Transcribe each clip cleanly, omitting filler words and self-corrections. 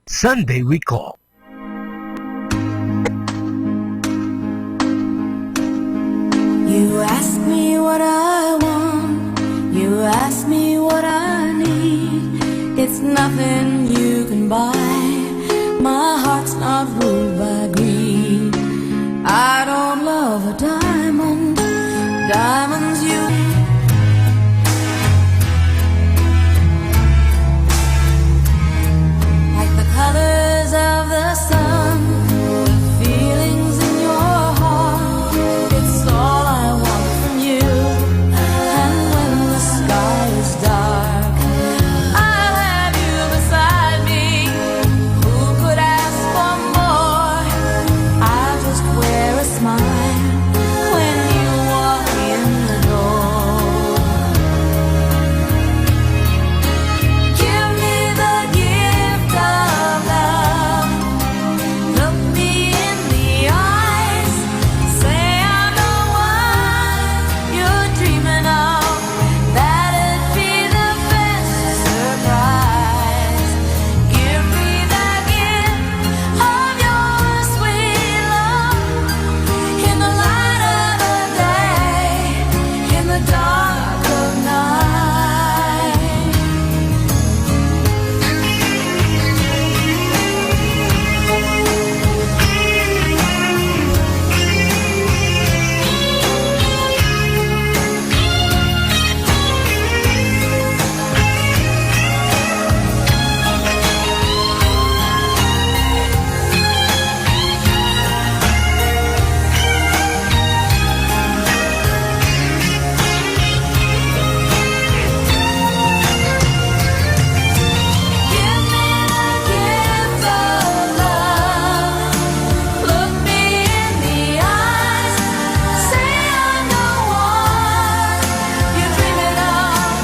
Sunday we call. You ask me what I want, you ask me what I need. It's nothing you can buy, my heart's not ruled by greed. I don't love a diamond, diamonds you. Like the colors of the sun, the feelings in your heart, it's all I want from you. And when the sky is dark, I'll have you beside me. Who could ask for more? I'll just wear a smile when you walk in the door. Give me the gift of love. Look me in the eyes. Say I'm the one you're dreaming of. That'd be the best surprise. Give me the gift of your sweet love. In the light of the day, in the dark of night. Give me the gift of love. Look me in the eyes. Say I'm the one you're dreaming of.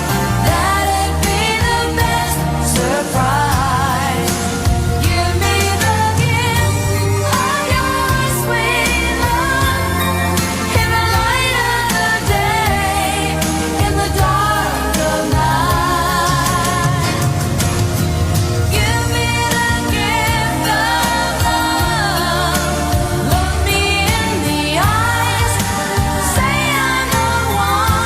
That'd be the best surprise. Give me the gift of your sweet love. In the light of the day, in the dark of night. Give me the gift of love. Look me in the eyes. Say I'm the one.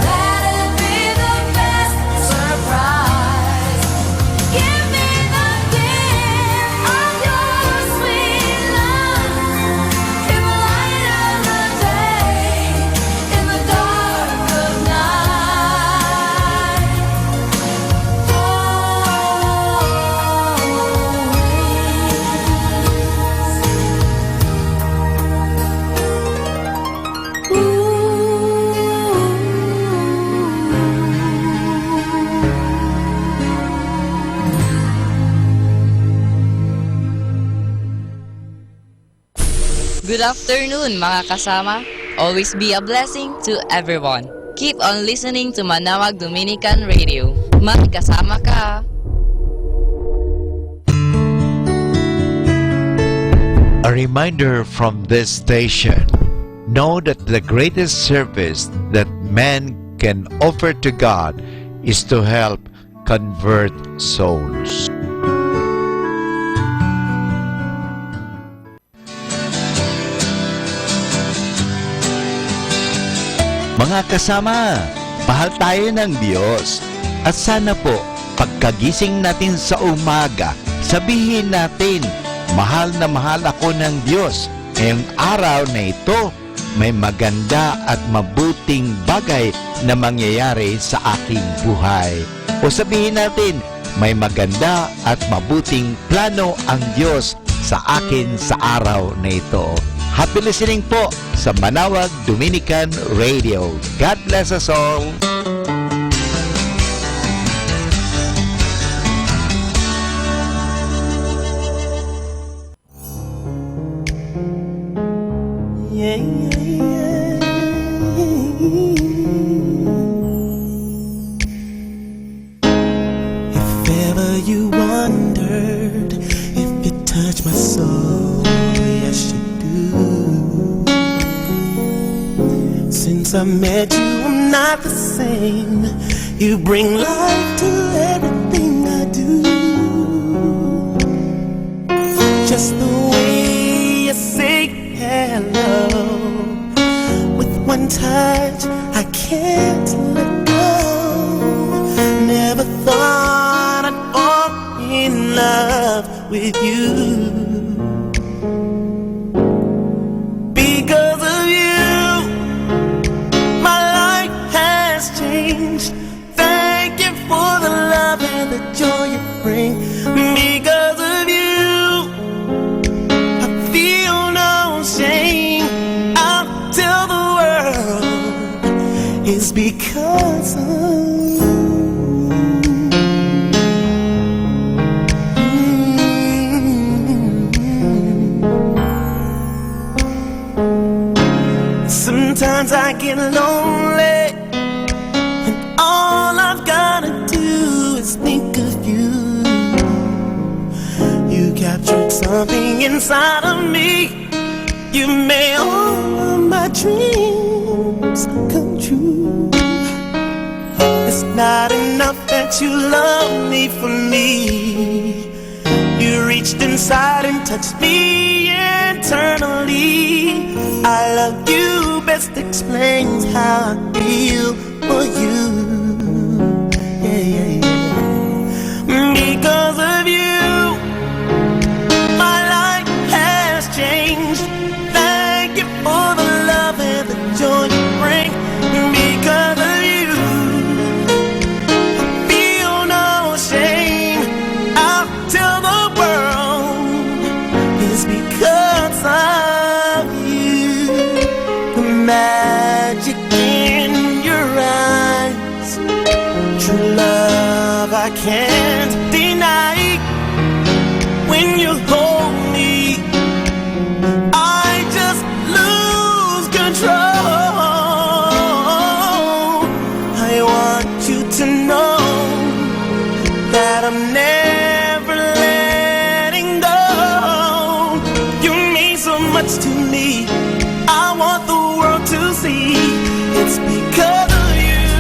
That'd be the best surprise. Give me the gift of your sweet love. In the light of the day, in the dark of night. Good afternoon mga kasama. Always be a blessing to everyone. Keep on listening to Manawag Dominican Radio. May kasama ka. A reminder from this station. Know that the greatest service that man can offer to God is to help convert souls. Mga kasama, mahal tayo ng Diyos. At sana po, pagkagising natin sa umaga, sabihin natin, mahal na mahal ako ng Diyos. Ngayong araw na ito, may maganda at mabuting bagay na mangyayari sa aking buhay. O sabihin natin, may maganda at mabuting plano ang Diyos sa akin sa araw na ito. Happy listening po sa Manawag Dominican Radio. God bless us all. If ever you wondered if it touched my soul, yes you do. Since I met you, I'm not the same. You bring life to everything I just the way you say hello. With one touch, I can't let go. Never thought I'd fall in love with you. Because of you, my life has changed. Thank you for the love and the joy you bring. Because of you, I feel no shame. I'll tell the world it's because of sometimes I get lonely, and all I've gotta do is think of you. You captured something inside of me. You made all of my dreams come true. It's not enough that you love me for me. You reached inside and touched me internally. I love you best explains how I feel for you. Yeah, yeah, yeah. Because of you, my life has changed. Thank you for the love and the joy you bring. Because of you, I feel no shame. I'll tell the world it's because of you. The magic in your eyes, true love I can't deny. When you hold me, I just lose control. I want you to know that I'm never letting go. You mean so much to me. I want the world to see it's because of you.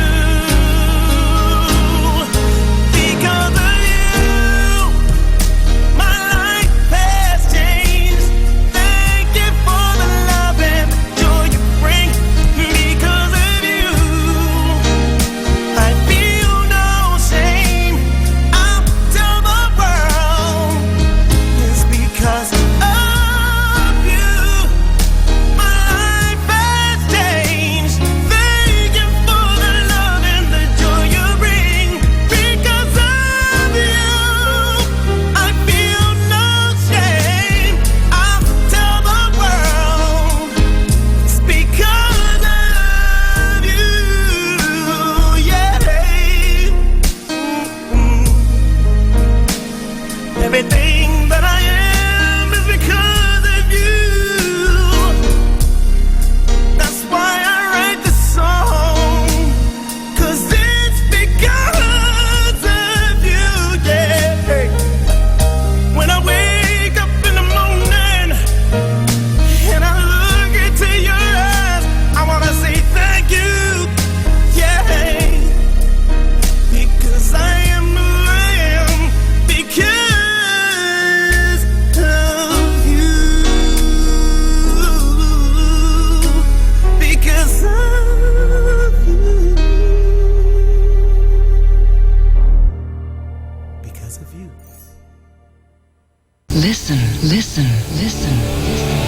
Because of you, my life has changed. Thank you for the love and the joy you bring. Because of you, I feel no shame. I'll tell the world it's because of you. My life has changed. Thank you for the love and the joy you bring. Because of you, I feel no shame. I'll tell the world it's because of you. Yeah. Everything that I am is because of you. That's why I write this song, 'cause it's because of you, yeah. When I wake up in the morning and I look into your eyes, I wanna say thank you, yeah. Because I am who I am, because of you. Because of you. Because of you. Listen, listen, listen, listen.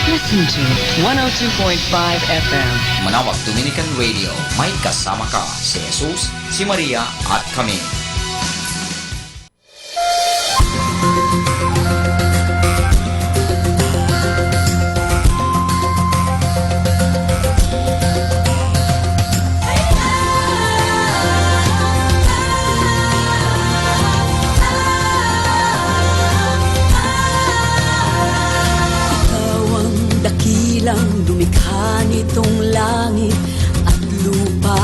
Listen to 102.5 FM. Manawag Dominican Radio, may kasama ka si Jesus, si Maria at kami. Ikaw ang dakilang lumikha nitong langit at lupa.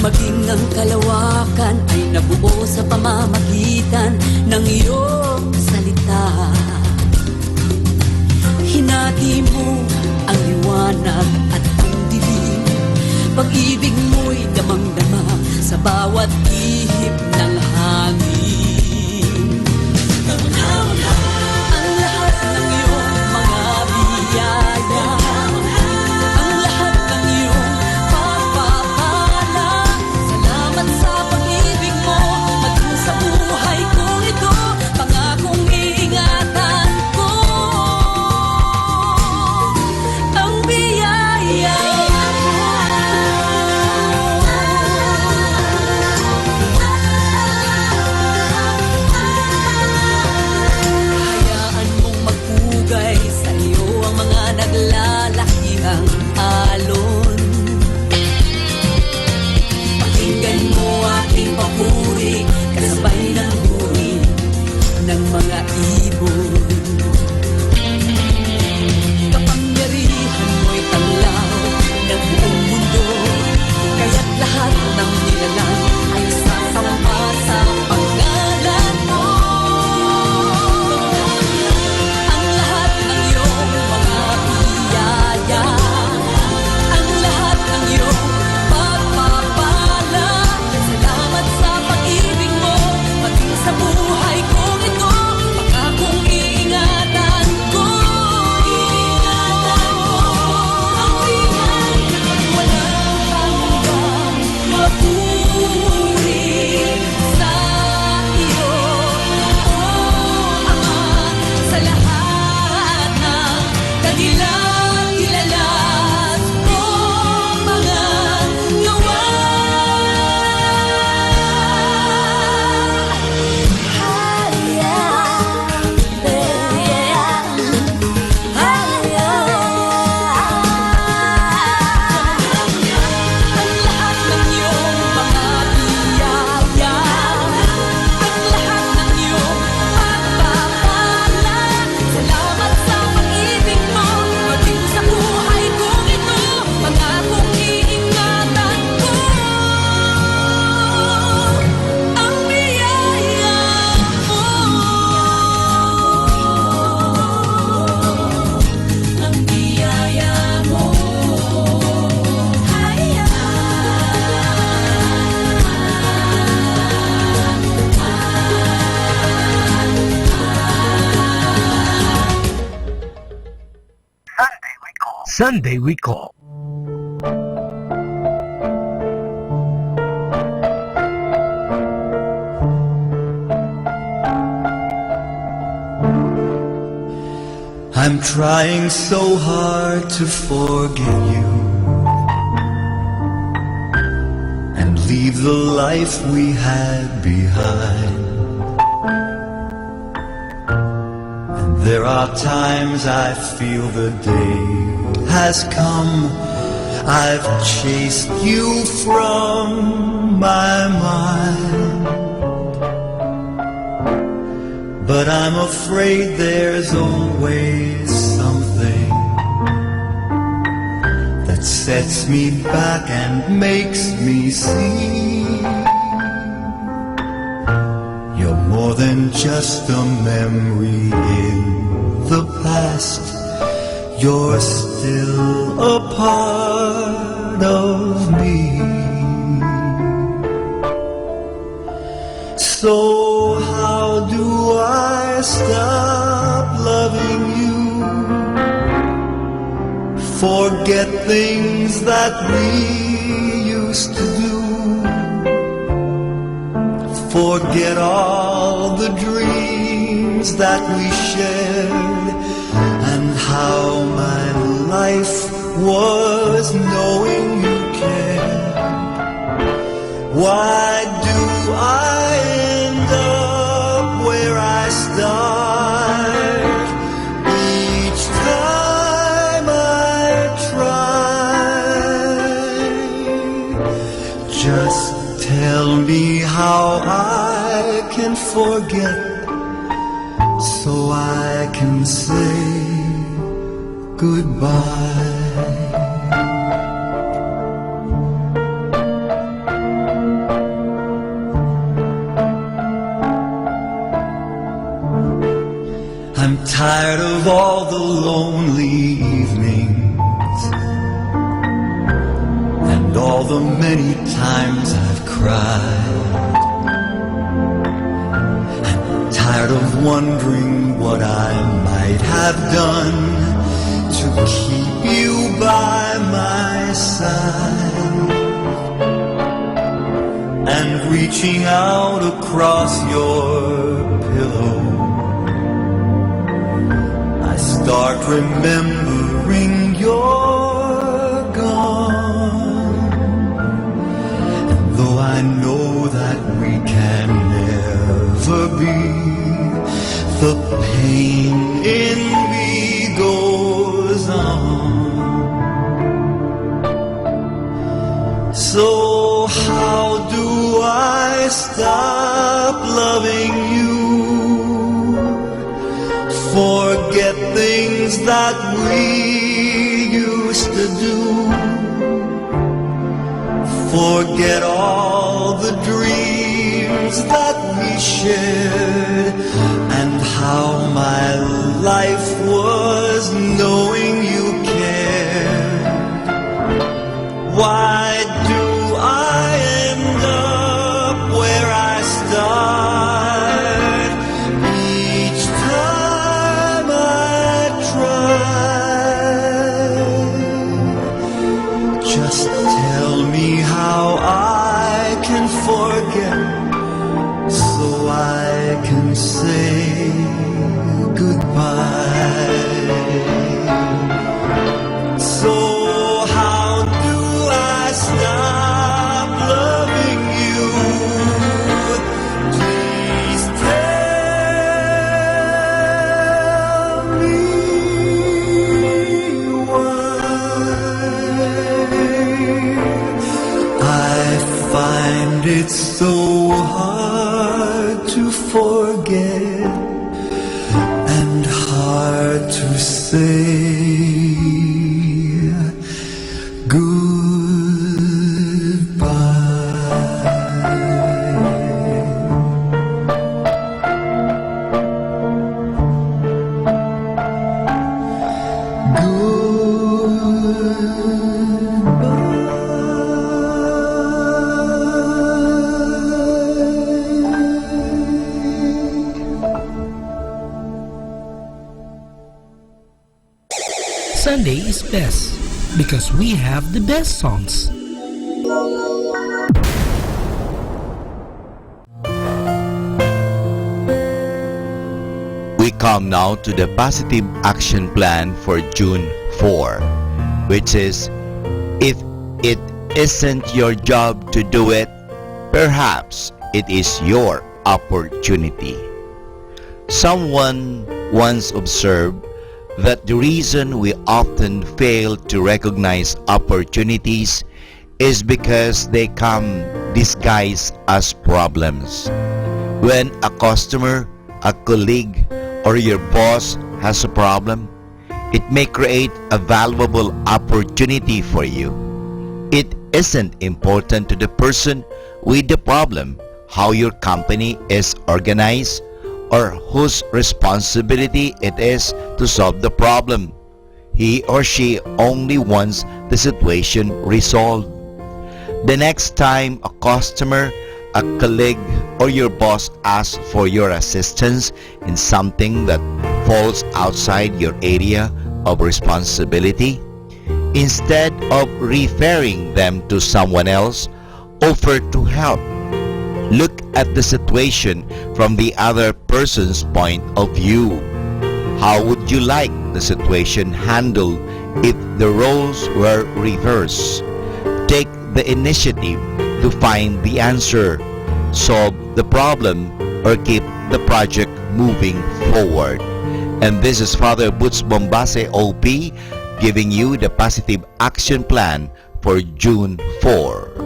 Maging ang kalawakan ay nabuo sa pamamagitan ng iyong salita. Hinati mo ang liwanag at ang dilim. Pag-ibig mo'y damang-dama sa bawat ihip ng hangin. Sunday we call. I'm trying so hard to forget you and leave the life we had behind. And there are times I feel the day has come. I've chased you from my mind. But I'm afraid there's always something that sets me back and makes me see you're more than just a memory in the past. You're still a part of me. So how do I stop loving you? Forget things that we used to do. Forget all the dreams that we shared, and how my life was knowing you cared. Why do I end up where I start each time I try? Just tell me how I can forget, so I can say goodbye. I'm tired of all the lonely evenings and all the many times I've cried. I'm tired of wondering what I might have done to keep you by my side, and reaching out across your pillow, I start remembering you're gone. And though I know that we can never be, the pain in me goes on. So how do I stop loving you? Forget things that we used to do. Forget all the dreams that we shared, and how my life was knowing you cared. Why do I end up where I start each time I try? Just tell me how I can forget, so I can say goodbye. So how do I stop loving you? Please tell me why. I find it so hard to forget and hard to say goodbye. is best because we have the best songs. We come now to the positive action plan for June 4, which is, if it isn't your job to do it, perhaps it is your opportunity. Someone once observed that the reason we often fail to recognize opportunities is because they come disguised as problems. When a customer, a colleague, or your boss has a problem, it may create a valuable opportunity for you. It isn't important to the person with the problem how your company is organized or whose responsibility it is to solve the problem. He or she only wants the situation resolved. The next time a customer, a colleague, or your boss asks for your assistance in something that falls outside your area of responsibility, instead of referring them to someone else, offer to help. Look at the situation from the other person's point of view. How would you like the situation handled if the roles were reversed? Take the initiative to find the answer, solve the problem, or keep the project moving forward. And this is Father Boots Bombase OP giving you the positive action plan for June 4.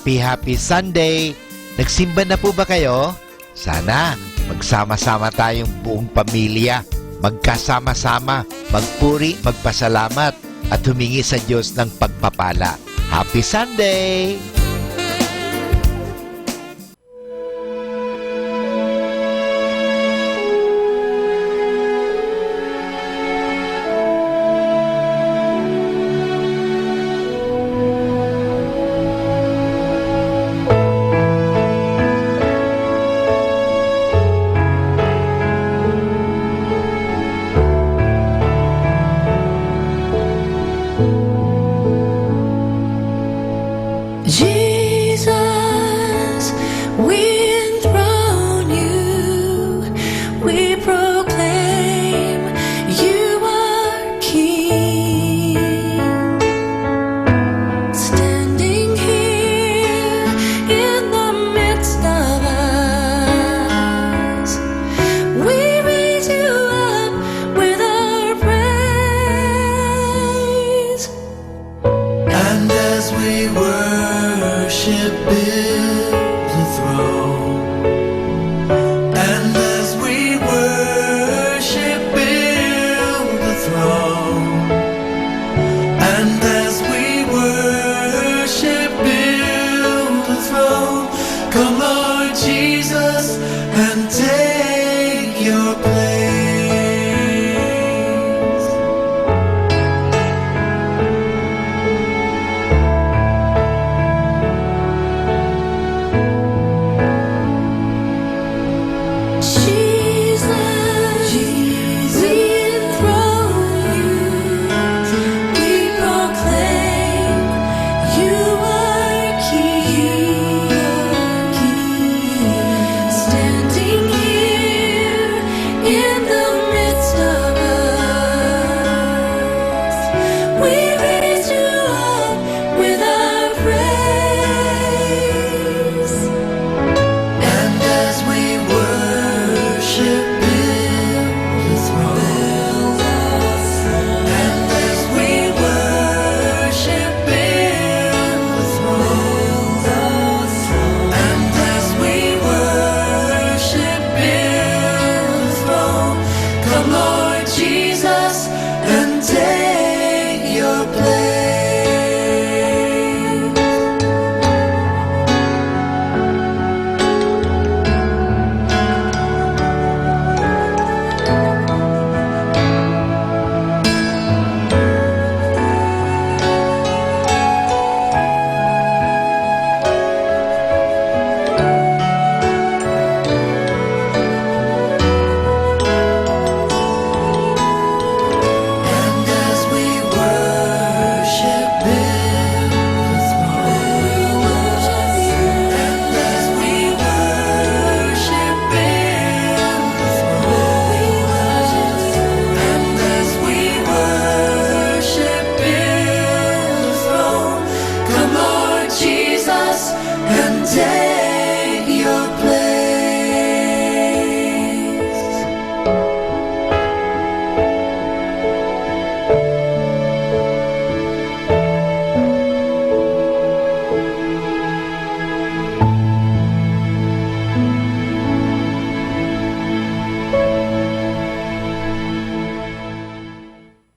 Happy Sunday! Nagsimba na po ba kayo? Sana magsama-sama tayong buong pamilya, magkasama-sama, magpuri, magpasalamat, at humingi sa Diyos ng pagpapala. Happy Sunday! Jesus.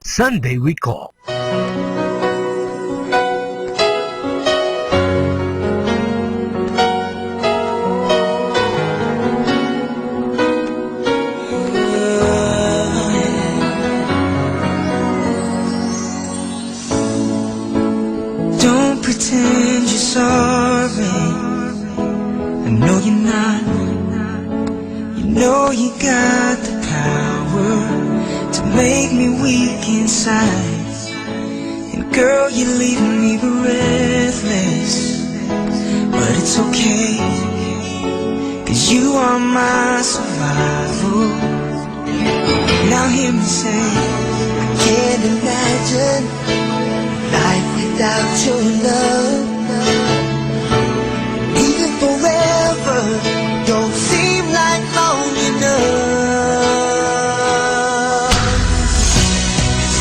Sunday Recall. Don't pretend you're sorry. I know you're not. You know you got the power to make me weak inside. And girl, you're leaving me breathless. But it's okay, 'cause you are my survival. Now hear me say, I can't imagine life without your love. Even forever don't seem like long enough.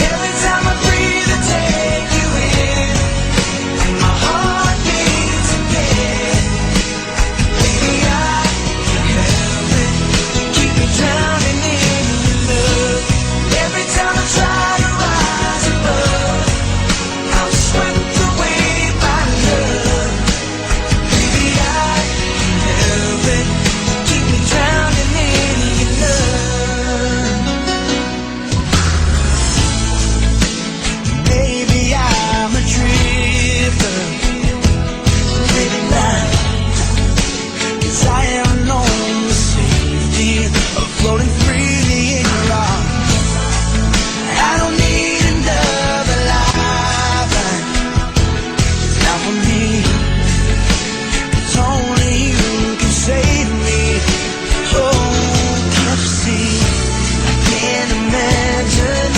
Every time I breathe I take you in, and my heart beats again. Baby, I can't help it, you keep me drowning in your love. Every time I try to rise above, I'm swept away by love. Baby, I can't help it, keep me drowning in your love. Maybe I'm a drifter, maybe not, 'cause I am known the safety of floating freely in your arms. I don't need another lifeline, it's not for me. It's only you can save me. Oh, can't you see? I can't imagine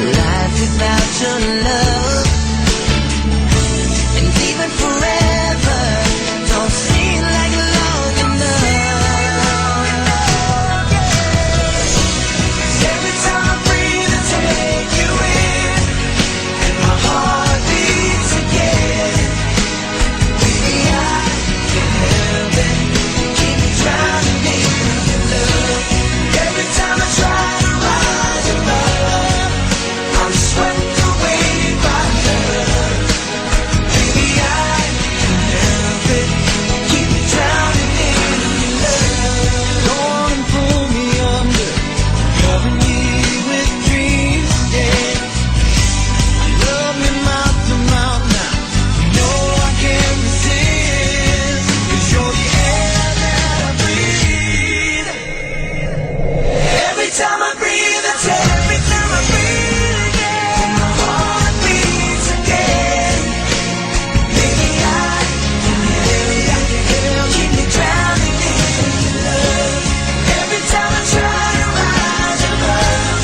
life without your love. And even forever don't seem like long enough. Every time I breathe I take you in, and my heart beats again. Baby, I can't help it, keep me drowning in your love. Every time I try to rise above, I'm swept away by love. Baby, I can't help it, keep me drowning in your love. Don't wanna pull me under, cover me with dreams, yeah. Love me mouth to mouth now, you know I can't resist, 'cause you're the air that I breathe. Every time I breathe I take, every time I breathe again, and my heart beats again. Baby, I can't help it, keep me drowning in your love. Every time I try to rise above,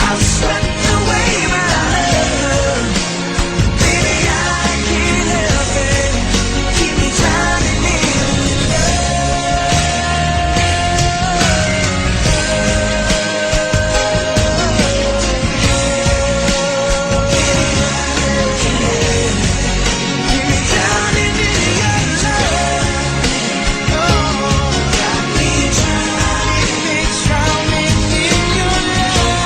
I'm swept away by love. Baby, I can't help it, keep me drowning in your keep me drowning in your love. Oh, got me drowning in your love.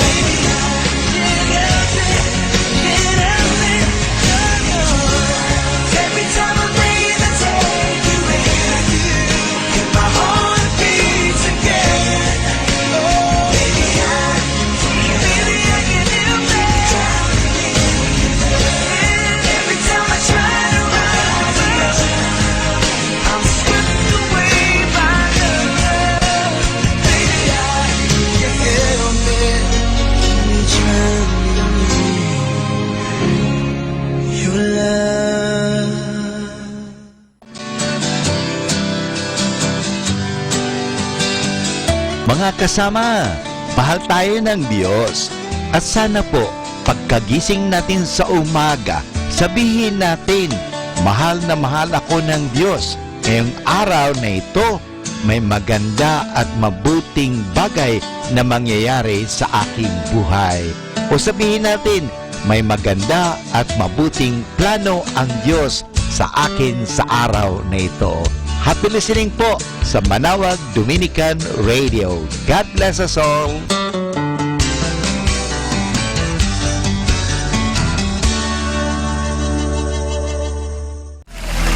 Baby, I can't help it, can't help it, no. Every time I breathe I take you in, and my heart beats again. Oh, baby, I can't help it. And every time I try to rise above, I'm swept away by love. Baby, I can't help it, keep me drowning in your love. Mga kasama, mahal tayo ng Diyos. At sana po, pagkagising natin sa umaga, sabihin natin, mahal na mahal ako ng Diyos. Ngayong araw na ito, may maganda at mabuting bagay na mangyayari sa aking buhay. O sabihin natin, may maganda at mabuting plano ang Diyos sa akin sa araw na ito. Happy listening po sa Manawag Dominican Radio. God bless us all.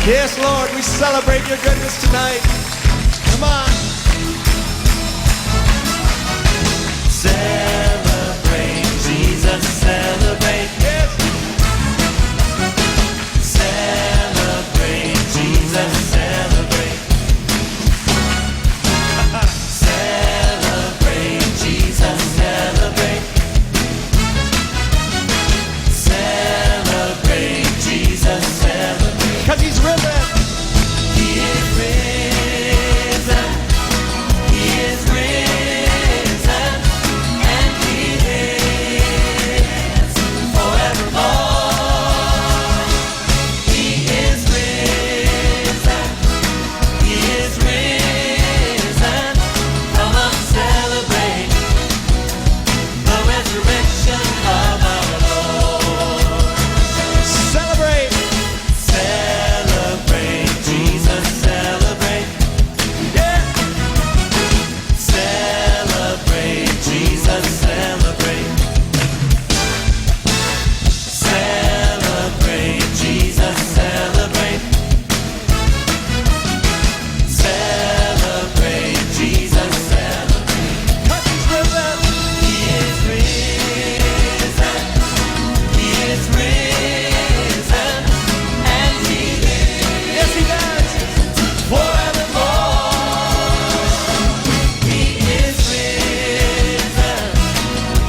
Yes, Lord, we celebrate your goodness tonight. Come on. Celebrate, Jesus, celebrate. Yes. Celebrate, Jesus, celebrate. Celebrate, Jesus, celebrate. Celebrate, Jesus, celebrate. 'Cause he's risen. He is risen. He is risen. And he lives forevermore. He is risen. He is risen. Come on, celebrate the resurrection of our Lord. Celebrate. Celebrate, Jesus, celebrate. Yeah. Celebrate, Jesus, celebrate. Celebrate, Jesus, celebrate. Celebrate, Jesus, celebrate. 'Cause he's risen. He is risen. He is risen. And he lives. Yes, he does. Forevermore. He is risen.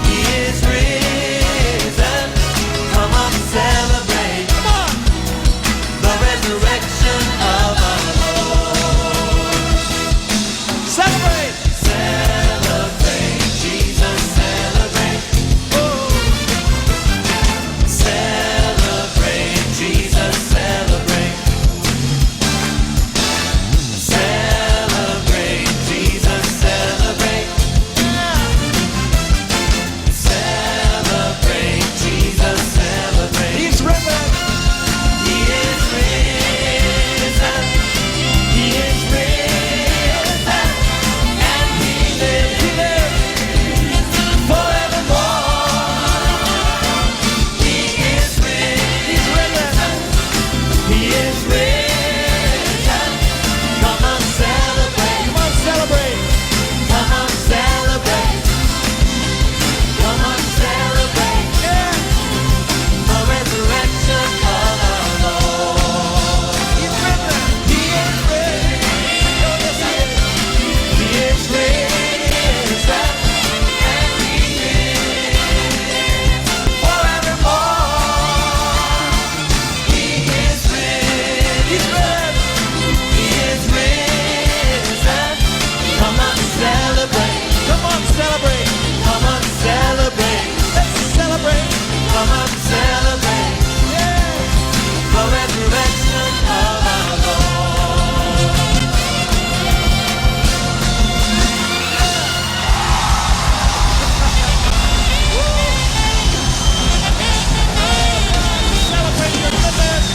He is risen. Come on, celebrate. Come on. The resurrection of our Lord. Celebrate. Celebrate, Jesus, celebrate. Oh. Celebrate, Jesus, celebrate. Celebrate, Jesus, celebrate. Celebrate, Jesus, celebrate. He's risen. He is risen. He is risen. And he lives. He lives forevermore. He is risen. He's risen. He is risen. Come on, celebrate. Come on, celebrate. Come on, celebrate. Come on, celebrate. Yeah. The resurrection of our Lord. He's risen. He is risen. Oh, yes, he is. He is risen. And he lives forevermore. He is risen. He's risen. He is risen. Come on, celebrate. Come on, celebrate. Come on, celebrate. Let's celebrate. Come on, celebrate. Yeah. The resurrection of our Lord. Celebrate your goodness.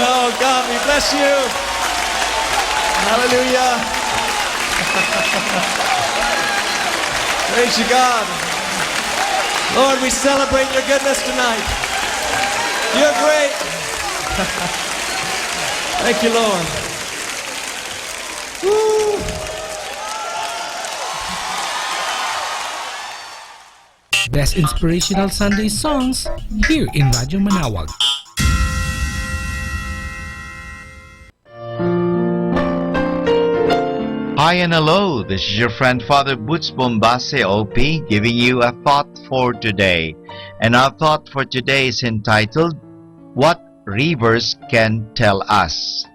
Oh God, we bless you. Hallelujah. Praise you, God. Lord, we celebrate your goodness tonight. You're great. Thank you, Lord. Woo. Best inspirational Sunday songs here in Radyo Manawag. Hi and hello, this is your friend Father Boots Bombase OP giving you a thought for today. And our thought for today is entitled, What Rivers Can Tell Us.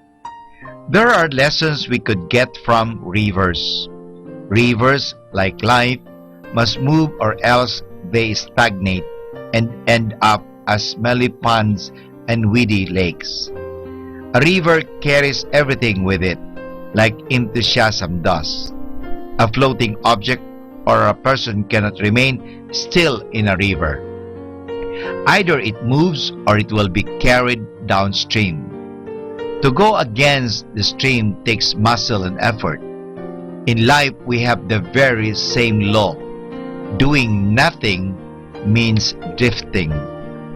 There are lessons we could get from rivers. Rivers, like life, must move or else they stagnate and end up as smelly ponds and weedy lakes. A river carries everything with it, like enthusiasm does. A floating object or a person cannot remain still in a river. Either it moves or it will be carried downstream. To go against the stream takes muscle and effort. In life, we have the very same law. Doing nothing means drifting,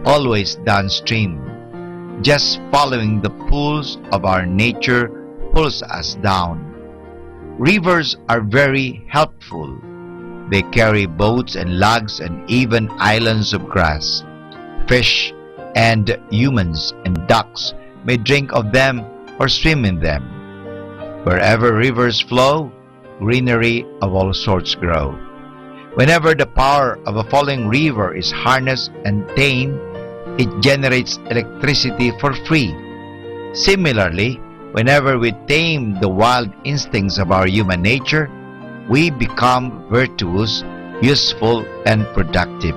always downstream. Just following the pulls of our nature pulls us down. Rivers are very helpful. They carry boats and logs and even islands of grass. Fish and humans and ducks may drink of them or swim in them. Wherever rivers flow, greenery of all sorts grow. Whenever the power of a flowing river is harnessed and tamed, it generates electricity for free. Similarly, whenever we tame the wild instincts of our human nature, we become virtuous, useful, and productive.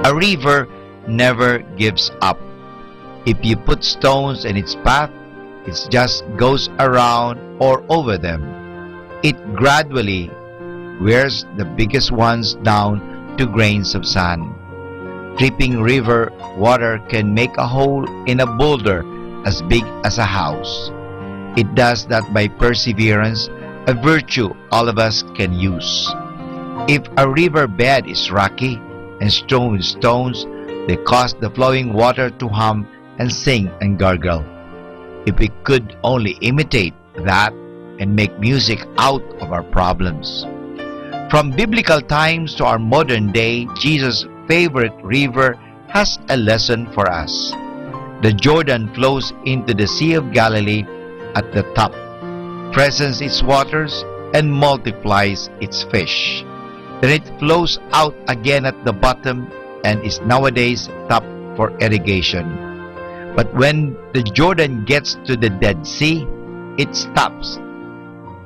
A river never gives up. If you put stones in its path, it just goes around or over them. It gradually wears the biggest ones down to grains of sand. Dripping river water can make a hole in a boulder as big as a house. It does that by perseverance, a virtue all of us can use. If a river bed is rocky and strewn with stones, they cause the flowing water to hum and sing and gargle. If we could only imitate that and make music out of our problems. From biblical times to our modern day, Jesus' favorite river has a lesson for us. The Jordan flows into the Sea of Galilee at the top, freshens its waters, and multiplies its fish. Then it flows out again at the bottom and is nowadays tapped for irrigation. But when the Jordan gets to the Dead Sea, it stops.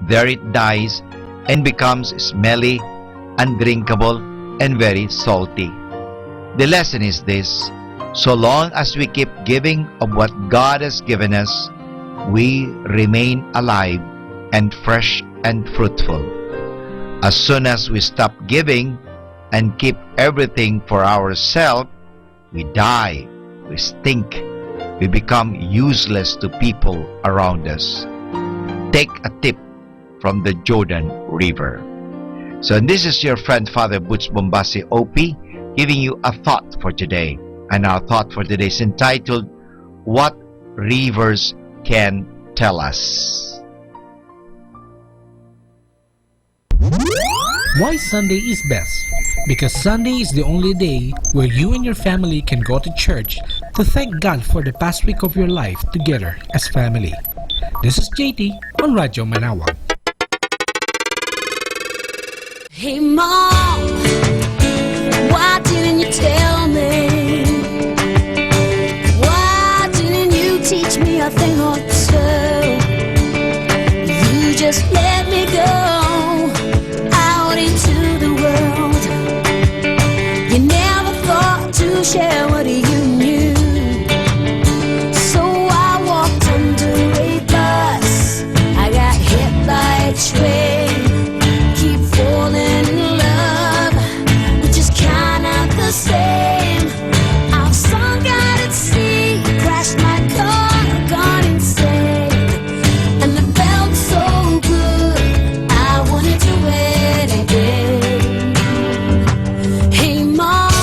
There it dies and becomes smelly, undrinkable, and very salty. The lesson is this: so long as we keep giving of what God has given us, we remain alive and fresh and fruitful. As soon as we stop giving and keep everything for ourselves, we die, we stink, we become useless to people around us. Take a tip from the Jordan River. So this is your friend Father Butch Bombasi OP giving you a thought for today. And our thought for today is entitled, What Rivers Can Tell Us. Why Sunday is best? Because Sunday is the only day where you and your family can go to church to thank God for the past week of your life together as family. This is JT on Radyo Manawag. Hey Mom, why didn't you tell me? Why didn't you teach me a thing or two? You just let me go out into the world. You never thought to share what you knew. So I walked under a bus, I got hit by a train. Keep falling in love, which is kinda the same. I've sunk out at sea, crashed my car, gone insane. And the felt so good, I wanted to do it again. Hey Mom,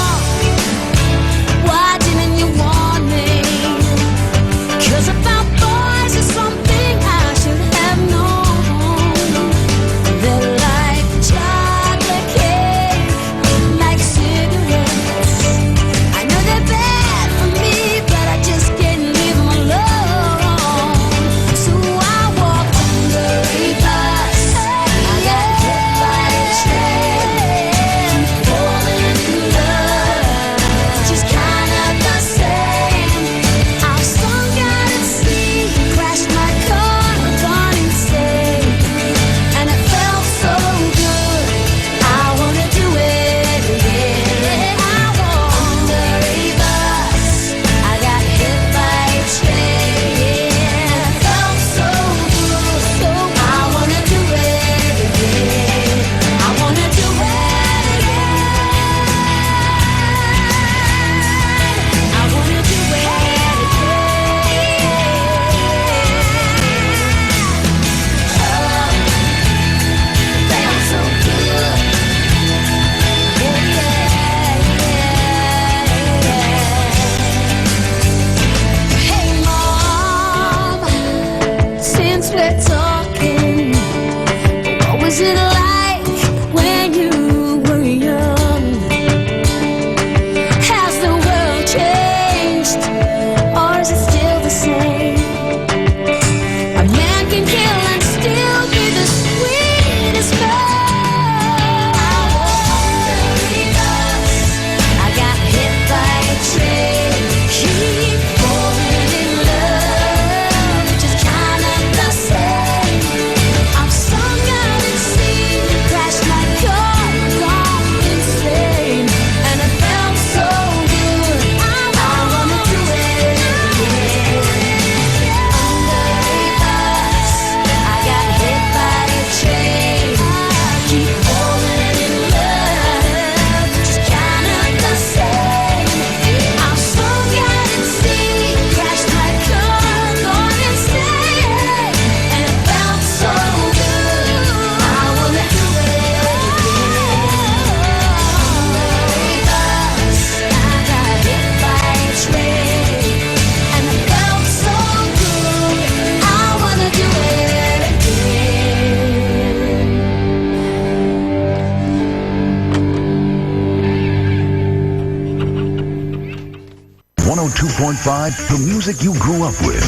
102.5, the music you grew up with.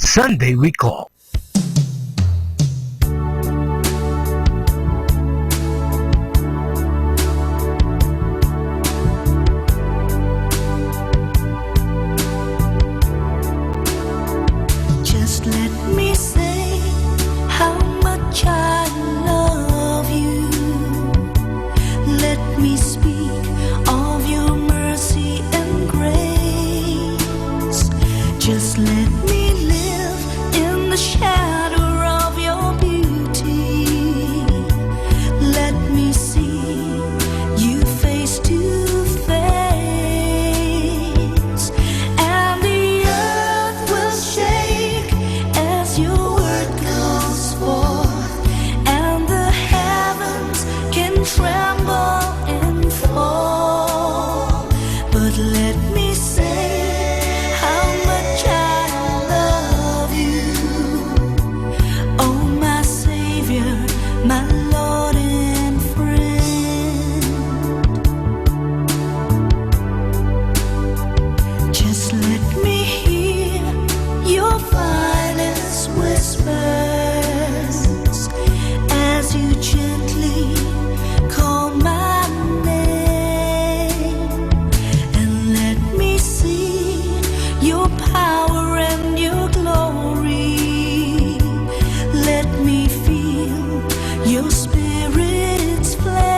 Sunday Recall. Just let me say how much I love you. Let me speak of your mercy and grace. Just let me live in the shadow of your beauty. Let me see you face to face, and the earth will shake as your word goes forth, and the heavens can tremble and fall. But let me say how much I love you, oh my Savior, my Lord and friend. Just let me hear your finest whispers as you gently call my name, and let me see your power and your glory. Let me feel your spirit's flame.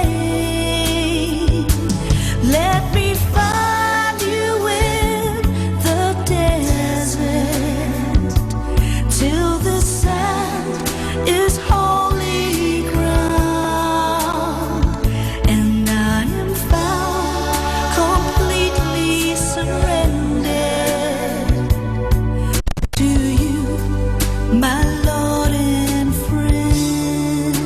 Let me find you in the desert till the sand is holy ground, and I am found completely surrendered to you, my Lord and friend.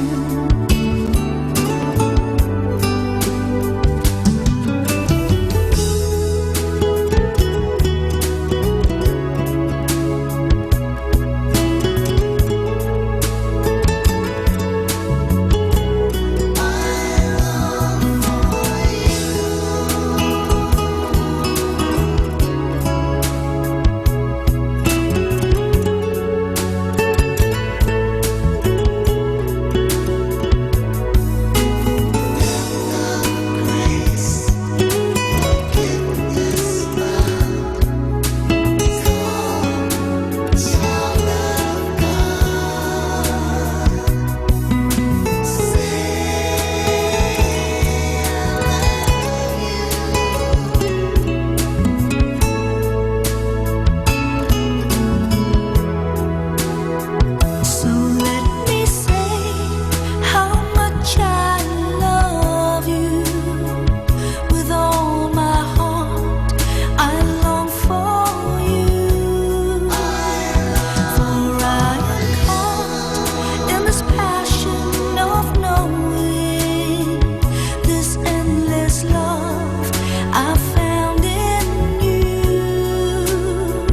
So let me say how much I love you. With all my heart, I long for you. For I am caught in this passion of knowing this endless love I found in you,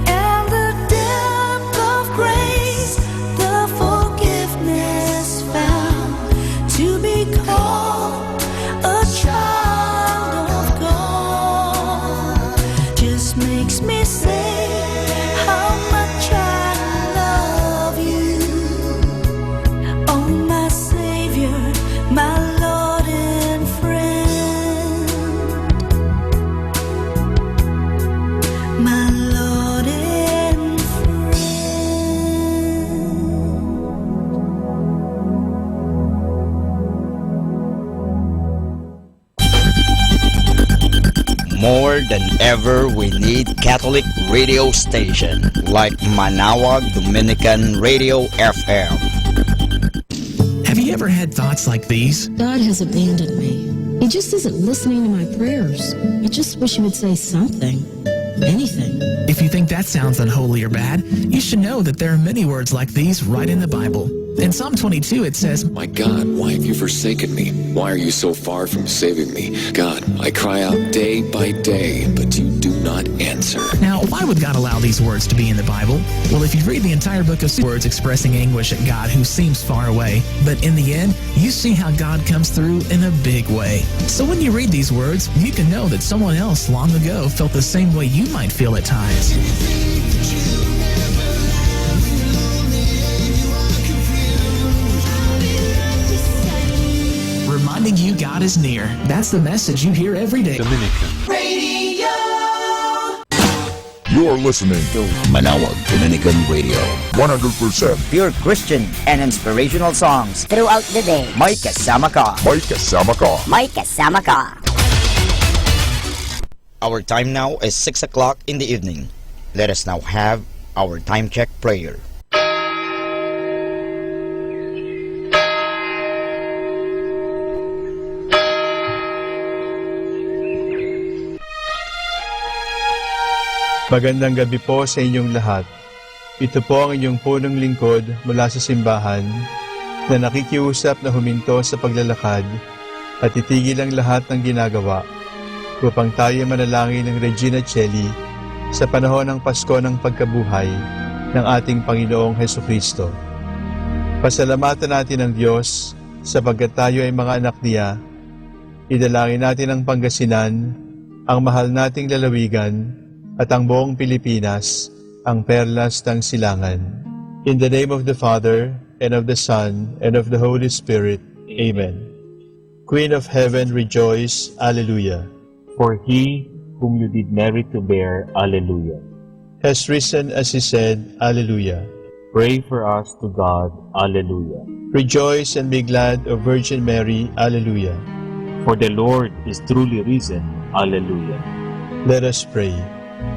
and the depth of grace, the forgiveness found to be called a child of God, just makes me say how much I love you, oh my Savior, my Lord and friend, my Lord and friend. More than ever, we need Catholic radio station like Manawag Dominican Radio FM. Have you ever had thoughts like these? God has abandoned me. He just isn't listening to my prayers. I just wish he would say something. Anything. If you think that sounds unholy or bad, you should know that there are many words like these right in the Bible. In Psalm 22 it says, My God, why have you forsaken me? Why are you so far from saving me? God, I cry out day by day, but you do not answer. Now, why would God allow these words to be in the Bible? Well, if you read the entire book of words expressing anguish at God who seems far away, but in the end, you see how God comes through in a big way. So when you read these words, you can know that someone else long ago felt the same way you might feel at times. Reminding you God is near. That's the message you hear every day. Dominican Radio. You're listening to Manawag Dominican Radio. 100% Pure Christian and inspirational songs throughout the day. May kasama ka. May kasama ka. May kasama ka. Our time now is 6 o'clock in the evening. Let us now have our time check prayer. Magandang gabi po sa inyong lahat. Ito po ang inyong punong lingkod mula sa simbahan na nakikiusap na huminto sa paglalakad at itigil ang lahat ng ginagawa upang tayo manalangin ng Regina Coeli sa panahon ng Pasko ng pagkabuhay ng ating Panginoong Hesukristo. Pasalamatan natin ang Diyos sapagkat tayo ay mga anak niya. Idalangin natin ang Pangasinan, ang mahal nating lalawigan, at ang buong Pilipinas, ang perlas ng silangan. In the name of the Father, and of the Son, and of the Holy Spirit. Amen. Queen of Heaven, rejoice. Alleluia. For he whom you did merit to bear, Alleluia, has risen as he said, Alleluia. Pray for us to God, Alleluia. Rejoice and be glad, O Virgin Mary, Alleluia. For the Lord is truly risen, Alleluia. Let us pray.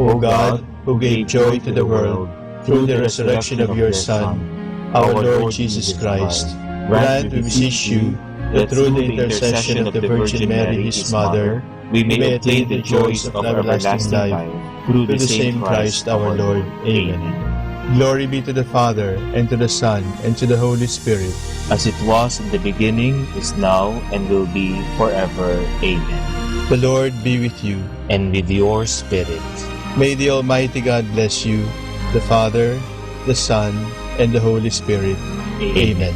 O God, who gave joy to the world through the resurrection of your Son, our Lord Jesus Christ, grant, we beseech you, that through the intercession of the Virgin Mary, his Mother, we may attain the joys of everlasting life, through the same Christ our Lord. Amen. Glory be to the Father, and to the Son, and to the Holy Spirit, as it was in the beginning, is now, and will be forever. Amen. The Lord be with you, and with your spirit. May the Almighty God bless you, the Father, the Son, and the Holy Spirit. Amen.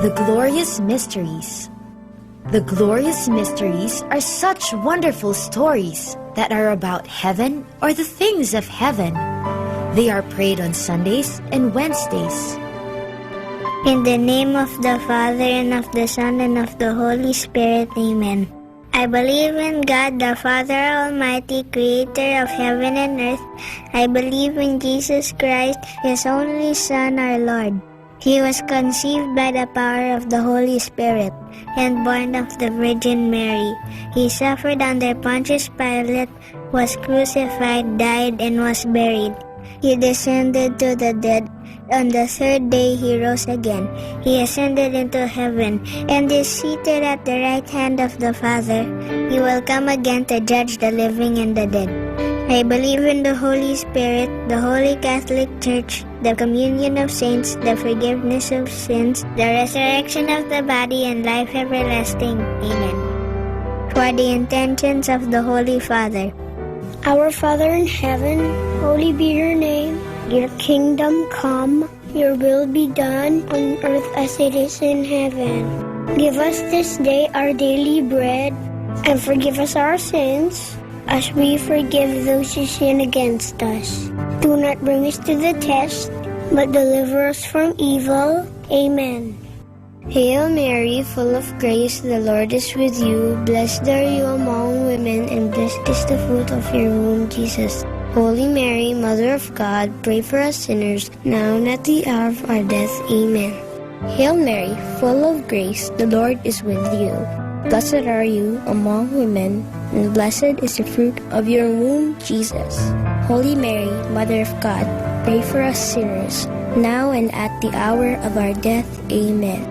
The Glorious Mysteries. The Glorious Mysteries are such wonderful stories that are about heaven or the things of heaven. They are prayed on Sundays and Wednesdays. In the name of the Father, and of the Son, and of the Holy Spirit. Amen. I believe in God, the Father Almighty, creator of heaven and earth. I believe in Jesus Christ, his only Son, our Lord. He was conceived by the power of the Holy Spirit and born of the Virgin Mary. He suffered under Pontius Pilate, was crucified, died, and was buried. He descended to the dead. On the third day he rose again. He ascended into heaven and is seated at the right hand of the Father. He will come again to judge the living and the dead. I believe in the Holy Spirit, the Holy Catholic Church, the communion of saints, the forgiveness of sins, the resurrection of the body, and life everlasting. Amen. by the intentions of the Holy Father. Our Father in heaven, holy be your name. Your kingdom come, your will be done on earth as it is in heaven. Give us this day our daily bread, and forgive us our sins, as we forgive those who sin against us. Do not bring us to the test, but deliver us from evil. Amen. Hail Mary, full of grace, the Lord is with you. Blessed are you among women, and blessed is the fruit of your womb, Jesus. Holy Mary, Mother of God, pray for us sinners, now and at the hour of our death. Amen. Hail Mary, full of grace, the Lord is with you. Blessed are you among women, and blessed is the fruit of your womb, Jesus. Holy Mary, Mother of God, pray for us sinners, now and at the hour of our death. Amen.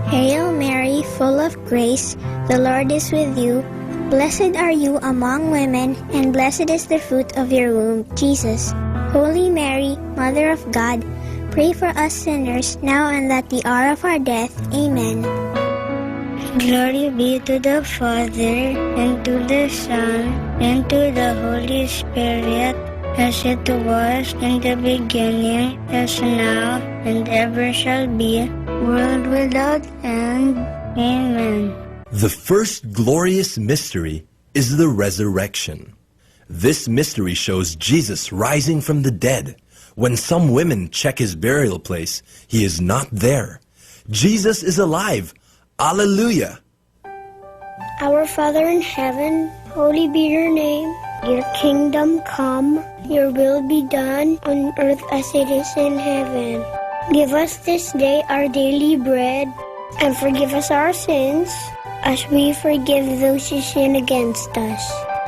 Hail Mary, full of grace, the Lord is with you. Blessed are you among women, and blessed is the fruit of your womb, Jesus. Holy Mary, Mother of God, pray for us sinners, now and at the hour of our death. Amen. Glory be to the Father, and to the Son, and to the Holy Spirit, as it was in the beginning, as now, and ever shall be, world without end. Amen. The first glorious mystery is the resurrection. This mystery shows Jesus rising from the dead. When some women check his burial place, he is not there. Jesus is alive. Alleluia! Our Father in heaven, holy be your name. Your kingdom come, your will be done on earth as it is in heaven. Give us this day our daily bread, and forgive us our sins, as we forgive those who sin against us.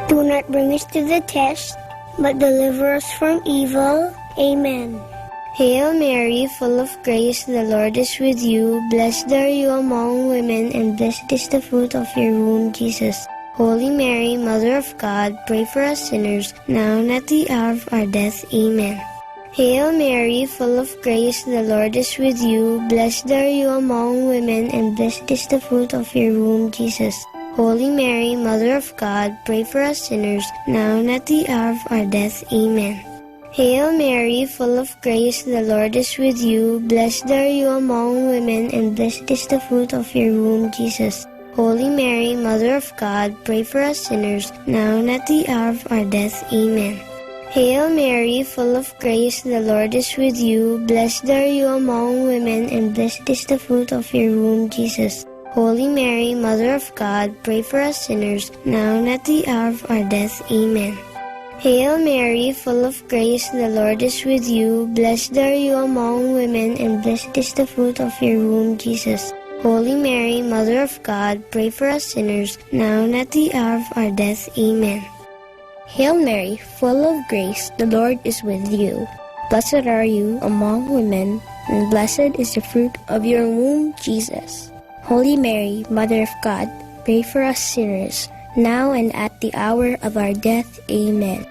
Do not bring us to the test, but deliver us from evil. Amen. Hail Mary, full of grace, the Lord is with you. Blessed are you among women, and blessed is the fruit of your womb, Jesus. Holy Mary, Mother of God, pray for us sinners, now and at the hour of our death. Amen. Hail Mary, full of grace, the Lord is with you. Blessed are you among women, and blessed is the fruit of your womb, Jesus. Holy Mary, Mother of God, pray for us sinners, now and at the hour of our death. Amen. Hail Mary, full of grace, the Lord is with you. Blessed are you among women, and blessed is the fruit of your womb, Jesus. Holy Mary, Mother of God, pray for us sinners, now and at the hour of our death. Amen. Hail Mary, full of grace, the Lord is with you. Blessed are you among women, and blessed is the fruit of your womb, Jesus. Holy Mary, Mother of God, pray for us sinners, now and at the hour of our death. Amen. Hail Mary, full of grace, the Lord is with you. Blessed are you among women, and blessed is the fruit of your womb, Jesus. Holy Mary, Mother of God, pray for us sinners, now and at the hour of our death. Amen. Hail Mary, full of grace, the Lord is with you. Blessed are you among women, and blessed is the fruit of your womb, Jesus. Holy Mary, Mother of God, pray for us sinners, now and at the hour of our death. Amen.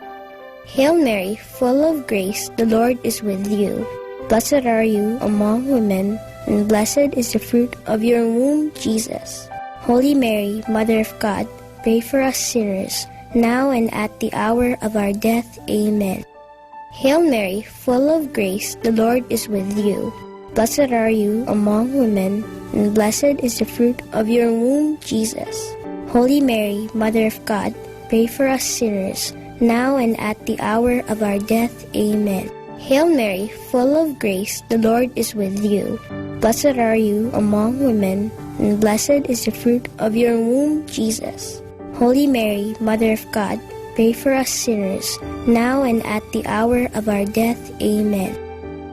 Hail Mary, full of grace, the Lord is with you. Blessed are you among women, and blessed is the fruit of your womb, Jesus. Holy Mary, Mother of God, pray for us sinners, now and at the hour of our death. Amen. Hail Mary, full of grace, the Lord is with you. Blessed are you among women, and blessed is the fruit of your womb, Jesus. Holy Mary, Mother of God, pray for us sinners, now and at the hour of our death. Amen. Hail Mary, full of grace, the Lord is with you. Blessed are you among women, and blessed is the fruit of your womb, Jesus. Holy Mary, Mother of God, pray for us sinners, now and at the hour of our death. Amen.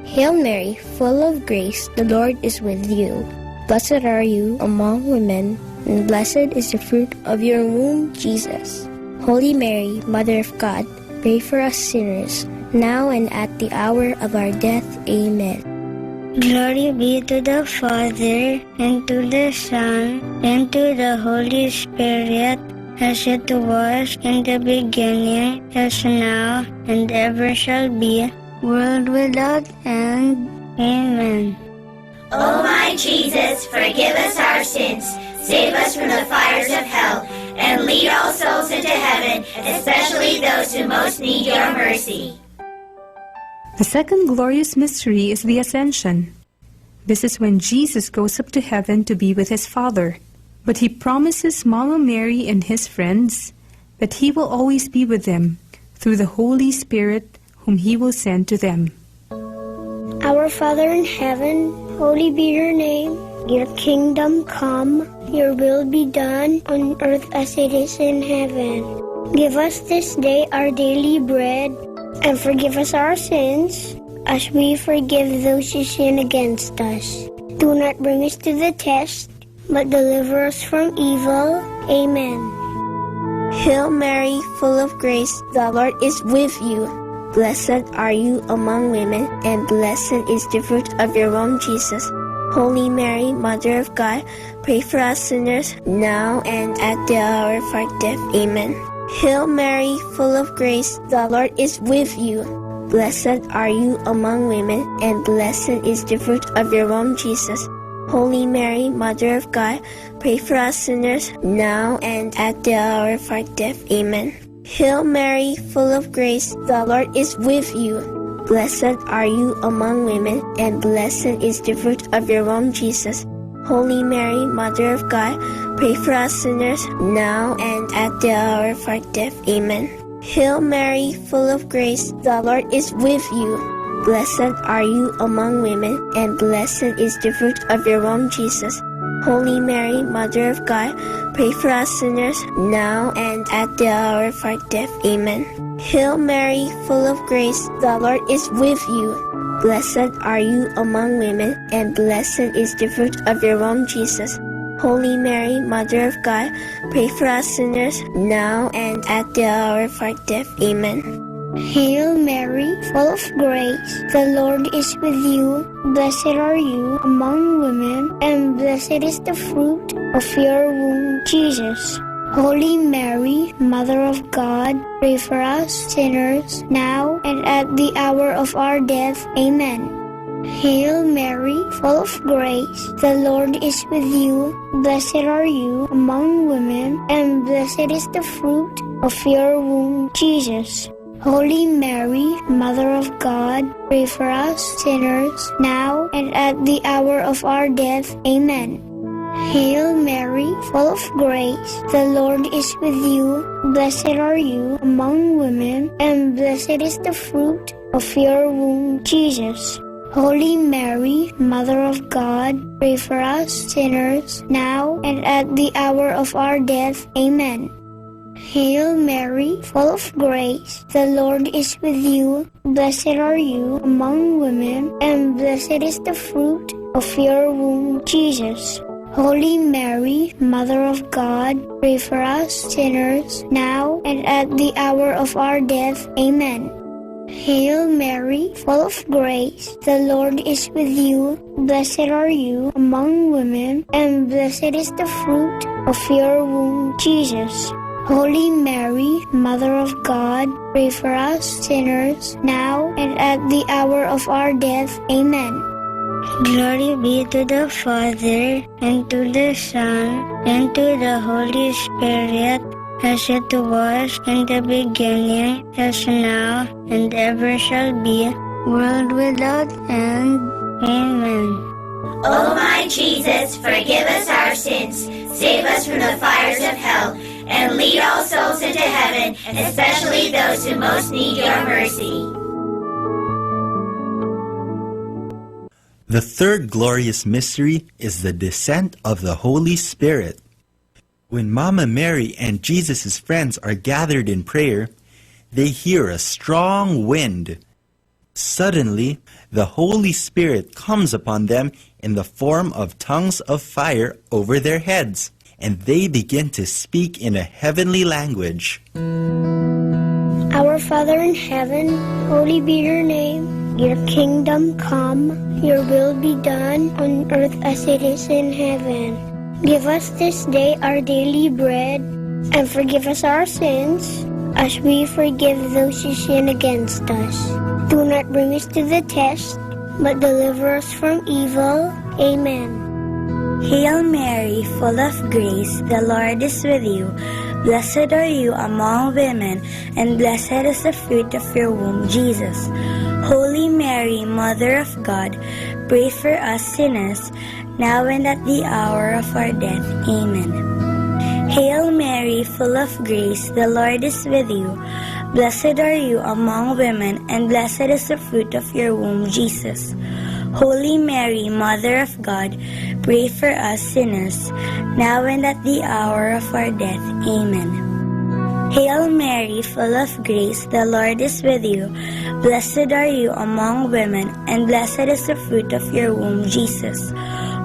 Hail Mary, full of grace, the Lord is with you. Blessed are you among women, and blessed is the fruit of your womb, Jesus. Holy Mary, Mother of God, pray for us sinners, now and at the hour of our death. Amen. Glory be to the Father, and to the Son, and to the Holy Spirit, as it was in the beginning, as now, and ever shall be, world without end. Amen. Oh my my Jesus, forgive us our sins, save us from the fires of hell, and lead all souls into heaven, especially those who most need your mercy. The second glorious mystery is the Ascension. This is when Jesus goes up to heaven to be with his Father. But he promises Mama Mary and his friends that he will always be with them through the Holy Spirit whom he will send to them. Our Father in heaven, holy be your name. Your kingdom come, your will be done on earth as it is in heaven. Give us this day our daily bread, and forgive us our sins, as we forgive those who sin against us. Do not bring us to the test, but deliver us from evil. Amen. Hail Mary, full of grace, the Lord is with you. Blessed are you among women, and blessed is the fruit of your womb, Jesus. Holy Mary, Mother of God, pray for us sinners, now and at the hour of our death. Amen. Hail Mary, full of grace, the Lord is with you. Blessed are you among women, and blessed is the fruit of your womb, Jesus. Holy Mary, Mother of God, pray for us sinners, now and at the hour of our death. Amen. Hail Mary, full of grace, the Lord is with you. Blessed are you among women, and blessed is the fruit of your womb, Jesus. Holy Mary, Mother of God, pray for us sinners, now and at the hour of our death. Amen. Hail Mary, full of grace, the Lord is with you. Blessed are you among women, and blessed is the fruit of your womb, Jesus. Holy Mary, Mother of God, pray for us sinners, now and at the hour of our death. Amen. Hail Mary, full of grace, the Lord is with you. Blessed are you among women, and blessed is the fruit of your womb, Jesus. Holy Mary, Mother of God, pray for us sinners, now and at the hour of our death. Amen. Hail Mary, full of grace, the Lord is with you. Blessed are you among women, and blessed is the fruit of your womb, Jesus. Holy Mary, Mother of God, pray for us sinners, now and at the hour of our death. Amen. Hail Mary, full of grace, the Lord is with you. Blessed are you among women, and blessed is the fruit of your womb, Jesus. Holy Mary, Mother of God, pray for us sinners, now and at the hour of our death. Amen. Hail Mary, full of grace, the Lord is with you. Blessed are you among women, and blessed is the fruit of your womb, Jesus. Holy Mary, Mother of God, pray for us sinners, now and at the hour of our death. Amen. Hail Mary, full of grace, the Lord is with you. Blessed are you among women, and blessed is the fruit of your womb, Jesus. Holy Mary, Mother of God, pray for us sinners, now and at the hour of our death. Amen. Hail Mary, full of grace, the Lord is with you. Blessed are you among women, and blessed is the fruit of your womb, Jesus. Holy Mary, Mother of God, pray for us sinners, now and at the hour of our death. Amen. Glory be to the Father, and to the Son, and to the Holy Spirit, as it was in the beginning, as now, and ever shall be, world without end. Amen. O my Jesus, forgive us our sins, save us from the fires of hell, and lead all souls into heaven, especially those who most need your mercy. The third glorious mystery is the descent of the Holy Spirit. When Mama Mary and Jesus' friends are gathered in prayer, they hear a strong wind. Suddenly, the Holy Spirit comes upon them in the form of tongues of fire over their heads, and they begin to speak in a heavenly language. Our Father in heaven, holy be your name. Your kingdom come, your will be done on earth as it is in heaven. Give us this day our daily bread, and forgive us our sins, as we forgive those who sin against us. Do not bring us to the test, but deliver us from evil. Amen. Hail Mary, full of grace, the Lord is with you. Blessed are you among women, and blessed is the fruit of your womb, Jesus. Holy Mary, Mother of God, pray for us sinners, now and at the hour of our death. Amen. Hail Mary, full of grace, the Lord is with you. Blessed are you among women, and blessed is the fruit of your womb, Jesus. Holy Mary, Mother of God, pray for us sinners, now and at the hour of our death. Amen. Hail Mary, full of grace, the Lord is with you. Blessed are you among women, and blessed is the fruit of your womb, Jesus.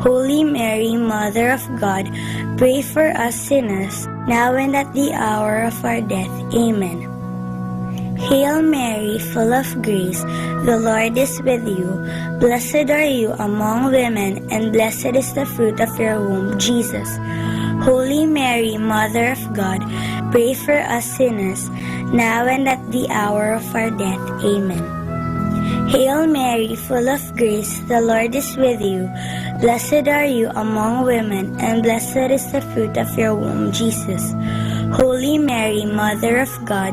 Holy Mary, Mother of God, pray for us sinners, now and at the hour of our death. Amen. Hail Mary, full of grace, the Lord is with you. Blessed are you among women, and blessed is the fruit of your womb, Jesus. Holy Mary, Mother of God, pray for us sinners, now and at the hour of our death. Amen. Hail Mary, full of grace, the Lord is with you. Blessed are you among women, and blessed is the fruit of your womb, Jesus. Holy Mary, Mother of God,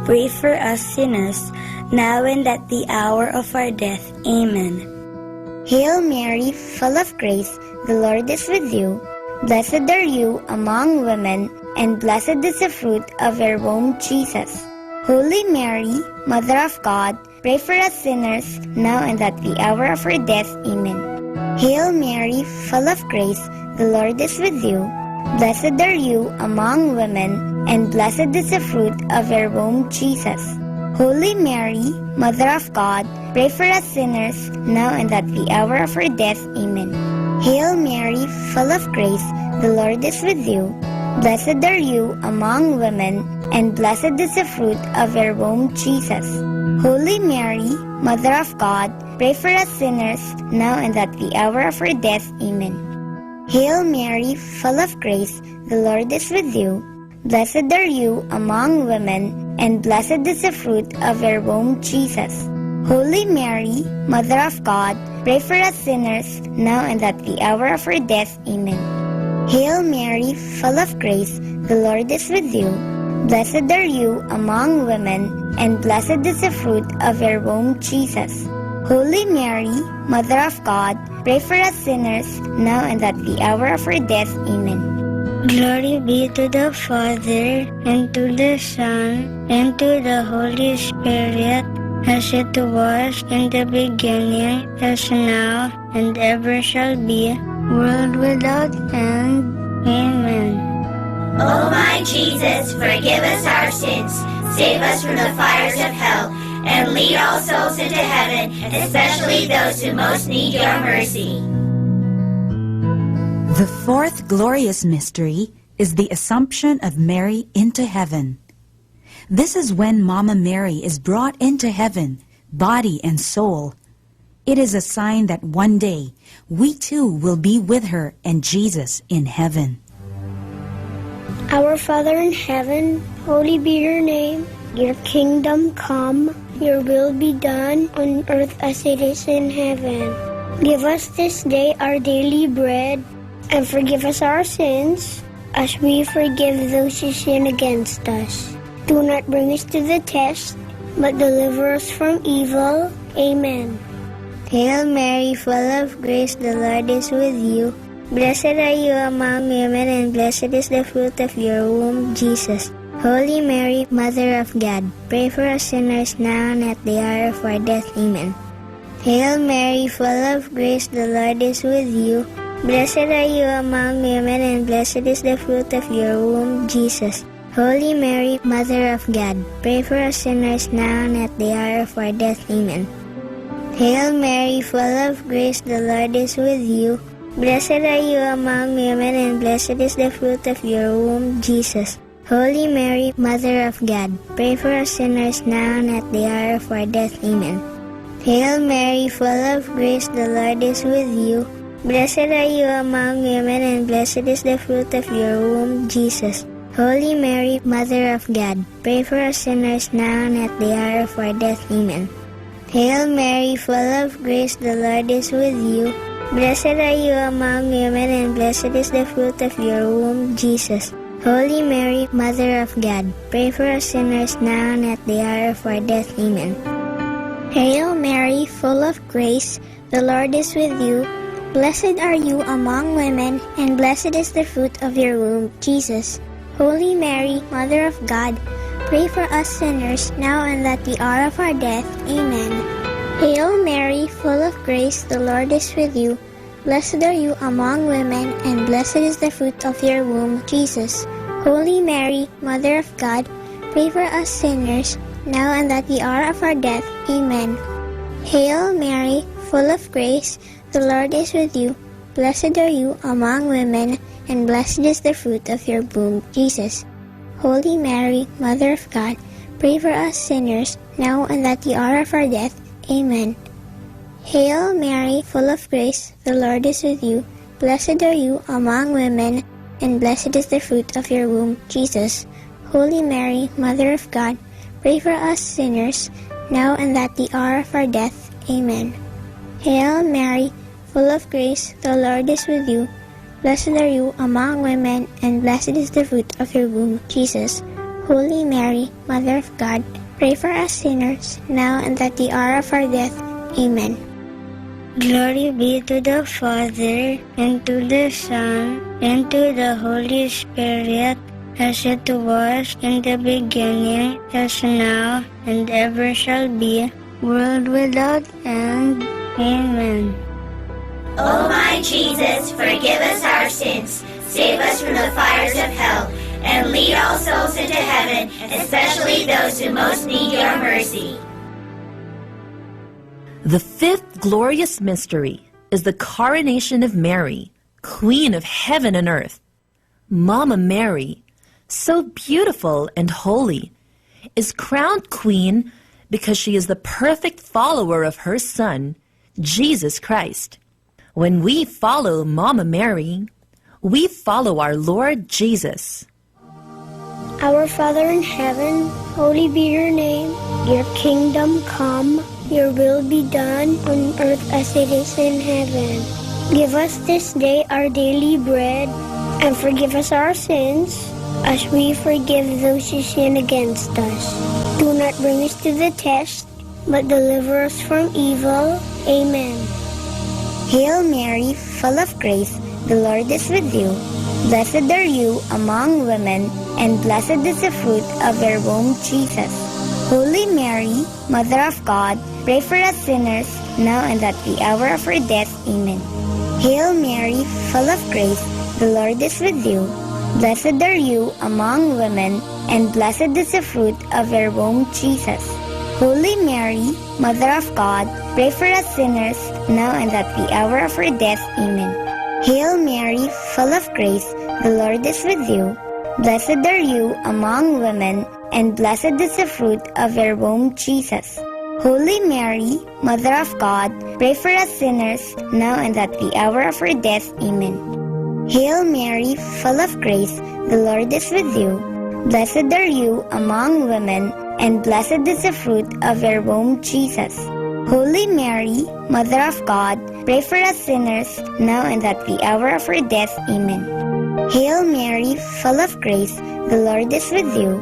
pray for us sinners, now and at the hour of our death. Amen. Hail Mary, full of grace, the Lord is with you. Blessed are you among women, and blessed is the fruit of your womb, Jesus. Holy Mary, Mother of God, pray for us sinners, now and at the hour of our death. Amen. Hail Mary, full of grace, the Lord is with you. Blessed are you among women, and blessed is the fruit of your womb, Jesus. Holy Mary, Mother of God, pray for us sinners, now and at the hour of our death. Amen. Hail Mary, full of grace, the Lord is with you. Blessed are you among women, and blessed is the fruit of your womb, Jesus. Holy Mary, Mother of God, pray for us sinners, now and at the hour of our death. Amen. Hail Mary, full of grace, the Lord is with you. Blessed are you among women, and blessed is the fruit of your womb, Jesus. Holy Mary, Mother of God, pray for us sinners, now and at the hour of our death. Amen. Hail Mary, full of grace, the Lord is with you. Blessed are you among women, and blessed is the fruit of your womb, Jesus. Holy Mary, Mother of God, pray for us sinners, now and at the hour of our death. Amen. Glory be to the Father, and to the Son, and to the Holy Spirit, as it was in the beginning, as now, and ever shall be, world without end. Amen. O my Jesus, forgive us our sins, save us from the fires of hell, and lead all souls into heaven, especially those who most need your mercy. The fourth glorious mystery is the Assumption of Mary into heaven. This is when Mama Mary is brought into heaven, body and soul. It is a sign that one day we too will be with her and Jesus in heaven. Our Father in heaven, holy be your name. Your kingdom come, your will be done on earth as it is in heaven. Give us this day our daily bread, and forgive us our sins, as we forgive those who sin against us. Do not bring us to the test, but deliver us from evil. Amen. Hail Mary, full of grace, the Lord is with you. Blessed are you among women, and blessed is the fruit of your womb, Jesus. Holy Mary, Mother of God, pray for us sinners now and at the hour of our death. Amen. Hail Mary, full of grace, the Lord is with you. Blessed are you among women, and blessed is the fruit of your womb, Jesus. Holy Mary, Mother of God, pray for us sinners now and at the hour of our death. Amen. Hail Mary, full of grace, the Lord is with you. Blessed are you among women, and blessed is the fruit of your womb, Jesus. Holy Mary, Mother of God, pray for us sinners now and at the hour of our death. Amen. Hail Mary, full of grace, the Lord is with you. Blessed are you among women, and blessed is the fruit of your womb, Jesus. Holy Mary, Mother of God, pray for us sinners now and at the hour of our death. Amen. Hail Mary, full of grace, the Lord is with you. Blessed are you among women, and blessed is the fruit of your womb, Jesus. Holy Mary, Mother of God, pray for us sinners now and at the hour of our death. Amen. Hail Mary, full of grace, the Lord is with you. Blessed are you among women, and blessed is the fruit of your womb, Jesus. Holy Mary, Mother of God, pray for us sinners now and at the hour of our death. Amen. Hail Mary, full of grace, the Lord is with you. Blessed are you among women, and blessed is the fruit of your womb, Jesus. Holy Mary, Mother of God, pray for us sinners, now and at the hour of our death. Amen. Hail Mary, full of grace, the Lord is with you. Blessed are you among women, and blessed is the fruit of your womb, Jesus. Holy Mary, Mother of God, pray for us sinners, now and at the hour of our death. Amen. Hail Mary, full of grace, the Lord is with you. Blessed are you among women, and blessed is the fruit of your womb, Jesus. Holy Mary, Mother of God, pray for us sinners, now and at the hour of our death. Amen. Hail Mary, full of grace, the Lord is with you. Blessed are you among women, and blessed is the fruit of your womb, Jesus. Holy Mary, Mother of God, pray for us sinners, now and at the hour of our death. Amen. Glory be to the Father, and to the Son, and to the Holy Spirit, as it was in the beginning, as now, and ever shall be, world without end. Amen. O my Jesus, forgive us our sins, save us from the fires of hell, and lead all souls into heaven, especially those who most need your mercy. The fifth glorious mystery is the coronation of Mary, Queen of heaven and earth. Mama Mary, so beautiful and holy, is crowned queen because she is the perfect follower of her Son, Jesus Christ. When we follow Mama Mary, we follow our Lord Jesus. Our Father in heaven, holy be your name. Your kingdom come, your will be done on earth as it is in heaven. Give us this day our daily bread, and forgive us our sins, as we forgive those who sin against us. Do not bring us to the test, but deliver us from evil. Amen. Hail Mary, full of grace, the Lord is with you. Blessed are you among women, and blessed is the fruit of your womb, Jesus. Holy Mary, Mother of God, pray for us sinners, now and at the hour of our death. Amen. Hail Mary, full of grace, the Lord is with you. Blessed are you among women, and blessed is the fruit of your womb, Jesus. Holy Mary, Mother of God, pray for us sinners, now and at the hour of our death. Amen. Hail Mary, full of grace, the Lord is with you. Blessed are you among women, and blessed is the fruit of your womb, Jesus. Holy Mary, Mother of God, pray for us sinners, now and at the hour of our death. Amen. Hail Mary, full of grace, the Lord is with you. Blessed are you among women, and blessed is the fruit of your womb, Jesus. Holy Mary, Mother of God, pray for us sinners, now and at the hour of our death. Amen. Hail Mary, full of grace, the Lord is with you.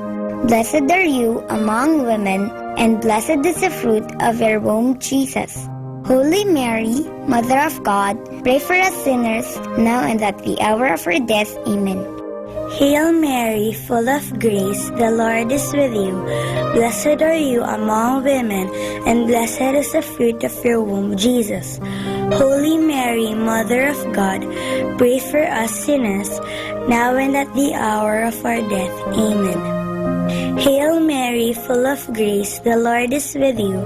Blessed are you among women, and blessed is the fruit of your womb, Jesus. Holy Mary, Mother of God, pray for us sinners, now and at the hour of our death. Amen. Hail Mary, full of grace, the Lord is with you. Blessed are you among women, and blessed is the fruit of your womb, Jesus. Holy Mary, Mother of God, pray for us sinners, now and at the hour of our death. Amen. Hail Mary, full of grace, the Lord is with you.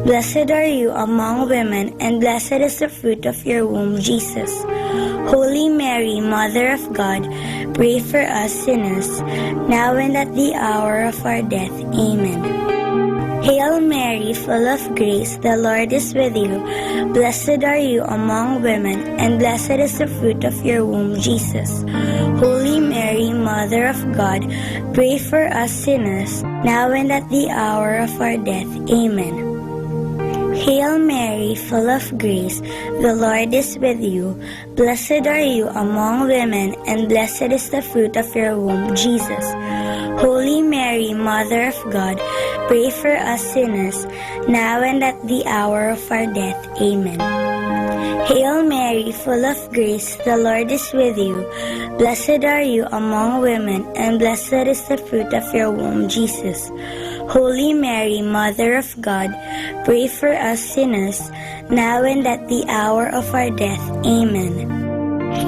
Blessed are you among women, and blessed is the fruit of your womb, Jesus. Holy Mary, Mother of God, pray for us sinners, now and at the hour of our death. Amen. Hail Mary, full of grace, the Lord is with you. Blessed are you among women, and blessed is the fruit of your womb, Jesus. Holy Mary, Mother of God, pray for us sinners, now and at the hour of our death. Amen. Hail Mary, full of grace, the Lord is with you. Blessed are you among women, and blessed is the fruit of your womb, Jesus. Holy Mary, Mother of God, pray for us sinners, now and at the hour of our death. Amen. Hail Mary, full of grace, the Lord is with you. Blessed are you among women, and blessed is the fruit of your womb, Jesus. Holy Mary, Mother of God, pray for us sinners, now and at the hour of our death. Amen.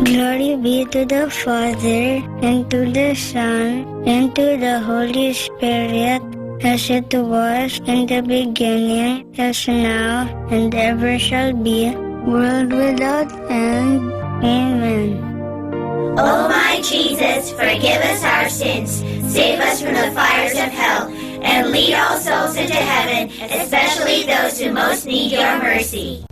Glory be to the Father, and to the Son, and to the Holy Spirit, as it was in the beginning, as now, and ever shall be, world without end. Amen. O my Jesus, forgive us our sins, save us from the fires of hell, and lead all souls into heaven, especially those who most need your mercy.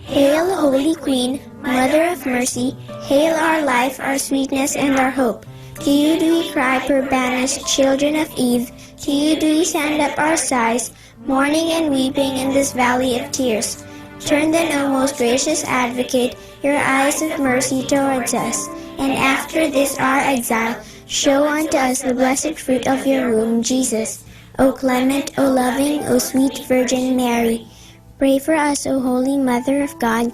Hail, Holy Queen, Mother of Mercy, hail our life, our sweetness, and our hope. To you do we cry, poor banished children of Eve. To you do we send up our sighs, mourning and weeping in this valley of tears. Turn then, O most gracious Advocate, your eyes of mercy towards us, and after this our exile, show unto us the blessed fruit of your womb, Jesus. O clement, O loving, O sweet Virgin Mary, pray for us, O Holy Mother of God,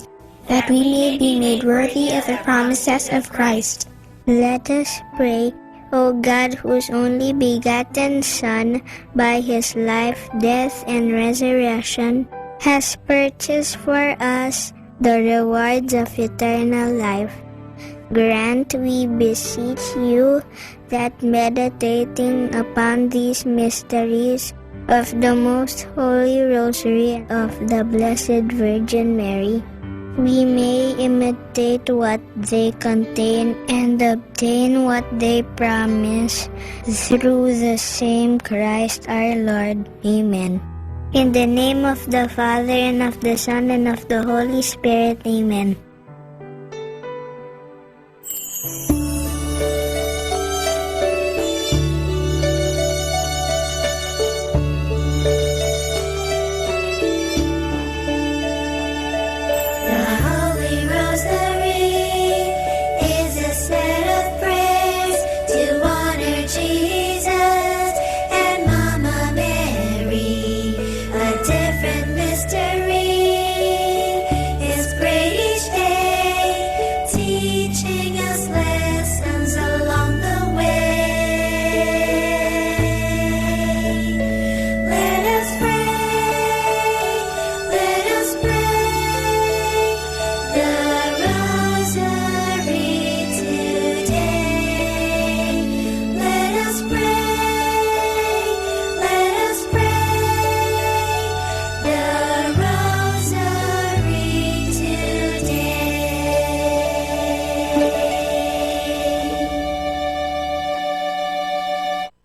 that we may be made worthy of the promises of Christ. Let us pray. O God, whose only begotten Son, by his life, death, and resurrection, has purchased for us the rewards of eternal life, grant, we beseech you, that meditating upon these mysteries of the most holy rosary of the Blessed Virgin Mary, we may imitate what they contain and obtain what they promise, through the same Christ our Lord. Amen. In the name of the Father, and of the Son, and of the Holy Spirit. Amen.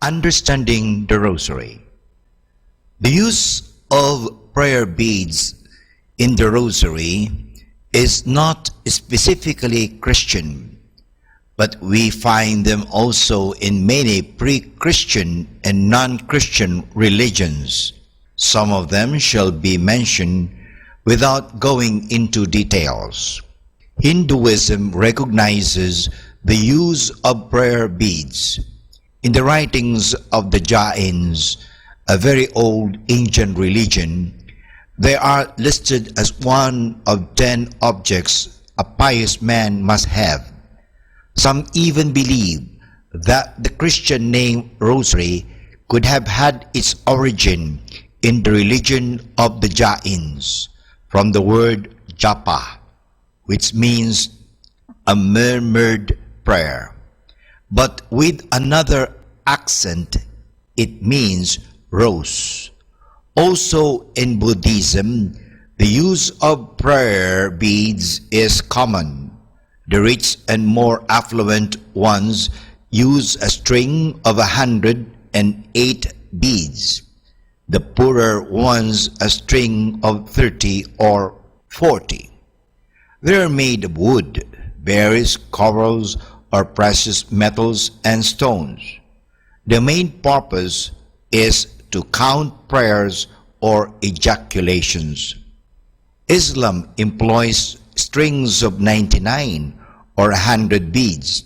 Understanding the Rosary. The use of prayer beads in the Rosary is not specifically Christian, but we find them also in many pre-Christian and non-Christian religions. Some of them shall be mentioned without going into details. Hinduism recognizes the use of prayer beads. In the writings of the Jains, a very old ancient religion, they are listed as one of 10 objects a pious man must have. Some even believe that the Christian name Rosary could have had its origin in the religion of the Jains, from the word japa, which means a murmured prayer. But with another accent, it means rose. Also in Buddhism, the use of prayer beads is common. The rich and more affluent ones use a string of 108 beads. The poorer ones a string of 30 or 40. They are made of wood, berries, corals, or precious metals and stones. The main purpose is to count prayers or ejaculations. Islam employs strings of 99 or 100 beads.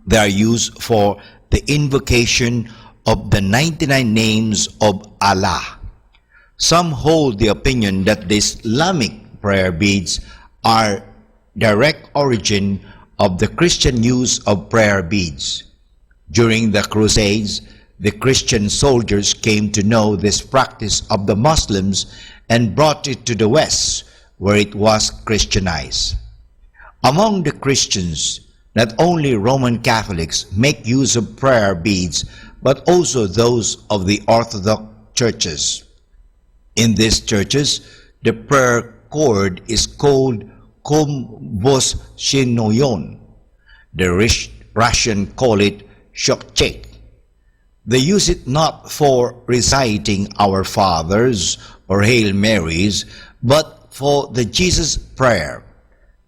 They are used for the invocation of the 99 names of Allah. Some hold the opinion that the Islamic prayer beads are direct origin of the Christian use of prayer beads. During the Crusades, the Christian soldiers came to know this practice of the Muslims and brought it to the West, where it was Christianized. Among the Christians, not only Roman Catholics make use of prayer beads, but also those of the Orthodox churches. In these churches, the prayer cord is called komboshinoyon. The Russian call it shokchek. They use it not for reciting Our Fathers or Hail Marys, but for the Jesus prayer,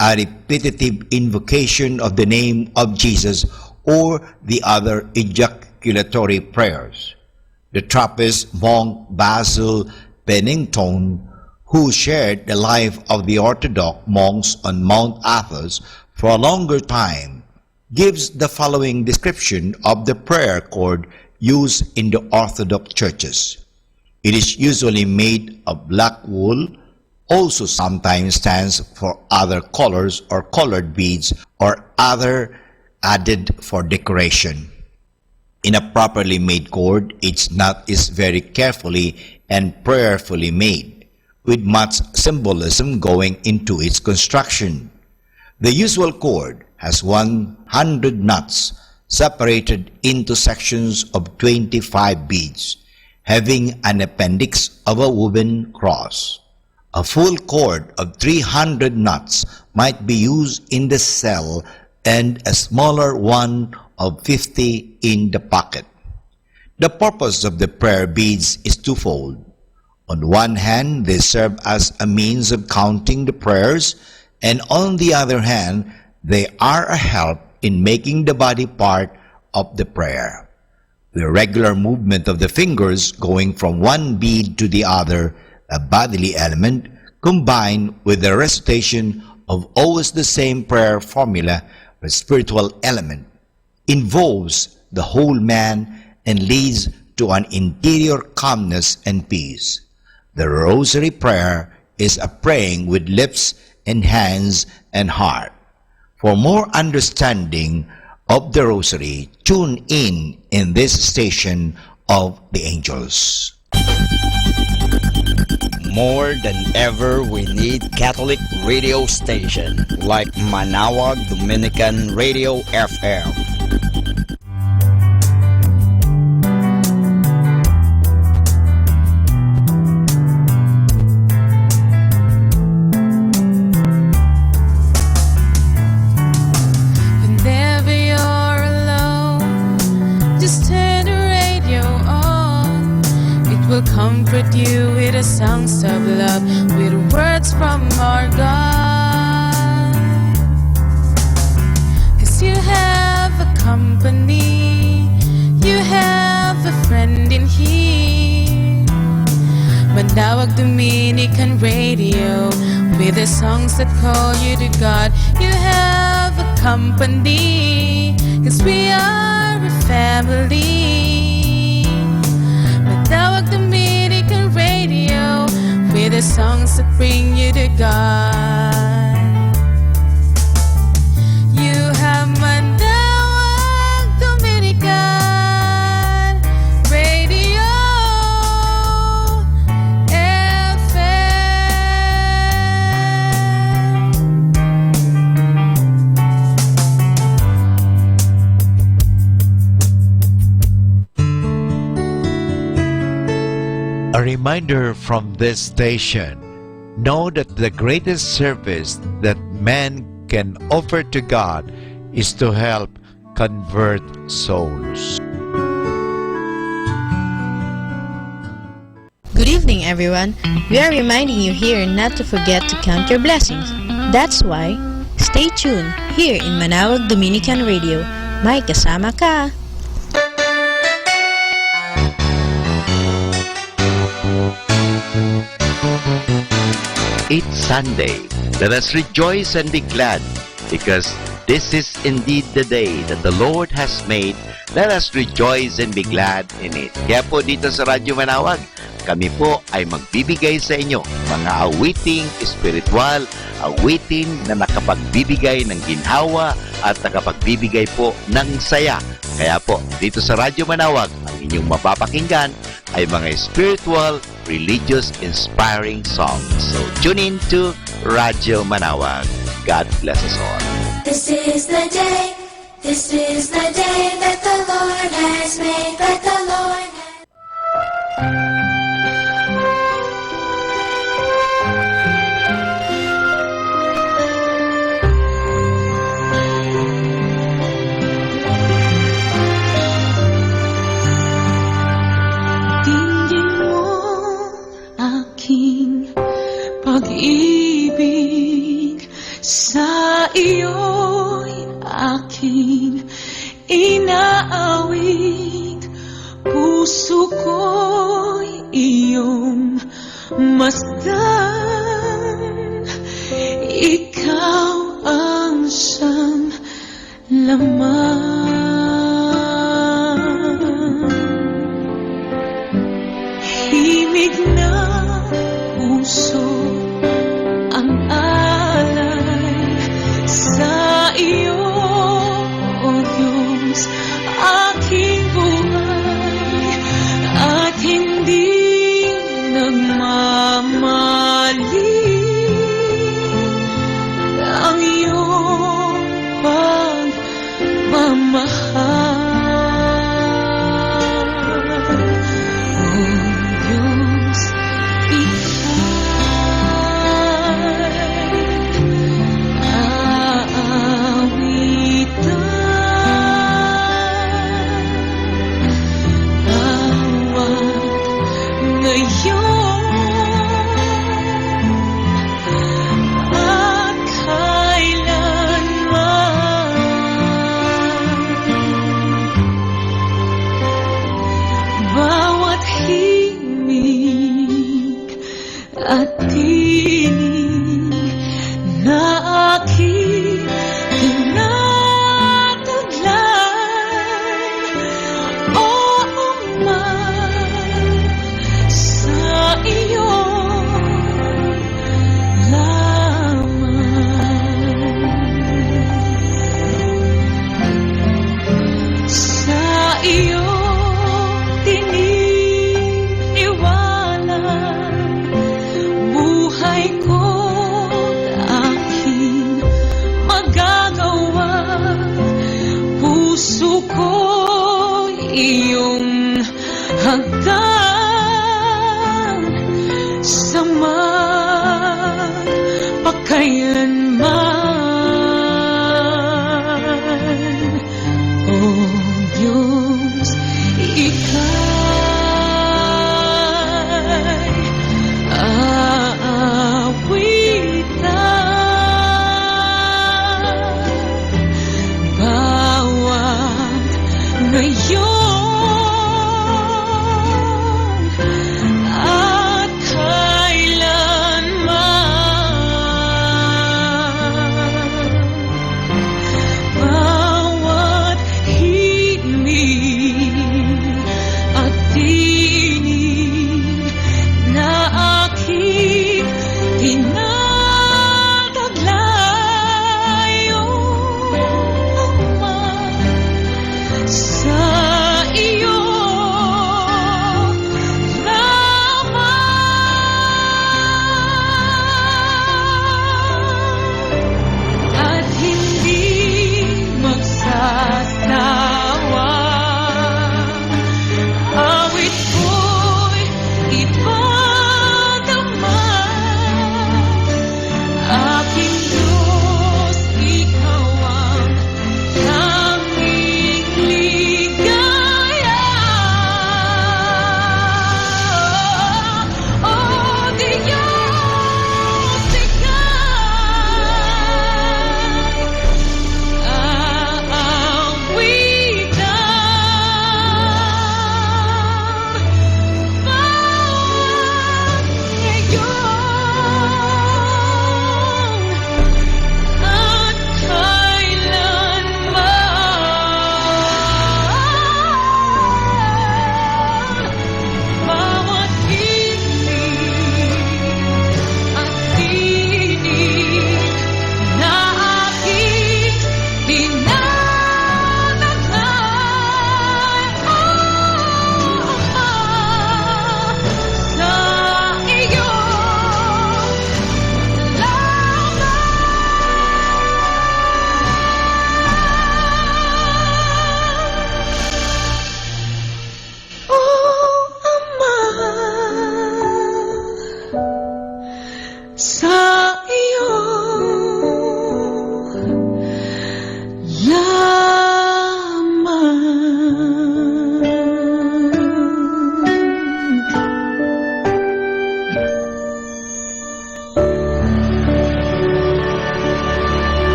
a repetitive invocation of the name of Jesus or the other ejaculatory prayers. The Trappist monk Basil Pennington, who shared the life of the Orthodox monks on Mount Athos for a longer time, gives the following description of the prayer cord used in the Orthodox churches. It is usually made of black wool, also sometimes stands for other colors or colored beads or other added for decoration. In a properly made cord, its knot is very carefully and prayerfully made, with much symbolism going into its construction. The usual cord has 100 knots separated into sections of 25 beads, having an appendix of a woven cross. A full cord of 300 knots might be used in the cell and a smaller one of 50 in the pocket. The purpose of the prayer beads is twofold. On one hand, they serve as a means of counting the prayers, and on the other hand, they are a help in making the body part of the prayer. The regular movement of the fingers going from one bead to the other, a bodily element, combined with the recitation of always the same prayer formula, a spiritual element, involves the whole man and leads to an interior calmness and peace. The rosary prayer is a praying with lips and hands and heart. For more understanding of the rosary, tune in this station of the angels. More than ever, we need Catholic radio station like Manawag Dominican Radio FM. Whenever you're alone, just turn the radio on. It will comfort you with the songs of love, with words from our God. 'Cause you have a company, you have a friend in here. Manawag Dominican Radio, with the songs that call you to God. You have a company, 'cause we are a family. Manawag Dominican Radio, with the songs that bring you to God. You have Manawag Dominican Radio A reminder from this station, know that the greatest service that man can offer to God is to help convert souls. Good evening, everyone. We are reminding you here not to forget to count your blessings. That's why, stay tuned here in Manawag Dominican Radio. May kasama ka! It's Sunday. Let us rejoice and be glad, because this is indeed the day that the Lord has made. Let us rejoice and be glad in it. Kaya po dito sa Radyo Manawag, kami po ay magbibigay sa inyo mga awiting espiritual, awitin na nakapagbibigay ng ginhawa at nakapagbibigay po ng saya. Kaya po, dito sa Radyo Manawag, ang inyong mapapakinggan ay mga spiritual, religious, inspiring songs. So, tune in to Radyo Manawag. God bless us all. This is the day that the Lord has made, that the Lord has pag-ibig sa iyo'y aking inaawit, puso ko'y iyong masdan, ikaw ang siyang laman. Himig na puso ang alay sa iyo, O Diyos, aking buhay, at hindi nagmamali ang iyong pagmamahal.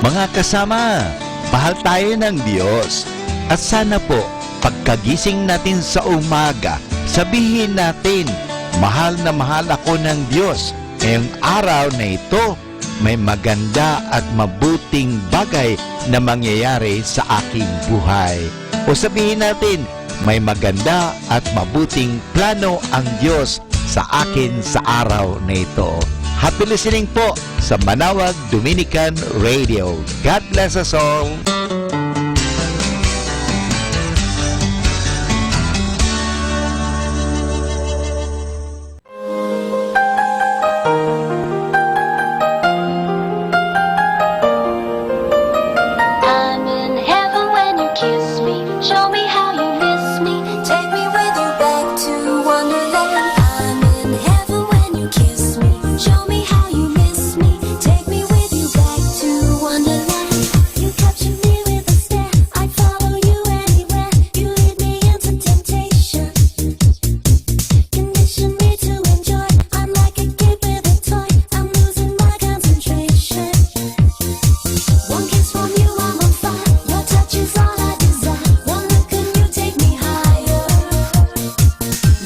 Mga kasama, mahal tayo ng Diyos. At sana po, pagkagising natin sa umaga, sabihin natin, mahal na mahal ako ng Diyos. Ngayong araw na ito, may maganda at mabuting bagay na mangyayari sa aking buhay. O sabihin natin, may maganda at mabuting plano ang Diyos sa akin sa araw na ito. Happy listening po sa Manawag Dominican Radio. God bless us all. I'm in heaven when you kiss me. Show me how you miss me. Take me with you back to Wonderland. I'm in heaven when you kiss me. Show me how you miss me. Take me with you back to Wonderland. You capture me with a stare. I'd follow you anywhere. You lead me into temptation. Condition me to enjoy. I'm like a kid with a toy. I'm losing my concentration. One kiss from you, I'm on fire. Your touch is all I desire. One look and you take me higher.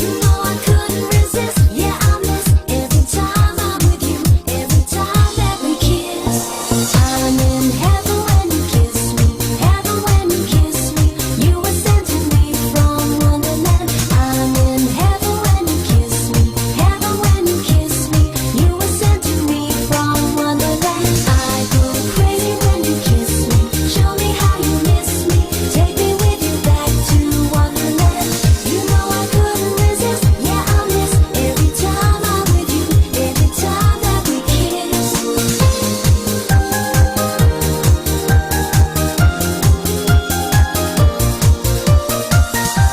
You know I couldn't resist. Yeah, I miss every time I'm with you. Every time that we kiss. I'm in heaven when you kiss me. Heaven when you kiss me. You were sent to me from Wonderland. I'm in heaven when you kiss me. Heaven when you kiss me. You were sent to me from Wonderland. I go crazy when you kiss me. Show me how you miss me. Take me with you back to Wonderland. You know I couldn't resist. Yeah, I miss every time I'm with you. Every time that we kiss.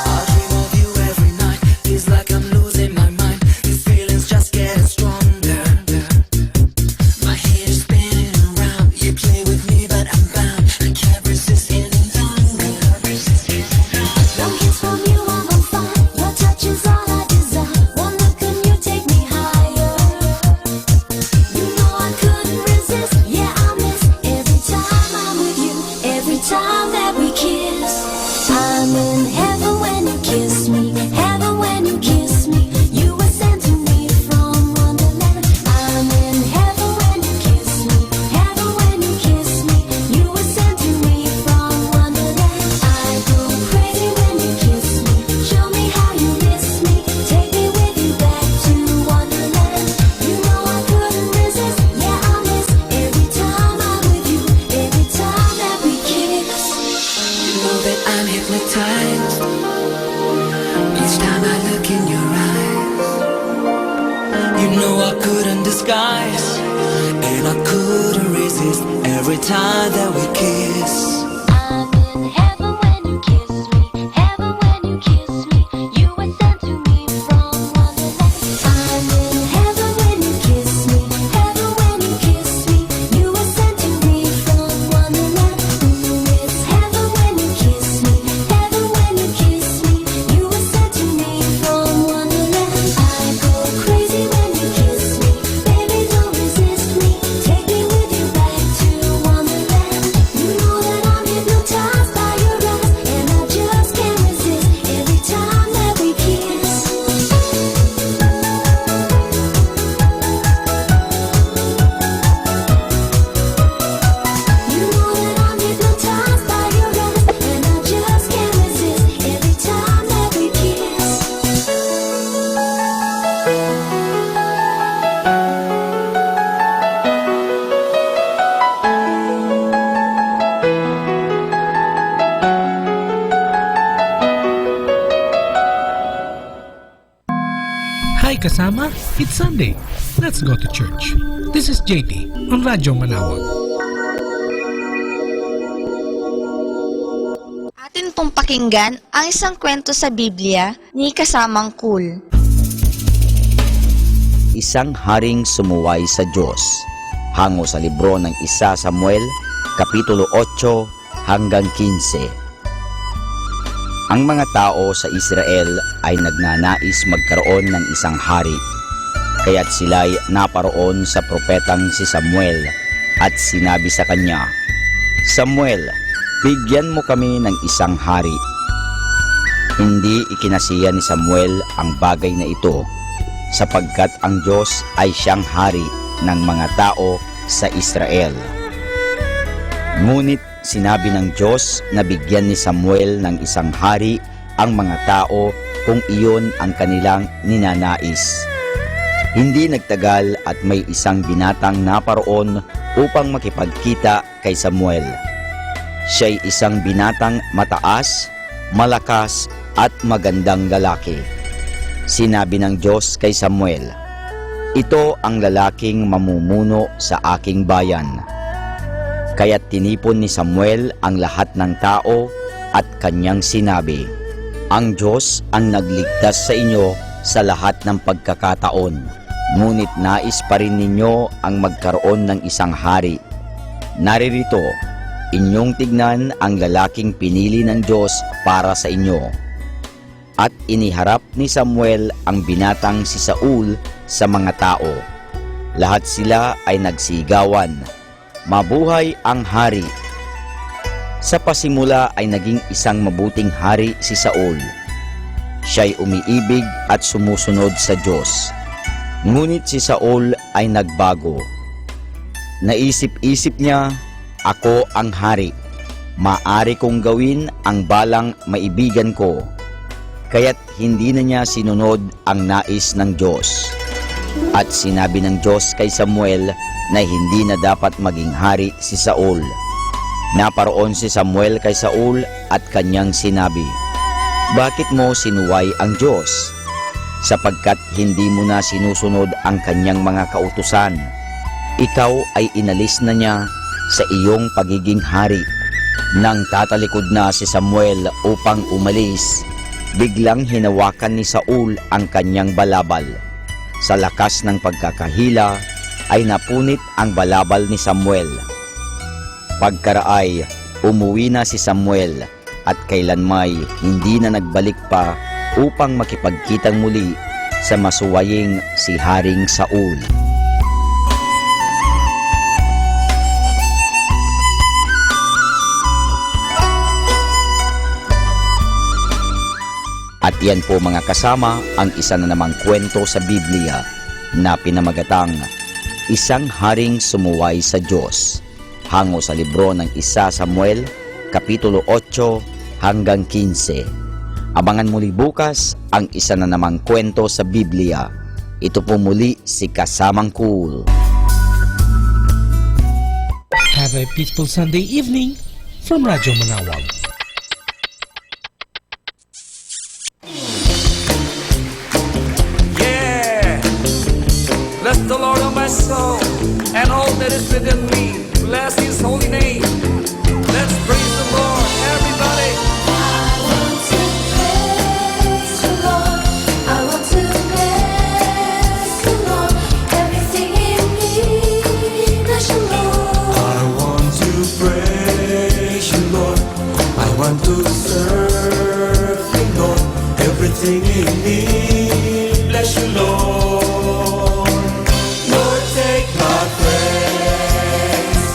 I dream of you every night. Feels like I'm losing my mind. These feelings just getting stronger. My head is spinning around. You play with me, but I'm bound. I can't resist any longer. One kiss from you, I'm on fire. Your touch is all I desire. One look and you take me higher. You know I couldn't resist. Yeah, I miss every time I'm with you. Every time that we kiss. I'm in heaven when you kiss me. Heaven when you kiss me. You were sent to me from Wonderland. I'm in heaven when you kiss me. Heaven when you kiss me. You were sent to me from Wonderland. I go crazy when you kiss me. Show me how you miss me. Take me with you back to Wonderland. You know I couldn't resist. Yeah, I miss every time I'm with you. Every time that we kiss. You know that I'm hypnotized. Each time I look in your eyes. You know I couldn't disguise. And I couldn't resist every time that we kiss. I'm in heaven when you kiss me. Heaven when you kiss me. You were sent to me from Wonderland. I'm in heaven when you kiss me. Heaven when you kiss me. You were sent to me from Wonderland. It's heaven when you kiss me. Heaven when you kiss me. You were sent to me from Wonderland. I go crazy when you kiss me. Baby, don't resist me. Take me with you back to Wonderland. You know that I'm hypnotized by your eyes, and I just can't resist every time that we kiss. You know that I'm hypnotized by your eyes, and I just can't resist every time that we kiss. Hi kasama, it's Sunday. Let's go to church. This is JT on Radyo Manawag. Atin pong pakinggan ang isang kwento sa Biblia ni Kasamang Cool. Isang haring sumuway sa Diyos. Hango sa libro ng 1 Samuel, Kapitulo 8 hanggang 15. Ang mga tao sa Israel ay nagnanais magkaroon ng isang hari. Kaya't sila'y naparoon sa propetang si Samuel at sinabi sa kanya, Samuel, bigyan mo kami ng isang hari. Hindi ikinasiya ni Samuel ang bagay na ito, sapagkat ang Diyos ay siyang hari ng mga tao sa Israel. Ngunit sinabi ng Diyos na bigyan ni Samuel ng isang hari ang mga tao kung iyon ang kanilang ninanais. Hindi nagtagal at may isang binatang naparoon upang makipagkita kay Samuel. Siya'y isang binatang mataas, malakas at magandang lalaki. Sinabi ng Diyos kay Samuel, "Ito ang lalaking mamumuno sa aking bayan." Kaya't tinipon ni Samuel ang lahat ng tao at kanyang sinabi, "Ang Diyos ang nagligtas sa inyo sa lahat ng pagkakataon, ngunit nais pa rin ninyo ang magkaroon ng isang hari. Naririto, inyong tignan ang lalaking pinili ng Diyos para sa inyo." At iniharap ni Samuel ang binatang si Saul sa mga tao. Lahat sila ay nagsigawan, "Mabuhay ang hari!" Sa pasimula ay naging isang mabuting hari si Saul. Siya'y umiibig at sumusunod sa Diyos. Ngunit si Saul ay nagbago. Naisip-isip niya, "Ako ang hari. Maari kong gawin ang balang maibigan ko." Kaya't hindi na niya sinunod ang nais ng Diyos. At sinabi ng Diyos kay Samuel na hindi na dapat maging hari si Saul. Naparoon si Samuel kay Saul at kanyang sinabi, "Bakit mo sinuway ang Diyos? Sapagkat hindi mo na sinusunod ang kanyang mga kautusan. Ikaw ay inalis na niya sa iyong pagiging hari." Nang tatalikod na si Samuel upang umalis, biglang hinawakan ni Saul ang kanyang balabal. Sa lakas ng pagkakahila ay napunit ang balabal ni Samuel. Pagkaraay, umuwi na si Samuel at kailanmay hindi na nagbalik pa upang makipagkitang muli sa masuwaying si Haring Saul. At yan po mga kasama ang isa na namang kwento sa Biblia na pinamagatang Isang Haring Sumuway sa Diyos, hango sa libro ng 1 Samuel, Kapitulo 8 hanggang 15. Abangan muli bukas ang isa na namang kwento sa Biblia. Ito po muli si Kasamang Cool. Have a peaceful Sunday evening from Radyo Manawag. Bless the Lord, O my soul, and all that is within me. Bless His holy name. Let's praise the Lord, everybody. I want to praise the Lord. I want to bless the Lord. Everything in me, bless the Lord. I want to praise you, Lord. I want to serve you, Lord. Everything in me, bless you, Lord. Take my praise,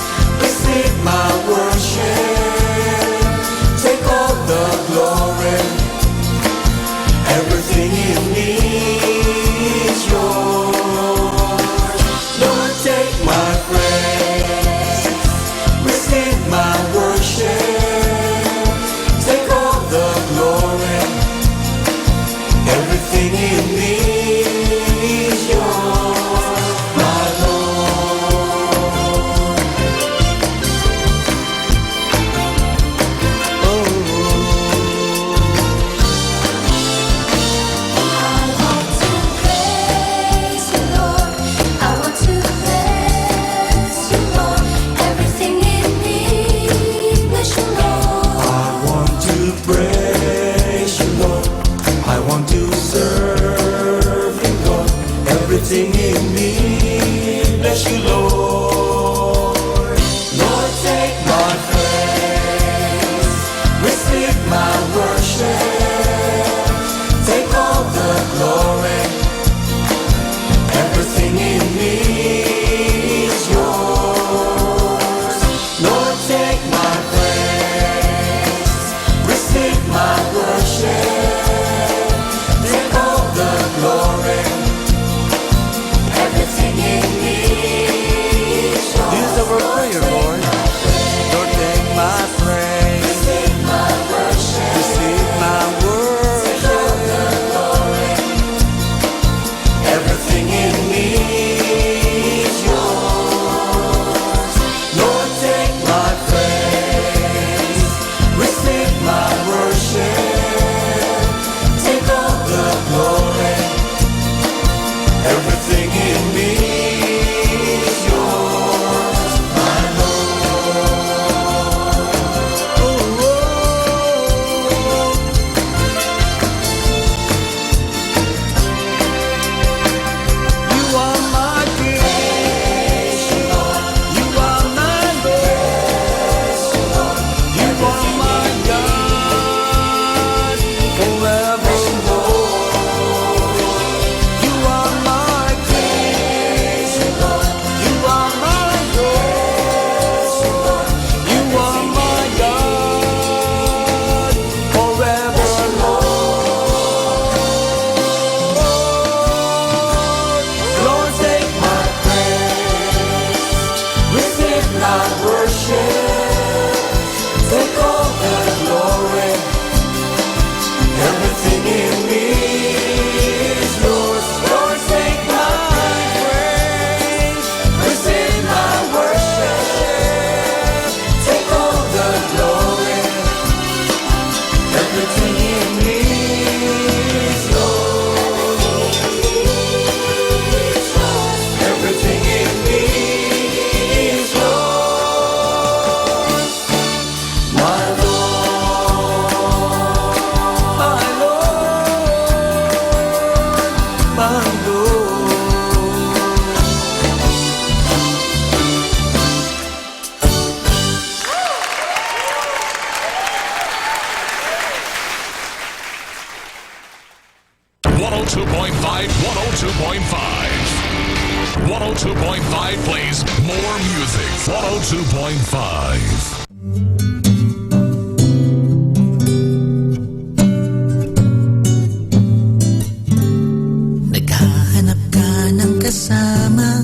102.5. 102.5 plays more music. 102.5. Naghahanap ka ng kasama,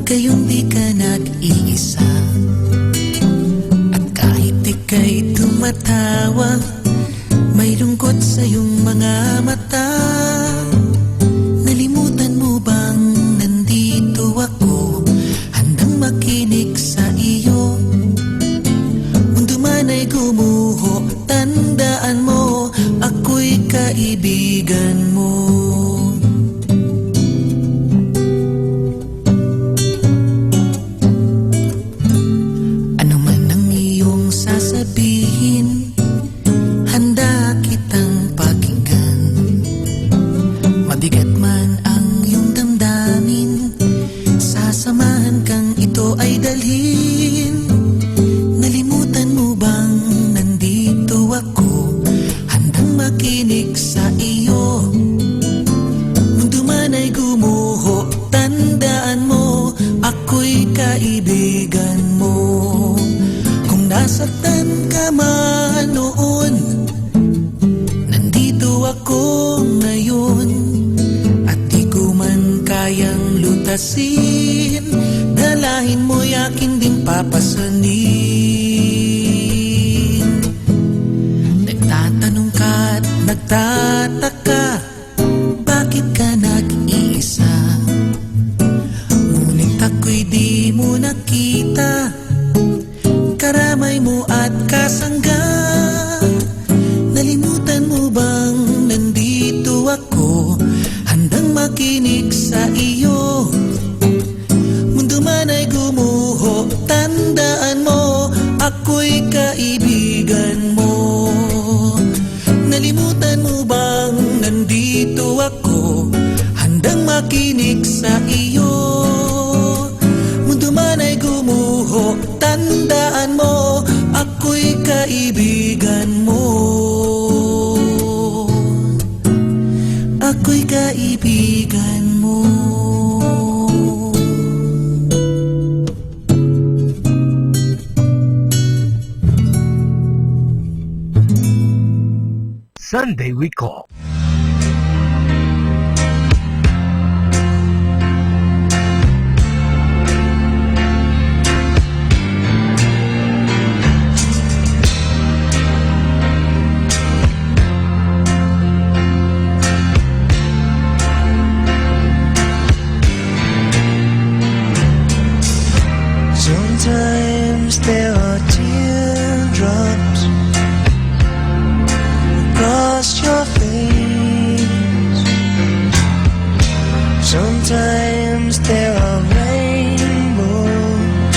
kayong di ka nag-iisa. At kahit ika'y tumatawa, may lungkot sa iyong mga mata. Nalimutan mo bang nandito ako, handang makinig sa iyo? Mundo man ay gumuho, tandaan mo, ako'y kaibigan mo. Ano man ang iyong sasabihin, handa kitang pakinggan. Mabigat man ang iyong damdamin, sasamahan kang ito ay dalhin. Nalimutan mo bang nandito ako, handang makinig sa iyo? Mundo man ay gumuho, tandaan mo, ako'y kaibigan mo. Kung nasaktan ka man noon, nandito ako ngayon. At di ko man kayang lutasin, dalahin mo'y akin ding papasanin. Nagtatanong ka't nagtataka, bakit ka nag-iisa? Ngunit ako'y di mo nakita, karamay mo at kasangga. Nalimutan mo bang nandito ako, handang makinig sa iyo? Mundo man ay gumuho, tandaan mo, ako'y kaibigan mo. Nalimutan mo bang nandito ako, handang makinig sa iyo? Mundo man ay gumuho, tandaan mo, ako'y kaibigan mo. Ako'y kaibigan mo. Sunday we call. Sometimes there are teardrops across your face. Sometimes there are rainbows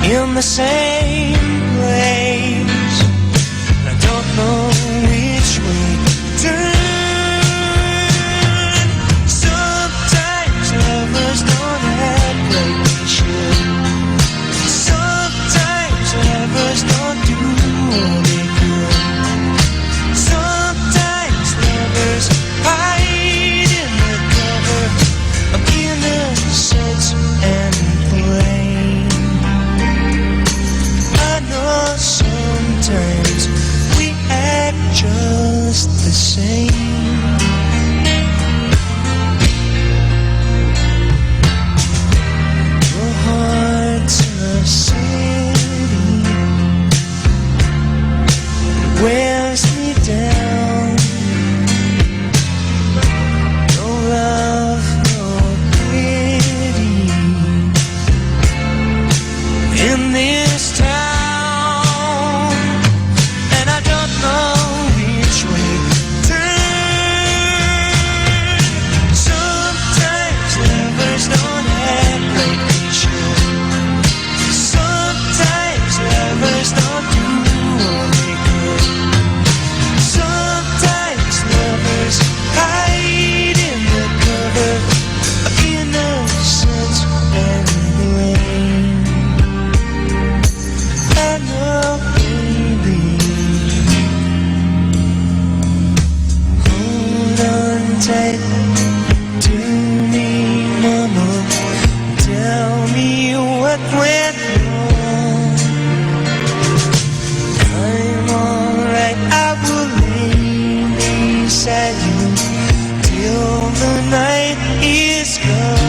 in the same place. I don't know which way to turn. Sometimes lovers don't act like they should. Sometimes lovers don't do what they could. Sometimes lovers hide in the cover of innocence and blame. till the night is gone.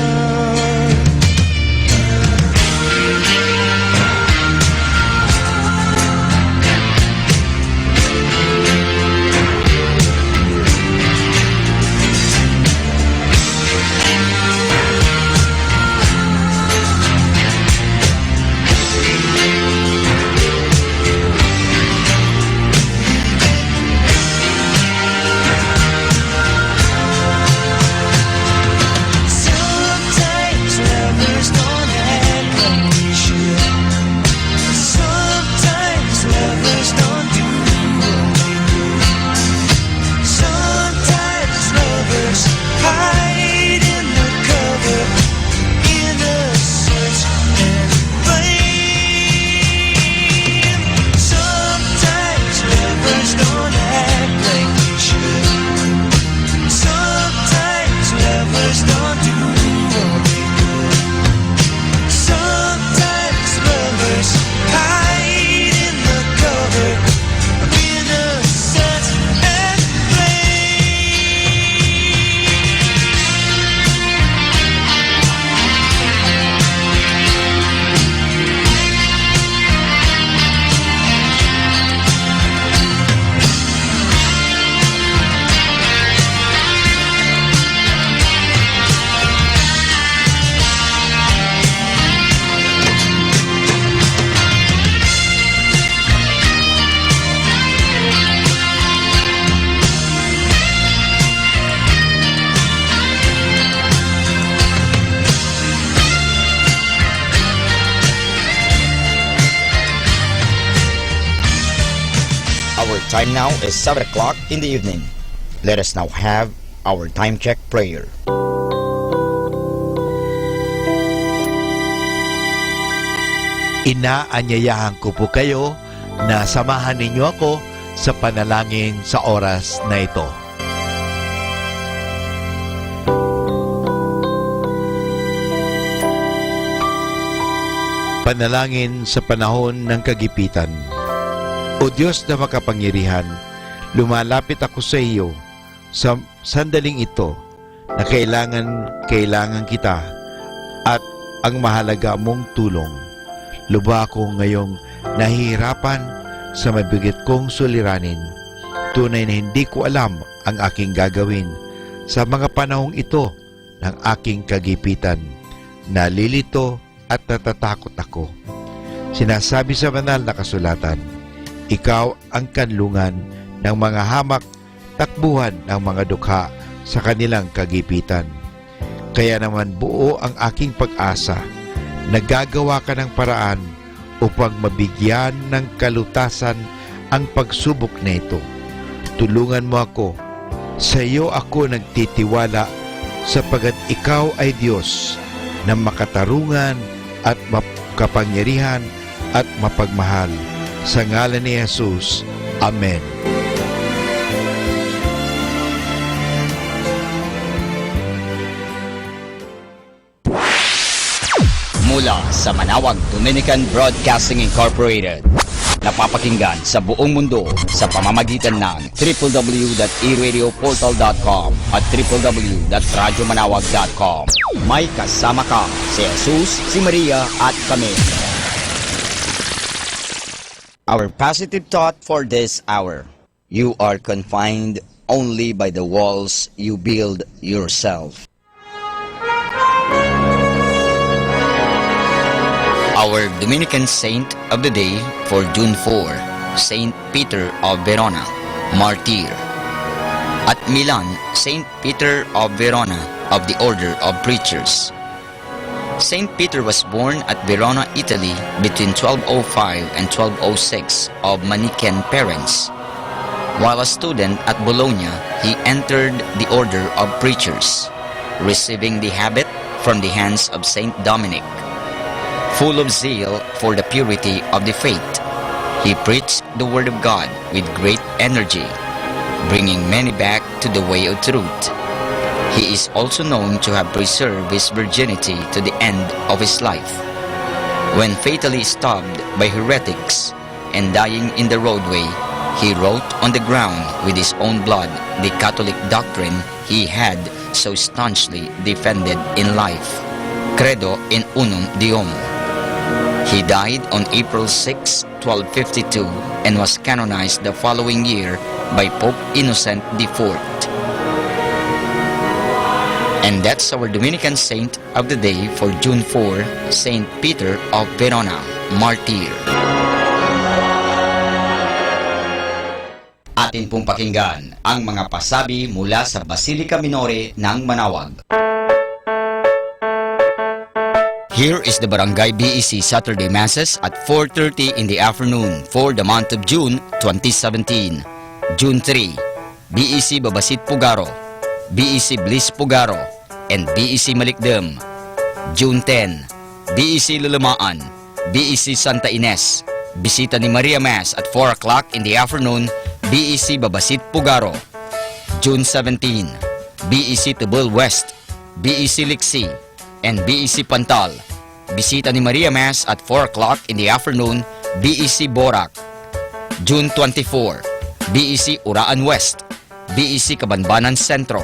Our time now is 7 o'clock in the evening. Let us now have our time check prayer. Inaanyayahan ko po kayo na samahan ninyo ako sa panalangin sa oras na ito. Panalangin sa panahon ng kagipitan. O Diyos na makapangyarihan, lumalapit ako sa iyo sa sandaling ito na kailangan kita at ang mahalaga mong tulong. Lubha ako ngayong nahihirapan sa mabigat kong suliranin. Tunay na hindi ko alam ang aking gagawin sa mga panahong ito ng aking kagipitan. Nalilito at natatakot ako. Sinasabi sa banal na kasulatan, ikaw ang kanlungan ng mga hamak, takbuhan ng mga dukha sa kanilang kagipitan. Kaya naman buo ang aking pag-asa. Nagagawa ka ng paraan upang mabigyan ng kalutasan ang pagsubok na ito. Tulungan mo ako. Sa iyo ako nagtitiwala sapagat ikaw ay Diyos na makatarungan at makapangyarihan at mapagmahal. Sa ngalan ni Jesus. Amen. Mula sa Manawag Dominican Broadcasting Incorporated, napapakinggan sa buong mundo sa pamamagitan ng www.eradioportal.com at www.radyomanawag.com. May kasama ka si Jesus, si Maria at kami. Our positive thought for this hour. You are confined only by the walls you build yourself. Our Dominican saint of the day for June 4, Saint Peter of Verona, Martyr. At Milan, Saint Peter of Verona of the Order of Preachers. Saint Peter was born at Verona, Italy between 1205 and 1206 of Manichaean parents. While a student at Bologna, he entered the Order of Preachers, receiving the habit from the hands of Saint Dominic. Full of zeal for the purity of the faith, he preached the Word of God with great energy, bringing many back to the way of truth. He is also known to have preserved his virginity to the end of his life. When fatally stabbed by heretics and dying in the roadway, He wrote on the ground with his own blood the Catholic doctrine he had so staunchly defended in life, Credo in Unum Deum. He died on April 6, 1252 and was canonized the following year by Pope Innocent IV. And that's our Dominican saint of the day for June 4, Saint Peter of Verona, Martyr. Atin pong pakinggan ang mga pasabi mula sa Basilica Minore ng Manawag. Here is the Barangay BEC Saturday Masses at 4:30 in the afternoon for the month of June 2017. June 3, BEC Babasit Pugaro, BEC Bliss Pugaro, and BEC Malikdem. June 10, BEC Lulamaan, BEC Santa Ines, Bisita ni Maria Mass at 4 o'clock in the afternoon, BEC Babasit Pugaro. June 17, BEC Tubul West, BEC Liksi, and BEC Pantal. Bisita ni Maria Mass at 4 o'clock in the afternoon, BEC Borac. June 24, BEC Uraan West, BEC Kabanbanan Sentro,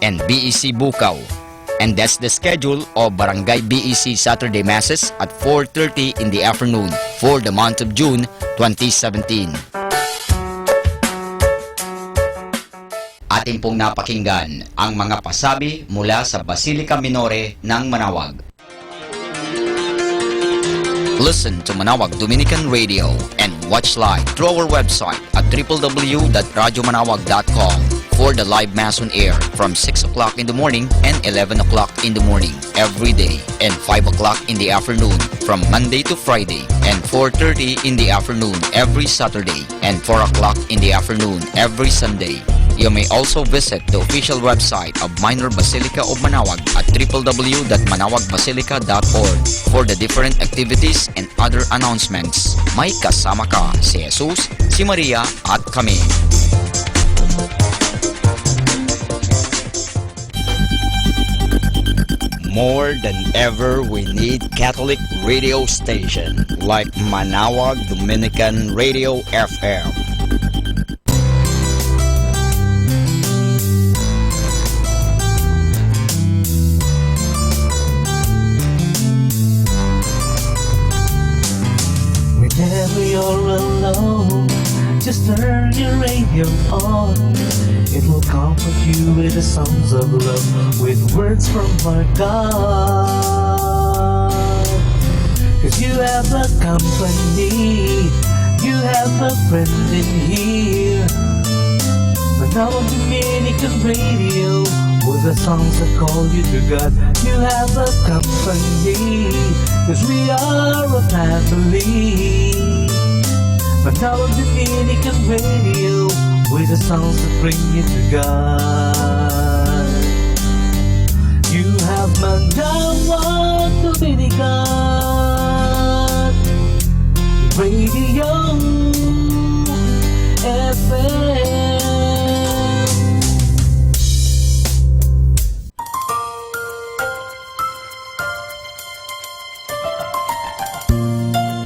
and BEC Bukaw. And that's the schedule of Barangay BEC Saturday Masses at 4:30 in the afternoon for the month of June 2017. Atin pong napakinggan ang mga pasabi mula sa Basilica Minore ng Manawag. Listen to Manawag Dominican Radio and watch live through our website at www.radyomanawag.com for the live Mass on air from 6 o'clock in the morning and 11 o'clock in the morning every day and 5 o'clock in the afternoon from Monday to Friday and 4:30 in the afternoon every Saturday and 4 o'clock in the afternoon every Sunday. You may also visit the official website of Minor Basilica of Manawag at www.manawagbasilica.org for the different activities and other announcements. May kasama ka si Jesus, si Maria at kami. More than ever, we need Catholic radio station like Manawag Dominican Radio FM. Whenever you're alone, just turn your radio on. It will comfort you with the songs of love, with words from our God. 'Cause you have a company, you have a friend in here. Manawag Dominican Radio, with the songs that call you to God. You have a company, 'cause we are a family. Manawag Dominican Radio, with the songs that bring you to God. You have Manawag Dominican Radio FM.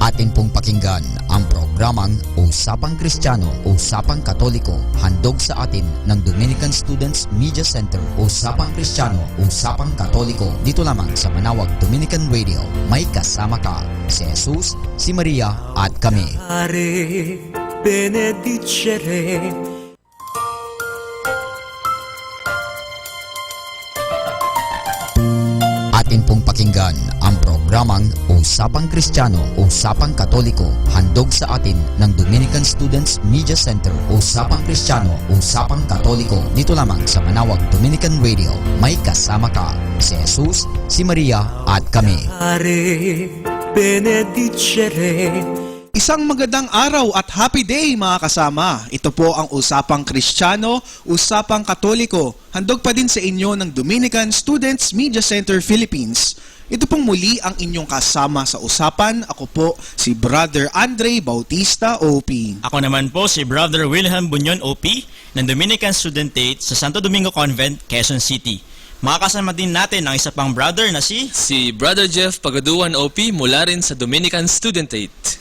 Atin pong pakinggan ang programang Usapang Kristiyano, Usapang Katoliko, handog sa atin ng Dominican Students Media Center. Usapang Kristiyano, Usapang Katoliko, dito lamang sa Manawag Dominican Radio. May kasama ka si Jesus, si Maria at kami. Benedicere. Atin pong pakinggan ang programang Usapang Kristiyano, Usapang Katoliko, handog sa atin ng Dominican Students Media Center. Usapang Kristiyano, Usapang Katoliko, dito lamang sa Manawag Dominican Radio. May kasama ka si Jesus, si Maria at kami. Benedicere. Isang magandang araw at happy day mga kasama. Ito po ang Usapang Kristiyano, Usapang Katoliko. Handog pa din sa inyo ng Dominican Students Media Center Philippines. Ito pong muli ang inyong kasama sa usapan. Ako po si Brother Andre Bautista, OP. Ako naman po si Brother Wilhelm Bunyon, OP, ng Dominican Studentate sa Santo Domingo Convent, Quezon City. Makakasama din natin ang isa pang brother na si Brother Jeff Pagaduan, OP, mula rin sa Dominican Studentate.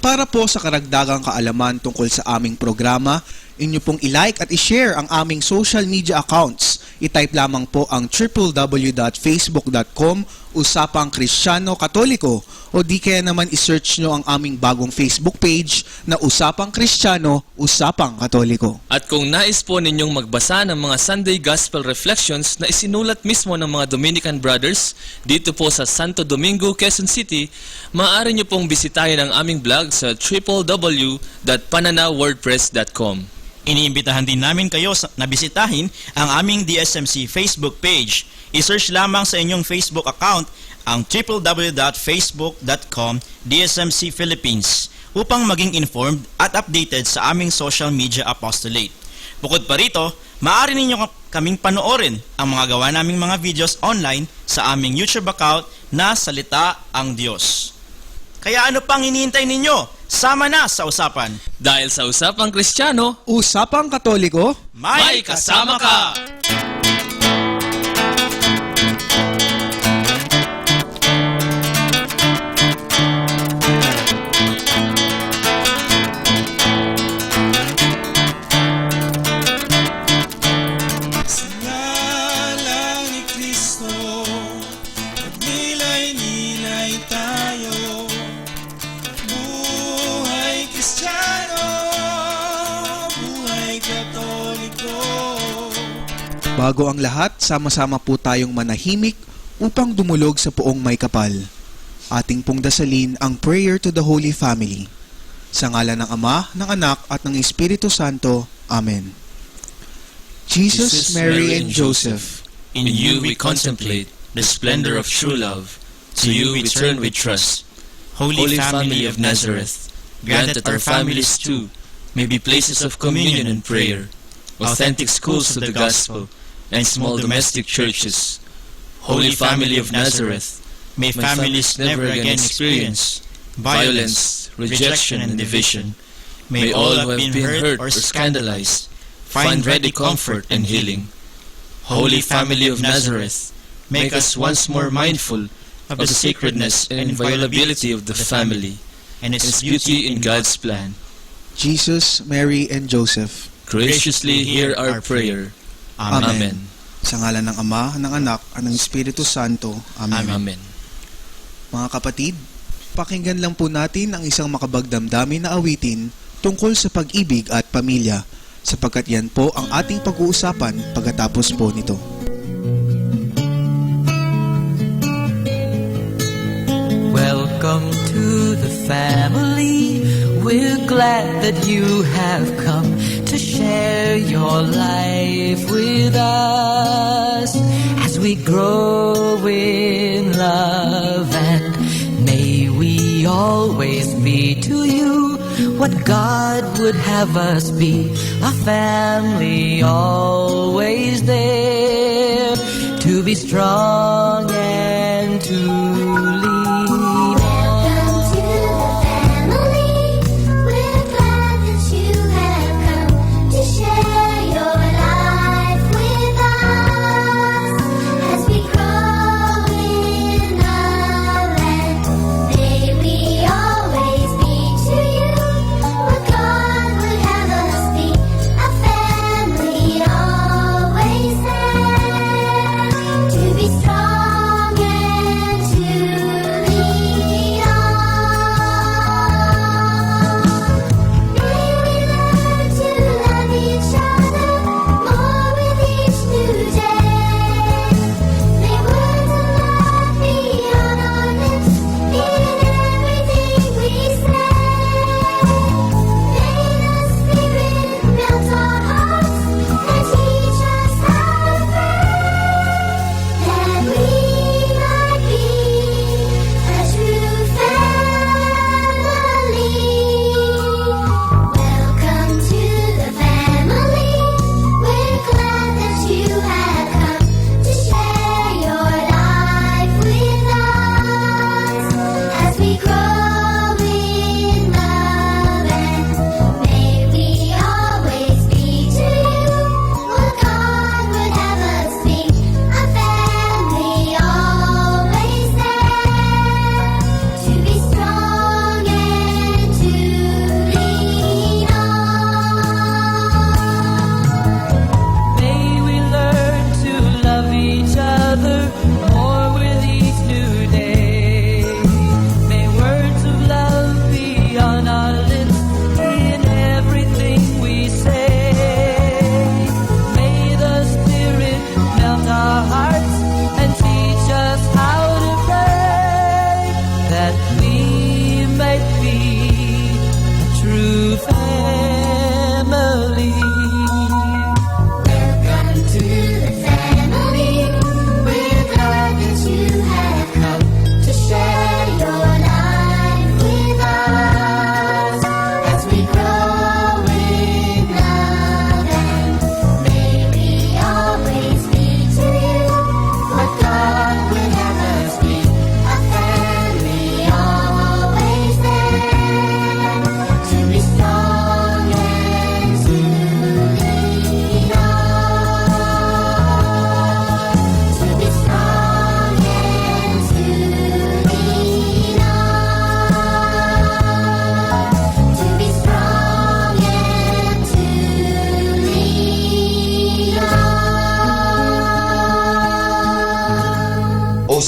Para po sa karagdagang kaalaman tungkol sa aming programa, inyo pong i-like at i-share ang aming social media accounts. I-type lamang po ang www.facebook.com Usapang Kristiyano Katoliko o di kaya naman i-search nyo ang aming bagong Facebook page na Usapang Kristiyano, Usapang Katoliko. At kung nais po ninyong magbasa ng mga Sunday Gospel Reflections na isinulat mismo ng mga Dominican Brothers dito po sa Santo Domingo, Quezon City, maaari nyo pong bisitahin ang aming blog sa www.pananawwordpress.com. Iniimbitahan din namin kayo na bisitahin ang aming DSMC Facebook page. I-search lamang sa inyong Facebook account ang www.facebook.com DSMC Philippines upang maging informed at updated sa aming social media apostolate. Bukod pa rito, maaari ninyo kaming panoorin ang mga gawa naming mga videos online sa aming YouTube account na Salita ang Diyos. Kaya ano pang hinihintay ninyo? Sama na sa usapan. Dahil sa Usapang Kristiyano, Usapang Katoliko, may kasama ka! Bago ang lahat, sama-sama po tayong manahimik upang dumulog sa poong may kapal. Ating pong dasalin ang prayer to the Holy Family. Sa ngalan ng Ama, ng Anak, at ng Espiritu Santo. Amen. Jesus, Mary, and Joseph, in you we contemplate the splendor of true love. To you we turn with trust. Holy Family of Nazareth, grant that our families too may be places of communion and prayer, authentic schools of the gospel, and small domestic churches. Holy Family of Nazareth, may families never again experience violence, rejection, and division. May all who have been hurt or scandalized find ready comfort and healing. Holy Family of Nazareth, make us once more mindful of the sacredness and inviolability of the family and its beauty in God's plan. Jesus, Mary, and Joseph, graciously hear our prayer. Amen. Sa ngalan ng Ama, ng Anak, at ng Espiritu Santo. Amen. Amen. Mga kapatid, pakinggan lang po natin ang isang makabagdamdamin na awitin tungkol sa pag-ibig at pamilya, sapagkat yan po ang ating pag-uusapan pagkatapos po nito. Welcome to the family. We're glad that you have come to share your life with us as we grow in love, and may we always be to you what God would have us be, a family always there to be strong and to lead. Strong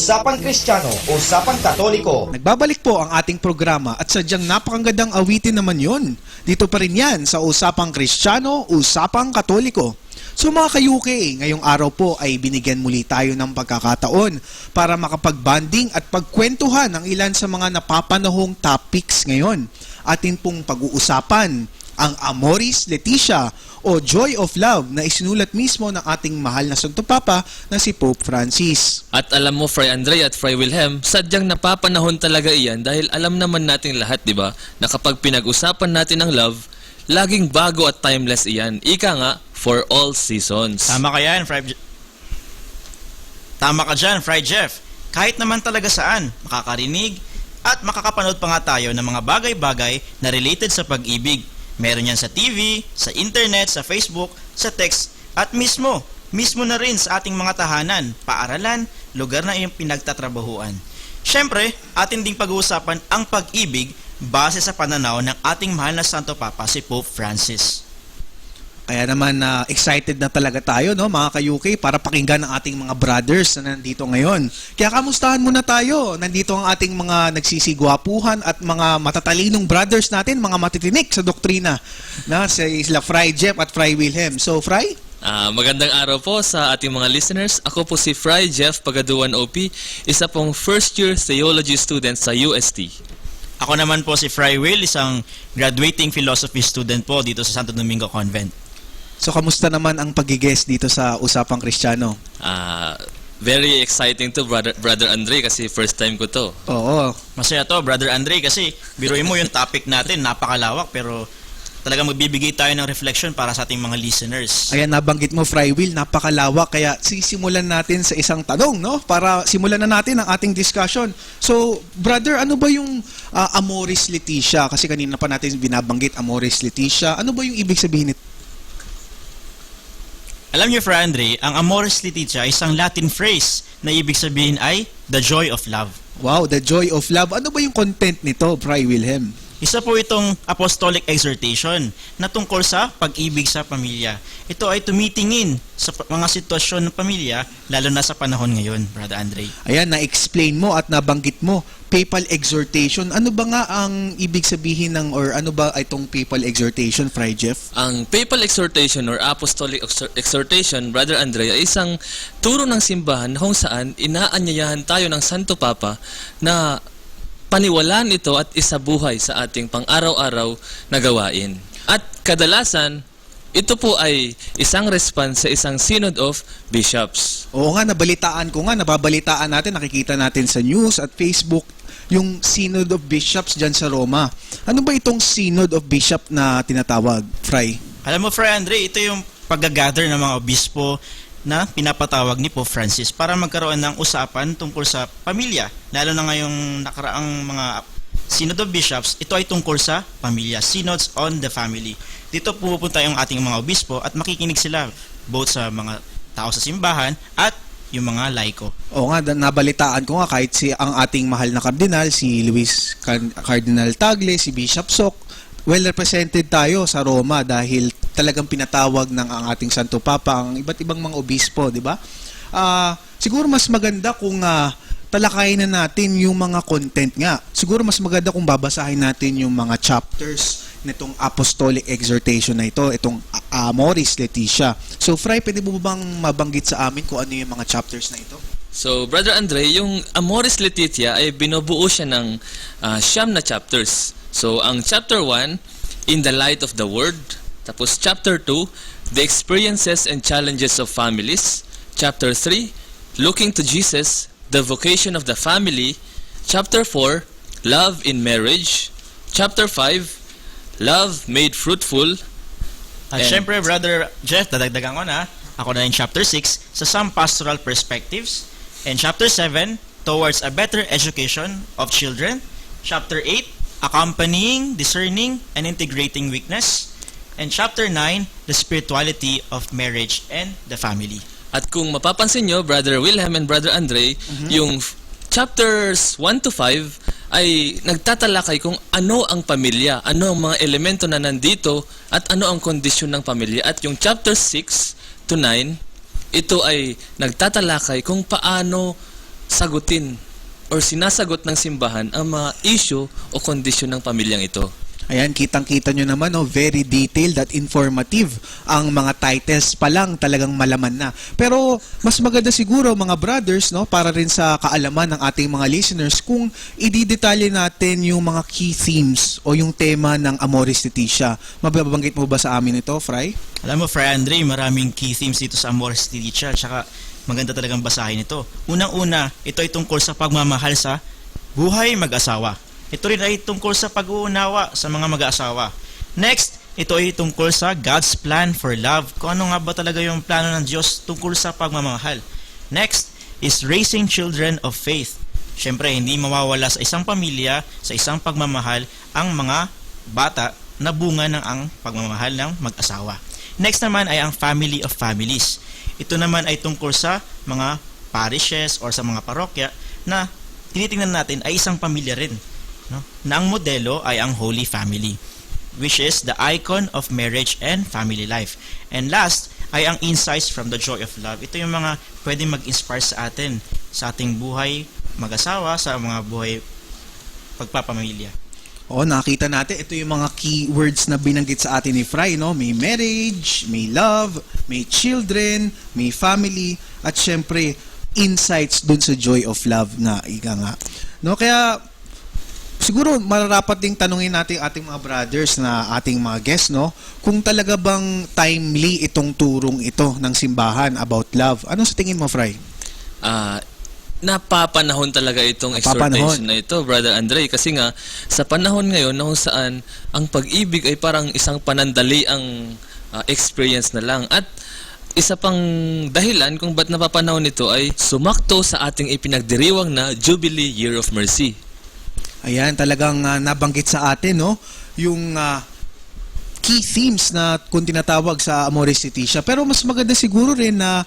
Usapang Kristiyano, Usapang Katoliko. Nagbabalik po ang ating programa at sadyang napakagandang awitin naman yun. Dito pa rin yan sa Usapang Kristiyano, Usapang Katoliko. So mga ka-UK, ngayong araw po ay binigyan muli tayo ng pagkakataon para makapag-bonding at pagkwentuhan ang ilan sa mga napapanahong topics ngayon. Atin pong pag-uusapan ang Amoris Laetitia o Joy of Love na isinulat mismo ng ating mahal na Santo Papa na si Pope Francis. At alam mo, Fray Andre at Fray Wilhelm, sadyang napapanahon talaga iyan dahil alam naman natin lahat, di ba, na kapag pinag-usapan natin ang love, laging bago at timeless iyan. Ika nga, for all seasons. Tama ka yan, Tama ka dyan, Fray Jeff. Kahit naman talaga saan, makakarinig at makakapanood pa nga tayo ng mga bagay-bagay na related sa pag-ibig. Meron yan sa TV, sa internet, sa Facebook, sa text, at mismo na rin sa ating mga tahanan, paaralan, lugar na iyong pinagtatrabahuan. Siyempre, atin ding pag-uusapan ang pag-ibig base sa pananaw ng ating mahal na Santo Papa, si Pope Francis. Kaya naman excited na talaga tayo, no, mga ka-UK, para pakinggan ang ating mga brothers na nandito ngayon. Kaya kamustahan muna tayo. Nandito ang ating mga nagsisigwapuhan at mga matatalinong brothers natin, mga matitinik sa doktrina, na sila Fray Jeff at Fray Wilhelm. So, Fray? Magandang araw po sa ating mga listeners. Ako po si Fray Jeff Pagaduan OP, isa pong first-year theology student sa UST. Ako naman po si Fray Will, isang graduating philosophy student po dito sa Santo Domingo Convent. So, kamusta naman ang pag-guest dito sa Usapang Kristiyano? Very exciting to, Brother Andre, kasi first time ko to. Oo. Masaya to, Brother Andre, kasi biruin mo yung topic natin, napakalawak, pero talagang magbibigay tayo ng reflection para sa ating mga listeners. Ayan, nabanggit mo, Fray Will, napakalawak. Kaya sisimulan natin sa isang tanong, no? Para simulan na natin ang ating discussion. So, brother, ano ba yung Amoris Laetitia? Kasi kanina pa natin binabanggit Amoris Laetitia. Ano ba yung ibig sabihin nito? Alam niyo, Fray Andre, ang Amoris Laetitia ay isang Latin phrase na ibig sabihin ay the joy of love. Wow, the joy of love. Ano ba yung content nito, Fray Wilhelm? Isa po itong apostolic exhortation na tungkol sa pag-ibig sa pamilya. Ito ay tumitingin sa mga sitwasyon ng pamilya, lalo na sa panahon ngayon, Brother Andre. Ayan, na-explain mo at nabanggit mo, papal exhortation. Ano ba nga ang ibig sabihin ng, or ano ba itong papal exhortation, Fray Jeff? Ang papal exhortation or apostolic exhortation, Brother Andre, ay isang turo ng simbahan kung saan inaanyayahan tayo ng Santo Papa na paniwalaan ito at isabuhay sa ating pang-araw-araw na gawain. At kadalasan, ito po ay isang response sa isang Synod of Bishops. Oo nga, nababalitaan natin, nakikita natin sa news at Facebook, yung Synod of Bishops dyan sa Roma. Ano ba itong Synod of Bishop na tinatawag, Fray? Alam mo, Fray Andre, ito yung pag-gather ng mga obispo na pinapatawag ni Pope Francis para magkaroon ng usapan tungkol sa pamilya. Lalo na ngayong nakaraang mga Synod of Bishops, ito ay tungkol sa pamilya. Synods on the family. Dito pupunta yung ating mga obispo at makikinig sila both sa mga tao sa simbahan at yung mga laiko. Oo nga, nabalitaan ko nga kahit ang ating mahal na kardinal, si Luis Cardinal Tagle, si Bishop Sok, well represented tayo sa Roma dahil talagang pinatawag ng ang ating Santo Papa ang iba't ibang mga obispo, di ba? Siguro mas maganda kung talakayin na natin yung mga content nga. Siguro mas maganda kung babasahin natin yung mga chapters nitong apostolic exhortation na ito, itong Amoris Laetitia. So, Fray, pwede mo bang mabanggit sa amin kung ano yung mga chapters na ito? So, Brother Andre, yung Amoris Laetitia ay binubuo siya ng 9 na chapters. So, ang chapter 1, In the Light of the Word. Tapos, chapter 2, The Experiences and Challenges of Families. Chapter 3, Looking to Jesus, The Vocation of the Family. Chapter 4, Love in Marriage. Chapter 5, Love Made Fruitful. At syempre, Brother Jeff, dadagdagan ko na. Ako na yung chapter 6, sa Some Pastoral Perspectives. And chapter 7, Towards a Better Education of Children. Chapter 8, Accompanying, Discerning, and Integrating Weakness. And chapter 9, The Spirituality of Marriage and the Family. At kung mapapansin nyo, Brother Wilhelm and Brother Andre, yung chapters 1 to 5 ay nagtatalakay kung ano ang pamilya, ano ang mga elemento na nandito, at ano ang kondisyon ng pamilya. At yung chapter 6 to 9, ito ay nagtatalakay kung paano sagutin or sinasagot ng simbahan ang mga issue o kondisyon ng pamilyang ito. Ayan, kitang-kita nyo naman, no? Very detailed at informative. Ang mga titles pa lang talagang malaman na. Pero mas maganda siguro mga brothers, no? Para rin sa kaalaman ng ating mga listeners, kung ididetalye natin yung mga key themes o yung tema ng Amoris Laetitia. Mababanggit mo ba sa amin ito, Fry? Alam mo, Fry Andre, maraming key themes dito sa Amoris Laetitia, tsaka maganda talagang basahin ito. Unang-una, ito ay tungkol sa pagmamahal sa buhay mag-asawa. Ito rin ay tungkol sa pag-uunawa sa mga mag-aasawa. Next, ito ay tungkol sa God's plan for love. Kung ano nga ba talaga yung plano ng Diyos tungkol sa pagmamahal. Next is raising children of faith. Siyempre, hindi mawawala sa isang pamilya, sa isang pagmamahal, ang mga bata na bunga ng ang pagmamahal ng mag-asawa. Next naman ay ang family of families. Ito naman ay tungkol sa mga parishes or sa mga parokya na tinitingnan natin ay isang pamilya rin. No? Na ang modelo ay ang Holy Family, which is the icon of marriage and family life. And last ay ang insights from the joy of love. Ito yung mga pwedeng mag-inspire sa atin, sa ating buhay mag-asawa, sa mga buhay pagpapamilya. Oo, nakita natin, ito yung mga keywords na binanggit sa atin ni Fry, no? May marriage, may love, may children, may family, at syempre, insights dun sa joy of love na ika nga. No? Kaya, siguro mararapat ding tanungin natin ating mga brothers na ating mga guests, no? Kung talaga bang timely itong turong ito ng simbahan about love. Ano sa tingin mo, Fry? Napapanahon talaga itong exhortation na ito, Brother Andre, kasi nga sa panahon ngayon na kung saan ang pag-ibig ay parang isang panandaliang experience na lang. At isa pang dahilan kung ba't napapanahon ito ay sumakto sa ating ipinagdiriwang na Jubilee Year of Mercy. Ayan, talagang nabanggit sa atin, no? Yung key themes na kung tinatawag sa Amoris Laetitia. Pero mas maganda siguro rin na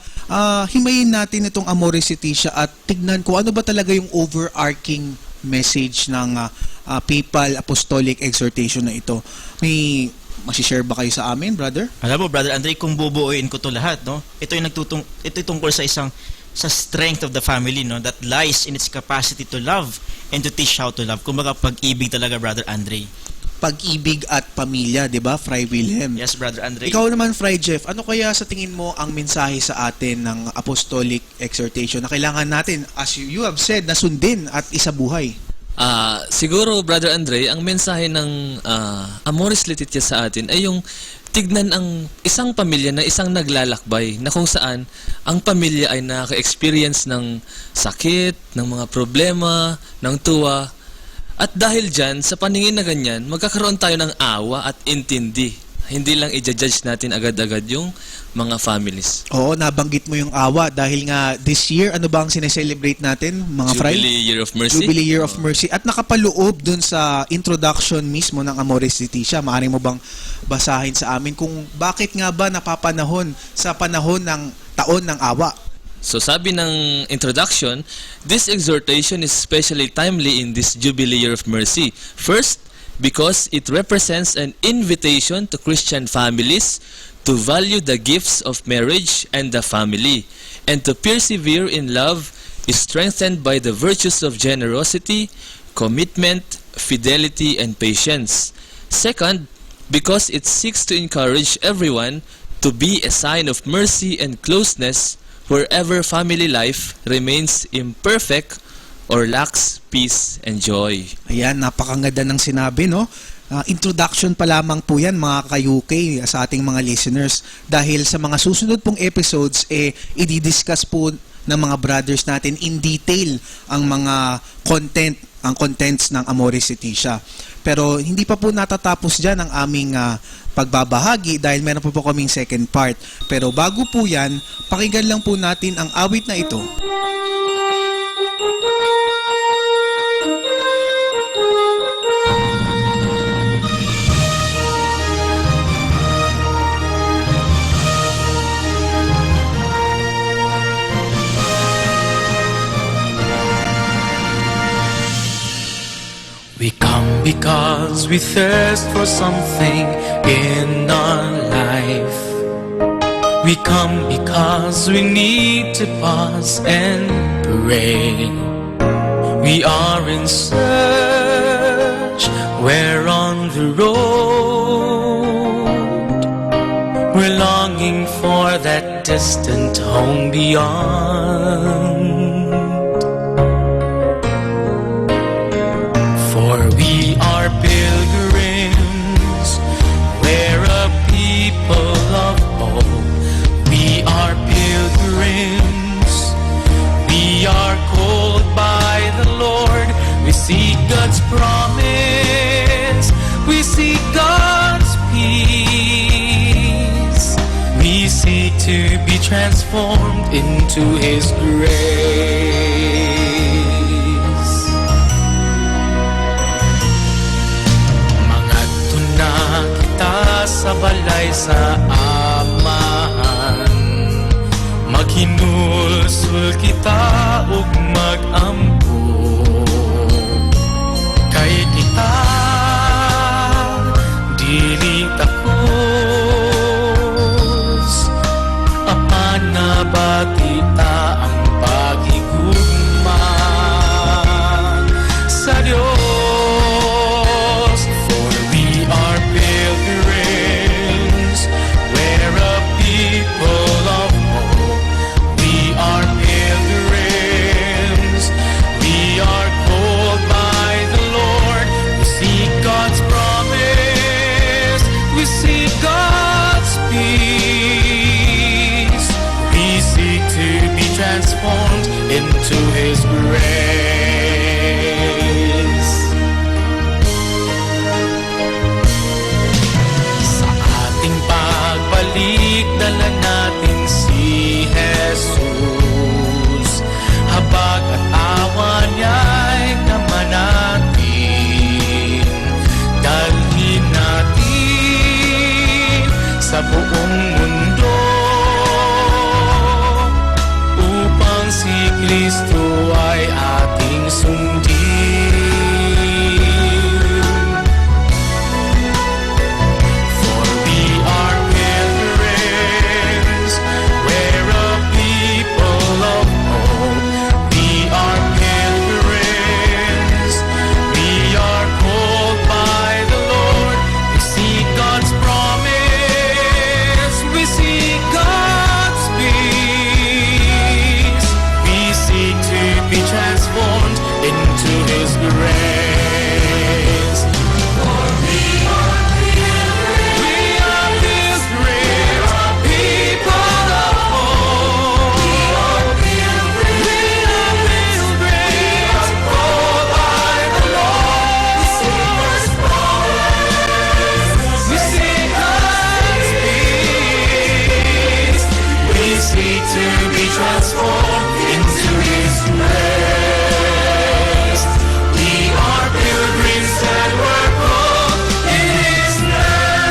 himayin natin itong Amoris Laetitia at tignan ko ano ba talaga yung overarching message ng Papal Apostolic Exhortation na ito. May masishare ba kayo sa amin, brother? Alam mo, Brother Andre, kung bubuuin ko to lahat, no? Ito ay tungkol sa strength of the family, no, that lies in its capacity to love and to teach how to love. Kumbaga, pag-ibig talaga, Brother Andre. Pag-ibig at pamilya, 'di ba, Fry Wilhelm? Yes, Brother Andre. Ikaw naman, Fry Jeff, ano kaya sa tingin mo ang mensahe sa atin ng Apostolic Exhortation na kailangan natin, as you have said, na sundin at isabuhay? Siguro, Brother Andre, ang mensahe ng Amoris Laetitia sa atin ay yung tignan ang isang pamilya na isang naglalakbay na kung saan ang pamilya ay nakaka-experience ng sakit, ng mga problema, ng tuwa. At dahil dyan, sa paningin na ganyan, magkakaroon tayo ng awa at intindi. Hindi lang i-judge natin agad-agad yung mga families. Oo, nabanggit mo yung awa dahil nga this year, ano ba ang sineselebrate natin, mga Fry? Jubilee Year of Mercy. Jubilee Year of Mercy. At nakapaloob dun sa introduction mismo ng Amoris Laetitia. Maaari mo bang basahin sa amin kung bakit nga ba napapanahon sa panahon ng taon ng awa? So sabi ng introduction, this exhortation is especially timely in this Jubilee Year of Mercy. First, because it represents an invitation to Christian families to value the gifts of marriage and the family, and to persevere in love is strengthened by the virtues of generosity, commitment, fidelity, and patience. Second, because it seeks to encourage everyone to be a sign of mercy and closeness wherever family life remains imperfect or lacks peace and joy. Ayan, napakaganda ng sinabi, no? Introduction pa lamang po yan, mga ka-UK, sa ating mga listeners. Dahil sa mga susunod pong episodes, i-discuss po ng mga brothers natin in detail ang mga contents ng Amoris Laetitia. Pero hindi pa po natatapos dyan ang aming pagbabahagi dahil meron po kaming second part. Pero bago po yan, pakinggan lang po natin ang awit na ito. We come because we thirst for something in our life. We come because we need to pause and pray. We are in search, we're on the road. We're longing for that distant home beyond. For we are pilgrims, we're a people of hope. We are pilgrims, we are called by the Lord. We seek God's promise, we seek God's peace. We seek to be transformed into His grace. Mangadto na kita sa balay sa Amahan, maghinulsol kita ug magampo. Kay kita dili takos, apan nabati ta ang paghigugma sa Dios. For we are pilgrims, we're a people of hope. We are pilgrims, we are called by the Lord. We seek God's promise, we seek God's peace. We seek to be transformed into His grace. Sa ating pagbalik, dala natin si Jesus. Habag at awa niya'y naman natin. Dalhin natin sa buong mundo upang si Kristo ay ating sundin. For we are pilgrims, we're a people of hope. We are pilgrims, we are called by the Lord. We seek God's promise, we seek God's peace. We seek to be transformed into His grace. For we are pilgrims, people of hope. We are pilgrims, called by the Lord. We seek God's promise, we seek God's peace. We seek to be transformed into His grace. We are pilgrims and we're called in His name.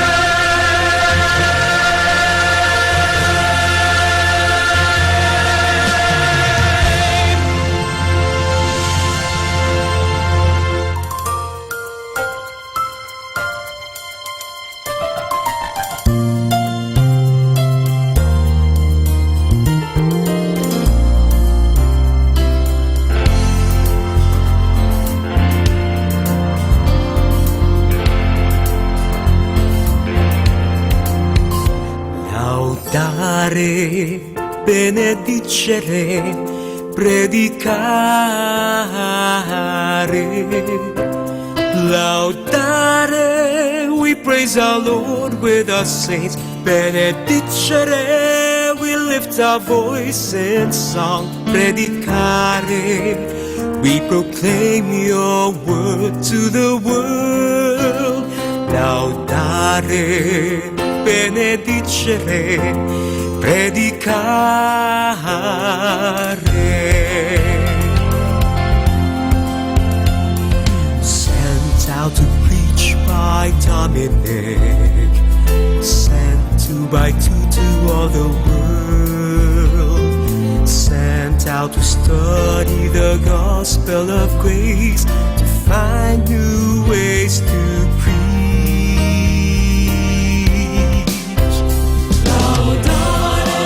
Laudare, benedicere, predicare. Laudare, we praise our Lord with our saints. Benedicere, we lift our voice in song. Predicare, we proclaim your word to the world. Laudare, benedicere, predicare. Sent out to preach by Dominic, sent two by two to all the world, sent out to study the gospel of grace, to find new ways to preach. Laudare,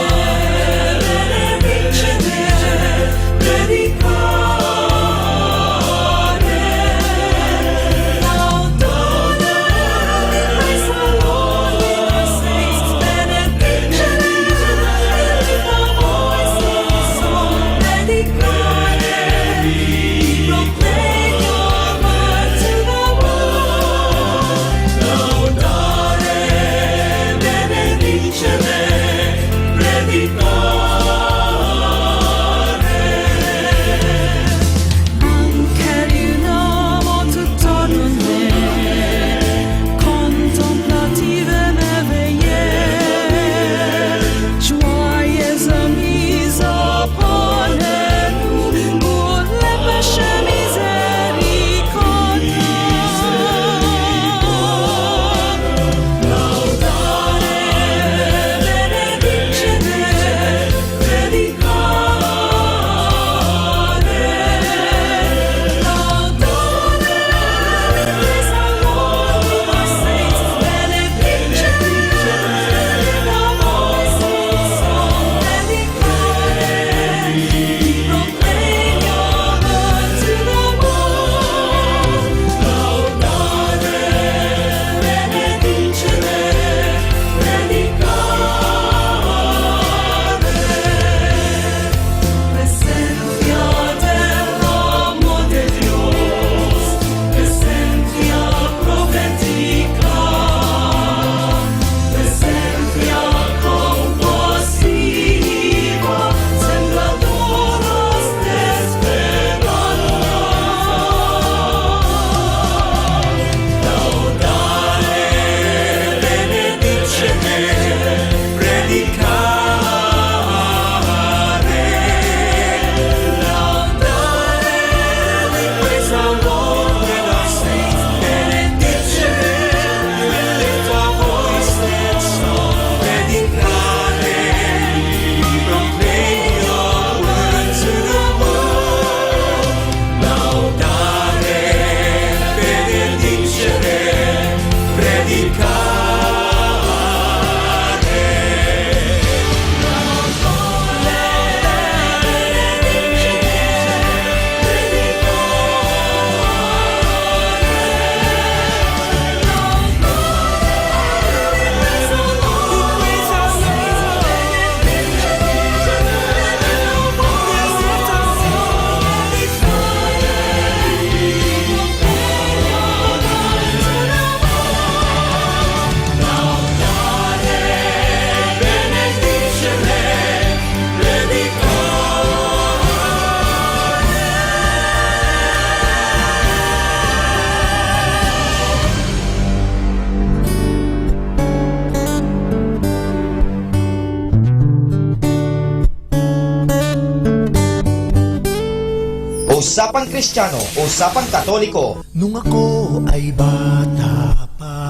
Usapang Kristiyano, Usapang Katoliko. Nung ako ay bata pa,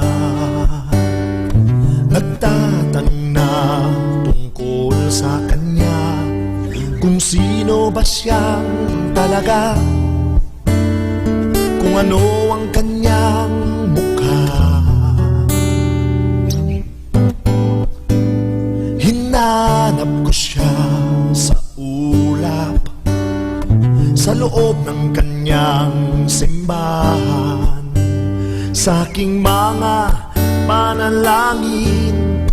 nagtatanong na tungkol sa kanya, kung sino ba siyang talaga, kung ano ang kanyang mukha. Hinanap ko siya sa ulap, sa loob ng kanyang simbahan, sa aking mga panalangin,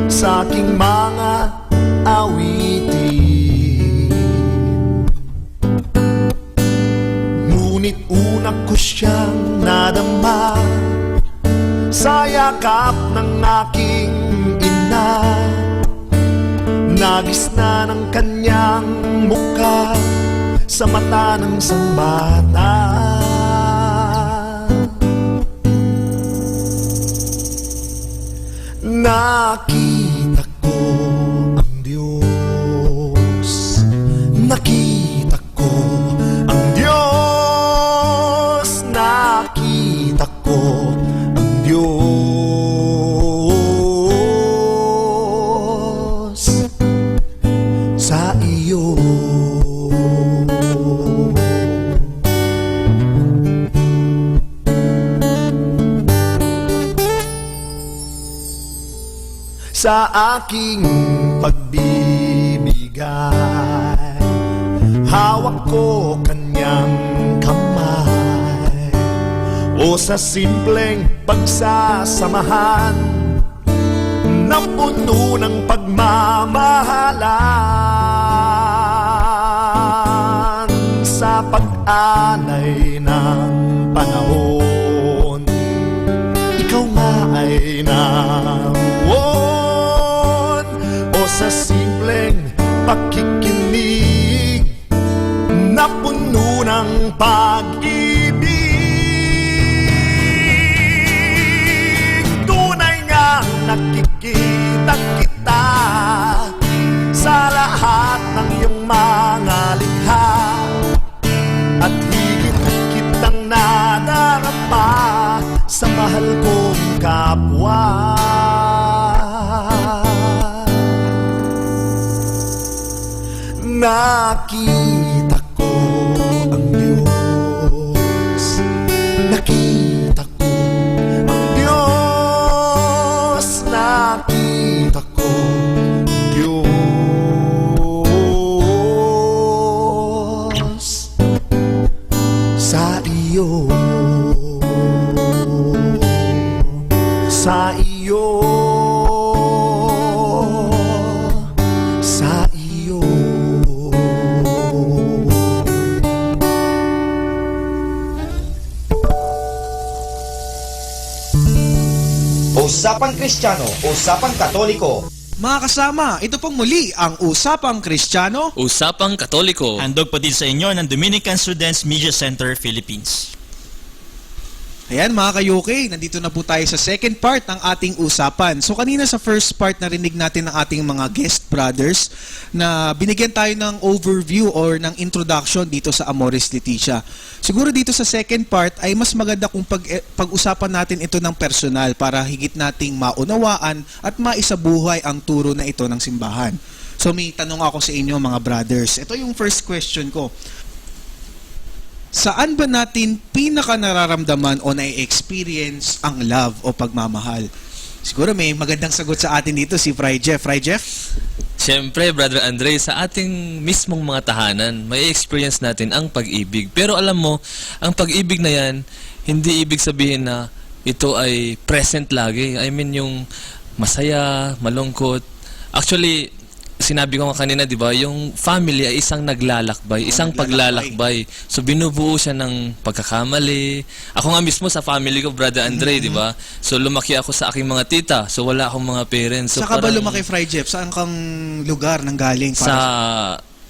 sa aking mga awitin. Ngunit una ko siyang nadama sa yakap ng aking ina, nagis na ng kanyang mukha sa mata ng sangbata. Nakita ko ang Diyos, nakita ko ang Diyos, nakita ko ang Diyos sa iyo. Sa aking pagbibigay, hawak ko kanyang kamay, o sa simpleng pagsasamahan na puno ng pagmamahalan. Sa pag-alay ng panahon, ikaw nga ay naroon, sa simpleng pakikinig na puno ng pag-ibig. Tunay nga nakikita kita sa lahat ng iyong mga likha, at higit kitang nadarama sa mahal kong kapwa. Nakita ko ang Diyos, nakita ko ang Diyos, nakita ko ang Diyos sa iyo, sa iyo, sa iyo. Usapang Kristiyano, Usapang Katoliko. Mga kasama, ito pong muli ang Usapang Kristiyano, Usapang Katoliko. Handog pa din sa inyo ng Dominican Students Media Center, Philippines. Ayan mga ka-UK, nandito na po tayo sa second part ng ating usapan. So kanina sa first part narinig natin ng ating mga guest brothers na binigyan tayo ng overview or ng introduction dito sa Amoris Laetitia. Siguro dito sa second part ay mas maganda kung pag-usapan natin ito ng personal para higit nating maunawaan at maisabuhay ang turo na ito ng simbahan. So may tanong ako sa inyo mga brothers. Ito yung first question ko. Saan ba natin pinaka nararamdaman o na-experience ang love o pagmamahal? Siguro may magandang sagot sa atin dito si Fry Jeff. Fry Jeff? Siyempre, Brother Andre, sa ating mismong mga tahanan, may experience natin ang pag-ibig. Pero alam mo, ang pag-ibig na yan, hindi ibig sabihin na ito ay present lagi. I mean, yung masaya, malungkot. Actually, sinabi ko nga kanina, di ba, yung family ay isang naglalakbay, isang paglalakbay. So, binubuo siya ng pagkakamali. Ako nga mismo sa family ko, Brother Andre, di ba? So, lumaki ako sa aking mga tita. So, wala akong mga parents. So, saka ba lumaki, Fry Jeff? Saan kang lugar nang galing?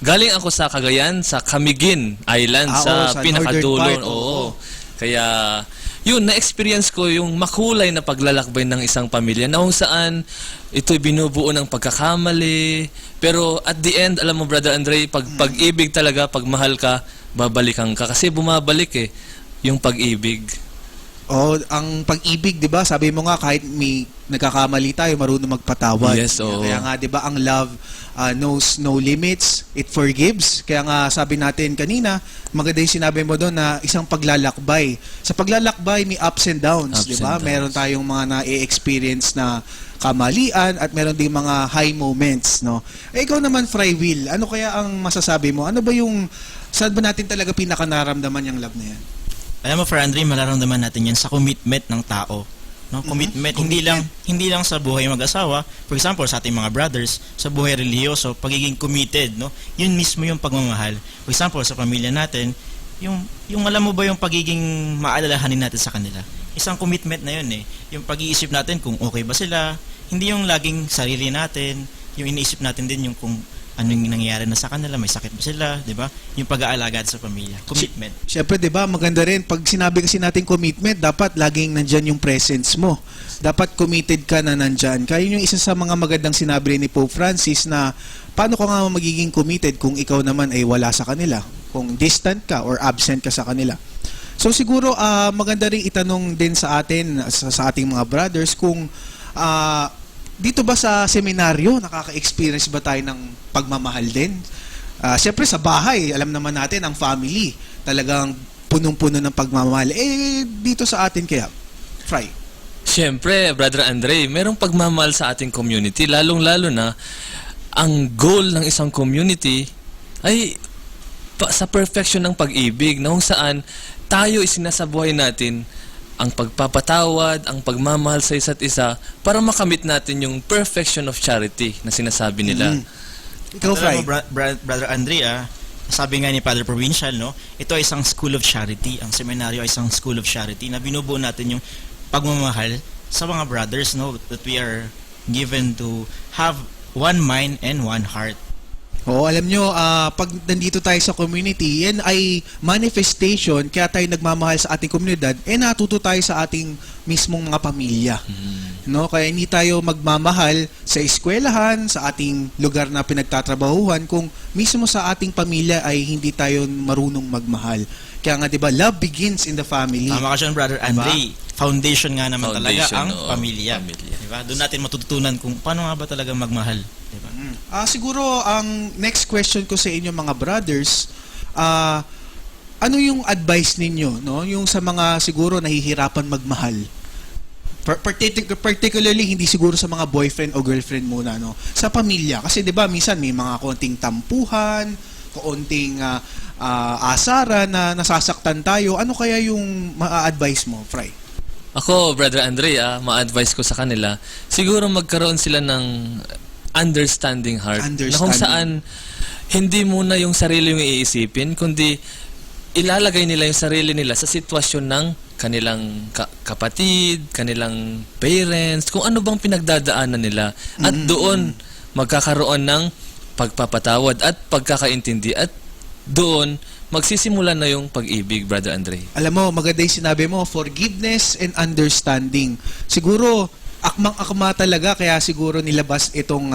Galing ako sa Cagayan, sa Camiguin Island, sa pinakadulo. Oo. Kaya, yun, na-experience ko yung makulay na paglalakbay ng isang pamilya na kung saan ito'y binubuo ng pagkakamali. Pero at the end, alam mo, Brother Andre, pag-ibig talaga, pag mahal ka, babalikan ka. Kasi bumabalik yung pag-ibig. Oh, ang pag-ibig, 'di ba? Sabi mo nga kahit may nagkakamali tayo, marunong magpatawad. Yes, oo. Kaya nga 'di ba ang love knows no limits, it forgives. Kaya nga sabi natin kanina, maganda yung sinabi mo doon na isang paglalakbay. Sa paglalakbay may ups and downs, 'di ba? Meron tayong mga na-experience na kamalian at meron ding mga high moments, no? Ikaw naman, Fry Will, ano kaya ang masasabi mo? Ano ba yung saan ba natin talaga pinakanaramdaman yung love na yan? Alam mo, Fr. Andre, mararamdaman natin yan sa commitment ng tao. No, commitment, hindi lang sa buhay mag-asawa. For example, sa ating mga brothers, sa buhay relihiyoso, pagiging committed, no? Yun mismo yung pagmamahal. For example, sa pamilya natin, yung alam mo ba yung pagiging maalalahanin natin sa kanila? Isang commitment na yun Yung pag-iisip natin kung okay ba sila, hindi yung laging sarili natin, yung iniisip natin din yung kung anong nangyayari na sa kanila, may sakit ba sila, di ba? Yung pag-aalaga sa pamilya. Commitment. Siyempre, di ba, maganda rin. Pag sinabi kasi natin commitment, dapat laging nandyan yung presence mo. Dapat committed ka na nandyan. Kaya yun yung isa sa mga magandang sinabi ni Pope Francis na paano ka nga magiging committed kung ikaw naman ay wala sa kanila? Kung distant ka or absent ka sa kanila. So siguro, maganda rin itanong din sa atin, sa ating mga brothers, kung dito ba sa seminaryo, nakaka-experience ba tayo ng pagmamahal din? Siyempre sa bahay, alam naman natin, ang family, talagang punong-puno ng pagmamahal. Dito sa atin kaya, Fry? Siyempre, Brother Andre, merong pagmamahal sa ating community, lalong-lalo na ang goal ng isang community ay sa perfection ng pag-ibig, na kung saan tayo isinasabuhay natin ang pagpapatawad, ang pagmamahal sa isa't isa para makamit natin yung perfection of charity na sinasabi nila. Ikaw, Fry? Brother Andre, sabi nga ni Father Provincial, no? Ito ay isang school of charity. Ang seminaryo ay isang school of charity na binubuo natin yung pagmamahal sa mga brothers, no? That we are given to have one mind and one heart. Oo, alam nyo, pag nandito tayo sa community, yan ay manifestation, kaya tayo nagmamahal sa ating komunidad, natuto tayo sa ating mismong mga pamilya. No? Kaya hindi tayo magmamahal sa eskwelahan, sa ating lugar na pinagtatrabahuhan, kung mismo sa ating pamilya ay hindi tayo marunong magmahal. Kaya nga, di ba, love begins in the family. Tama ka dyan, Brother Andre. Diba? Foundation nga naman talaga ang pamilya. Diba? Doon natin matututunan kung paano nga ba talaga magmahal. Diba? Siguro, ang next question ko sa inyo mga brothers, ano yung advice ninyo, no? Yung sa mga siguro nahihirapan magmahal? Particularly, hindi siguro sa mga boyfriend o girlfriend muna, no? Sa pamilya. Kasi di ba minsan may mga konting tampuhan, konting asara na nasasaktan tayo. Ano kaya yung ma-advise mo, Fry? Ako, Brother Andre, ma-advise ko sa kanila, siguro magkaroon sila ng understanding heart. Na kung saan, hindi muna yung sarili yung iisipin, kundi ilalagay nila yung sarili nila sa sitwasyon ng kanilang kapatid, kanilang parents, kung ano bang pinagdadaanan nila. At doon, magkakaroon ng pagpapatawad at pagkakaintindi. At doon, magsisimula na yung pag-ibig, Brother Andre. Alam mo, maganda yung sinabi mo, forgiveness and understanding. Siguro, akmang-akma talaga, kaya siguro nilabas itong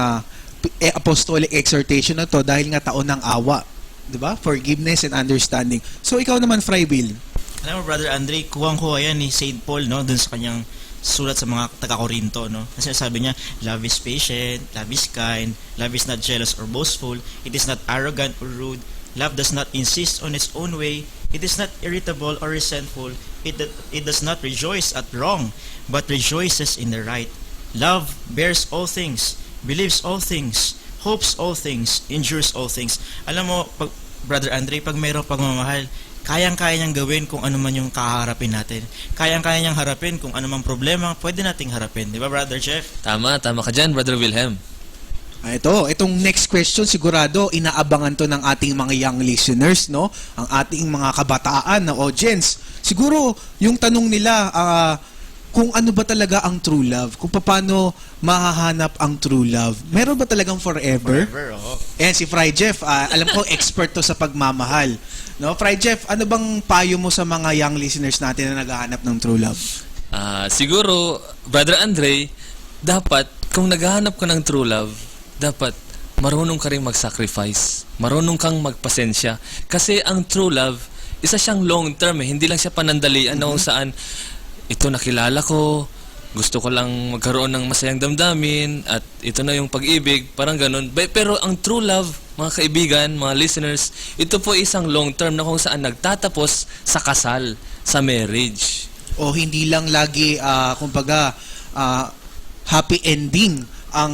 apostolic exhortation na to dahil nga taon ng awa. Diba? Forgiveness and understanding. So, ikaw naman, Fry Will. Alam mo, Brother Andre, kuwang-kuha yan ni St. Paul, no? Dun sa kanyang sulat sa mga taga-Korinto, no? Kasi sabi niya, love is patient, love is kind, love is not jealous or boastful, it is not arrogant or rude, love does not insist on its own way, it is not irritable or resentful, it does not rejoice at wrong, but rejoices in the right. Love bears all things, believes all things, hopes all things, endures all things. Alam mo, Brother Andre, pag mayroong pagmamahal, kayang-kaya niyang gawin kung ano man yung kaharapin natin. Kayang-kaya niyang harapin kung ano man problema, pwede nating harapin. Di ba, Brother Jeff? Tama ka dyan, Brother Wilhelm. Itong next question, sigurado, inaabangan to ng ating mga young listeners, no? Ang ating mga kabataan na audience. Siguro, yung tanong nila, kung ano ba talaga ang true love? Kung paano mahahanap ang true love? Meron ba talagang forever? Si Fry Jeff, alam ko expert to sa pagmamahal. No, Fry Jeff, ano bang payo mo sa mga young listeners natin na naghahanap ng true love? Siguro, Brother Andre, dapat, kung naghahanap ka ng true love, dapat marunong ka rin mag-sacrifice. Marunong kang magpasensya. Kasi ang true love, isa siyang long term eh. Hindi lang siya panandalian na kung saan ito nakilala ko, gusto ko lang magkaroon ng masayang damdamin at ito na yung pag-ibig, parang ganun. Pero ang true love, mga kaibigan, mga listeners, ito po isang long term na kung saan nagtatapos sa kasal, sa marriage. O hindi lang lagi, kumbaga, happy ending ang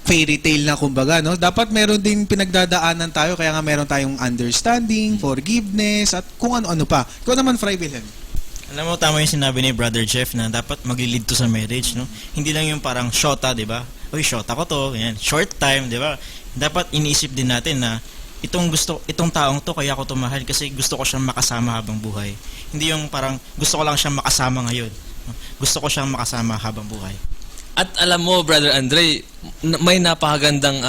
fairy tale na kumbaga, no? Dapat meron din pinagdadaanan tayo, kaya nga meron tayong understanding, forgiveness, at kung ano-ano pa. Ikaw naman, Fray Wilhelm. Alam mo, tama yung sinabi ni Brother Jeff na dapat mag-lead to sa marriage, no? Hindi lang yung parang shota, di ba? Uy, shota ko to, ganyan. Short time, di ba? Dapat iniisip din natin na itong taong to, kaya ko to mahal kasi gusto ko siyang makasama habang buhay. Hindi yung parang gusto ko lang siyang makasama ngayon. Gusto ko siyang makasama habang buhay. At alam mo, Brother Andre, may napakagandang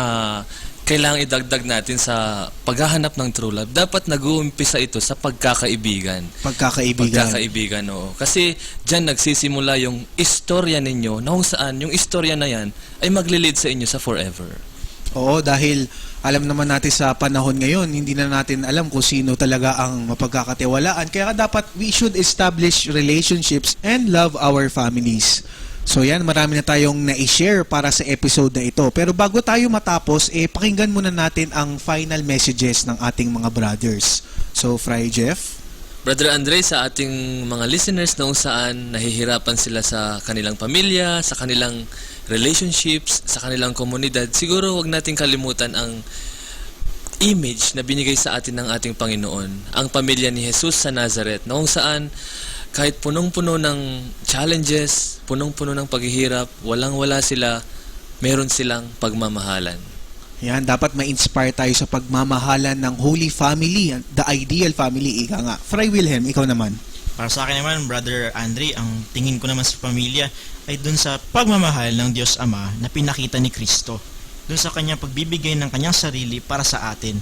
kailangang idagdag natin sa paghahanap ng true love. Dapat nag-uumpisa ito sa pagkakaibigan. Pagkakaibigan, oo. Kasi dyan nagsisimula yung istorya ninyo na kung saan yung istorya na yan ay maglilid sa inyo sa forever. Oo, dahil alam naman natin sa panahon ngayon, hindi na natin alam kung sino talaga ang mapagkakatiwalaan. Kaya dapat we should establish relationships and love our families. So yan, marami na tayong na-share para sa episode na ito. Pero bago tayo matapos, pakinggan muna natin ang final messages ng ating mga brothers. So, Fray Jeff? Brother Andre, sa ating mga listeners na kung saan nahihirapan sila sa kanilang pamilya, sa kanilang relationships, sa kanilang komunidad, siguro wag natin kalimutan ang image na binigay sa atin ng ating Panginoon. Ang pamilya ni Jesus sa Nazareth, na kung saan kahit punong-puno ng challenges, punong-puno ng paghihirap, walang-wala sila, meron silang pagmamahalan. Yan, dapat ma-inspire tayo sa pagmamahalan ng Holy Family, the ideal family, ika nga. Fray Wilhelm, ikaw naman. Para sa akin naman, Brother Andre, ang tingin ko naman sa pamilya ay dun sa pagmamahal ng Diyos Ama na pinakita ni Kristo. Dun sa kanyang pagbibigay ng kanyang sarili para sa atin.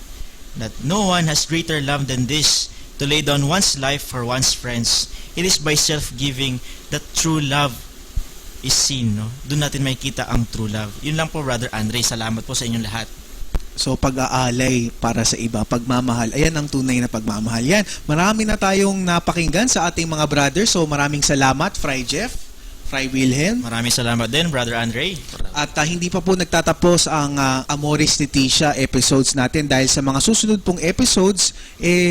That no one has greater love than this, to lay down one's life for one's friends. It is by self-giving that true love is seen, no? Doon natin makikita ang true love. Yun lang po, Brother Andre. Salamat po sa inyong lahat. So, pag-aalay para sa iba, pagmamahal, ayan ang tunay na pagmamahal. Yan, marami na tayong napakinggan sa ating mga brothers. So, maraming salamat, Fray Jeff, Fray Wilhelm. Maraming salamat din, Brother Andre. At hindi pa po nagtatapos ang Amoris Laetitia episodes natin dahil sa mga susunod pong episodes,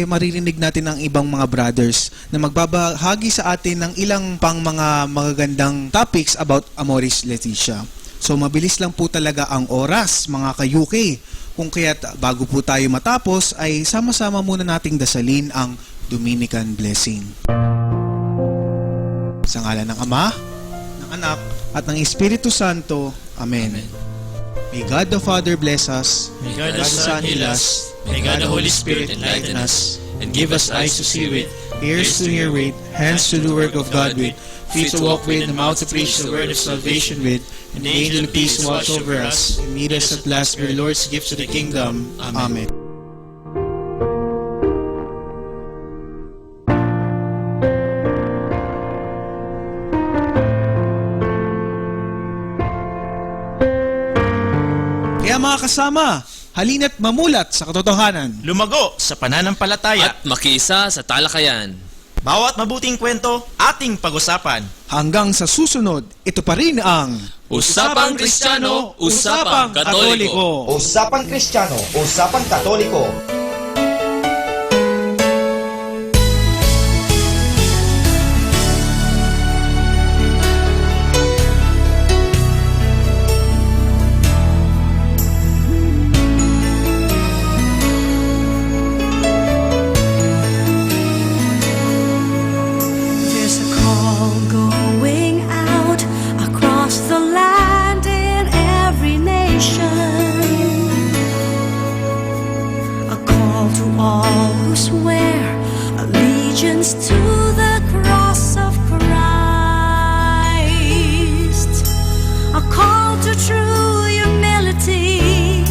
maririnig natin ang ibang mga brothers na magbabahagi sa atin ng ilang pang mga magagandang topics about Amoris Laetitia. So mabilis lang po talaga ang oras, mga ka-UK. Kung kaya't bago po tayo matapos, ay sama-sama muna nating dasalin ang Dominican Blessing. Sa ngalan ng Ama, Anak, at ng Espiritu Santo. Amen. May God the Father bless us. May God the Son heal us. May God the Holy Spirit enlighten us, and give us eyes to see with, ears to hear with, hands to do work of God with, feet to walk with, and mouth to preach the word of salvation with, and the angel of peace watch over us, and meet us at last where Lord's gift to the kingdom. Amen. Kaya mga kasama, halina't mamulat sa katotohanan. Lumago sa pananampalataya. At makiisa sa talakayan. Bawat mabuting kwento, ating pag-usapan. Hanggang sa susunod, ito pa rin ang Usapang Kristiyano, Usapang Katoliko. Usapang Kristiyano, Usapang Katoliko. There's a call going out across the land in every nation. A call to all who swear allegiance to the cross of Christ. A call to true humility,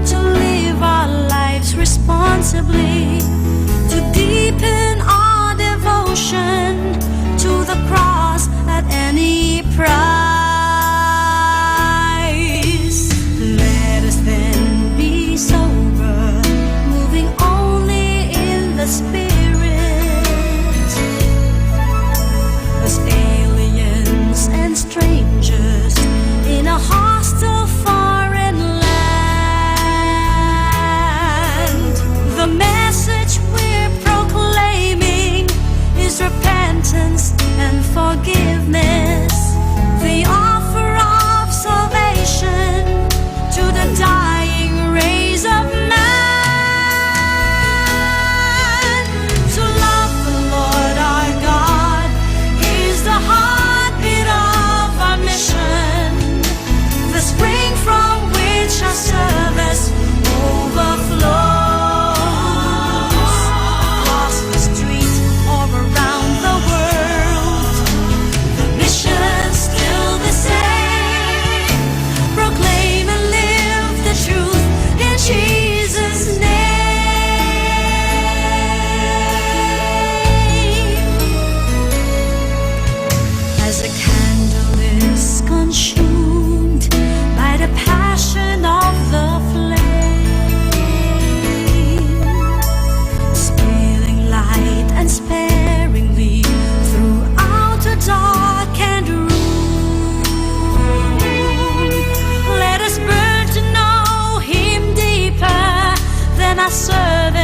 to live our lives responsibly, to deepen our devotion to the cross at any price. Let us then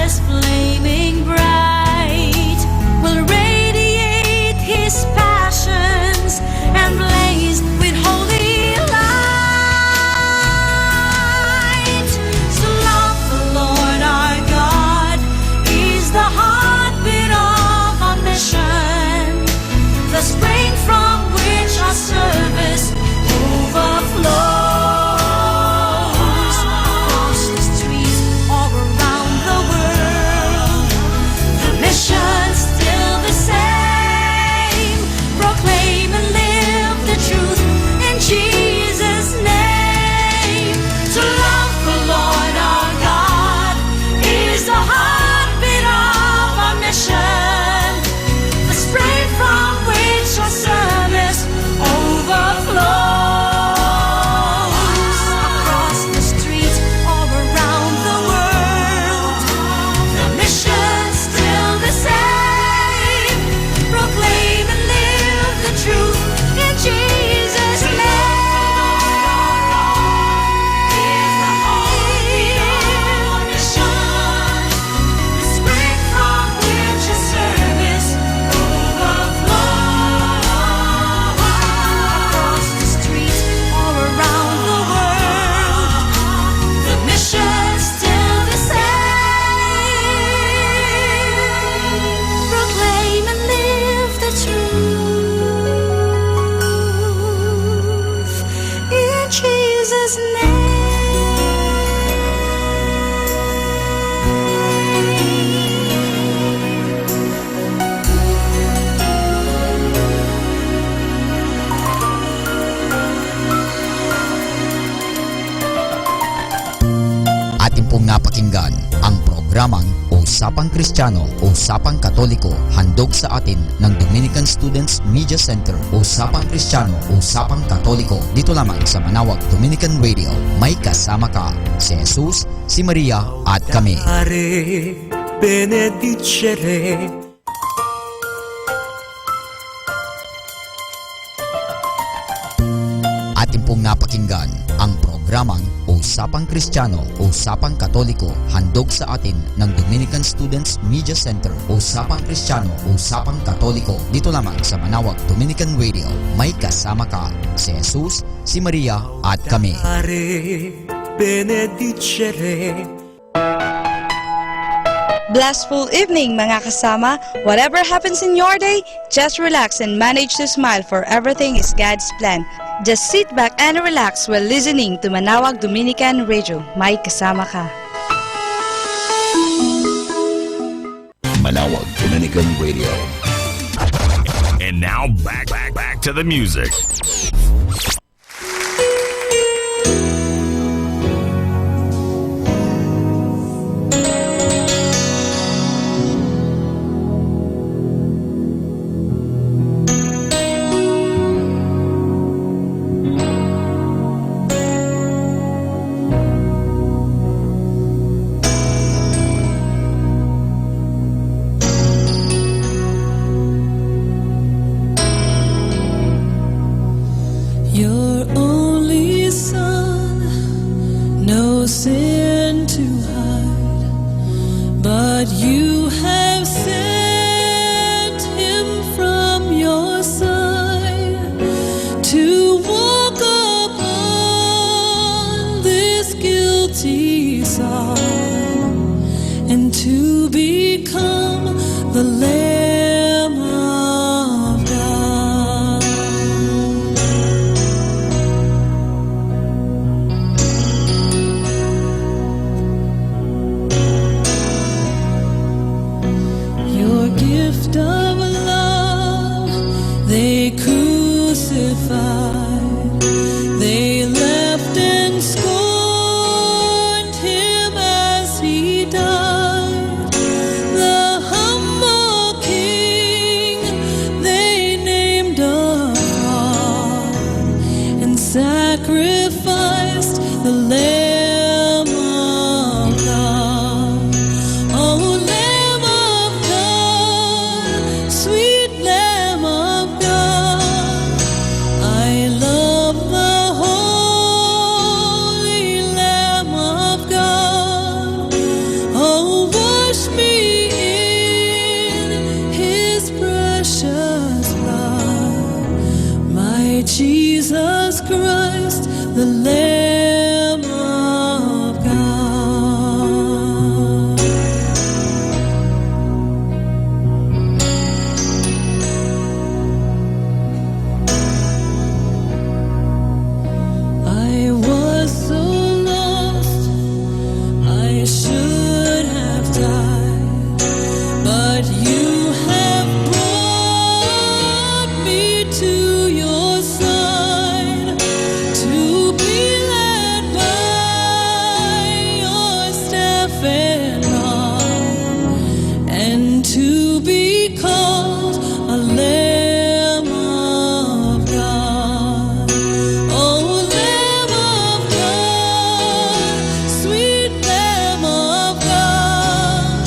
as flaming bright, will radiate his passions and blaze with holy light. So love the Lord our God is the heartbeat of our mission, the spring from which our service overflows. Across the streets all around the world, the mission's still the same. Proclaim and live the truth in Jesus' name. To love the Lord our God is the heartbeat of our mission, the spring from which our service overflows. Across the streets all around the world, the mission's still the same. Proclaim and live the truth in Jesus' name. Is the heartbeat of our mission, the spring from which our service overflows. Across the streets all around the world, the mission's still the same. Proclaim and live the truth in Jesus' Atin pong napakinggan ang programang Usapang Kristiyano, Usapang Katoliko, handog sa atin ng Dominican Students Media Center. Usapang Kristiyano, Usapang Katoliko, dito lamang sa Manawag Dominican Radio. May kasama ka, si Jesus, si Maria at kami. Benedicere. Atin pong napakinggan ang programang Usapang Kristiyano, Usapang Katoliko, handog sa atin ng Dominican Students Media Center. Usapang Kristiyano, Usapang Katoliko, dito lamang sa Manawag Dominican Radio. May kasama ka, si Jesus, si Maria at kami. Benedicere. Blessful evening mga kasama. Whatever happens in your day, just relax and manage to smile, for everything is God's plan. Just sit back and relax while listening to Manawag Dominican Radio. May kasama ka. Manawag Dominican Radio. And now back to the music. Your only Son, no sin to hide, but you have sent him from your side to walk upon this guilty soul and to become the Lamb of God. Your gift of love they crucified, they left and scorned him as he died. The humble the Lamb of God. I was so lost, I should have died, but you have brought me to your side, to be led by your staff and arm, and to be called a Lamb of God. Oh, Lamb of God, sweet Lamb of God,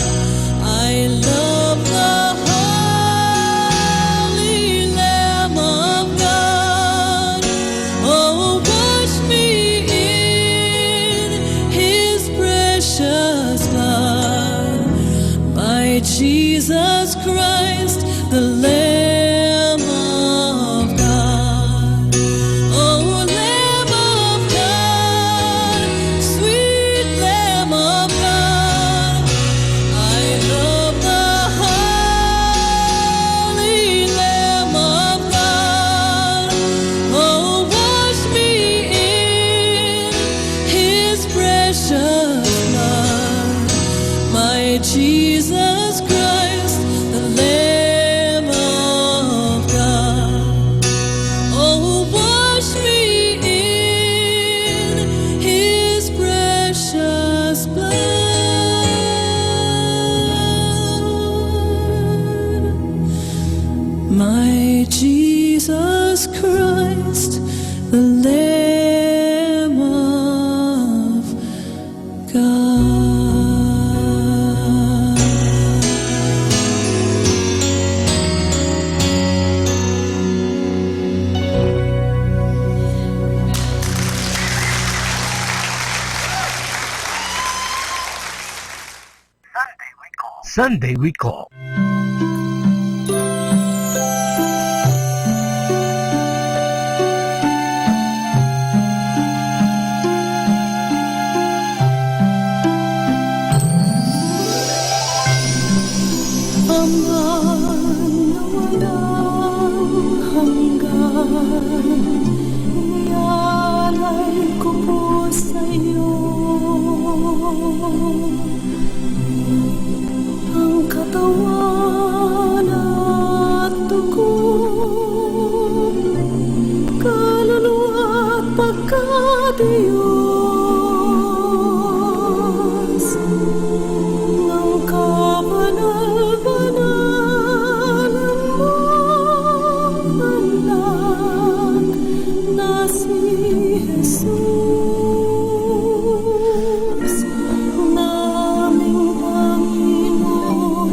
I love the holy Lamb of God. Oh, wash me in His precious blood, by Jesus Christ, the Lamb of God. Oh, Lamb of God, sweet Lamb of God, I love the holy Lamb of God. Oh, wash me in His precious blood, my Jesus Christ, the Lamb of God. Oh, wash me in His precious blood, my Jesus Christ, the Lamb of God. Sunday we call. Hanggang walang hanggan, ialay ko po sa'yo ang katawan at dugo, kaluluwa at pagkadiyos ng kabanal-banalan mong anak na si Jesus, naming Panginoon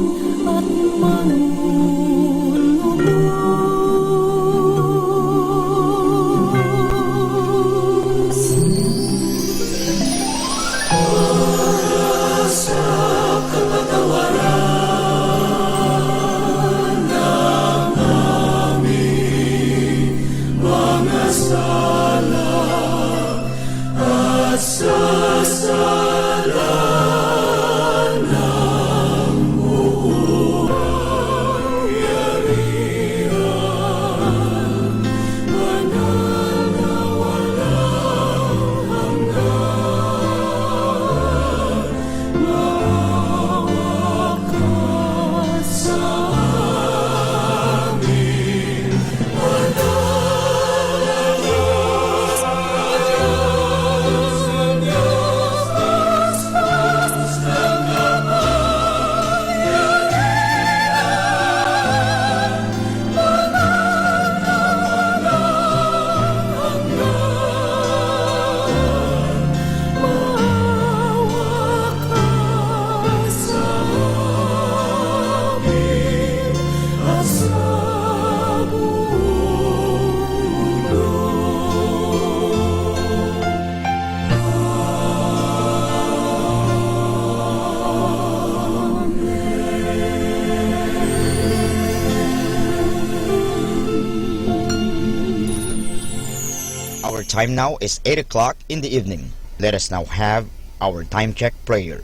time now is 8 o'clock in the evening. Let us now have our time check prayer.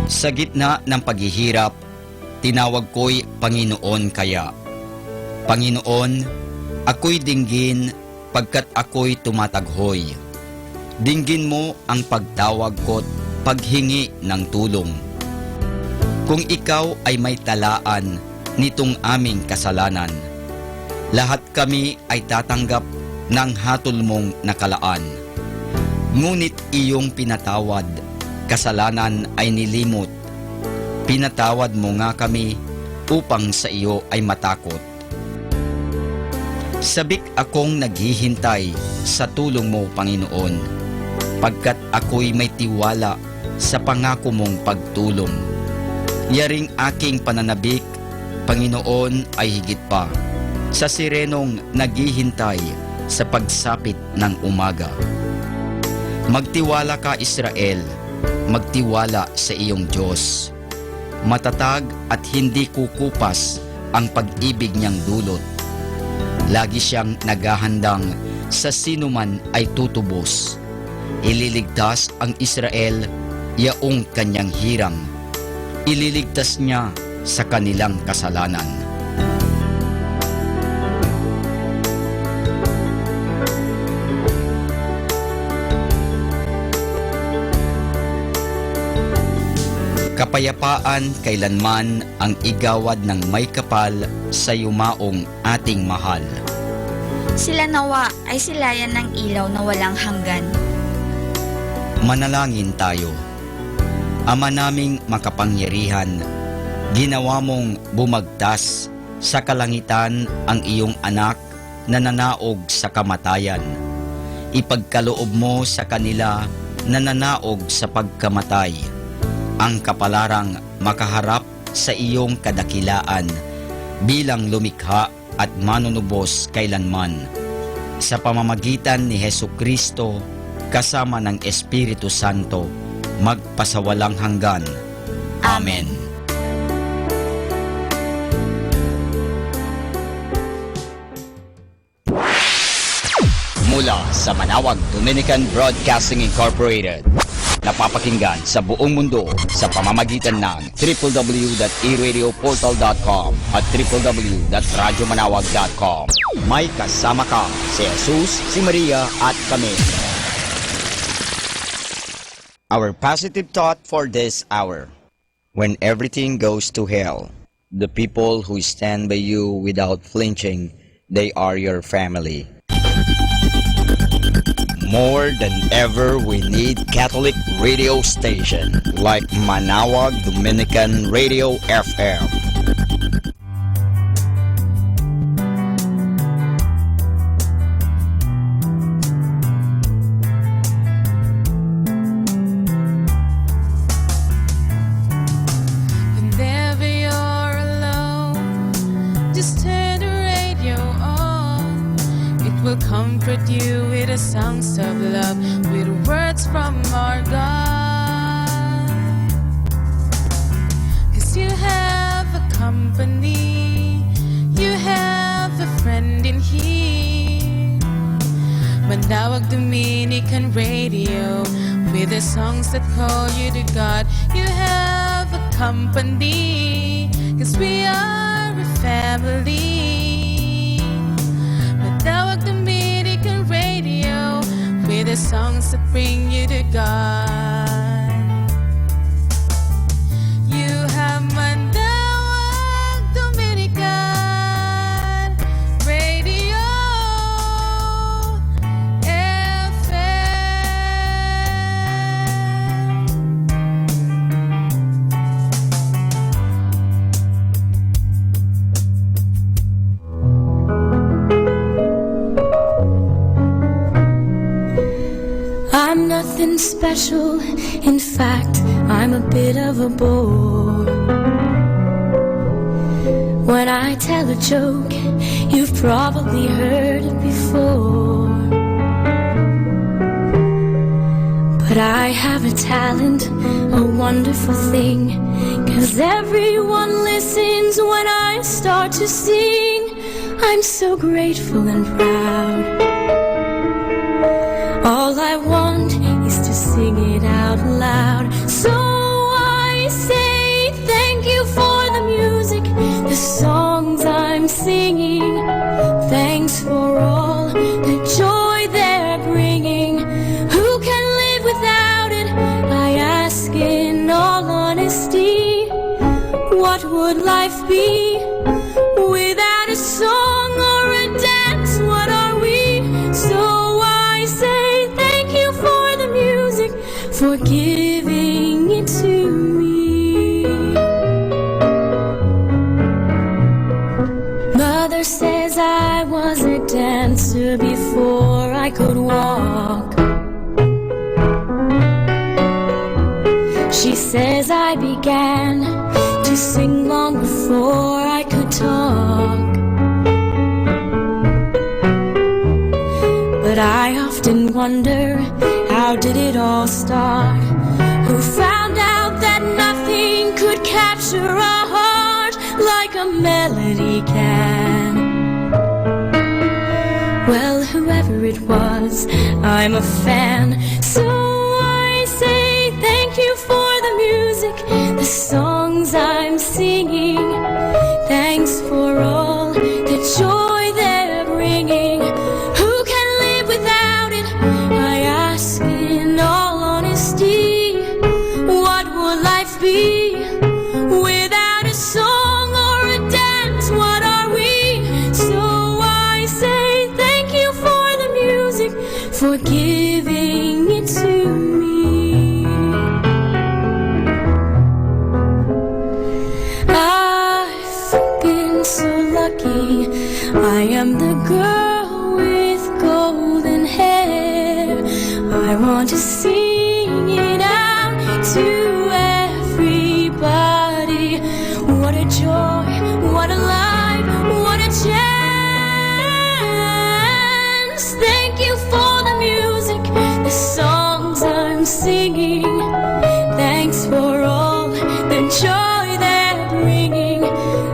Sa gitna ng paghihirap, tinawag ko'y Panginoon kaya. Panginoon, ako'y dinggin pagkat ako'y tumataghoy. Dinggin mo ang pagtawag ko't paghingi ng tulong. Kung ikaw ay may talaan nitong aming kasalanan, lahat kami ay tatanggap ng hatol mong nakalaan. Ngunit iyong pinatawad, kasalanan ay nilimot. Pinatawad mo nga kami upang sa iyo ay matakot. Sabik akong naghihintay sa tulong mo, Panginoon, pagkat ako'y may tiwala sa pangako mong pagtulong. Yaring aking pananabik, Panginoon, ay higit pa sa sirenong naghihintay sa pagsapit ng umaga. Magtiwala ka, Israel, magtiwala sa iyong Diyos. Matatag at hindi kukupas ang pag-ibig niyang dulot. Lagi siyang naghahandang sa sinuman ay tutubos. Ililigtas ang Israel, yaong kanyang hirang. Ililigtas niya sa kanilang kasalanan. Kapayapaan kailanman ang igawad ng may kapal sa yumaong ating mahal. Sila nawa ay silayan ng ilaw na walang hanggan. Manalangin tayo. Ama naming makapangyarihan, ginawa mong bumagtas sa kalangitan ang iyong anak na nanaog sa kamatayan. Ipagkaloob mo sa kanila na nanaog sa pagkamatay ang kapalarang makaharap sa iyong kadakilaan bilang lumikha at manunubos kailanman. Sa pamamagitan ni Hesukristo kasama ng Espiritu Santo, magpasawalang hanggan. Amen. Mula sa Manawag Dominican Broadcasting Incorporated, napapakinggan sa buong mundo sa pamamagitan ng www.eradioportal.com at www.radyomanawag.com. May kasama ka si Jesus, si Maria at kami. Our positive thought for this hour. When everything goes to hell, the people who stand by you without flinching, they are your family. More than ever, we need Catholic radio station like Manawag Dominican Radio FM. Whenever you're alone, just turn the radio on. It will comfort you with the songs of love, with words from our God. 'Cause you have a company, you have a friend in here. Manawag Dominican Radio, with the songs that call you to God. You have a company, 'cause we are a family. Manawag Dominican Radio, with the songs that bring you to God. You have Manawag Dominican Radio FM. I'm nothing special, in fact, I'm a bit of a bore. When I tell a joke, you've probably heard it before. But I have a talent, a wonderful thing, 'cause everyone listens when I start to sing. I'm so grateful and proud. All I want is to sing it out loud. So I say thank you for the music, the songs I'm singing. Thanks for all the joy they're bringing. Who can live without it? I ask in all honesty. What would life be without a song or a dance? What are we? So I say thank you for the music, for giving it to me. Mother says I was a dancer before I could walk. She says I began to sing long before I could talk. But I often wonder, how did it all start? Who found out that nothing could capture a heart like a melody can? Well, whoever it was, I'm a fan. So I say thank you for the music, the songs I'm singing. Thanks for all the joy they're bringing. Who can live without it? I ask in all honesty. What would life be without a song or a dance? What are we? So I say thank you for the music, for giving it to me. I've been so lucky. I am the girl with golden hair. I want to sing it out to everybody. What a joy, what a life, what a chance. Thank you for the music, the songs I'm singing. Thanks for all the joy they're bringing.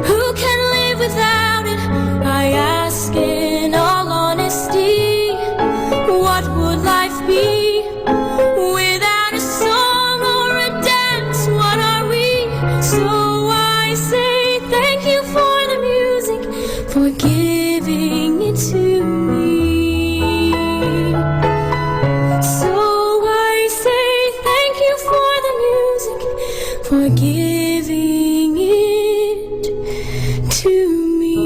Who can live without it? I ask in all honesty. What would life be without a song or a dance? What are we? So I say thank you for the music, for giving it to me. So I say thank you for the music, for giving it to me.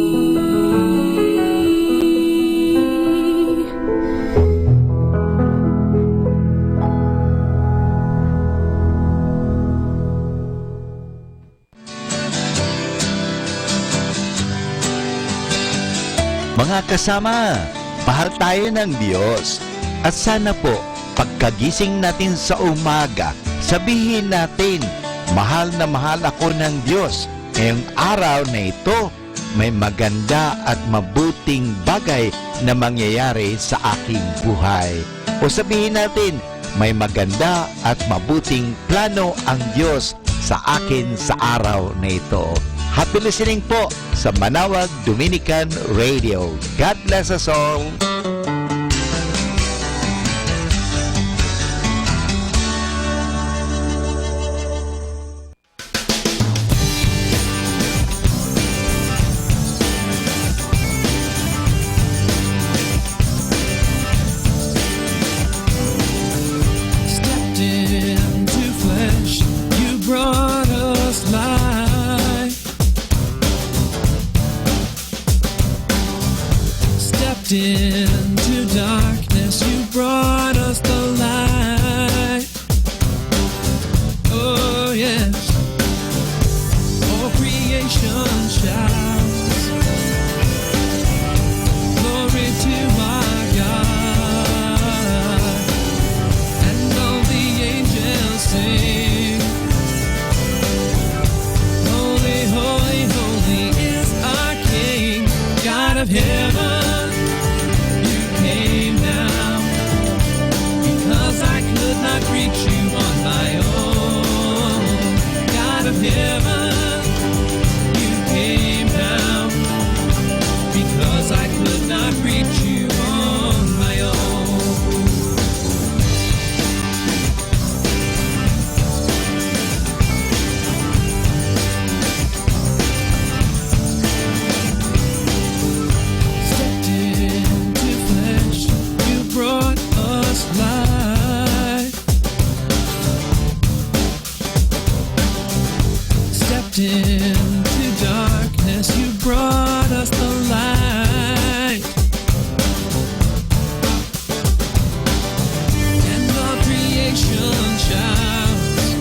Mga kasama, mahal tayo ng Diyos. At sana po, pagkagising natin sa umaga, sabihin natin, mahal na mahal ako ng Diyos. Ngayong araw na ito, may maganda at mabuting bagay na mangyayari sa aking buhay. O sabihin natin, may maganda at mabuting plano ang Diyos sa akin sa araw na ito. Happy listening po sa Manawag Dominican Radio. God bless us all. Stepped into flesh, you brought us life. Stepped into darkness, you brought us the light. Oh yes, all creation shouts glory to our God, and all the angels sing, holy, holy, holy is our King, God of heaven. Reach you on my own, God of heaven, you came down because stepped into darkness, you brought us the light. And all creation shouts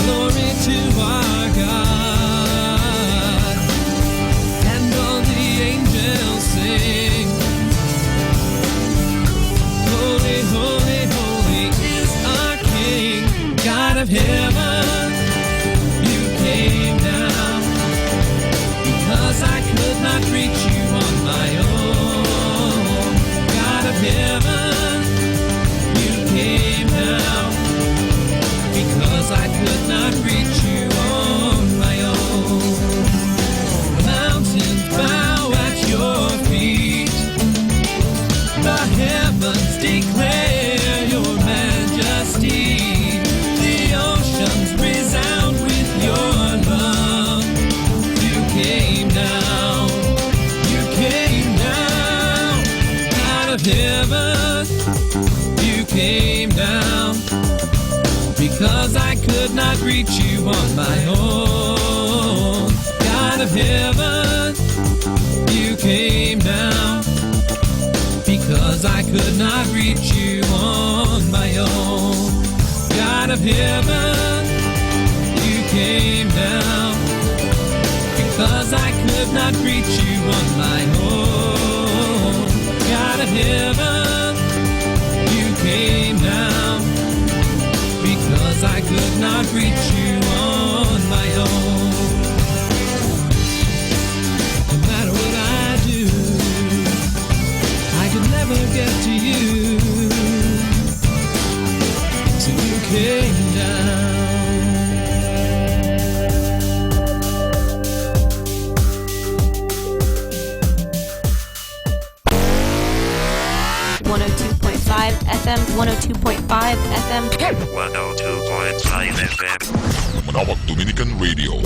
glory to our God. And all the angels sing, holy, holy, holy is our King, God of heaven. You came down because I could not reach you on my own. God of heaven, you came down because I could not reach you on my own. Mountains bow at your feet, the heavens declare your majesty, the oceans resound with your love. You came down, out of heaven. You came down because I could not reach you on my own. God of heaven, you came down because I could not reach you on my own. God of heaven, you came down because I could not reach you on my own. God of heaven, you came down because I could not reach you on my own. No matter what I do, I could never get to you, so you came down. 102.5 FM, 102.5 FM. 102.5 FM. Manawag Dominican Radio.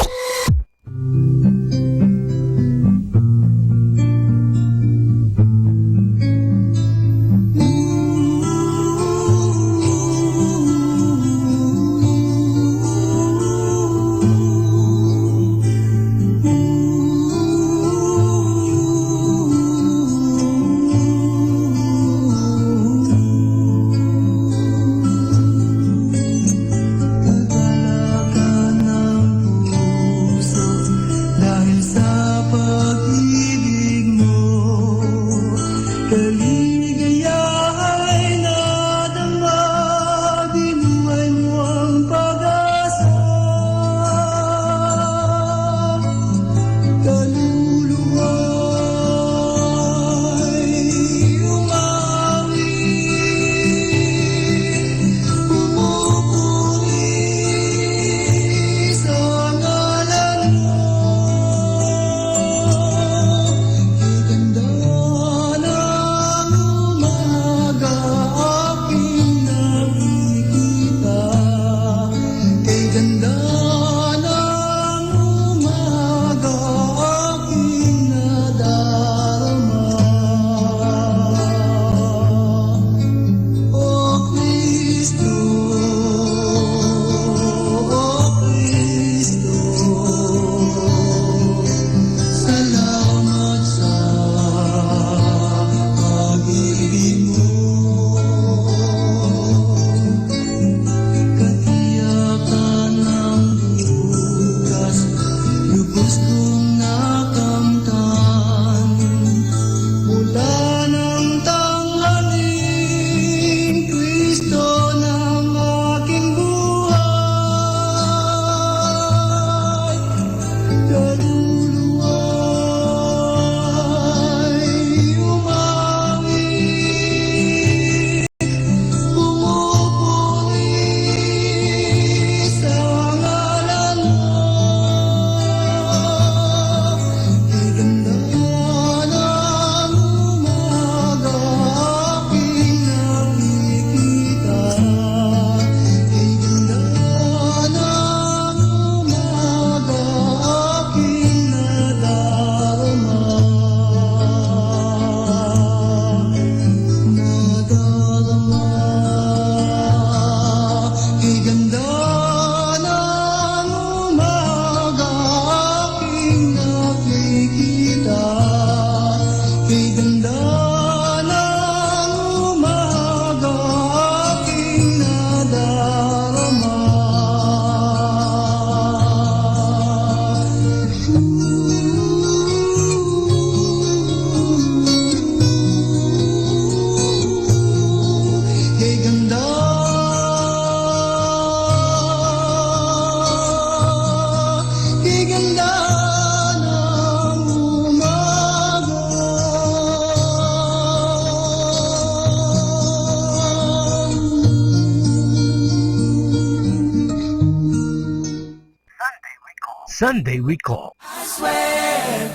Sunday we call. I swear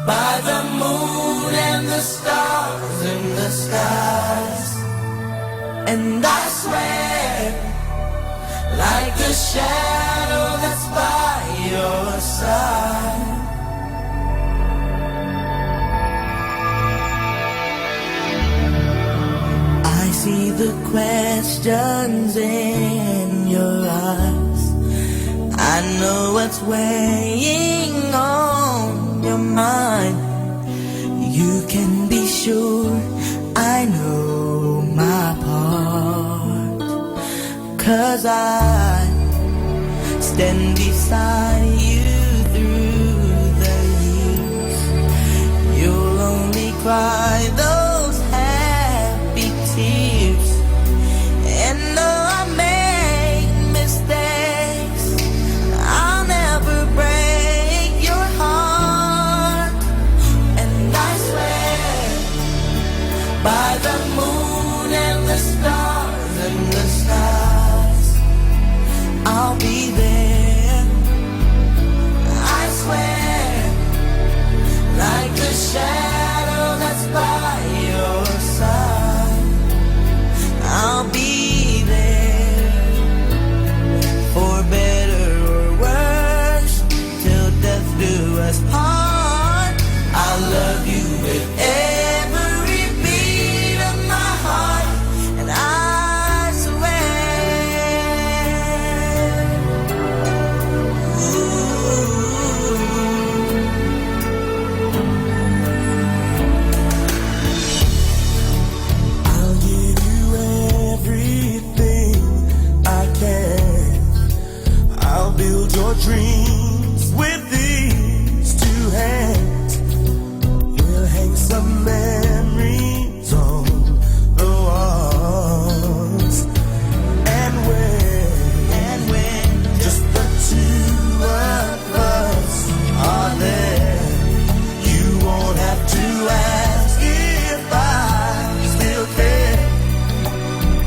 by the moon and the stars in the skies, and I swear like a shadow that's by your side. I see the questions in your eyes. I know what's weighing on your mind. You can be sure I know my part, 'cause I stand beside you through the years. You'll only cry those happy tears. And though I make mistakes, I'll never break your heart. And I swear by the moon and the stars and the stars, I'll be there. I swear like a shadow that's by your side, I'll be there. For better or worse, till death do us part. I love you with every beat of my heart, and I swear. I'll give you everything I can. I'll build your dreams with these two hands. We'll hang some memories on the walls. And when just the two of us are there, you won't have to ask if I still care.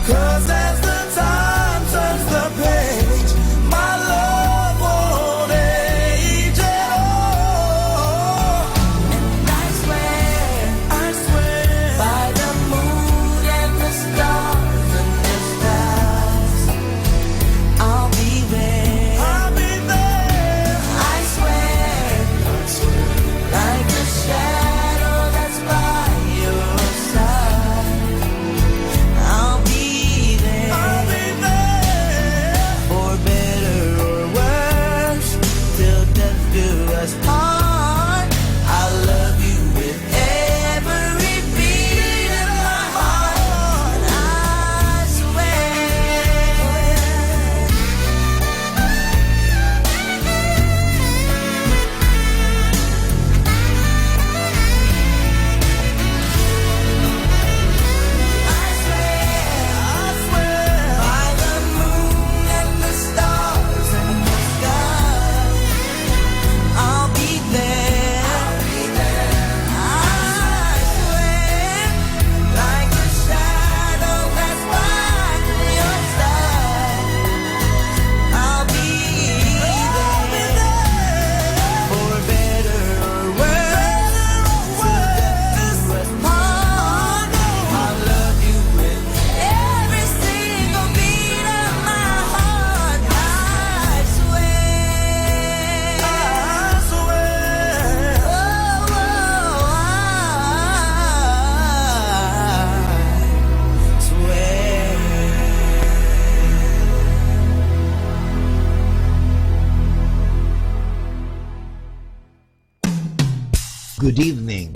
'Cause as the time turns the page, my love won't age at all. And I swear by the moon and the stars and the stars, I'll be there. I swear like a shadow that's by your side, I'll be there. For better or worse, till death do us part. I love you with every beat of my heart, and I swear. I swear by the moon and the stars and the skies, I'll be there. I swear like a shadow that's by your side, I'll be there. For better or worse, till death do us part. I love you with every single beat of my heart. I swear. I swear. Good evening.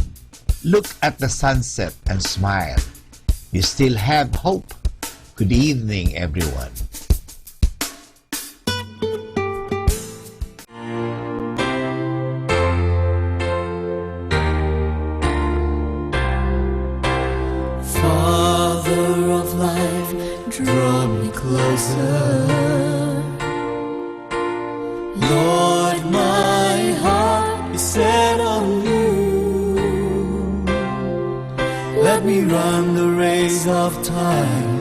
Look at the sunset and smile. You still have hope. Good evening, everyone. Father of life, draw me closer. Lord, my heart is set on you. Let me run the race of time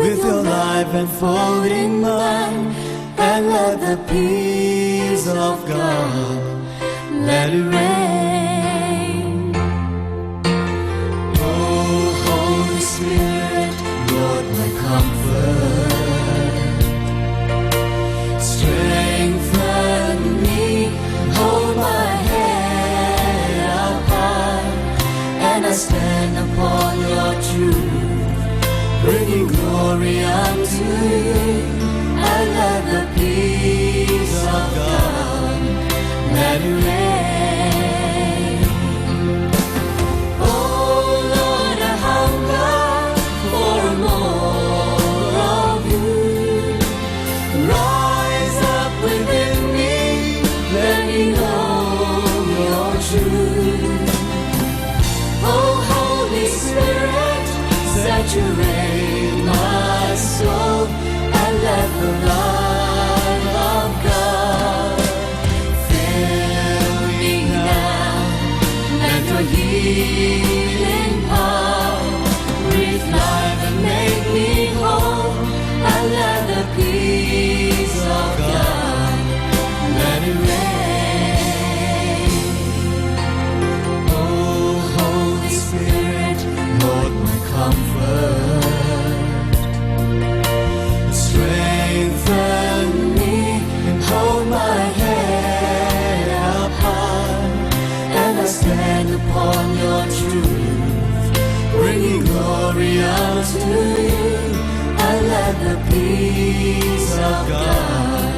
with your life enfolding mine, and let the peace let it rain. Oh, Holy Spirit, Lord, my comfort, strengthen me, hold my head up high, and I stand upon your truth, bringing glory unto you, and let the peace of God let it rain. Oh Lord, I hunger for more of you. Rise up within me, let me know your truth. Oh Holy Spirit, saturate my soul, and let the light of God fill me now. Let your healing power breathe life and make me whole, and let the peace of God let it rain. Oh Holy Spirit, Lord, my comfort, strengthen me and hold my head up high, and I stand upon your truth, bringing glory unto you, and let the peace of God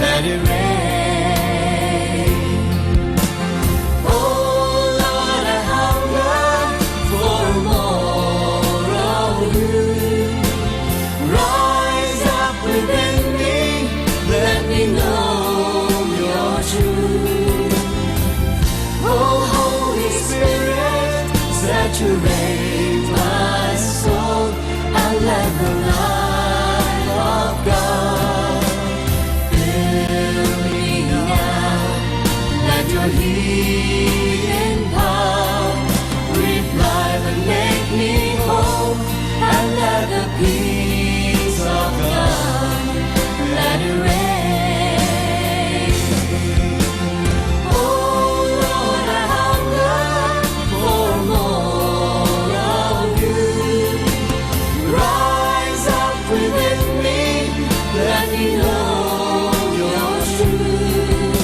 let it rain. Oh Lord, I hunger for more of you. Rise up within me, let me know your truth. Oh Holy Spirit, saturate my soul, and let the light of God fill me now. Let your healing power breathe life and make me whole, and let the peace of God let it rain. Oh Lord, I hunger for more of you. Rise up within me, let me know your truth.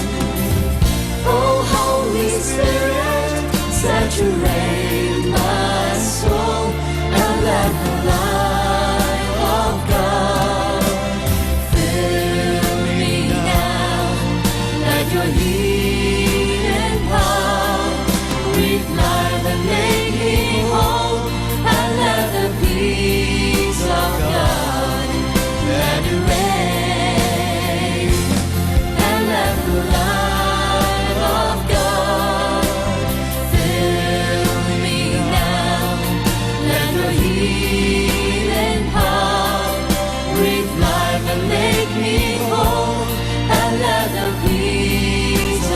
Oh Holy Spirit, saturate my soul, and let the light of God fill me now. Let your healing power breathe life and make me whole, and let the peace of God let it rain, and let the light of God fill me now. Let your healing power breathe life and make me whole, and let the peace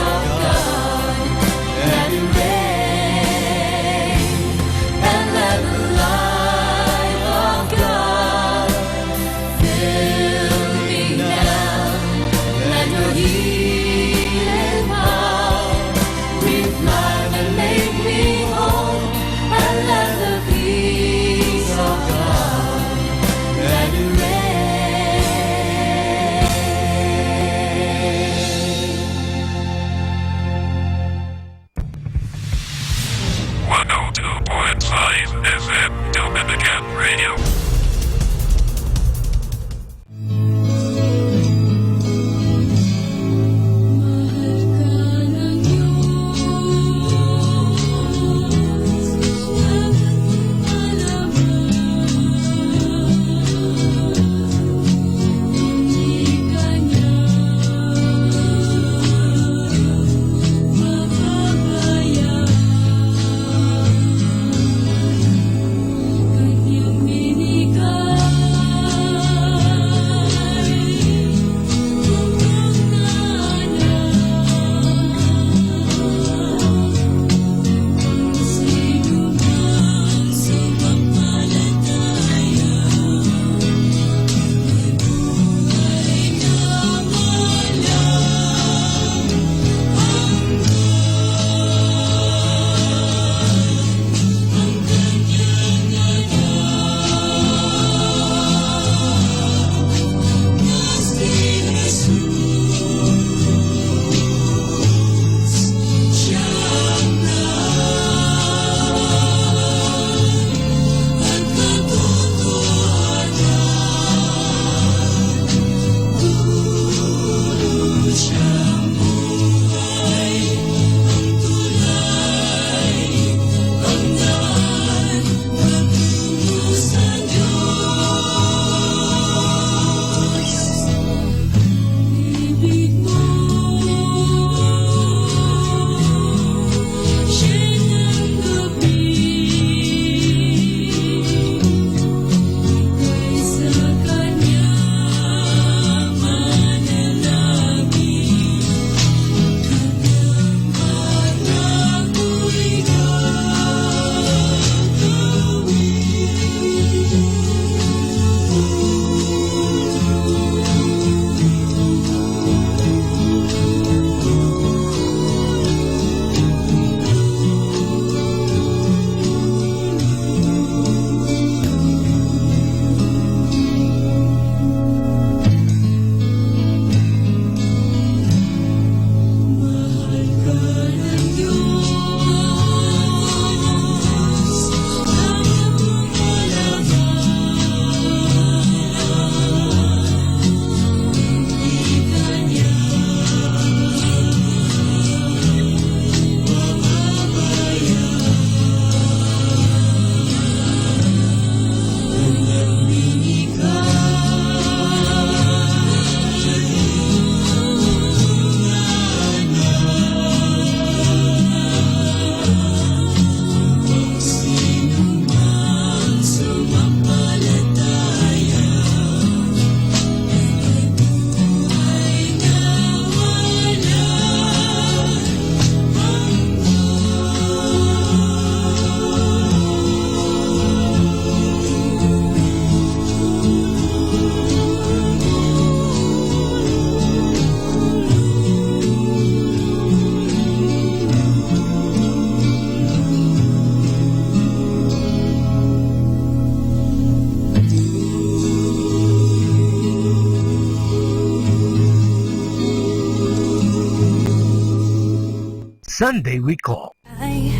Sunday we call. I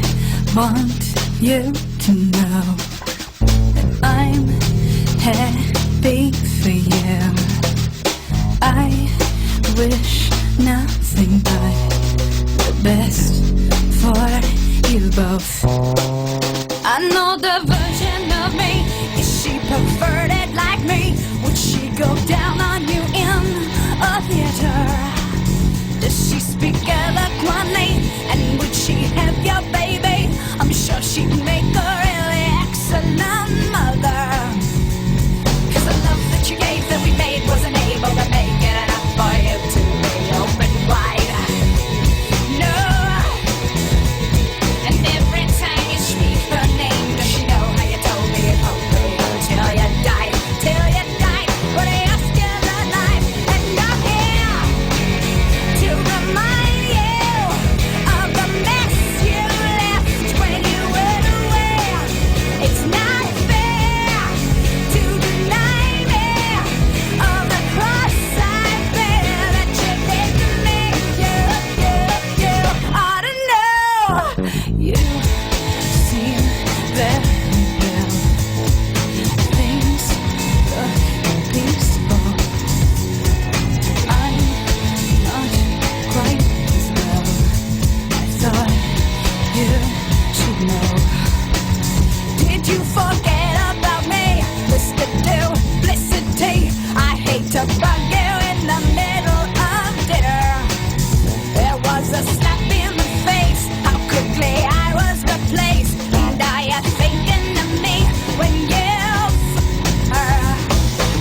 want you to know that I'm happy for you. I wish nothing but the best for you both. I know the version of me. Is she perverted like me? Would she go down on you in a theater? Does she speak eloquently? And would she have your baby? I'm sure she'd make a really excellent mother. 'Cause the love that you gave that we made wasn't able to make it enough for you to be open wide. No. And every time you speak her name, does she know how you told me it won't be until you died? Till you died, but you're still alive. And I'm here to remind you of the mess you left when you went away. It's not fair to deny me of the cross I bear that you did to me. You ought to know. You seem very well. Things look peaceful. I'm not quite as well. I thought you should know. Did you forget about me, Mr. Duplicity? I hate to bug you in the middle of dinner. There was a slap in the face, how quickly I was replaced. And are you thinking of me when you her?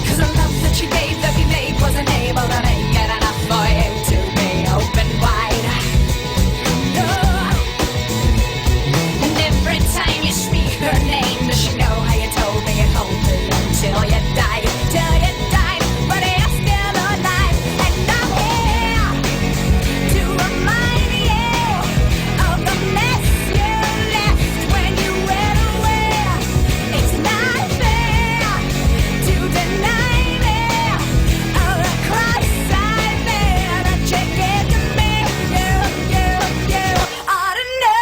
'Cause the love that you gave that we made wasn't able to make it enough for you to be open wide. No. And every time you speak her name, does she know how you told me it won't be until you died? Till you died, but you're still alive. And I'm here to remind you of the mess you left when you went away. It's not fair to deny me of the cross I bear that you gave to me. You ought to know.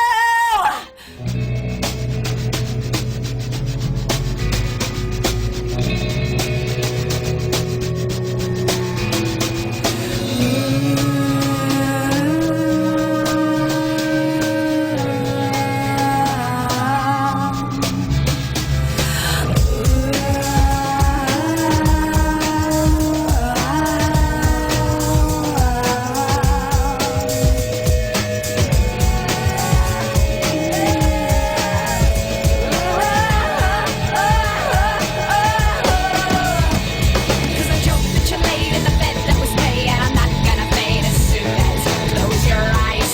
Cause the joke that you laid in the bed that was made, and I'm not gonna fade as soon as you close your eyes.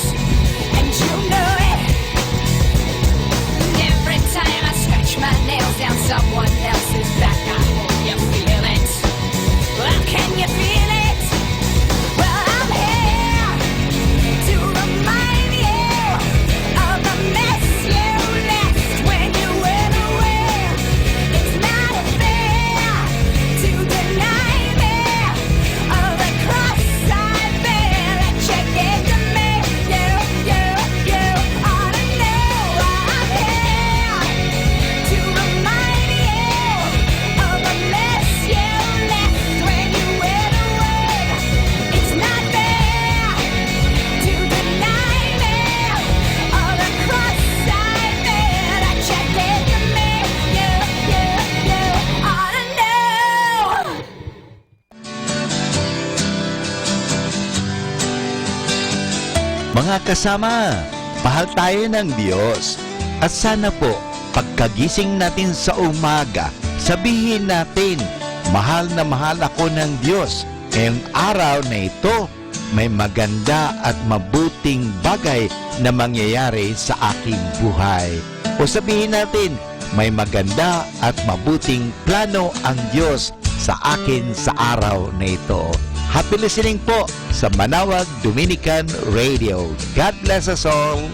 And you know it. And every time I scratch my nails down someone else's back, I hope you feel it. Well, can you feel it? Well, I'm here to remind you of the mess you left when you went away. It's not fair to deny me of the cross I bear that you gave to me. You ought to know. I'm here to remind you of the mess you left when you went away. It's not fair to deny me of the cross I bear that you gave to me. You ought to know. Mga kasama, mahal tayo ng Diyos. At sana po, pagkagising natin sa umaga, sabihin natin, mahal na mahal ako ng Diyos. Ngayong araw na ito, may maganda at mabuting bagay na mangyayari sa aking buhay. O sabihin natin, may maganda at mabuting plano ang Diyos sa akin sa araw na ito. Happy listening po sa Manawag Dominican Radio. God bless us all.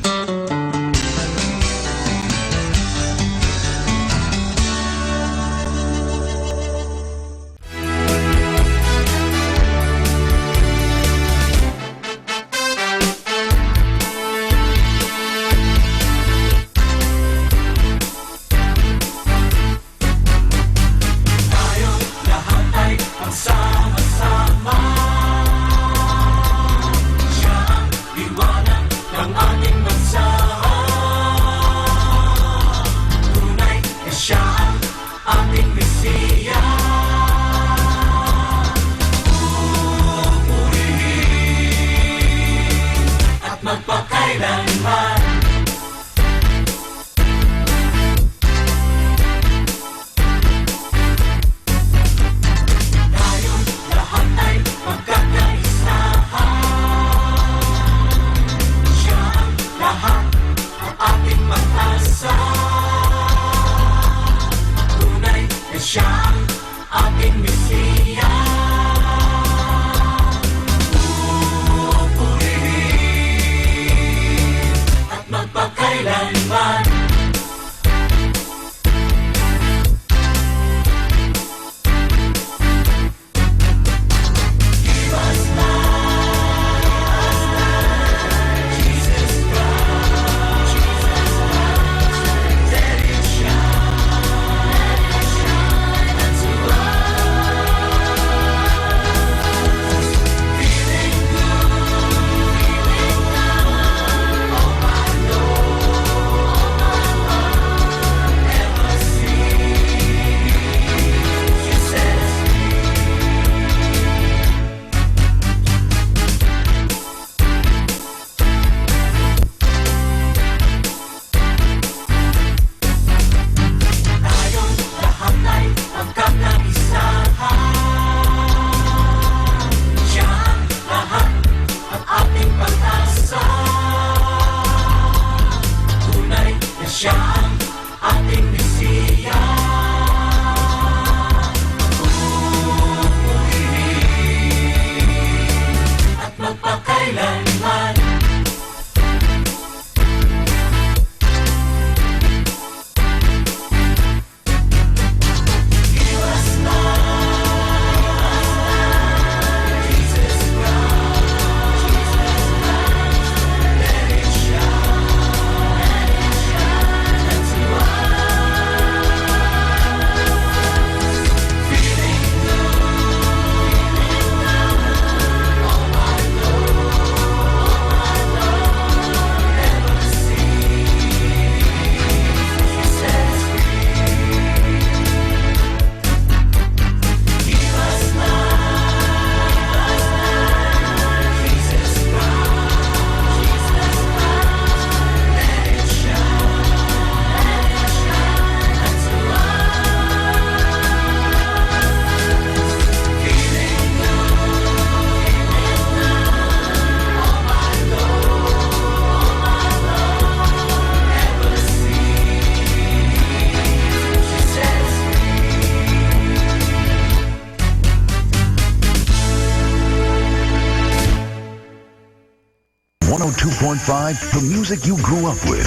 102.5, the music you grew up with.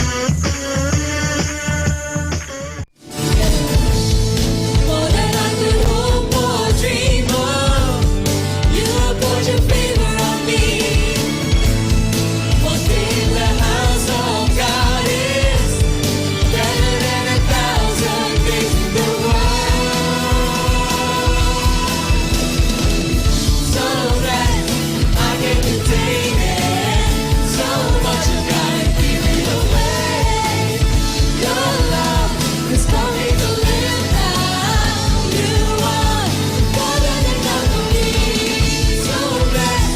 More than I could hope or dream of, you have poured your favor on me. One thing the house of God is better than 1,000 things in the world. So that I can contain it, so much I gotta give it away. Your love is calling to live now. You are more than enough for me. So that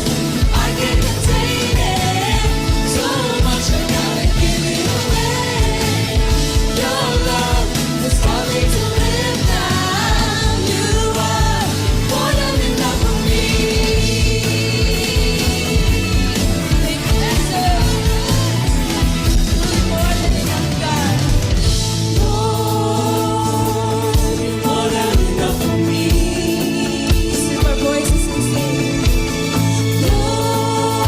I can contain it, so much I gotta give it away. Your love is calling to live now. You are more than enough for me. More than enough for me. Sing our voices and sing. Lord,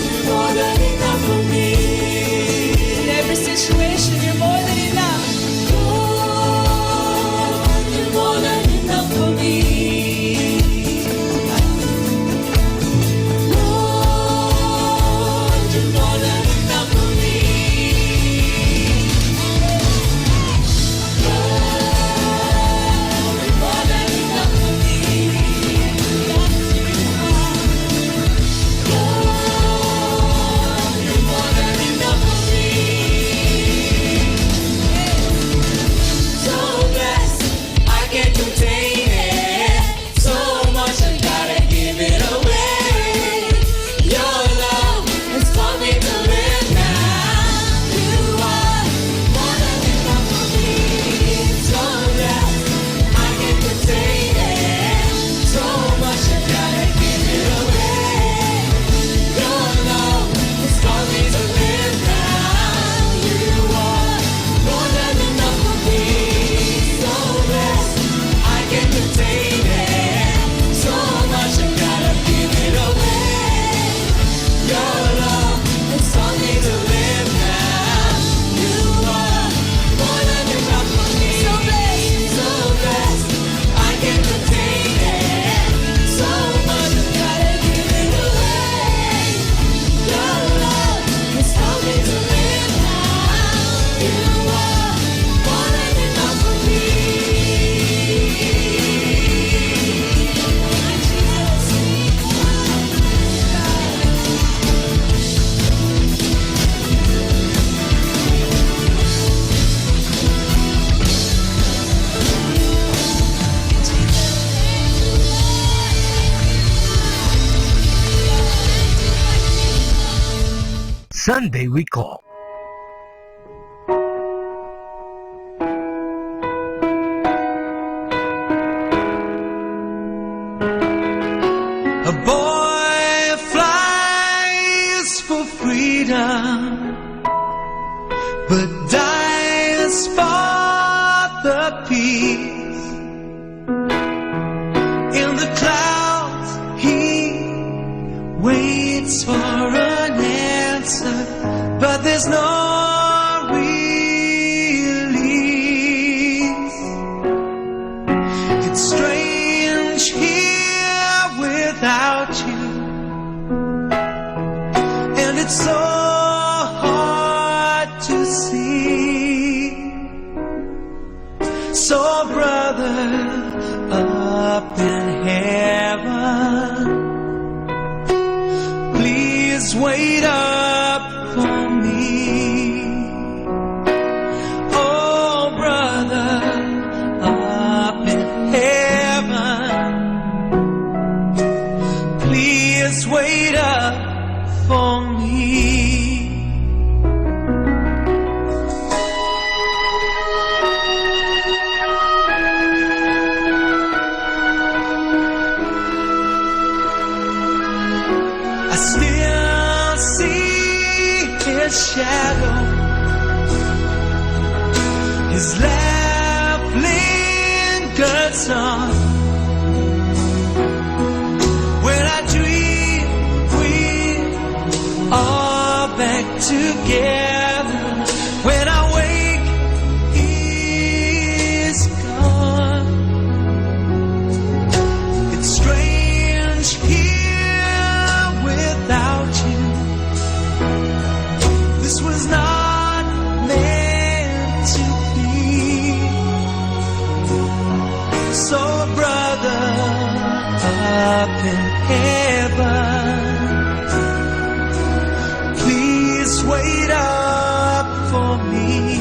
you're more than enough for me. In every situation, you're more than enough. Lord, you're more than enough for me. Lord, you're more than enough for me. Sunday we call. A boy flies for freedom, but dies for the peace. In the clouds, he waits for an answer, but there's no release. It's strange here without you, and it's so hard to see. So brother, up in heaven, please wait up for me. Oh brother, up in heaven, please wait up for me. I still see his shadow, his laugh lingers on. When I dream we are together. When I wake, He's gone. It's strange here without you. This was not meant to be. So, brother, up in heaven, please wait up for me.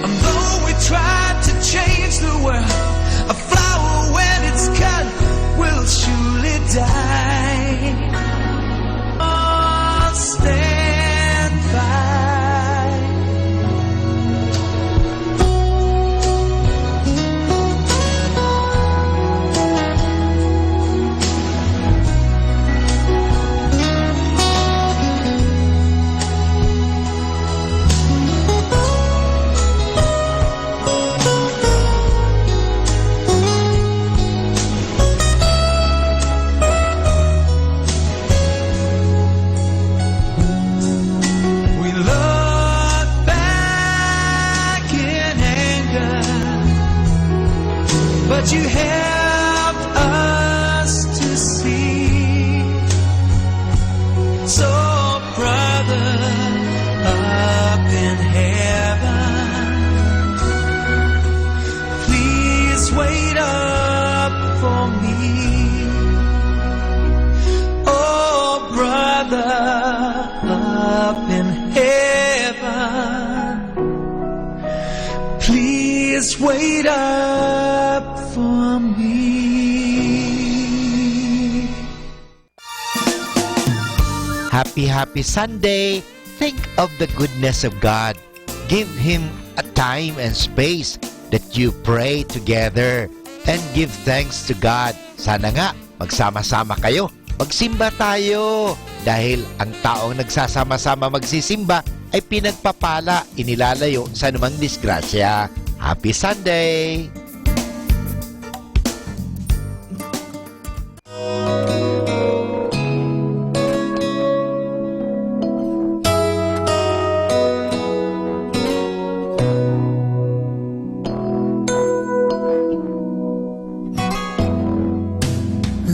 And though we tried to change the world, a flower when it's cut will surely die. Oh, stand by. We look back in anger, but you helped us to see. So, brother, up in heaven, please wait up for me. Oh, brother, up in heaven, please wait up for me. Happy Sunday! Think of the goodness of God. Give Him a time and space that you pray together and give thanks to God. Sana nga, magsama-sama kayo. Magsimba tayo. Dahil ang taong nagsasama-sama magsisimba ay pinagpapala, inilalayo sa anumang disgrasya. Happy Sunday!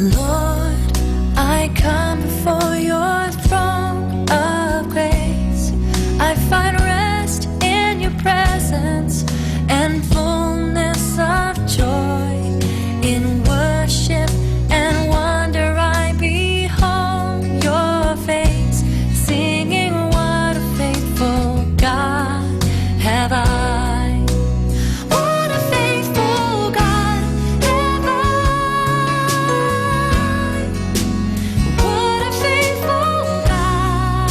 Lord, I come before your throne of grace. I find rest in your presence and fullness of joy. In worship and wonder I behold your face, singing what a faithful God have I. What a faithful God have I. What a faithful God.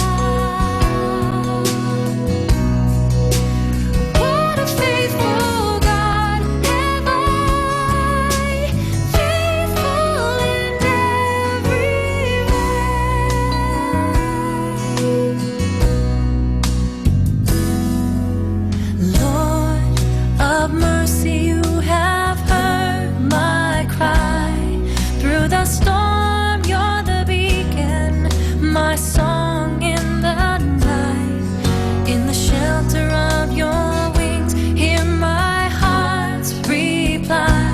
What a faithful God have I. Faithful in every way. Lord of mercy, you have heard my cry. Through the storm, you're the beacon, my song in the night. In the shelter of your wings, hear my heart's reply,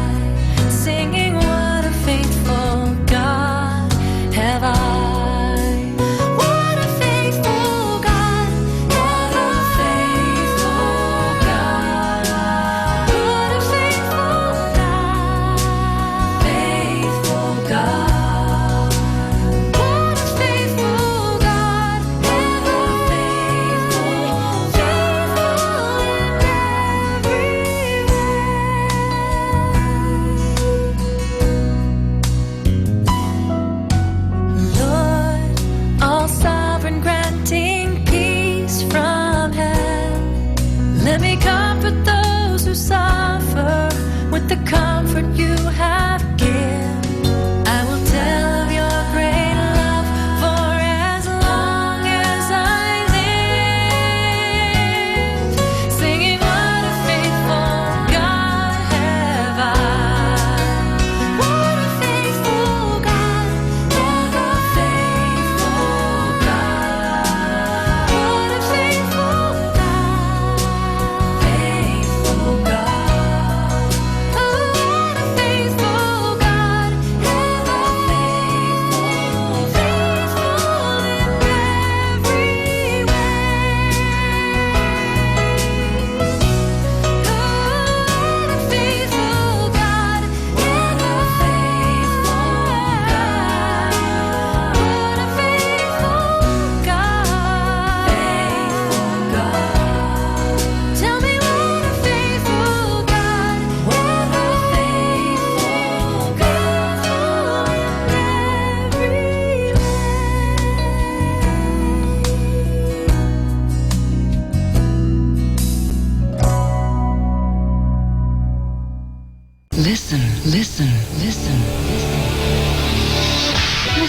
singing what a faithful God have I. What a faithful God, what a faithful God, what a faithful God, faithful God. What a faithful God, what a faithful, faithful in every way. Lord, all sovereign, granting peace from heaven. Let me comfort those who suffer with the comfort you have given. I will tell of your great love for as long as I live, singing what a faithful God have I. What a faithful God, what a faithful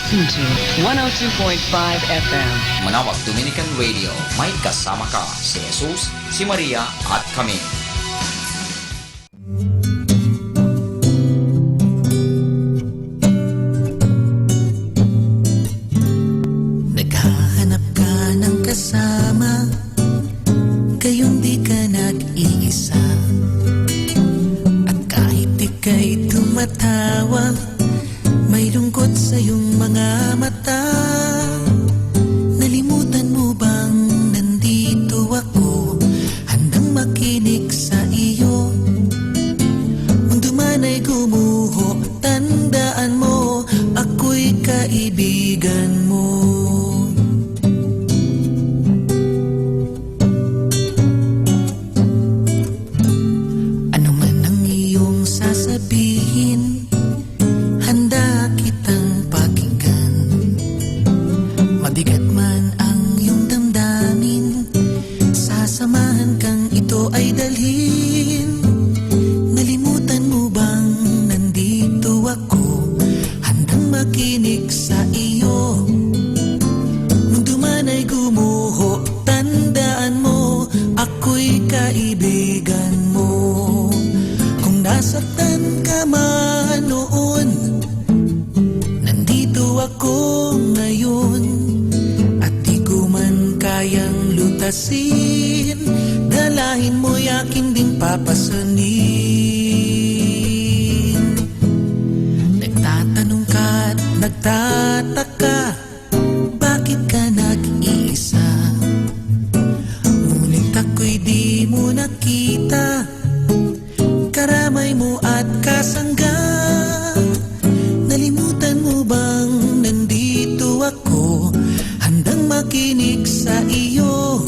Listen to 102.5 FM. Manawag Dominican Radio, may kasama ka si Jesus, si Maria at kami. Naghahanap ka ng kasama, gayon di ka nag-iisa. At kahit ika'y tumatawa, may lungkot sa iyong mga mata. Nalimutan mo bang nandito ako, handang makinig sa iyo? Mundo man ay gumuho, tandaan mo, ako'y kaibigan mo. Ano man ang iyong sasabihin, handa kitang pakinggan. Mabigat man ang iyong damdamin, sasamahan kang ito ay dalhin. Nalimutan mo bang nandito ako, handang makinig sa iyo? Mundo man ay gumuho, tandaan mo, ako'y kaibigan mo. Kung nasaktan ka man noon, nandito ako ngayon. At di ko man kayang lutasin, dalahin mo'y aking ding papasanin. Nagtatanong ka at nagtataka, bakit ka nag-iisa? Ngunit ako'y di mo nakita, karamay mo at kasangga. Nalimutan mo bang nandito ako, handang makinig sa iyo?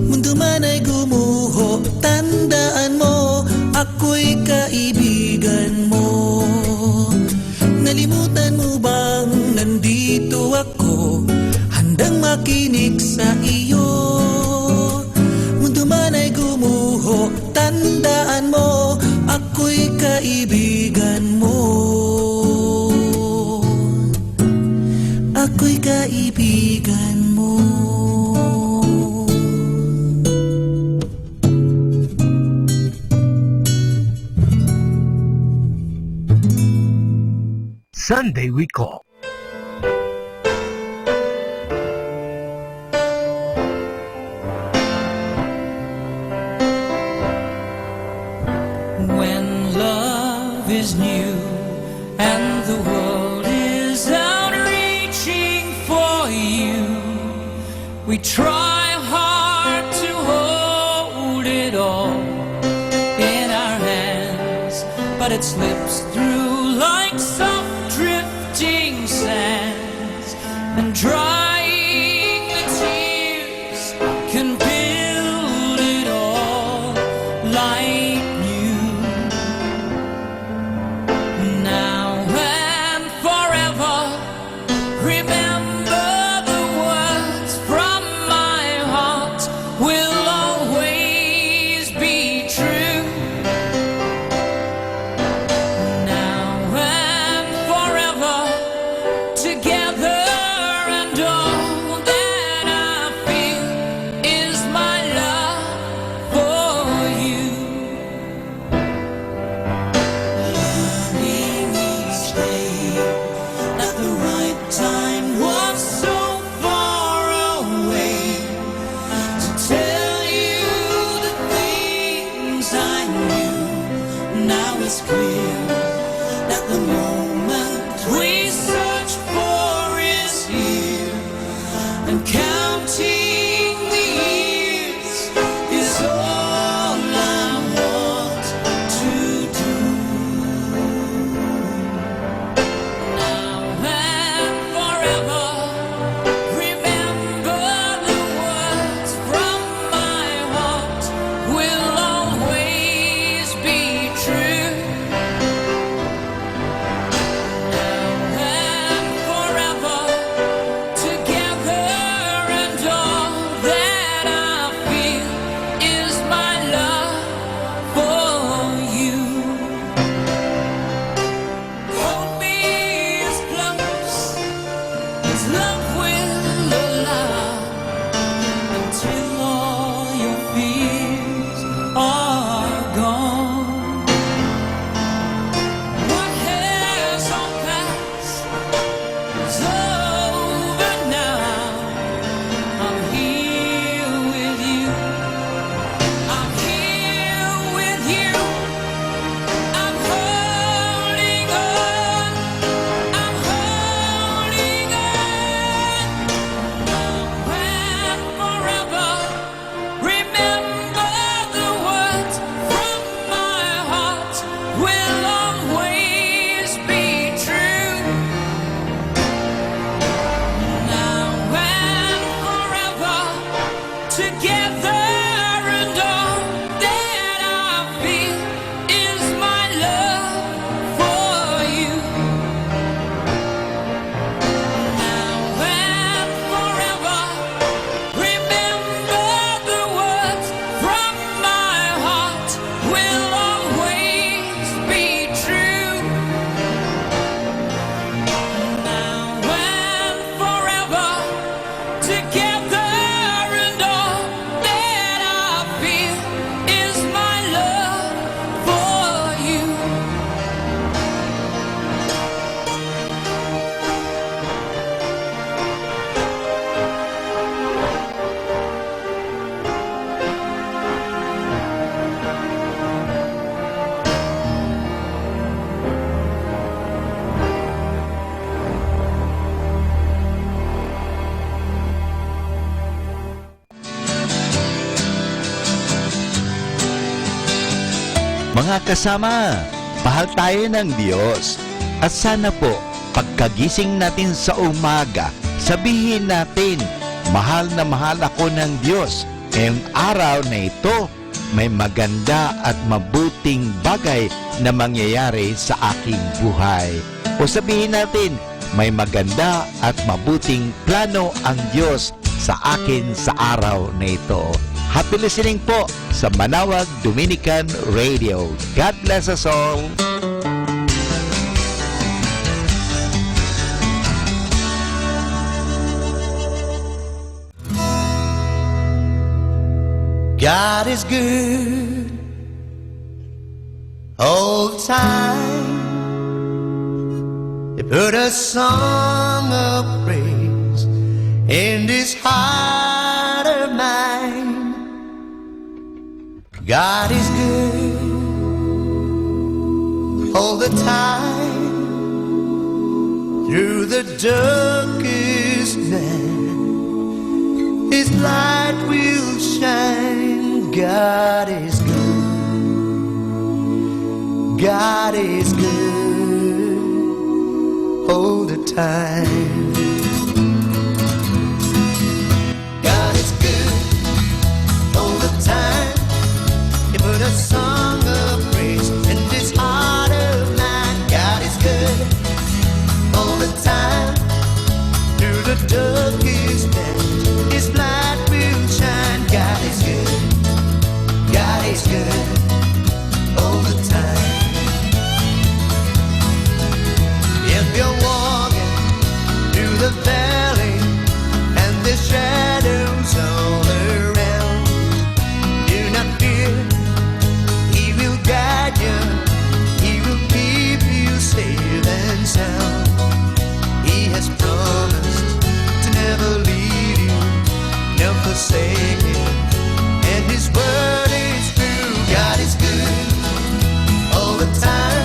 Mundo man ay gumuho, tandaan mo, ako'y kaibigan mo. Nalimutan mo bang nandito ako, handang makinig sa iyo? Mundo man ay gumuho, tandaan mo, ako'y kaibigan mo. Ako'y kaibigan mo. Sunday we call. When love is new and the world is outreaching for you, we try hard to hold it all in our hands, but it slips through like soft drifting sands, and drying the tears can build it all like new. Now and forever, remember the words from my heart will always be true. Now and forever, together and Mga kasama, mahal tayo ng Diyos. At sana po, pagkagising natin sa umaga, sabihin natin, mahal na mahal ako ng Diyos. Ngayong araw na ito, may maganda at mabuting bagay na mangyayari sa aking buhay. O sabihin natin, may maganda at mabuting plano ang Diyos sa akin sa araw na ito. Happy listening po sa Manawag Dominican Radio. God bless us all. God is good all the time. He put a song of praise in this heart of mine. God is good all the time. Through the darkest night, His light will shine. God is good. God is good all the time. God is good all the time. He put a song of praise in this heart of mine. God is good all the time. Through the darkest night, His light will shine. God is good. God is good all the time. If you're walking through the valley and the shadows all around, do not fear. He will guide you. He will keep you safe and sound. He has promised to never leave you, never forsake you, and His word is true. God is good all the time.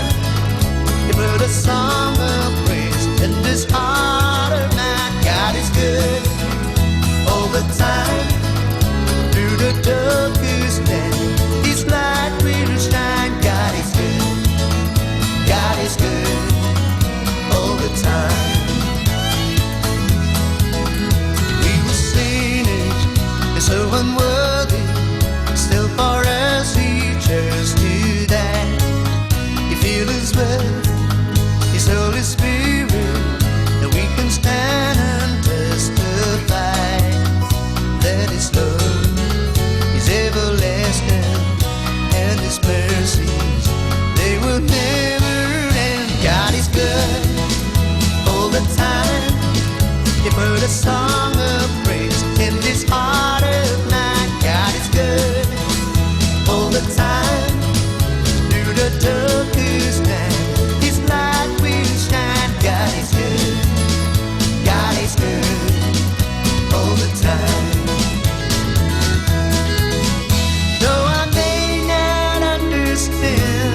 He put a song of praise in this heart of mine. God is good all the time. Through the darkest night, His light will shine. God is good. God is good all the time. We were sinners and so unworthy, still for us He chose to die. He filled us with His Holy Spirit, that we can stand and testify that His love is everlasting and His mercies, they will never end. God is good all the time. He put a song of praise in this heart of mine. God is good all the time. Through the darkest night, His light will shine. God is good. God is good all the time. Though I may not understand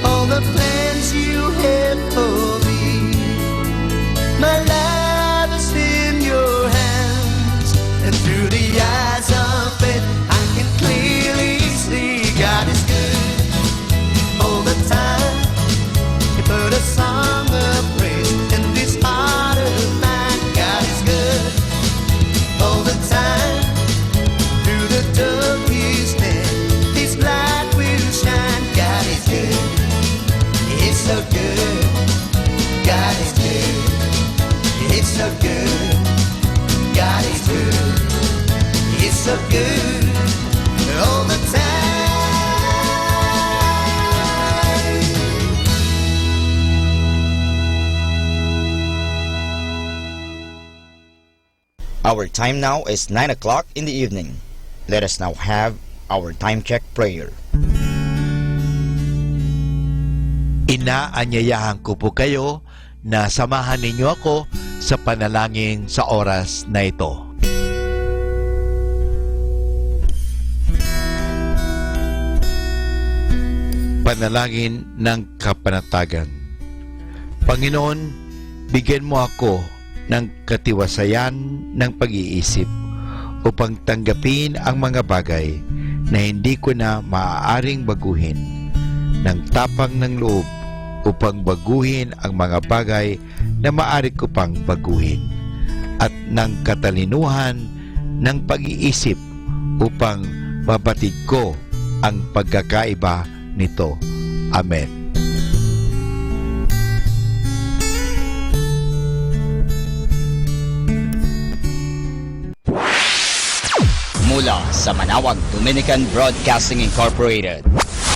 all the plans You have for me, my life is in Your hands, and through the eyes of faith I can clearly see God is good all the time. He put a song of praise in this heart of mine. God is good all the time. Through the darkest night, His light will shine. God is good. It's so good. God is good. It's so good. God is good. It's so good all the time. Our time now is 9 o'clock in the evening. Let us now have our time check prayer. Inaanyayahan ko po kayo na samahan ninyo ako sa panalangin sa oras na ito. Panalangin ng kapanatagan. Panginoon, bigyan mo ako ng katiwasayan ng pag-iisip upang tanggapin ang mga bagay na hindi ko na maaaring baguhin ng tapang ng loob upang baguhin ang mga bagay na maaari ko pang baguhin, at ng katalinuhan ng pag-iisip upang mabatid ko ang pagkakaiba nito. Amen. Mula sa Manawag Dominican Broadcasting Incorporated,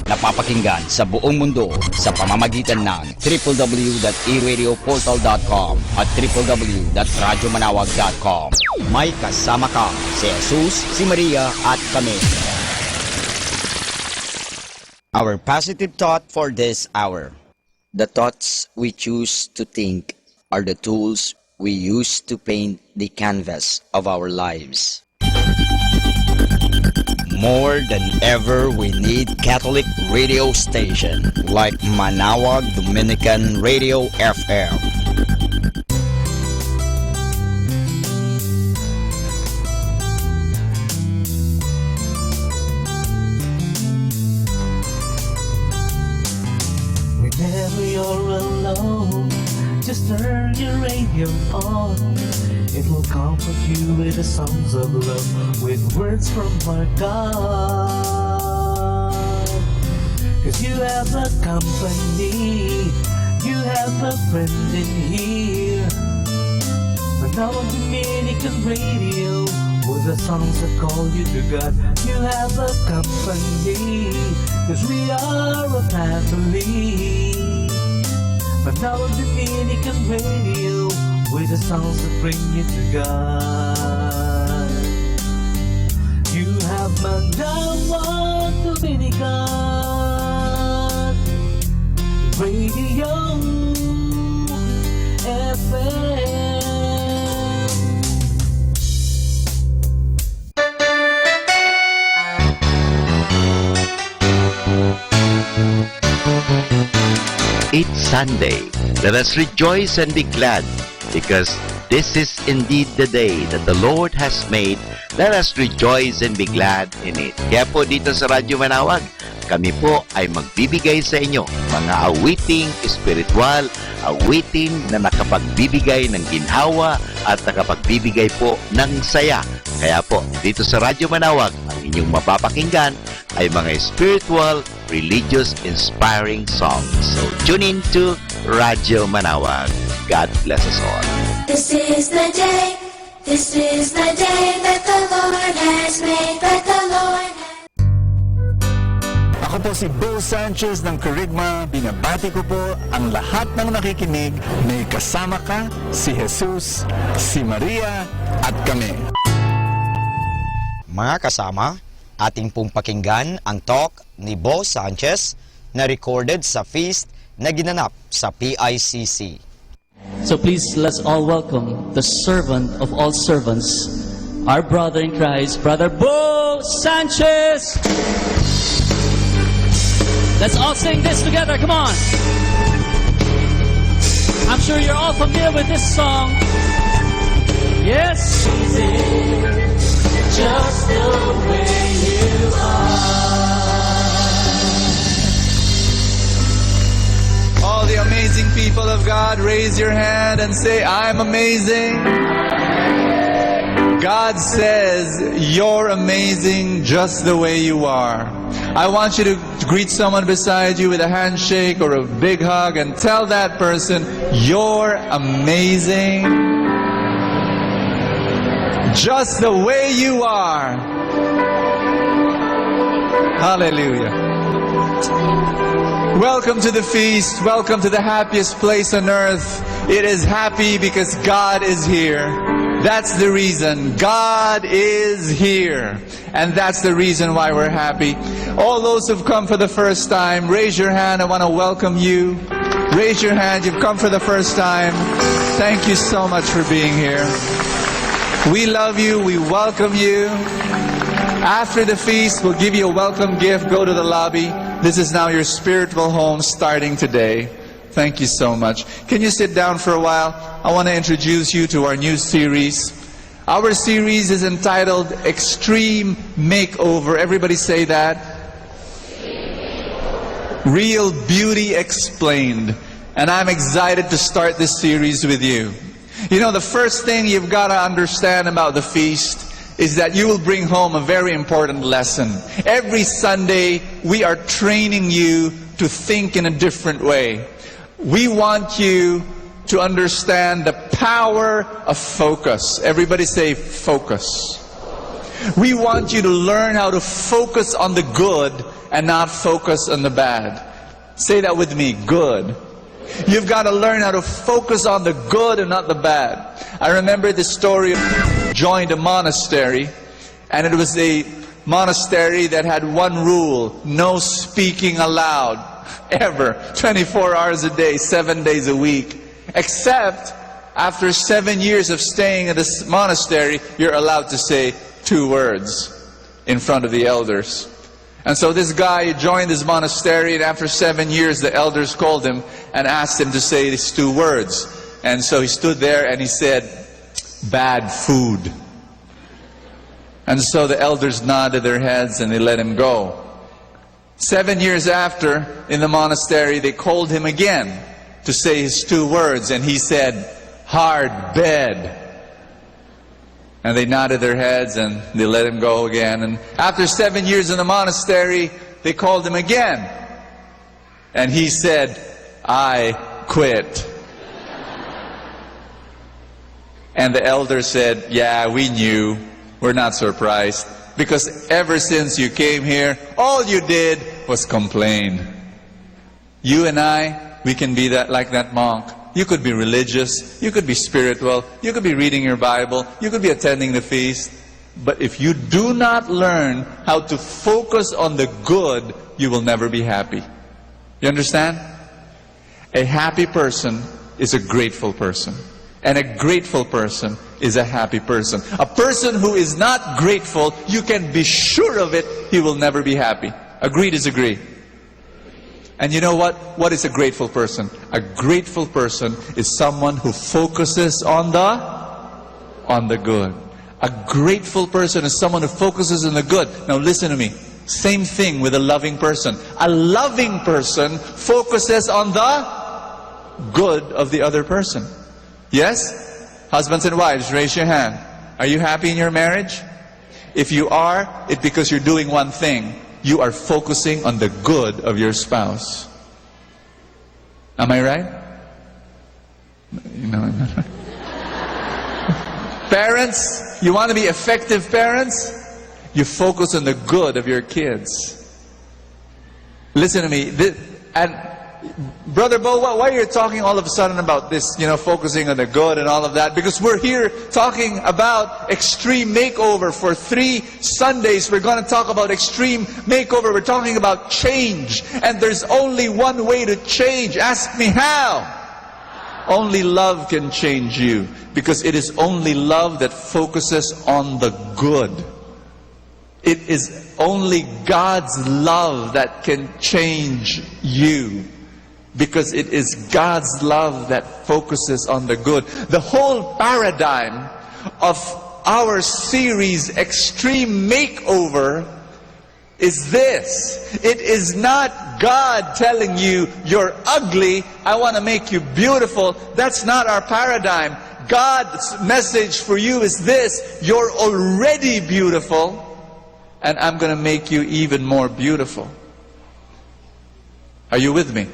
napapakinggan sa buong mundo sa pamamagitan ng www.eradioportal.com at www.radyomanawag.com. May kasama ka si Jesus, si Maria at kami. Our positive thought for this hour. The thoughts we choose to think are the tools we use to paint the canvas of our lives. More than ever, we need Catholic radio station like Manawag Dominican Radio FM. Whenever you're alone, just turn your radio on. It will comfort you with the songs of love, with words from our God. 'Cause you have a company, you have a friend in here. Manawag Dominican Radio, with the songs that call you to God. You have a company, 'cause we are a family. Manawag Dominican Radio, with the songs that bring you to God. You have Manawag Dominican Radio FM. It's Sunday. Let us rejoice and be glad, because this is indeed the day that the Lord has made. Let us rejoice and be glad in it. Kaya po dito sa Radyo Manawag, kami po ay magbibigay sa inyo mga awiting espiritual, awiting na nakapagbibigay ng ginhawa at nakapagbibigay po ng saya. Kaya po, dito sa Radyo Manawag, ang inyong mapapakinggan ay mga spiritual, religious, inspiring songs. So, tune in to Radyo Manawag. God bless us all. This is the day that the Lord has made, that the Lord has. Ako po si Bo Sanchez ng Kerygma. Binabati ko po ang lahat ng nakikinig. May kasama ka, si Jesus, si Maria, at kami. Mga kasama, ating pong pakinggan ang talk ni Bo Sanchez na recorded sa feast na ginanap sa PICC. So please, let's all welcome the servant of all servants, our brother in Christ, Brother Bo Sanchez. Let's all sing this together, come on. I'm sure you're all familiar with this song. Yes. Just the way you All the amazing people of God, raise your hand and say, I'm amazing. God says, you're amazing just the way you are. I want you to greet someone beside you with a handshake or a big hug and tell that person, you're amazing just the way you are. Hallelujah. Welcome to the feast. Welcome to the happiest place on earth. It is happy because God is here. That's the reason. God is here. And that's the reason why we're happy. All those who've come for the first time, raise your hand. I want to welcome you. Raise your hand. You've come for the first time. Thank you so much for being here. We love you. We welcome you. After the feast, we'll give you a welcome gift. Go to the lobby. This is now your spiritual home starting today. Thank you so much. Can you sit down for a while? I want to introduce you to our new series. Our series is entitled Extreme Makeover. Everybody say that. Real Beauty Explained. And I'm excited to start this series with you. You know, the first thing you've got to understand about the feast is that you will bring home a very important lesson. Every Sunday, we are training you to think in a different way. We want you to understand the power of focus. Everybody say focus. We want you to learn how to focus on the good and not focus on the bad. Say that with me, good. You've got to learn how to focus on the good and not the bad. I remember the story of joined a monastery, and it was a monastery that had one rule: no speaking aloud, ever, 24 hours a day, 7 days a week. Except after 7 years of staying at this monastery, you're allowed to say 2 words in front of the elders. And so this guy joined this monastery, and after 7 years, the elders called him and asked him to say these 2 words. And so he stood there and he said, bad food. And so the elders nodded their heads and they let him go. 7 years after, in the monastery, they called him again to say his 2 words, and he said, hard bed. And they nodded their heads and they let him go again. And after 7 years in the monastery, they called him again. And he said, I quit. And the elder said, yeah, we knew. We're not surprised. Because ever since you came here, all you did was complain. You and I, we can be like that monk. You could be religious, you could be spiritual, you could be reading your Bible, you could be attending the feast. But if you do not learn how to focus on the good, you will never be happy. You understand? A happy person is a grateful person. And a grateful person is a happy person. A person who is not grateful, you can be sure of it, he will never be happy. Agree, disagree? And you know what? What is a grateful person? A grateful person is someone who focuses on the good. A grateful person is someone who focuses on the good. Now listen to me. Same thing with a loving person. A loving person focuses on the good of the other person. Yes? Husbands and wives, raise your hand. Are you happy in your marriage? If you are, it's because you're doing one thing. You are focusing on the good of your spouse. Am I right? No, I'm not right. Parents, you want to be effective parents? You focus on the good of your kids. Listen to me. And Brother Bo, why are you talking all of a sudden about this, focusing on the good and all of that? Because we're here talking about extreme makeover. For 3 Sundays, we're going to talk about extreme makeover. We're talking about change. And there's only one way to change. Ask me how. Only love can change you. Because it is only love that focuses on the good. It is only God's love that can change you. Because it is God's love that focuses on the good. The whole paradigm of our series, Extreme Makeover, is this. It is not God telling you, you're ugly, I want to make you beautiful. That's not our paradigm. God's message for you is this: you're already beautiful, and I'm going to make you even more beautiful. Are you with me?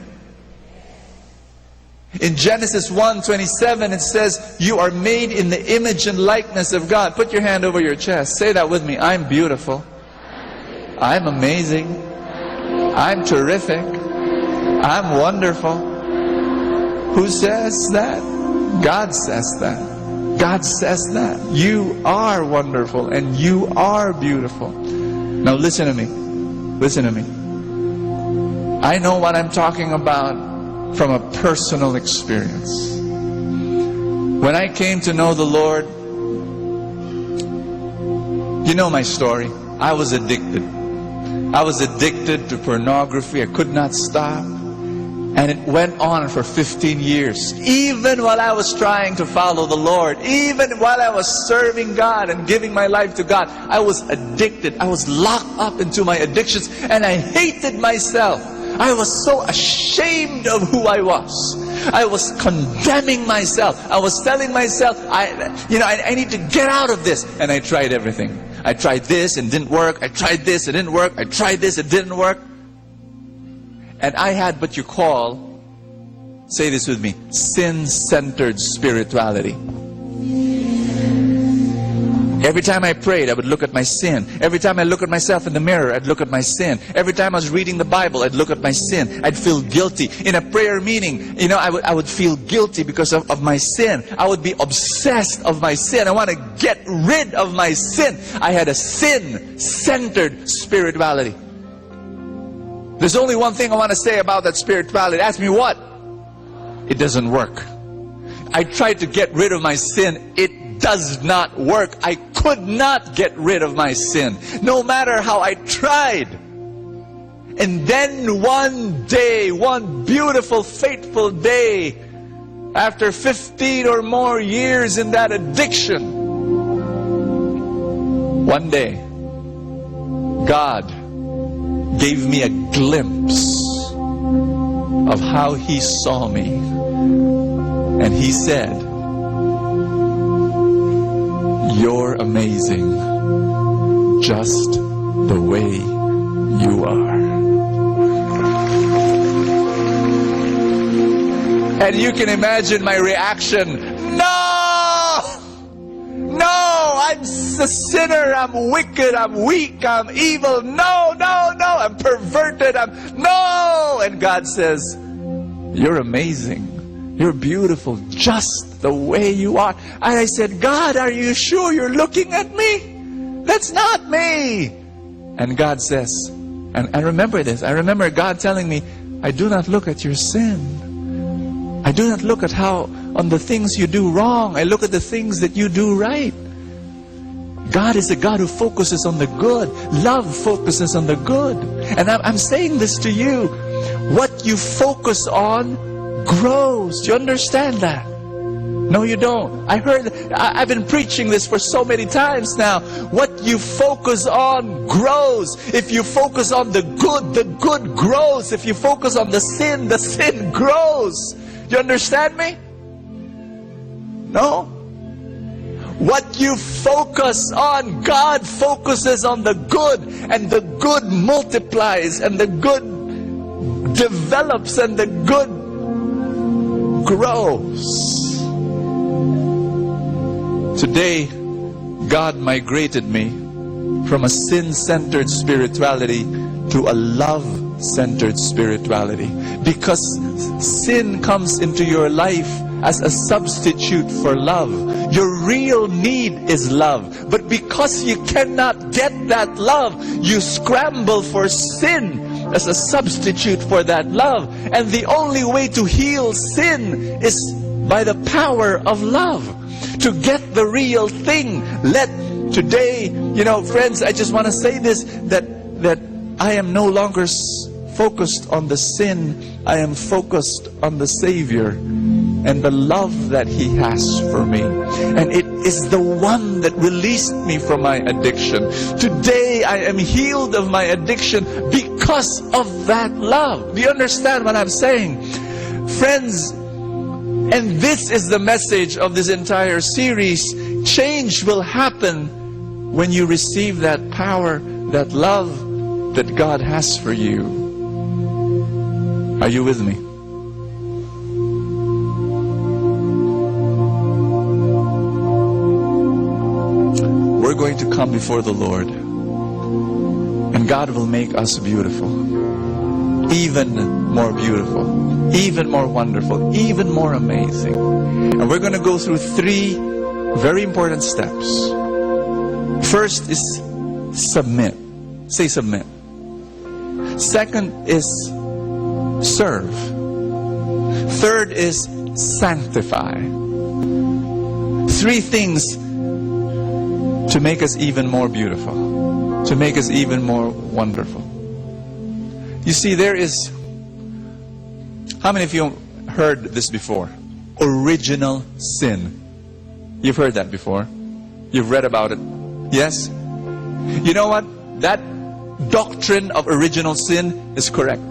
In Genesis 1:27, it says, you are made in the image and likeness of God. Put your hand over your chest. Say that with me. I'm beautiful. I'm amazing. I'm terrific. I'm wonderful. Who says that? God says that. God says that. You are wonderful and you are beautiful. Now listen to me. Listen to me. I know what I'm talking about from a personal experience. When I came to know the Lord, you know my story. I was addicted. I was addicted to pornography. I could not stop. And it went on for 15 years. Even while I was trying to follow the Lord, even while I was serving God and giving my life to God, I was addicted. I was locked up into my addictions and I hated myself. I was so ashamed of who I was. I was condemning myself. I was telling myself, I need to get out of this. And I tried everything. I tried this and didn't work. I tried this, it didn't work. I tried this, it didn't work. And I had what you call, say this with me, sin-centered spirituality. Every time I prayed, I would look at my sin. Every time I look at myself in the mirror, I'd look at my sin. Every time I was reading the Bible, I'd look at my sin. I'd feel guilty. In a prayer meeting, I would feel guilty because of my sin. I would be obsessed of my sin. I want to get rid of my sin. I had a sin-centered spirituality. There's only one thing I want to say about that spirituality. Ask me what? It doesn't work. I tried to get rid of my sin. It does not work. I could not get rid of my sin, no matter how I tried. And then one day, one beautiful, fateful day, after 15 or more years in that addiction, one day, God gave me a glimpse of how He saw me. And He said, "You're amazing, just the way you are." And you can imagine my reaction. No! No! I'm a sinner. I'm wicked. I'm weak. I'm evil. No, no, no. I'm perverted. No! And God says, "You're amazing. You're beautiful, just the way you are." And I said, "God, are you sure you're looking at me? That's not me." And God says, and I remember this. I remember God telling me, "I do not look at your sin. I do not look at on the things you do wrong. I look at the things that you do right." God is a God who focuses on the good. Love focuses on the good. And I'm saying this to you. What you focus on grows. Do you understand that? No, you don't. I've been preaching this for so many times now. What you focus on grows. If you focus on the good grows. If you focus on the sin grows. Do you understand me? No? What you focus on, God focuses on the good, and the good multiplies, and the good develops, and the good grows. Today, God migrated me from a sin-centered spirituality to a love-centered spirituality. Because sin comes into your life as a substitute for love. Your real need is love. But because you cannot get that love, you scramble for sin as a substitute for that love. And the only way to heal sin is by the power of love. To get the real thing. Today, friends, I just want to say this, that I am no longer focused on the sin. I am focused on the Savior and the love that He has for me. And it is the one that released me from my addiction. Today I am healed of my addiction because of that love. Do you understand what I'm saying? Friends, and this is the message of this entire series. Change will happen when you receive that power, that love that God has for you. Are you with me? We're going to come before the Lord, and God will make us beautiful. Even more beautiful, even more wonderful, even more amazing. And we're going to go through 3 very important steps. First is submit. Say submit. Second is serve. Third is sanctify. 3 things to make us even more beautiful, to make us even more wonderful. You see, there is, how many of you heard this before? Original sin. You've heard that before. You've read about it. Yes? You know what? That doctrine of original sin is correct.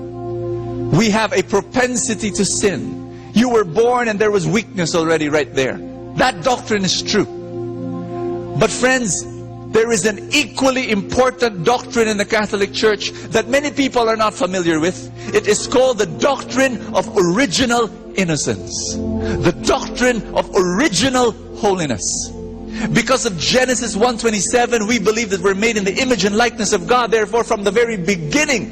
We have a propensity to sin. You were born and there was weakness already right there. That doctrine is true. But friends, there is an equally important doctrine in the Catholic Church that many people are not familiar with. It is called the doctrine of original innocence. The doctrine of original holiness. Because of Genesis 1:27, we believe that we're made in the image and likeness of God. Therefore, from the very beginning,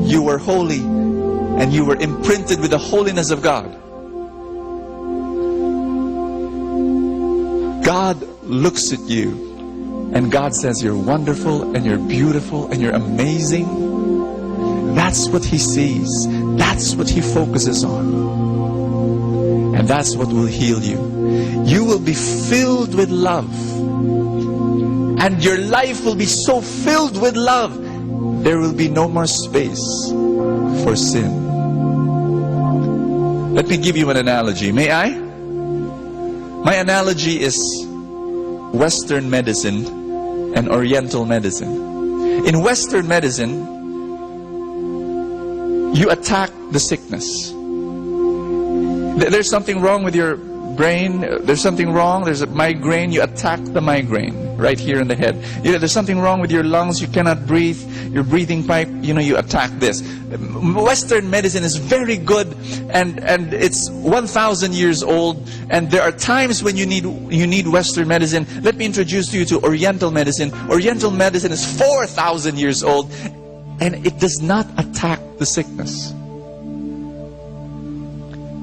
you were holy and you were imprinted with the holiness of God. God looks at you and God says you're wonderful and you're beautiful and you're amazing. That's what He sees. That's what He focuses on. And that's what will heal you. You will be filled with love. And your life will be so filled with love, there will be no more space for sin. Let me give you an analogy. May I? My analogy is Western medicine and Oriental medicine. In Western medicine, you attack the sickness. There's something wrong with your brain, there's something wrong, there's a migraine, you attack the migraine right here in the head. There's something wrong with your lungs, you cannot breathe, your breathing pipe, you attack this. Western medicine is very good and it's 1,000 years old, and there are times when you need Western medicine. Let me introduce you to Oriental medicine. Oriental medicine is 4,000 years old and it does not attack the sickness.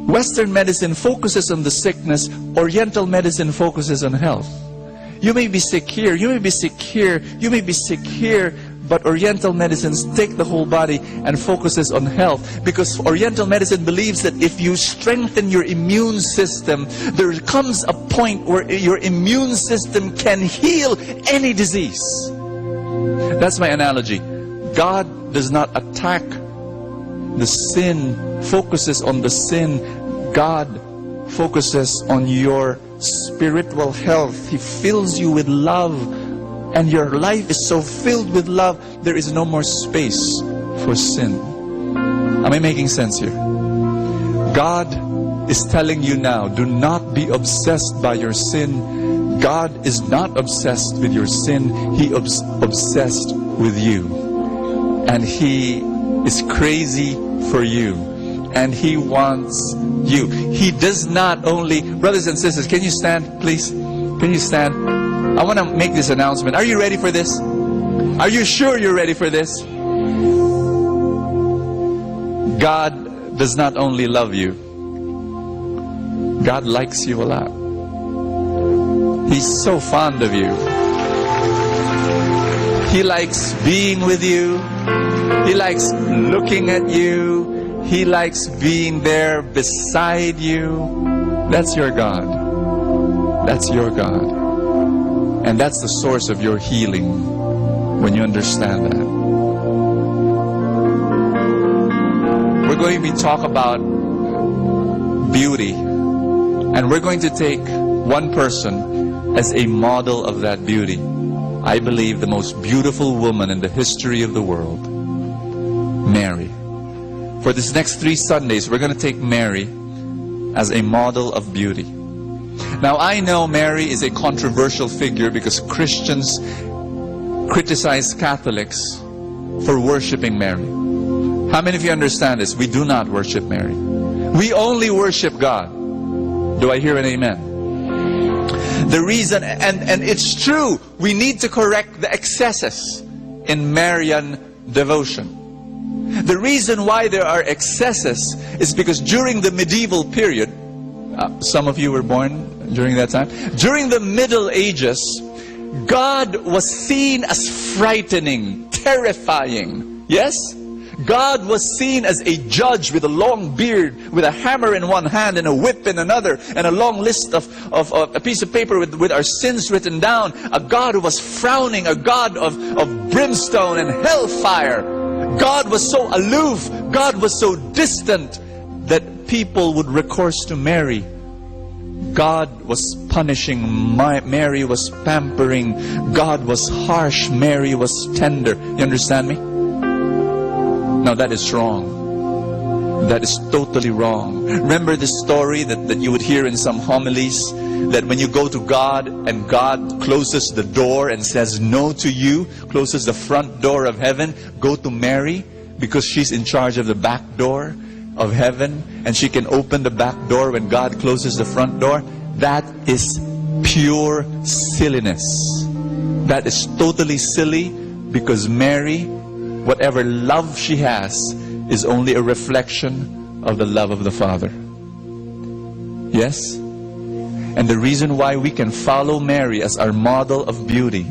Western medicine focuses on the sickness, Oriental medicine focuses on health. You may be sick here, you may be sick here, you may be sick here, but Oriental medicines take the whole body and focuses on health, because Oriental medicine believes that if you strengthen your immune system, there comes a point where your immune system can heal any disease. That's my analogy. God does not attack the sin, focuses on the sin. God focuses on your spiritual health. He fills you with love, and your life is so filled with love, there is no more space for sin. Am I making sense here? God is telling you now, do not be obsessed by your sin. God is not obsessed with your sin. He is obsessed with you. And He is crazy for you. And He wants you. He does not only... Brothers and sisters, can you stand, please? Can you stand? I want to make this announcement. Are you ready for this? Are you sure you're ready for this? God does not only love you. God likes you a lot. He's so fond of you. He likes being with you. He likes looking at you. He likes being there beside you. That's your God. That's your God. And that's the source of your healing when you understand that. We're going to talk about beauty. And we're going to take one person as a model of that beauty. I believe the most beautiful woman in the history of the world, Mary. For this next 3 Sundays, we're going to take Mary as a model of beauty. Now, I know Mary is a controversial figure because Christians criticize Catholics for worshiping Mary. How many of you understand this? We do not worship Mary. We only worship God. Do I hear an amen? The reason, and it's true, we need to correct the excesses in Marian devotion. The reason why there are excesses is because during the medieval period, some of you were born during that time, during the Middle Ages, God was seen as frightening, terrifying. Yes? God was seen as a judge with a long beard, with a hammer in one hand and a whip in another, and a long list of a piece of paper with our sins written down. A God who was frowning, a God of brimstone and hellfire. God was so aloof, God was so distant that people would recourse to Mary. God was punishing, Mary was pampering, God was harsh, Mary was tender. You understand me? Now that is wrong. That is totally wrong. Remember the story that you would hear in some homilies, that when you go to God and God closes the door and says no to you, closes the front door of heaven, go to Mary because she's in charge of the back door of heaven and she can open the back door when God closes the front door. That is pure silliness. That is totally silly, because Mary, whatever love she has, is only a reflection of the love of the Father. Yes? And the reason why we can follow Mary as our model of beauty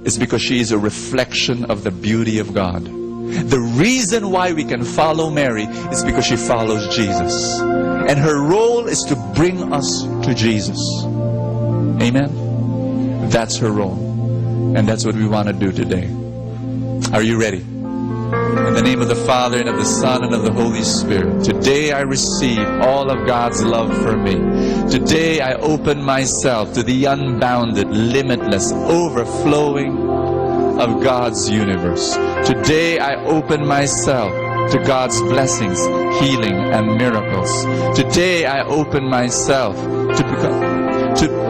is because she is a reflection of the beauty of God. The reason why we can follow Mary is because she follows Jesus. And her role is to bring us to Jesus. Amen? That's her role. And that's what we want to do today. Are you ready? In the name of the Father, and of the Son, and of the Holy Spirit, today I receive all of God's love for me. Today I open myself to the unbounded, limitless, overflowing of God's universe. Today I open myself to God's blessings, healing, and miracles. Today I open myself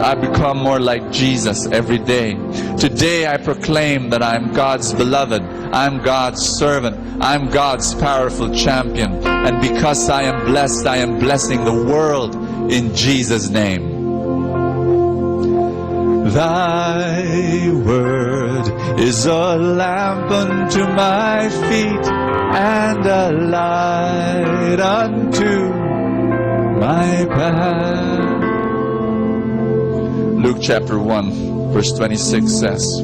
I become more like Jesus every day. Today I proclaim that I'm God's beloved, I'm God's servant, I'm God's powerful champion. And because I am blessed, I am blessing the world in Jesus' name. Thy word is a lamp unto my feet and a light unto my path. Luke chapter 1 verse 26 says,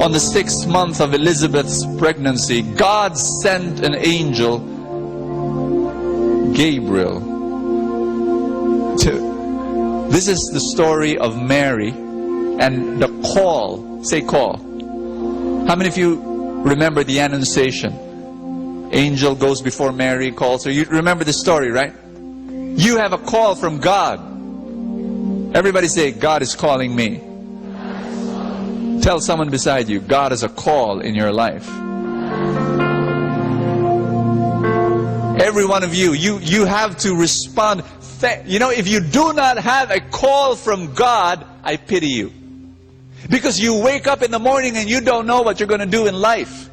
on the 6th month of Elizabeth's pregnancy, God sent an angel, Gabriel. This is the story of Mary and the call. Say call. How many of you remember the Annunciation? Angel goes before Mary, calls her. You remember the story, right? You have a call from God. Everybody say, God is calling me. Tell someone beside you, God has a call in your life. Every one of you, you have to respond. You know, if you do not have a call from God, I pity you. Because you wake up in the morning and you don't know what you're going to do in life.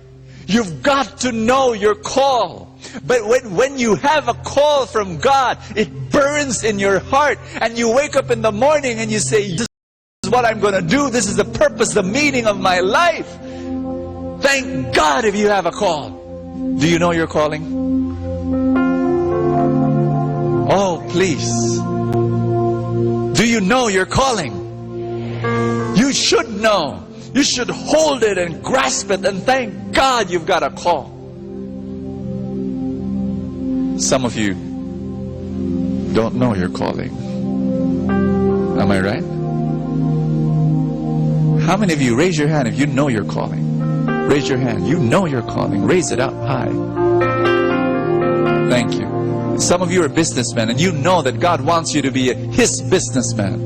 You've got to know your call. But when you have a call from God, it burns in your heart. And you wake up in the morning and you say, this is what I'm going to do. This is the purpose, the meaning of my life. Thank God if you have a call. Do you know your calling? Oh, please. Do you know your calling? You should know. You should hold it and grasp it and thank God you've got a call. Some of you don't know your calling. Am I right? How many of you, raise your hand if you know your calling? Raise your hand. You know your calling. Raise it up high. Thank you. Some of you are businessmen and you know that God wants you to be His businessman.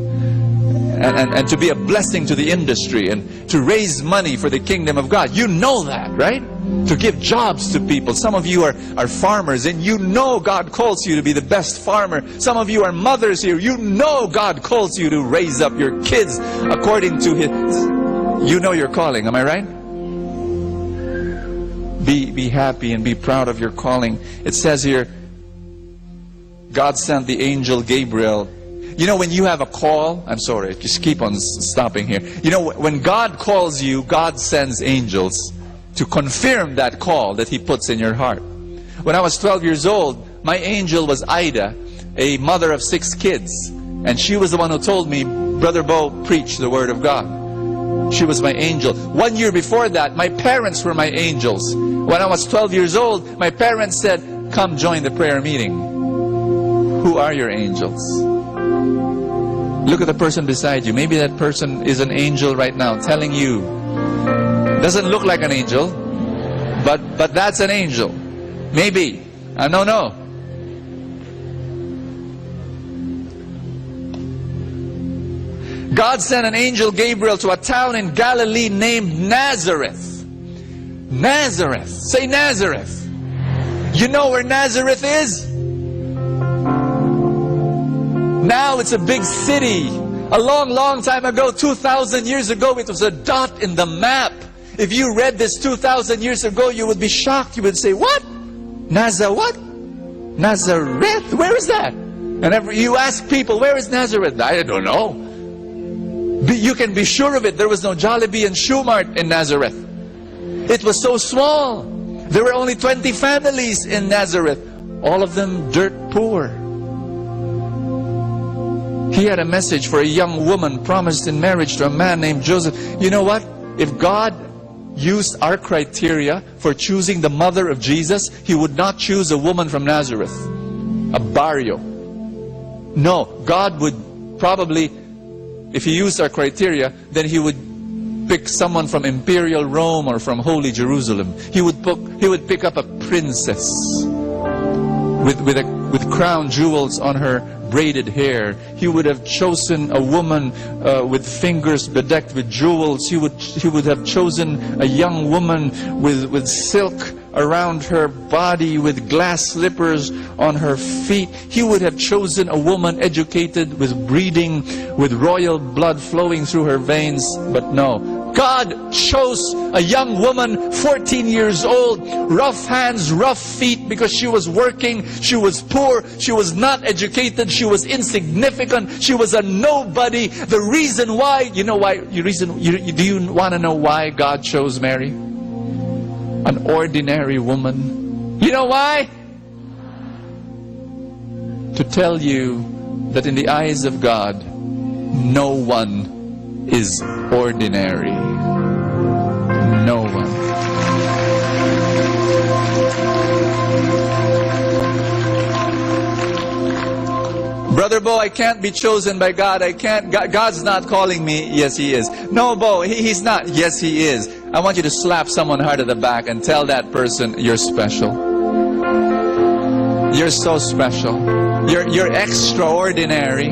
And to be a blessing to the industry and to raise money for the kingdom of God. You know that, right? To give jobs to people. Some of you are farmers and you know God calls you to be the best farmer. Some of you are mothers here. You know God calls you to raise up your kids according to His... You know your calling, am I right? Be happy and be proud of your calling. It says here, God sent the angel Gabriel. You know, when you have a call, I'm sorry, just keep on stopping here. You know, when God calls you, God sends angels to confirm that call that He puts in your heart. When I was 12 years old, my angel was Ida, a mother of 6 kids. And she was the one who told me, Brother Bo, preach the Word of God. She was my angel. 1 year before that, my parents were my angels. When I was 12 years old, my parents said, come join the prayer meeting. Who are your angels? Look at the person beside you. Maybe that person is an angel right now telling you. Doesn't look like an angel, but that's an angel. Maybe. I don't know. God sent an angel Gabriel to a town in Galilee named Nazareth. Nazareth. Say Nazareth. You know where Nazareth is? Now it's a big city. A long, long time ago, 2,000 years ago, it was a dot in the map. If you read this 2,000 years ago, you would be shocked. You would say, what? What? Nazareth? Where is that? And you ask people, where is Nazareth? I don't know. You can be sure of it. There was no Jollibee and Shoe Mart in Nazareth. It was so small. There were only 20 families in Nazareth. All of them dirt poor. He had a message for a young woman promised in marriage to a man named Joseph. You know what? If God used our criteria for choosing the mother of Jesus, He would not choose a woman from Nazareth, a barrio. No, God would probably, if He used our criteria, then He would pick someone from Imperial Rome or from Holy Jerusalem. He would pick up a princess with crown jewels on her braided hair. He would have chosen a woman with fingers bedecked with jewels. He would have chosen a young woman with silk around her body, with glass slippers on her feet. He would have chosen a woman educated, with breeding, with royal blood flowing through her veins. But no, God chose a young woman, 14 years old, rough hands, rough feet, because she was working, she was poor, she was not educated, she was insignificant, she was a nobody. The reason why, you know why, do you want to know why God chose Mary? An ordinary woman. You know why? To tell you that in the eyes of God, no one is ordinary. No one. Brother Bo, I can't be chosen by God. I can't. God's not calling me. Yes, He is. No, Bo, He's not. Yes, He is. I want you to slap someone hard at the back and tell that person, you're special. You're so special. You're extraordinary.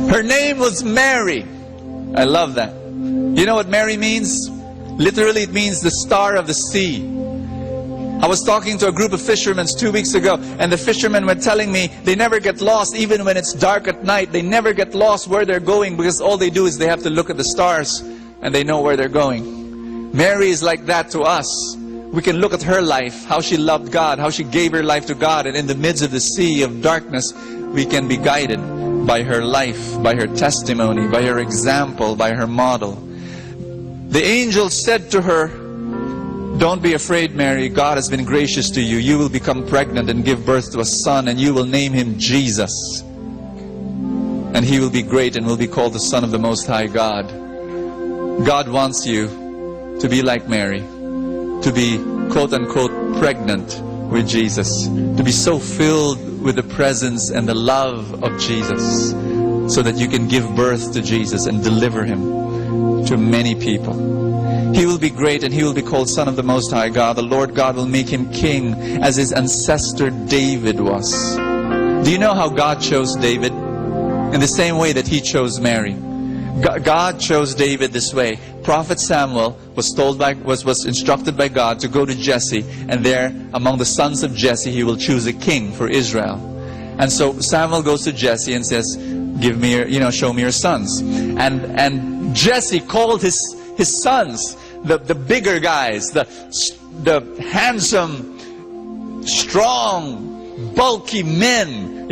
Her name was Mary. I love that. You know what Mary means? Literally, it means the star of the sea. I was talking to a group of fishermen 2 weeks ago, and the fishermen were telling me they never get lost even when it's dark at night. They never get lost where they're going, because all they do is they have to look at the stars and they know where they're going. Mary is like that to us. We can look at her life, how she loved God, how she gave her life to God, and in the midst of the sea of darkness, we can be guided by her life, by her testimony, by her example, by her model. The angel said to her, don't be afraid, Mary. God has been gracious to you. You will become pregnant and give birth to a son, and you will name him Jesus. And he will be great and will be called the Son of the Most High God. God wants you to be like Mary, to be quote-unquote pregnant with Jesus, to be so filled with the presence and the love of Jesus, so that you can give birth to Jesus and deliver him to many people. He will be great and he will be called Son of the Most High God. The Lord God will make him king as his ancestor David was. Do you know how God chose David? In the same way that he chose Mary. God chose David this way. Prophet Samuel was instructed by God to go to Jesse, and there among the sons of Jesse he will choose a king for Israel. And so Samuel goes to Jesse and says, give me your, show me your sons. And Jesse called his sons, the bigger guys, the handsome, strong, bulky men,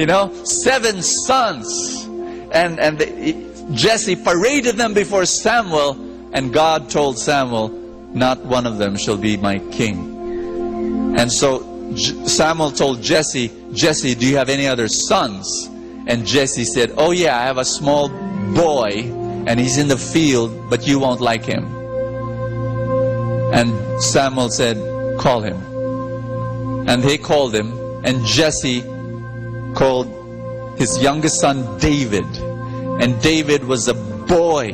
7 sons. And Jesse paraded them before Samuel, and God told Samuel, not one of them shall be my king. And so Samuel told Jesse, do you have any other sons? And Jesse said, oh yeah, I have a small boy, and he's in the field, but you won't like him. And Samuel said, call him. And they called him, and Jesse called his youngest son David. And David was a boy,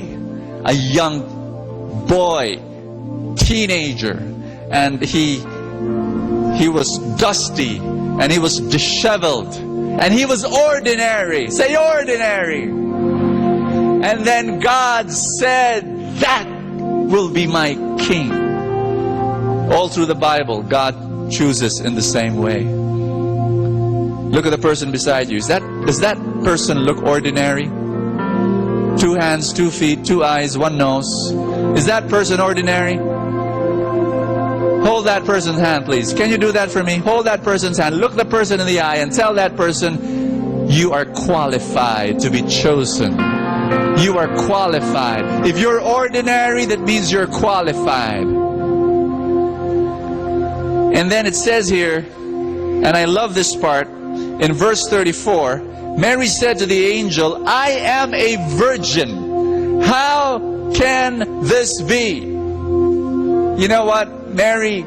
a young boy, teenager. And he was dusty, and he was disheveled. And he was ordinary. Say ordinary. And then God said, that will be my king. All through the Bible, God chooses in the same way. Look at the person beside you. Does that person look ordinary? 2 hands, 2 feet, 2 eyes, 1 nose. Is that person ordinary? Hold that person's hand, please. Can you do that for me? Hold that person's hand. Look the person in the eye and tell that person, you are qualified to be chosen. You are qualified. If you're ordinary, that means you're qualified. And then it says here, and I love this part, in verse 34, Mary said to the angel, I am a virgin. How can this be? You know what? Mary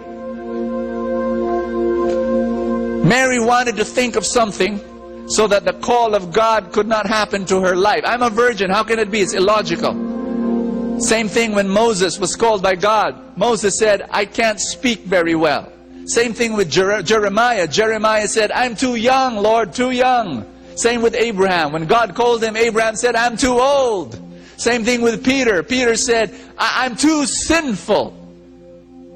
wanted to think of something so that the call of God could not happen to her life. I'm a virgin. How can it be? It's illogical. Same thing when Moses was called by God. Moses said, I can't speak very well. Same thing with Jeremiah. Jeremiah said, I'm too young, Lord, too young. Same with Abraham. When God called him, Abraham said, I'm too old. Same thing with Peter. Peter said, I'm too sinful.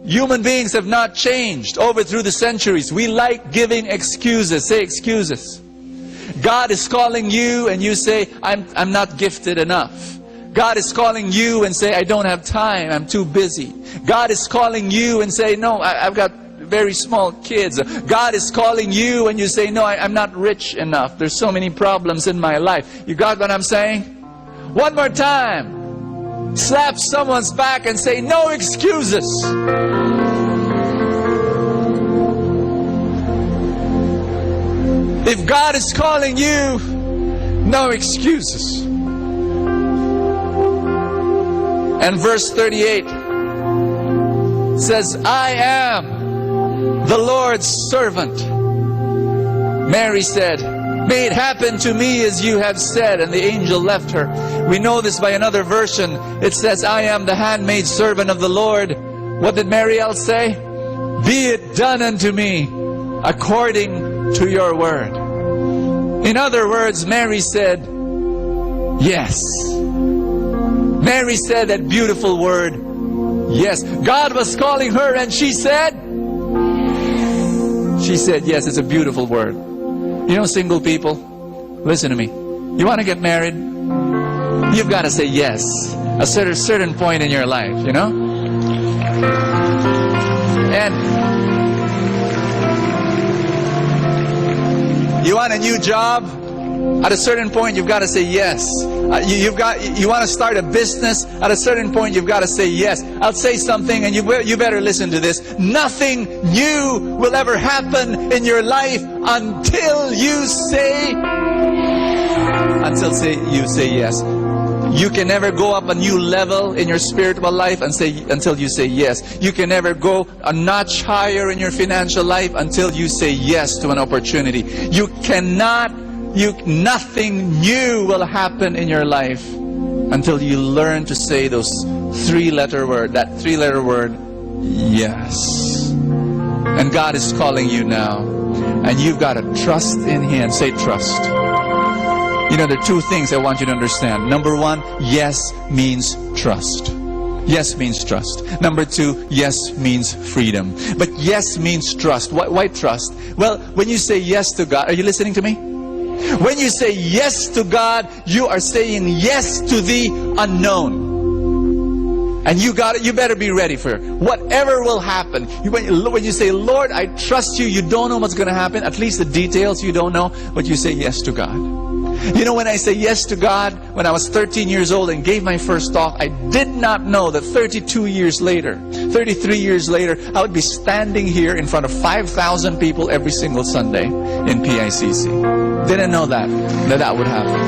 Human beings have not changed over through the centuries. We like giving excuses. Say excuses. God is calling you and you say, I'm not gifted enough. God is calling you and say, I don't have time, I'm too busy. God is calling you and say, no, I've got very small kids. God is calling you and you say, no, I'm not rich enough. There's so many problems in my life. You got what I'm saying? One more time. Slap someone's back and say, no excuses. If God is calling you, no excuses. And verse 38 says, I am the Lord's servant. Mary said, may it happen to me as you have said. And the angel left her. We know this by another version. It says, I am the handmaid servant of the Lord. What did Mary else say? Be it done unto me according to your word. In other words, Mary said, yes. Mary said that beautiful word, yes. God was calling her and she said, yes. It's a beautiful word. You know, single people, listen to me. You want to get married? You've got to say yes. A certain point in your life, you know? And you want a new job? At a certain point, you've got to say yes. You want to start a business? At a certain point, you've got to say yes. I'll say something, and you better listen to this. Nothing new will ever happen in your life until you say yes. You can never go up a new level in your spiritual life until you say yes. You can never go a notch higher in your financial life until you say yes to an opportunity. Nothing new will happen in your life until you learn to say that three-letter word, yes. And God is calling you now. And you've got to trust in Him. Say trust. You know, there are 2 things I want you to understand. Number 1, yes means trust. Yes means trust. Number 2, yes means freedom. But yes means trust. Why trust? Well, when you say yes to God, are you listening to me? When you say yes to God, you are saying yes to the unknown. And you better be ready for whatever will happen. When you say, Lord, I trust you, you don't know what's going to happen, at least the details you don't know, but you say yes to God. You know, when I say yes to God, when I was 13 years old and gave my first talk, I did not know that 33 years later, I would be standing here in front of 5,000 people every single Sunday in PICC. Didn't know that would happen.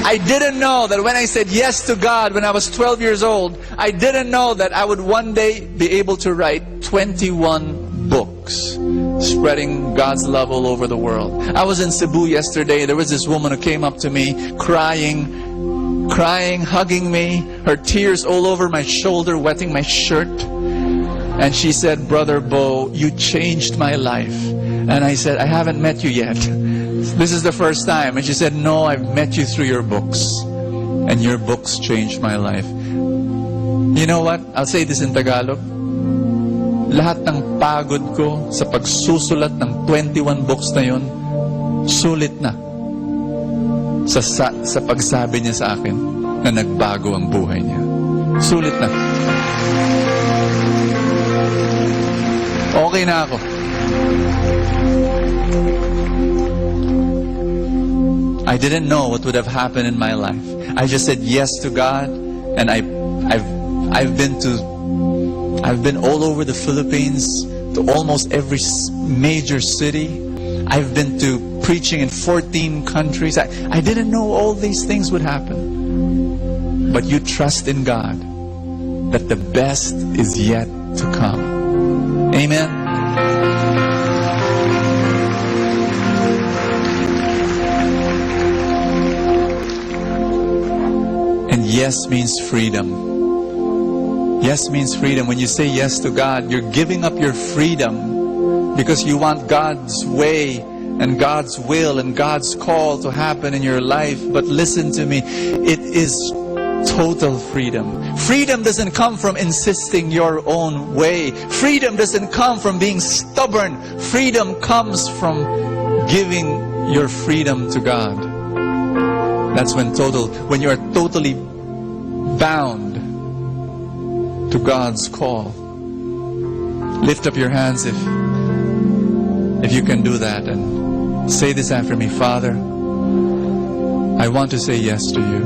I didn't know that when I said yes to God when I was 12 years old, I didn't know that I would one day be able to write 21 books. Spreading God's love all over the world. I was in Cebu yesterday. There was this woman who came up to me crying, hugging me, her tears all over my shoulder, wetting my shirt. And she said, Brother Bo, you changed my life. And I said, I haven't met you yet. This is the first time. And she said, no, I've met you through your books. And your books changed my life. You know what? I'll say this in Tagalog. Lahat ng pagod ko sa pagsusulat ng 21 books na yun, sulit na sa pagsabi niya sa akin na nagbago ang buhay niya. Sulit na. Okay na ako. I didn't know what would have happened in my life. I just said yes to God, and I've been all over the Philippines, to almost every major city. I've been to preaching in 14 countries. I didn't know all these things would happen. But you trust in God that the best is yet to come. Amen. And yes means freedom. Yes means freedom. When you say yes to God, you're giving up your freedom because you want God's way and God's will and God's call to happen in your life. But listen to me, it is total freedom. Freedom doesn't come from insisting your own way. Freedom doesn't come from being stubborn. Freedom comes from giving your freedom to God. That's when you are totally bound to God's call. Lift up your hands if you can do that, and say this after me. Father, I want to say yes to you.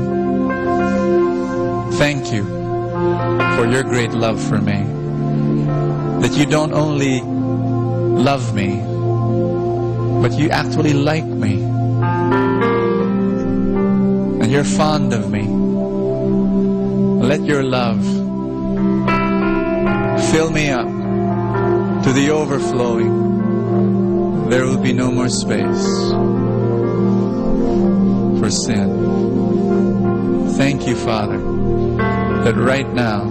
Thank you for your great love for me. That you don't only love me, but you actually like me. And you're fond of me. Let your love fill me up to the overflowing. There will be no more space for sin. Thank you, Father, that right now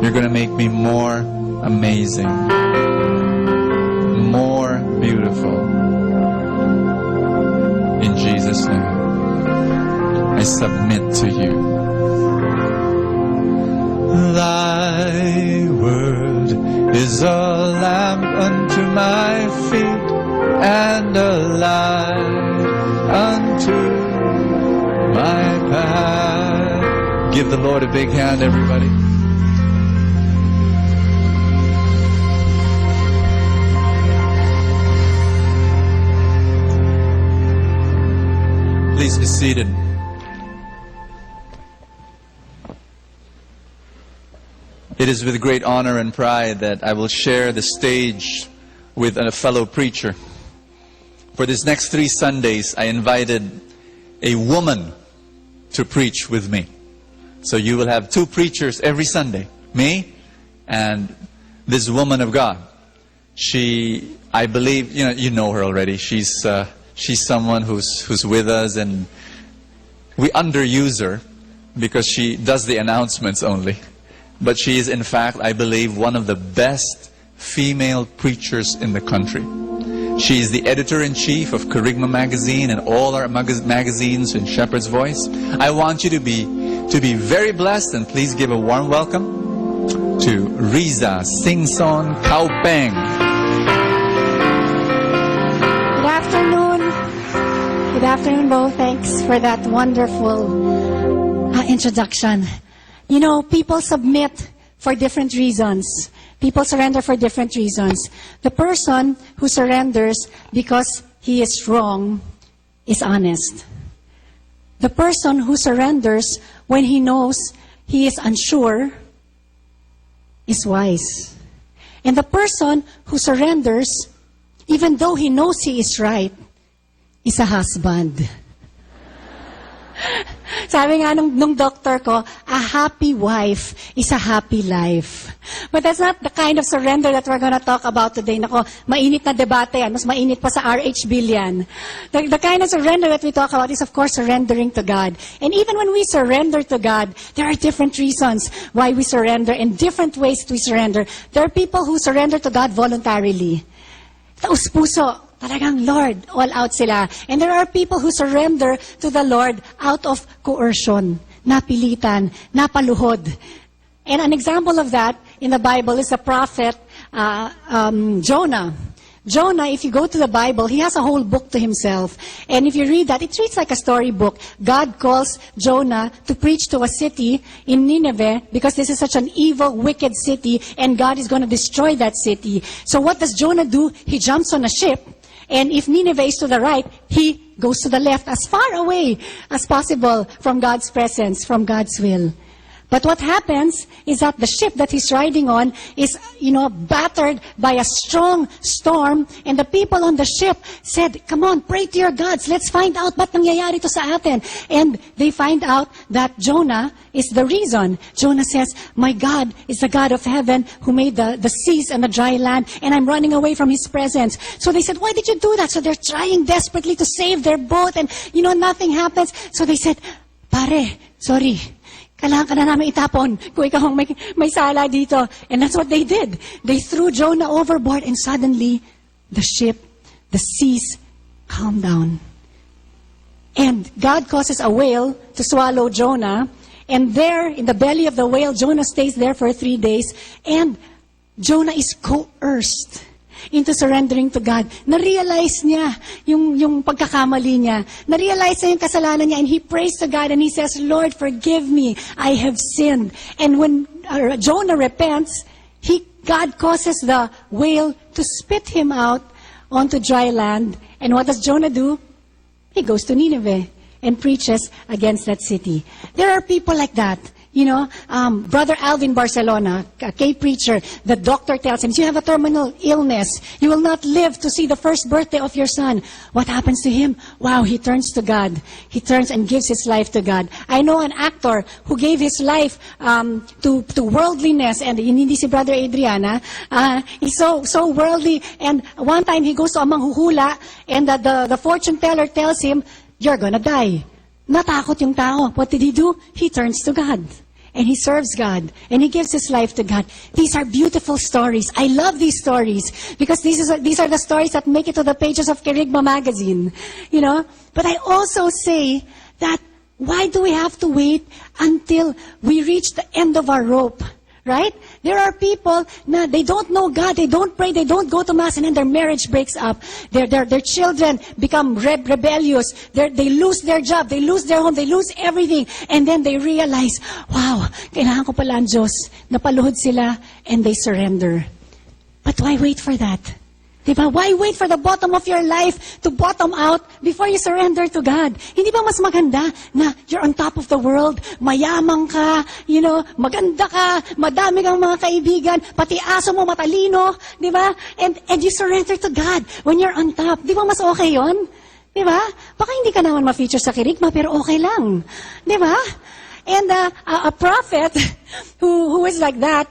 you're going to make me more amazing, more beautiful. In Jesus' name, I submit to you. Thy word is a lamp unto my feet and a light unto my path. Give the Lord a big hand, everybody. Please be seated. It is with great honor and pride that I will share the stage with a fellow preacher. For this next 3 Sundays, I invited a woman to preach with me. So you will have 2 preachers every Sunday, me and this woman of God. She, I believe, you know her already. She's someone who's with us, and we underuse her because she does the announcements only. But she is, in fact, I believe, one of the best female preachers in the country. She is the editor-in-chief of Kerygma magazine and all our magazines in Shepherd's Voice. I want you to be very blessed, and please give a warm welcome to Riza Singson Kaupeng. Good afternoon. Good afternoon, Bo. Thanks for that wonderful introduction. You know, people submit for different reasons. People surrender for different reasons. The person who surrenders because he is wrong is honest. The person who surrenders when he knows he is unsure is wise. And the person who surrenders, even though he knows he is right, is a husband. Sabi nga nung doctor ko, a happy wife is a happy life. But that's not the kind of surrender that we're gonna talk about today. Nako, mainit na debate yan. Mas mainit pa sa RH Billion. The kind of surrender that we talk about is, of course, surrendering to God. And even when we surrender to God, there are different reasons why we surrender and different ways we surrender. There are people who surrender to God voluntarily. taus-puso. Talagang Lord, all out sila. And there are people who surrender to the Lord out of coercion, napilitan, napaluhod. And an example of that in the Bible is the prophet Jonah. Jonah, if you go to the Bible, he has a whole book to himself. And if you read that, it reads like a storybook. God calls Jonah to preach to a city in Nineveh because this is such an evil, wicked city, and God is going to destroy that city. So what does Jonah do? He jumps on a ship, and if Nineveh is to the right, he goes to the left, as far away as possible from God's presence, from God's will. But what happens is that the ship that he's riding on is, battered by a strong storm, and the people on the ship said, come on, pray to your gods, let's find out ba't nangyayari to sa atin. And they find out that Jonah is the reason. Jonah says, my God is the God of heaven who made the seas and the dry land, and I'm running away from his presence. So they said, why did you do that? So they're trying desperately to save their boat, and nothing happens. So they said, pare, sorry, kailangan ka na namin itapon kung ikaw ang may sala dito. And that's what they did. They threw Jonah overboard, and suddenly, the ship, the seas, calmed down. And God causes a whale to swallow Jonah. And there, in the belly of the whale, Jonah stays there for 3 days. And Jonah is coerced into surrendering to God. Na-realize niya yung pagkakamali niya. Na-realize niya yung kasalanan niya, and he prays to God and he says, Lord, forgive me. I have sinned. And when Jonah repents, God causes the whale to spit him out onto dry land. And what does Jonah do? He goes to Nineveh and preaches against that city. There are people like that. Brother Alvin Barcelona, a K-preacher, the doctor tells him, you have a terminal illness. You will not live to see the first birthday of your son. What happens to him? Wow, he turns to God. He turns and gives his life to God. I know an actor who gave his life to worldliness, and hindi si Brother Adriana. He's so worldly, and one time he goes to a manghuhula, and the fortune teller tells him, you're gonna die. Natakot yung tao. What did he do? He turns to God. And he serves God. And he gives his life to God. These are beautiful stories. I love these stories. Because these are the stories that make it to the pages of Kerygma magazine. But I also say that, why do we have to wait until we reach the end of our rope? Right? There are people na they don't know God, they don't pray, they don't go to Mass, and then their marriage breaks up. Their children become rebellious. They lose their job, they lose their home, they lose everything. And then they realize, wow, kailangan ko pala ang Diyos. Napaluhod sila, and they surrender. But why wait for that? Diba? Why wait for the bottom of your life to bottom out before you surrender to God? Hindi ba mas maganda na you're on top of the world, mayamang ka, maganda ka, madami kang mga kaibigan, pati aso mo matalino, diba? And you surrender to God when you're on top. Di ba mas okay yon? Diba? Baka hindi ka naman ma-feature sa Kerygma, pero okay lang. Diba? And a prophet who is like that,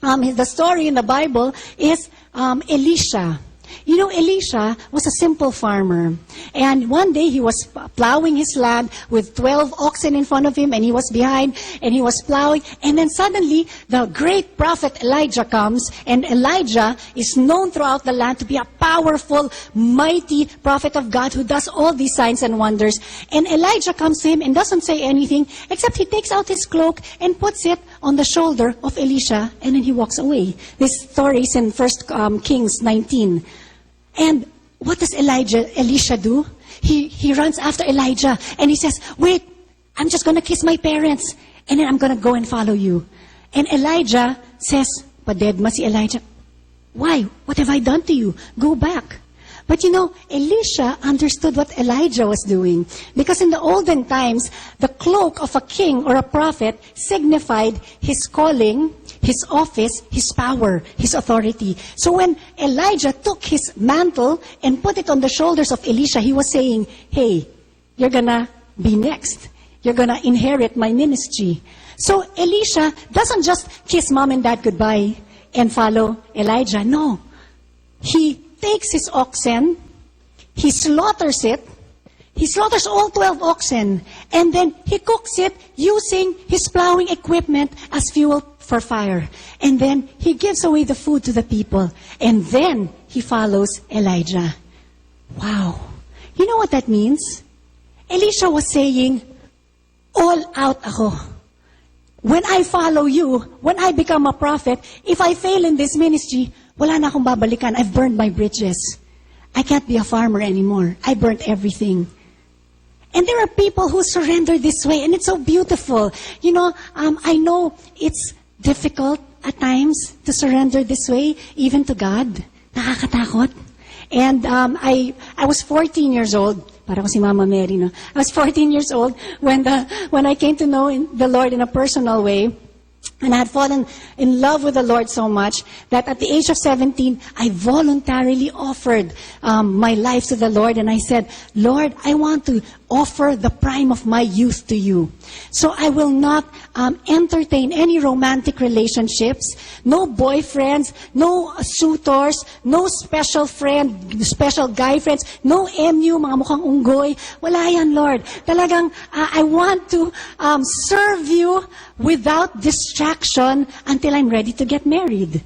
the story in the Bible is Elisha. Elisha was a simple farmer. And one day he was plowing his land with 12 oxen in front of him, and he was behind, and he was plowing. And then suddenly, the great prophet Elijah comes, and Elijah is known throughout the land to be a powerful, mighty prophet of God who does all these signs and wonders. And Elijah comes to him and doesn't say anything, except he takes out his cloak and puts it on the shoulder of Elisha, and then he walks away. This story is in 1 Kings 19. And what does Elisha do? He runs after Elijah, and he says, wait, I'm just going to kiss my parents, and then I'm going to go and follow you. And Elijah says, padedma si Elijah, why? What have I done to you? Go back. But Elisha understood what Elijah was doing. Because in the olden times, the cloak of a king or a prophet signified his calling, his office, his power, his authority. So when Elijah took his mantle and put it on the shoulders of Elisha, he was saying, hey, you're gonna be next. You're gonna inherit my ministry. So Elisha doesn't just kiss mom and dad goodbye and follow Elijah. No. He takes his oxen, he slaughters it, he slaughters all 12 oxen, And then he cooks it using his plowing equipment as fuel for fire. And then he gives away the food to the people. And then he follows Elijah. Wow. You know what that means? Elisha was saying, all out ako. When I follow you, when I become a prophet, if I fail in this ministry, wala na akong babalikan. I've burned my bridges. I can't be a farmer anymore. I burnt everything. And there are people who surrender this way, and it's so beautiful. You know, I know it's difficult at times to surrender this way, even to God. Nakakatakot. And I was 14 years old. Para ko si Mama Mary, no? I was 14 years old when I came to know the Lord in a personal way. And I had fallen in love with the Lord so much that at the age of 17, I voluntarily offered my life to the Lord. And I said, Lord, I want to offer the prime of my youth to you. So I will not entertain any romantic relationships, no boyfriends, no suitors, no special guy friends, no MU, mga mukhang unggoy. Wala yan, Lord. Talagang, I want to serve you without distraction until I'm ready to get married.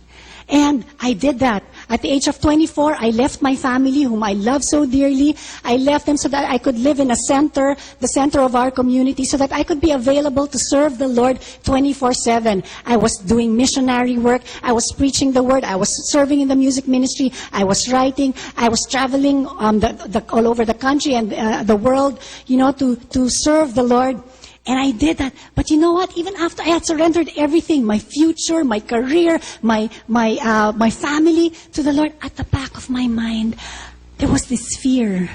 And I did that. At the age of 24, I left my family, whom I love so dearly. I left them so that I could live in a center, the center of our community, so that I could be available to serve the Lord 24/7. I was doing missionary work. I was preaching the word. I was serving in the music ministry. I was writing. I was traveling all over the country and the world, you know, to serve the Lord. And I did that. But you know what? Even after I had surrendered everything, my future, my career, my family to the Lord, at the back of my mind, there was this fear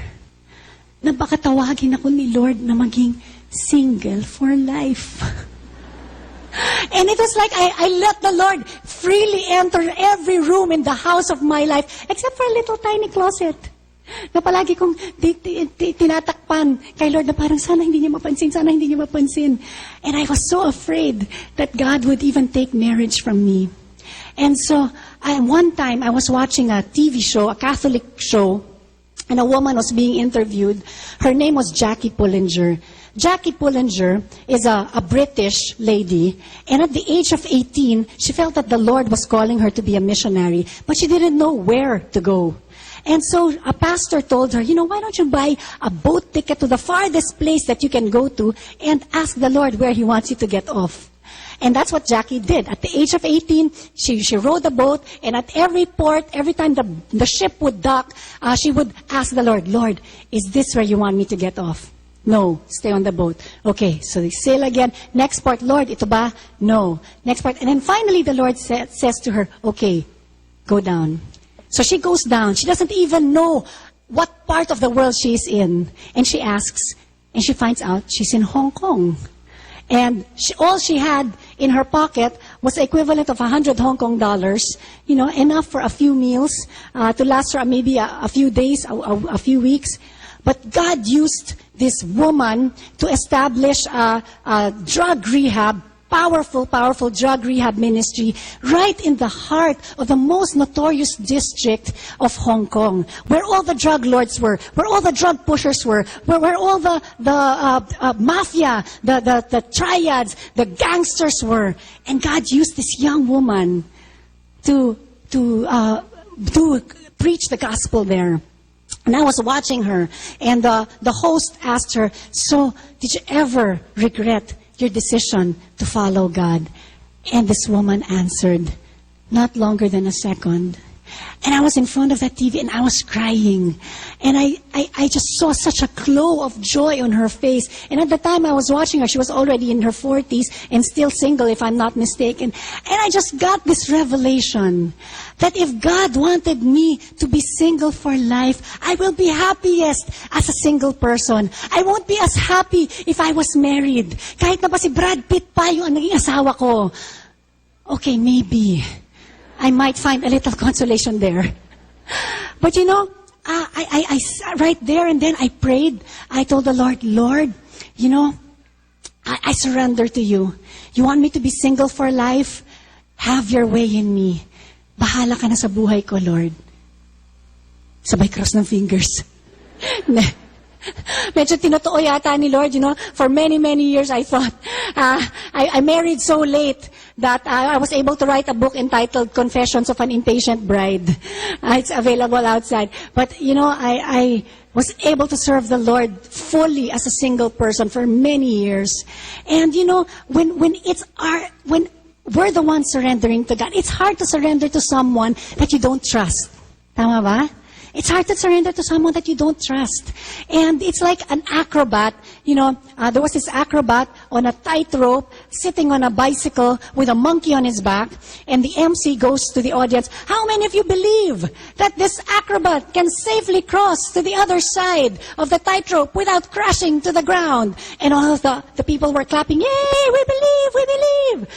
na baka tawagin ako ni Lord na maging single for life. And it was like I let the Lord freely enter every room in the house of my life, except for a little tiny closet na palagi kong tinatakpan kay Lord na parang sana hindi niya mapansin. And I was so afraid that God would even take marriage from me. And so, one time I was watching a TV show, a Catholic show, and a woman was being interviewed. Her name was Jackie Pullinger. Jackie Pullinger is a British lady, and at the age of 18, she felt that the Lord was calling her to be a missionary, but she didn't know where to go. And so a pastor told her, you know, why don't you buy a boat ticket to the farthest place that you can go to and ask the Lord where He wants you to get off. And that's what Jackie did. At the age of 18, she rowed a boat, and at every port, every time the ship would dock, she would ask the Lord, Lord, is this where you want me to get off? No, stay on the boat. Okay, so they sail again. Next port, Lord, ito ba? No. Next port. And then finally the Lord says to her, okay, go down. So she goes down. She doesn't even know what part of the world she is in. And she asks, and she finds out she's in Hong Kong. And all she had in her pocket was the equivalent of 100 Hong Kong dollars, you know, enough for a few meals, to last her maybe a few days, a few weeks. But God used this woman to establish a drug rehab, powerful drug rehab ministry right in the heart of the most notorious district of Hong Kong, where all the drug lords were, where all the drug pushers were, where all the mafia, the triads, the gangsters were. And God used this young woman to preach the gospel there. And I was watching her, and the host asked her, so did you ever regret your decision to follow God? And this woman answered, not longer than a second. And I was in front of that TV and I was crying. And I just saw such a glow of joy on her face. And at the time I was watching her, she was already in her 40s and still single, if I'm not mistaken. And I just got this revelation that if God wanted me to be single for life, I will be happiest as a single person. I won't be as happy if I was married. Kahit na ba si Brad Pitt pa yung naging asawa ko. Okay, maybe I might find a little consolation there. But you know, I right there and then I prayed. I told the Lord, Lord, you know, I surrender to you. You want me to be single for life? Have your way in me. Bahala ka na sa buhay ko, Lord. Sabay cross ng fingers. Medyo tinotoo yata ni Lord, for many, many years I thought. I married so late that I was able to write a book entitled Confessions of an Impatient Bride. It's available outside. But, I was able to serve the Lord fully as a single person for many years. And, when we're the ones surrendering to God, it's hard to surrender to someone that you don't trust. Tama ba? It's hard to surrender to someone that you don't trust. And it's like an acrobat. There was this acrobat on a tightrope sitting on a bicycle with a monkey on his back. And the MC goes to the audience, how many of you believe that this acrobat can safely cross to the other side of the tightrope without crashing to the ground? And all of the people were clapping, yay, we believe, we believe.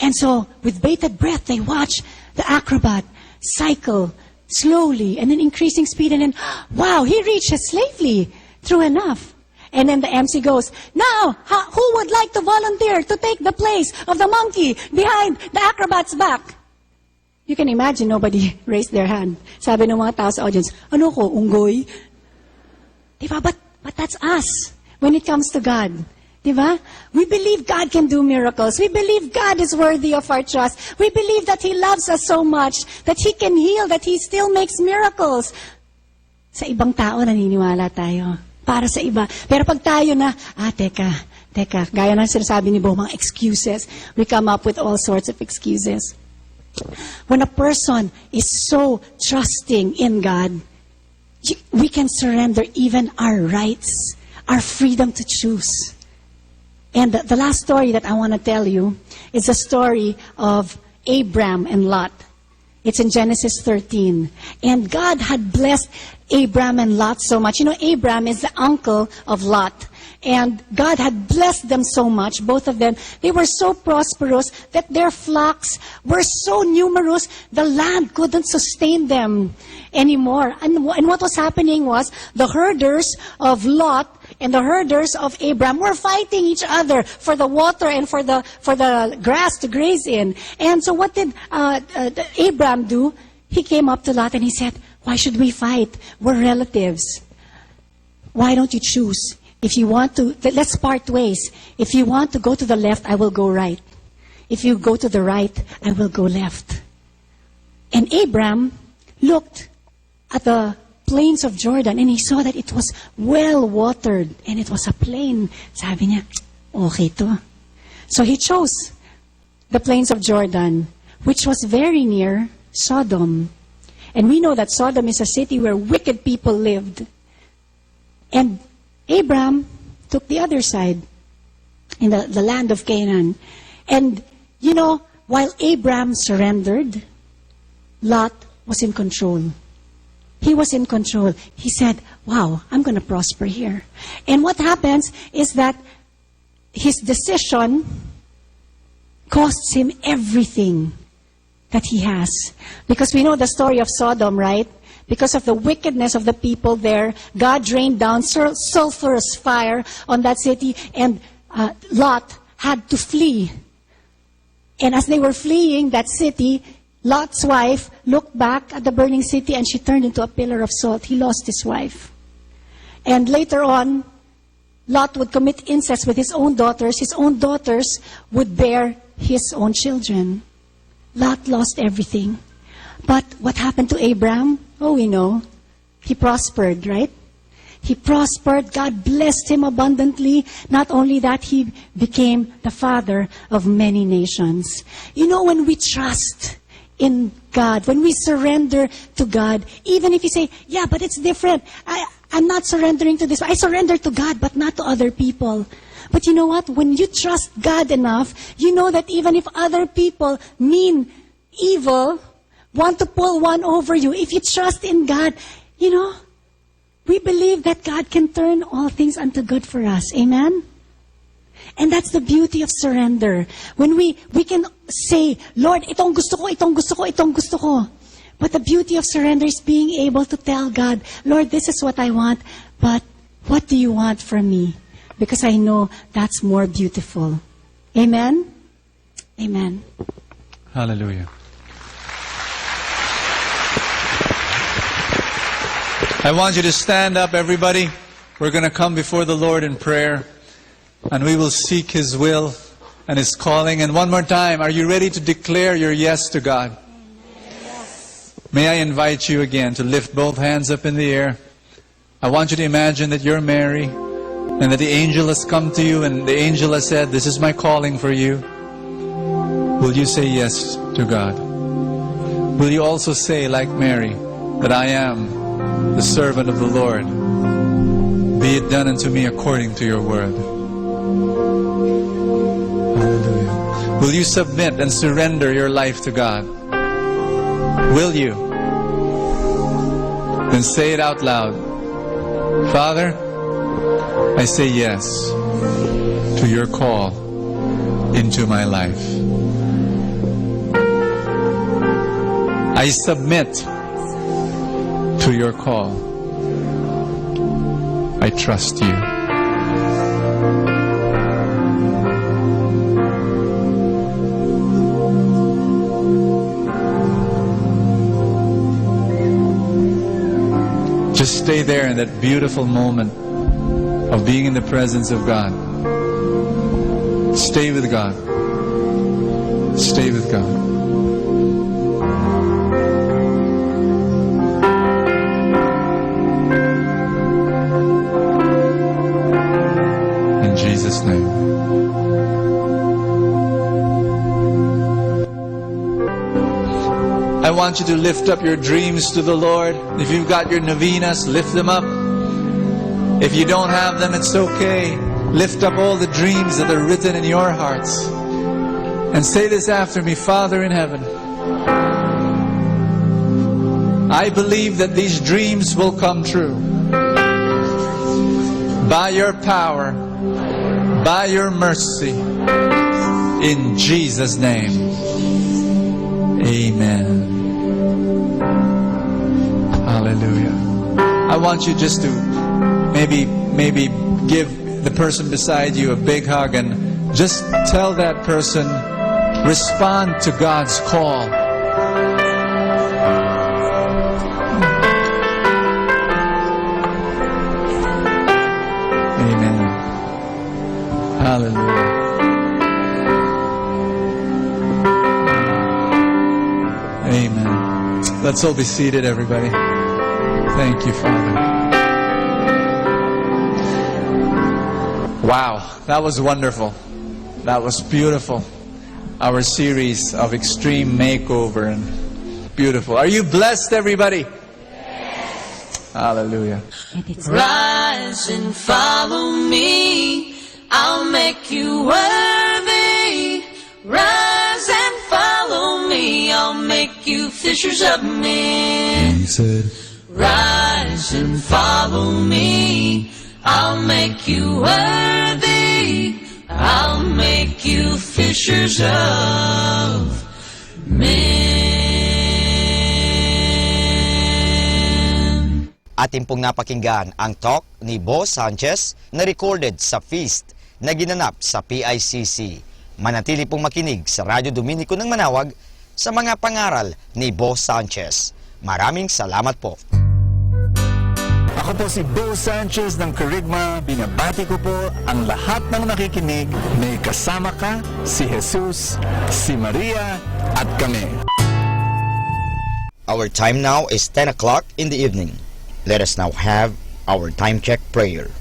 And so, with bated breath, they watch the acrobat cycle slowly and then increasing speed, and then, wow, he reaches safely. True enough. And then the MC goes, now, who would like to volunteer to take the place of the monkey behind the acrobat's back? You can imagine nobody raised their hand. Sabi ng mga tao sa audience, ano ko, unggoy? Diba? But that's us when it comes to God. Diba? We believe God can do miracles. We believe God is worthy of our trust. We believe that He loves us so much, that He can heal, that He still makes miracles. Sa ibang tao, naniniwala tayo. Para sa iba. Pero pag tayo na, teka, gaya na sinasabi ni Bo, mga excuses. We come up with all sorts of excuses. When a person is so trusting in God, we can surrender even our rights, our freedom to choose. And the last story that I want to tell you is the story of Abram and Lot. It's in Genesis 13. And God had blessed Abram and Lot so much. Abram is the uncle of Lot. And God had blessed them so much, both of them. They were so prosperous that their flocks were so numerous, the land couldn't sustain them anymore. And what was happening was the herders of Lot and the herders of Abram were fighting each other for the water and for the grass to graze in. And so what did Abram do? He came up to Lot and he said, why should we fight? We're relatives. Why don't you choose? If you want to, let's part ways. If you want to go to the left, I will go right. If you go to the right, I will go left. And Abram looked at the plains of Jordan and he saw that it was well watered and it was a plain. Sabi niya, okay to. So he chose the plains of Jordan, which was very near Sodom. And we know that Sodom is a city where wicked people lived. And Abram took the other side in the land of Canaan. And, while Abram surrendered, Lot was in control. He was in control. He said, wow, I'm going to prosper here. And what happens is that his decision costs him everything that he has. Because we know the story of Sodom, right? Because of the wickedness of the people there, God rained down sulfurous fire on that city, and Lot had to flee. And as they were fleeing that city, Lot's wife looked back at the burning city and she turned into a pillar of salt. He lost his wife. And later on, Lot would commit incest with his own daughters. His own daughters would bear his own children. Lot lost everything. But what happened to Abram? Oh, we know. He prospered, right? He prospered. God blessed him abundantly. Not only that, he became the father of many nations. When we trust in God, when we surrender to God, even if you say, yeah, but it's different. I'm not surrendering to this. I surrender to God, but not to other people. But you know what? When you trust God enough, you know that even if other people mean evil, want to pull one over you, if you trust in God, we believe that God can turn all things unto good for us. Amen? And that's the beauty of surrender. When we can say, Lord, itong gusto ko, itong gusto ko, itong gusto ko. But the beauty of surrender is being able to tell God, Lord, this is what I want, but what do you want from me? Because I know that's more beautiful. Amen? Amen. Hallelujah. I want you to stand up, everybody. we're going to come before the Lord in prayer, and we will seek His will and His calling. And one more time, are you ready to declare your yes to God? Yes. May I invite you again to lift both hands up in the air. I want you to imagine that you're Mary, and that the angel has come to you, and the angel has said, "This is my calling for you." Will you say yes to God? Will you also say, like Mary, that I am the servant of the Lord? Be it done unto me according to your word. Hallelujah. Will you submit and surrender your life to God? Will you? Then say it out loud. Father, I say yes to your call into my life. I submit to your call. I trust you. Just stay there in that beautiful moment of being in the presence of God. Stay with God. Stay with God. In Jesus' name. I want you to lift up your dreams to the Lord. If you've got your novenas, lift them up. If you don't have them, it's okay. Lift up all the dreams that are written in your hearts. And say this after me. Father in heaven, I believe that these dreams will come true. By your power, by your mercy, in Jesus' name. Amen. Hallelujah. I want you just to maybe give the person beside you a big hug and just tell that person, respond to God's call. Amen. Hallelujah. Amen. Let's all be seated, everybody. Thank you, Father. Wow, that was wonderful. That was beautiful. Our series of Extreme Makeover, and beautiful. Are you blessed, everybody? Yes. Hallelujah. Rise and follow me. I'll make you worthy. Rise and follow me. I'll make you fishers of men. He said, Rise and follow me. I'll make you worthy. I'll make you fishers of men. Atin pong napakinggan ang talk ni Boss Sanchez na recorded sa feast na ginanap sa PICC. Manatili pong makinig sa Radyo Dominico ng Manawag sa mga pangaral ni Boss Sanchez. Maraming salamat po. Ako po si Bo Sanchez ng Kerygma. Binabati ko po ang lahat ng nakikinig. May kasama ka, si Jesus, si Maria, at kami. Our time now is 10 o'clock in the evening. Let us now have our time check prayer.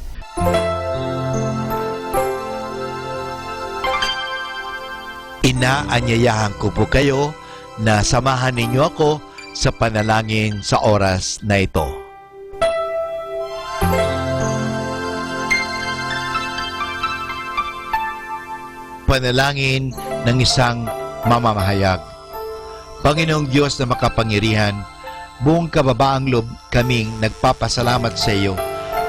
Inaanyayahan ko po kayo na samahan ninyo ako sa panalangin sa oras na ito. Panalangin ng isang mamamahayag. Panginoong Diyos na makapangyarihan, buong kababaang loob kaming nagpapasalamat sa iyo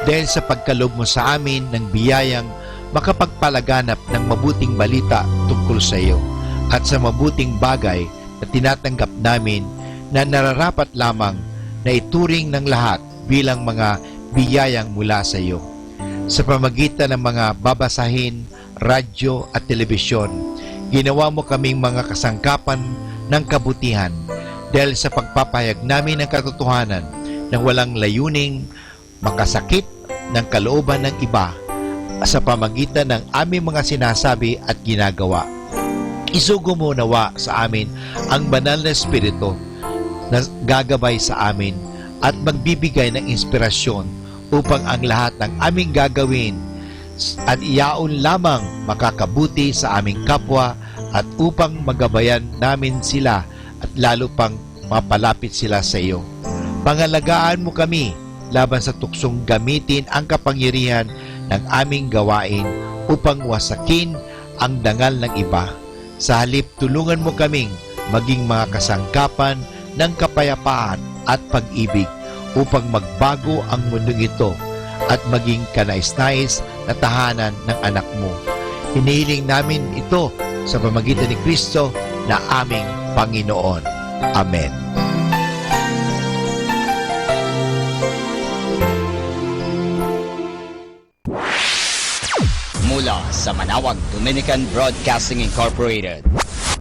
dahil sa pagkaloob mo sa amin ng biyayang makapagpalaganap ng mabuting balita tungkol sa iyo at sa mabuting bagay na tinatanggap namin na nararapat lamang na ituring ng lahat bilang mga biyayang mula sa iyo. Sa pamagitan ng mga babasahin, radyo at telebisyon, ginawa mo kaming mga kasangkapan ng kabutihan dahil sa pagpapahayag namin ng katotohanan na walang layuning makasakit ng kalooban ng iba sa pamagitan ng aming mga sinasabi at ginagawa. Isugo mo nawa sa amin ang banal na Espiritu na gagabay sa amin at magbibigay ng inspirasyon upang ang lahat ng aming gagawin at iyaon lamang makakabuti sa aming kapwa at upang magabayan namin sila at lalo pang mapalapit sila sa iyo. Pangalagaan mo kami laban sa tuksong gamitin ang kapangyarihan ng aming gawain upang wasakin ang dangal ng iba. Sa halip, tulungan mo kaming maging mga kasangkapan ng kapayapaan at pag-ibig upang magbago ang mundong ito at maging kanais-nais na tahanan ng anak mo. Hinihiling namin ito sa pamagitan ni Kristo na aming Panginoon. Amen. Mula sa Manawag Dominican Broadcasting Incorporated,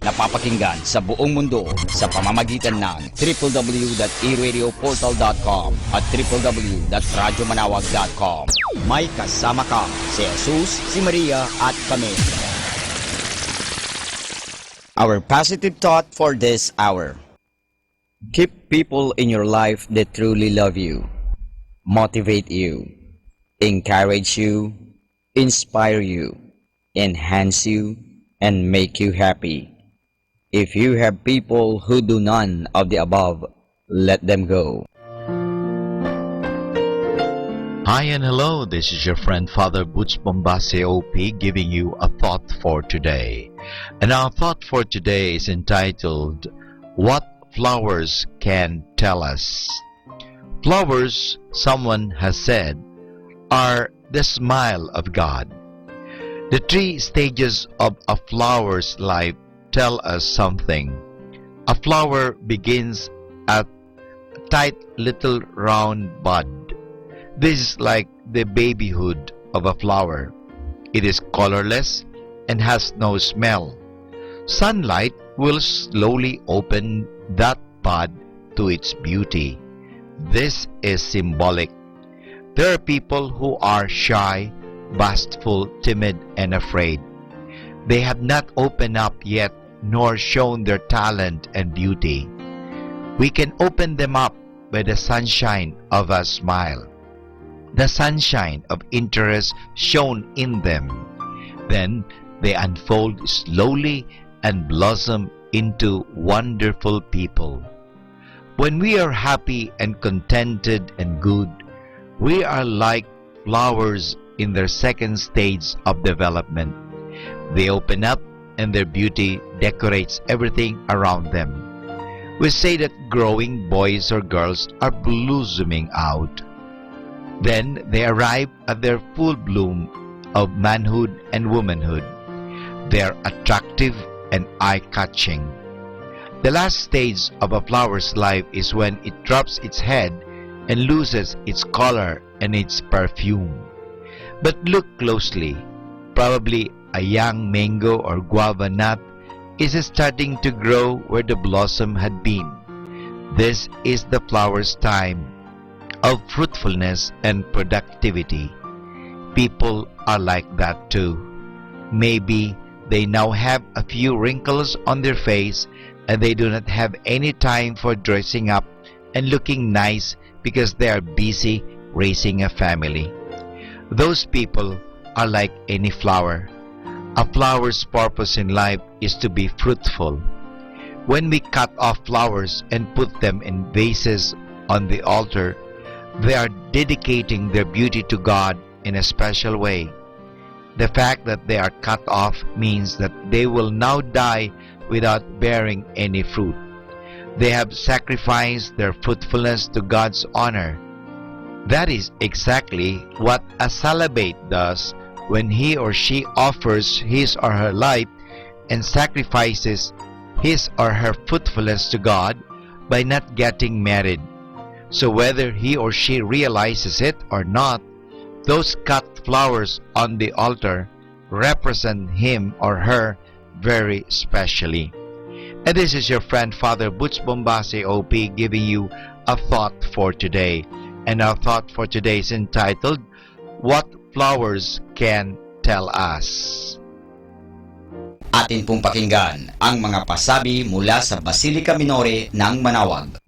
napapakinggan sa buong mundo sa pamamagitan ng www.eradioportal.com at www.radyomanawag.com. May kasama ka si Jesus, si Maria at kami. Our positive thought for this hour. Keep people in your life that truly love you, motivate you, encourage you, inspire you, enhance you, and make you happy. If you have people who do none of the above, let them go. Hi and hello, this is your friend Father Butch Bombase OP giving you a thought for today. And our thought for today is entitled, What Flowers Can Tell Us. Flowers, someone has said, are the smile of God. The 3 stages of a flower's life tell us something. A flower begins at a tight little round bud. This is like the babyhood of a flower. It is colorless and has no smell. Sunlight will slowly open that bud to its beauty. This is symbolic. There are people who are shy, bashful, timid, and afraid. They have not opened up yet nor shown their talent and beauty. We can open them up by the sunshine of a smile, the sunshine of interest shown in them. Then they unfold slowly and blossom into wonderful people. When we are happy and contented and good, we are like flowers in their second stage of development. They open up and their beauty decorates everything around them. We say that growing boys or girls are blossoming out. Then they arrive at their full bloom of manhood and womanhood. They are attractive and eye-catching. The last stage of a flower's life is when it drops its head and loses its color and its perfume. But look closely. Probably a young mango or guava nut is starting to grow where the blossom had been. This is the flower's time of fruitfulness and productivity. People are like that too. Maybe they now have a few wrinkles on their face and they do not have any time for dressing up and looking nice because they are busy raising a family. Those people are like any flower. A flower's purpose in life is to be fruitful. When we cut off flowers and put them in vases on the altar, they are dedicating their beauty to God in a special way. The fact that they are cut off means that they will now die without bearing any fruit. They have sacrificed their fruitfulness to God's honor. That is exactly what a celibate does when he or she offers his or her life and sacrifices his or her fruitfulness to God by not getting married. So whether he or she realizes it or not, those cut flowers on the altar represent him or her very specially. And this is your friend Father Butch Bombase OP giving you a thought for today. And our thought for today is entitled, what flowers can tell us. Atin pong pakinggan ang mga pasabi mula sa Basilica Minore ng Manawag.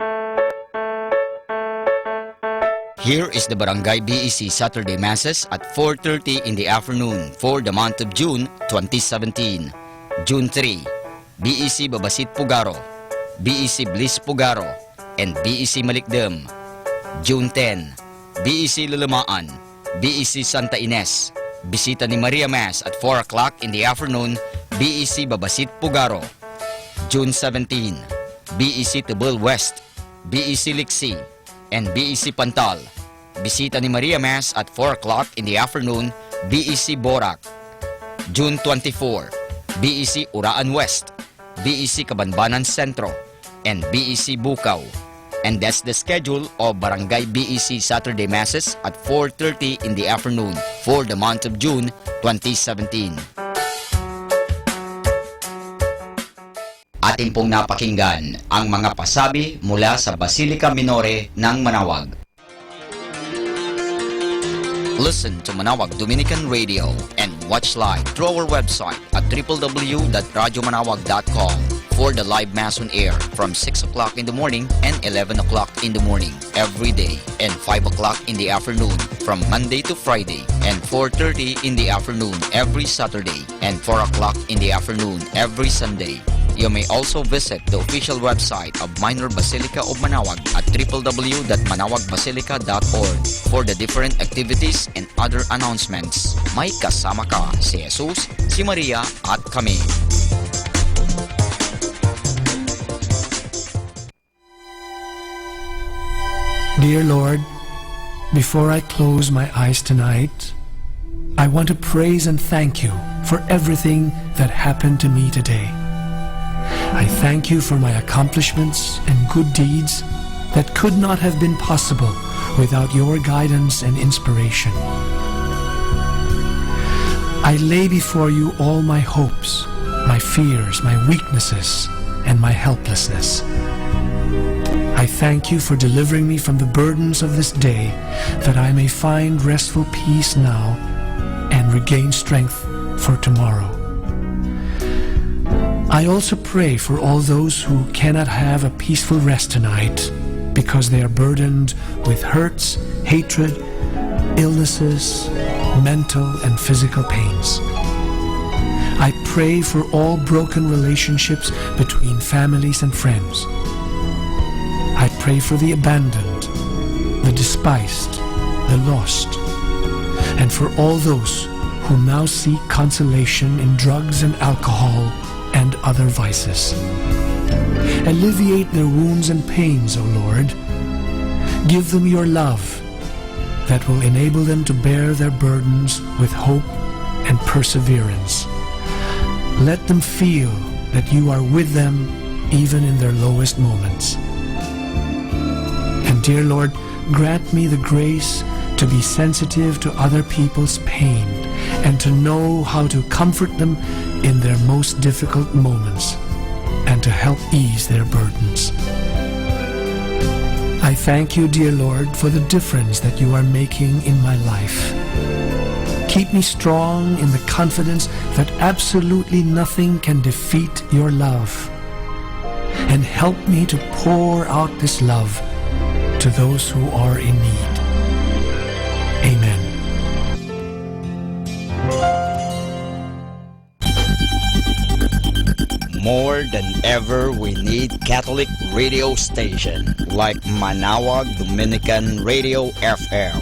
Here is the Barangay BEC Saturday Masses at 4:30 in the afternoon for the month of June 2017. June 3, BEC Babasit Pugaro, BEC Bliss Pugaro, and BEC Malikdem. June 10, BEC Lulamaan, BEC Santa Ines, Bisita ni Maria Mass at 4 o'clock in the afternoon, BEC Babasit Pugaro. June 17, BEC Tubul West, BEC Liksi, and BEC Pantal. Bisita ni Maria Mass at 4 o'clock in the afternoon, BEC Borac. June 24, BEC Uraan West, BEC Kabanbanan Sentro, and BEC Bukaw. And that's the schedule of Barangay BEC Saturday Masses at 4:30 in the afternoon for the month of June 2017. Atin pong napakinggan ang mga pasabi mula sa Basilica Minore ng Manawag. Listen to Manawag Dominican Radio and watch live through our website at www.radyomanawag.com for the live Mass on air from 6 o'clock in the morning and 11 o'clock in the morning every day and 5 o'clock in the afternoon from Monday to Friday and 4:30 in the afternoon every Saturday and 4 o'clock in the afternoon every Sunday. You may also visit the official website of Minor Basilica of Manawag at www.manawagbasilica.org for the different activities and other announcements. May kasama ka si Jesus, si Maria at kami. Dear Lord, before I close my eyes tonight, I want to praise and thank you for everything that happened to me today. I thank you for my accomplishments and good deeds that could not have been possible without your guidance and inspiration. I lay before you all my hopes, my fears, my weaknesses, and my helplessness. I thank you for delivering me from the burdens of this day, that I may find restful peace now and regain strength for tomorrow. I also pray for all those who cannot have a peaceful rest tonight because they are burdened with hurts, hatred, illnesses, mental and physical pains. I pray for all broken relationships between families and friends. I pray for the abandoned, the despised, the lost, and for all those who now seek consolation in drugs and alcohol and other vices. Alleviate their wounds and pains, O Lord. Give them your love that will enable them to bear their burdens with hope and perseverance. Let them feel that you are with them even in their lowest moments. And dear Lord, grant me the grace to be sensitive to other people's pain and to know how to comfort them in their most difficult moments and to help ease their burdens. I thank you, dear Lord, for the difference that you are making in my life. Keep me strong in the confidence that absolutely nothing can defeat your love, and help me to pour out this love to those who are in need. Amen. More than ever, we need Catholic radio station like Manawag Dominican Radio FM.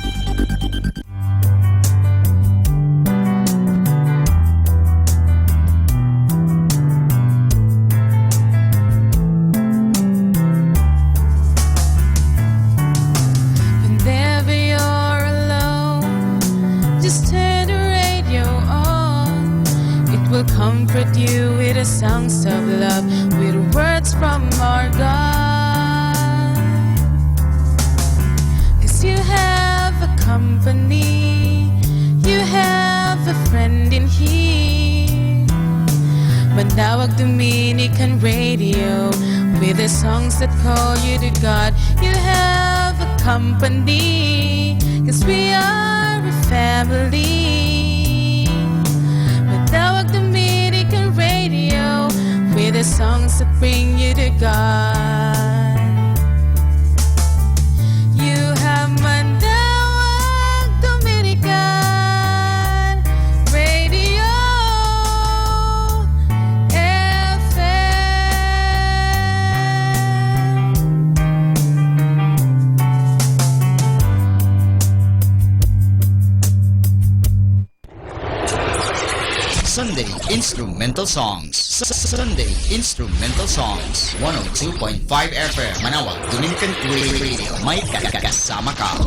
Whenever you're alone, just turn the radio on. It will comfort you with the songs of love, with words from our God. 'Cause you have a company, you have a friend in here. Manawag Dominican Radio, with the songs that call you to God. You have a company, 'cause we are a family. Manawag Dominican Radio, with the songs that bring you to God. You have Manawag Dominican Radio Sunday Instrumental Songs. Sunday Instrumental Songs. 102.5 FM. Manawag Dominican Radio. May kasama ka.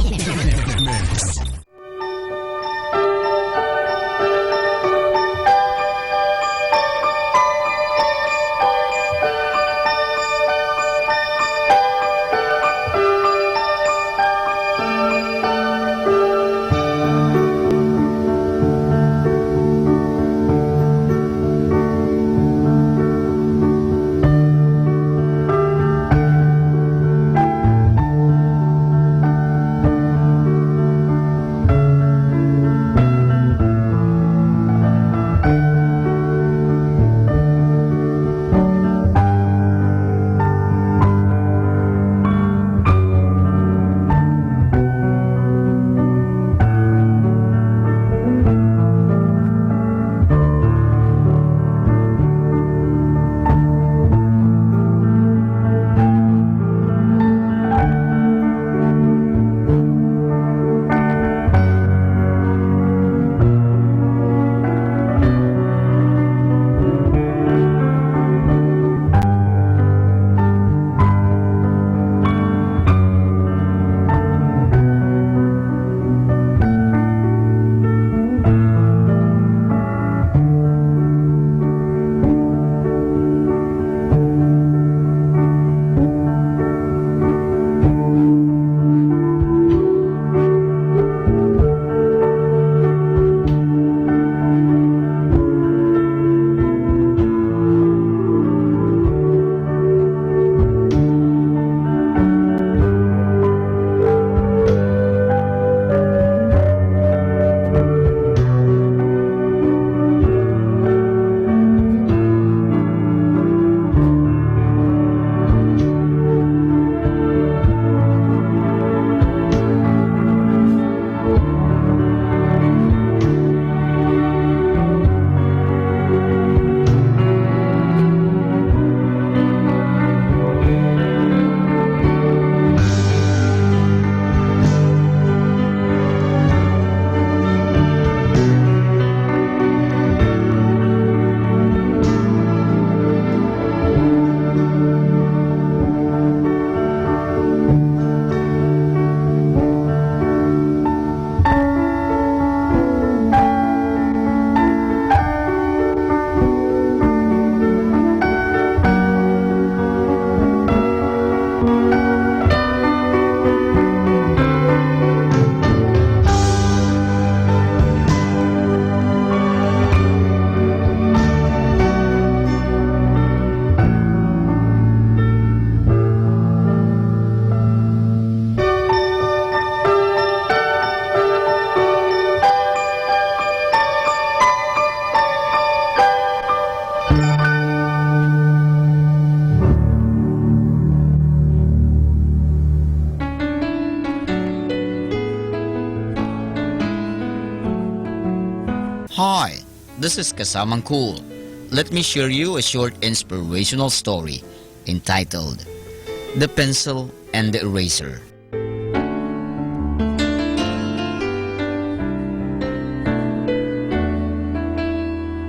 Hi, this is Kasamang Cool. Let me share you a short inspirational story entitled The Pencil and the Eraser.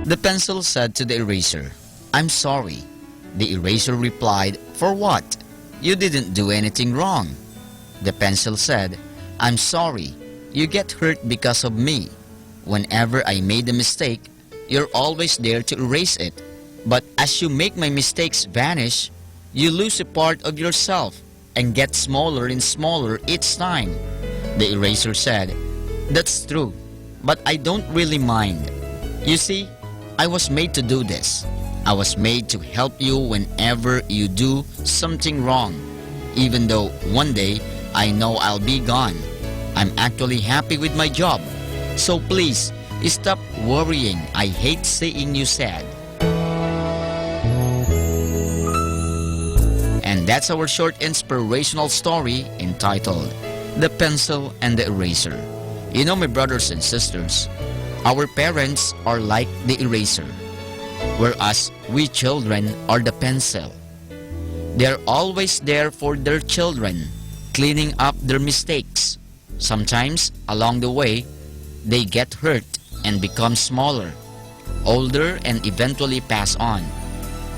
The pencil said to the eraser, "I'm sorry." The eraser replied, "For what? You didn't do anything wrong." The pencil said, "I'm sorry. You get hurt because of me. Whenever I made a mistake, you're always there to erase it. But as you make my mistakes vanish, you lose a part of yourself and get smaller and smaller each time." The eraser said, "That's true, but I don't really mind. You see, I was made to do this. I was made to help you whenever you do something wrong, even though one day I know I'll be gone. I'm actually happy with my job. So please, stop worrying. I hate seeing you sad. And that's our short inspirational story entitled The Pencil and the Eraser. You know, my brothers and sisters, our parents are like the eraser, whereas we children are the pencil. They're always there for their children, cleaning up their mistakes. Sometimes, along the way, they get hurt and become smaller, older, and eventually pass on.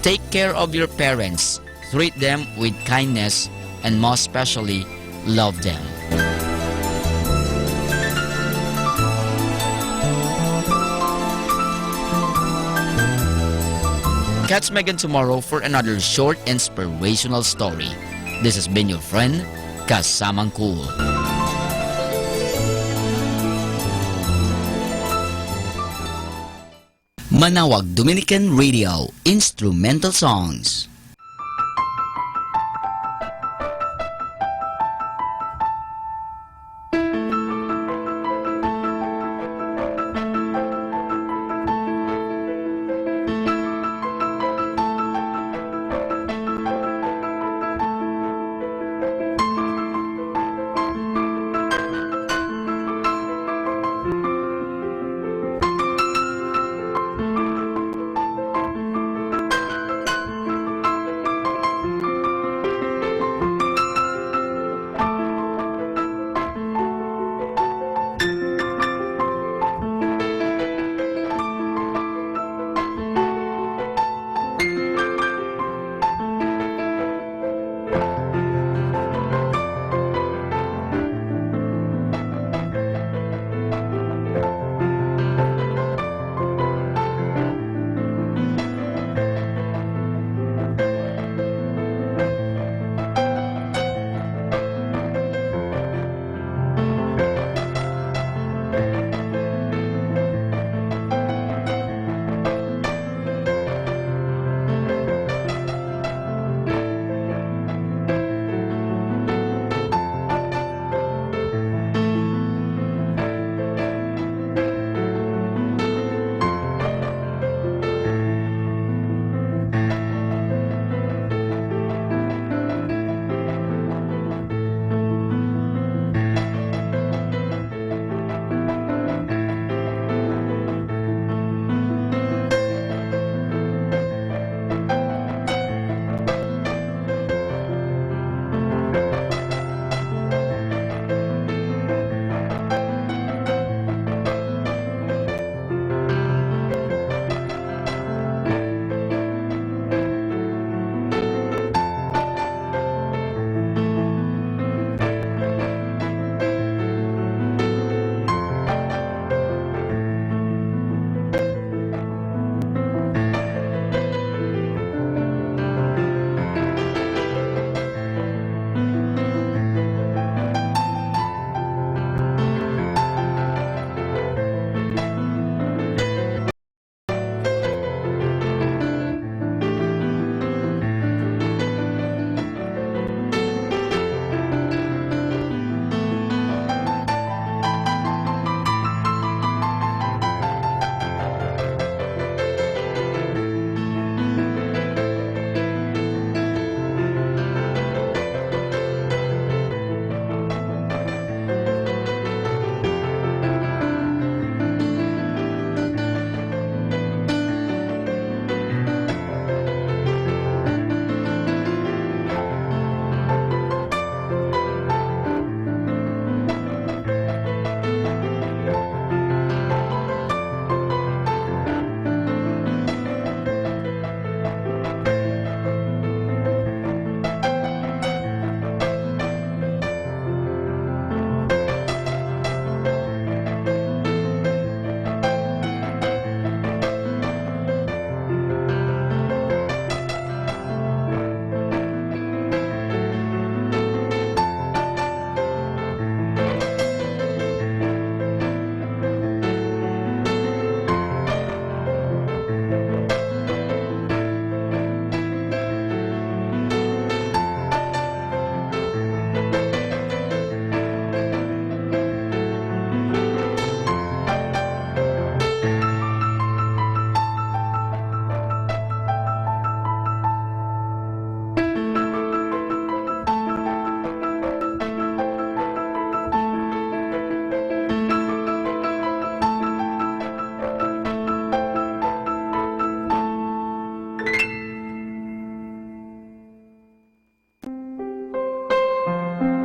Take care of your parents, treat them with kindness, and most especially, love them. Catch Megan tomorrow for another short inspirational story. This has been your friend, Kasamang Cool. Manawag Dominican Radio Instrumental Songs.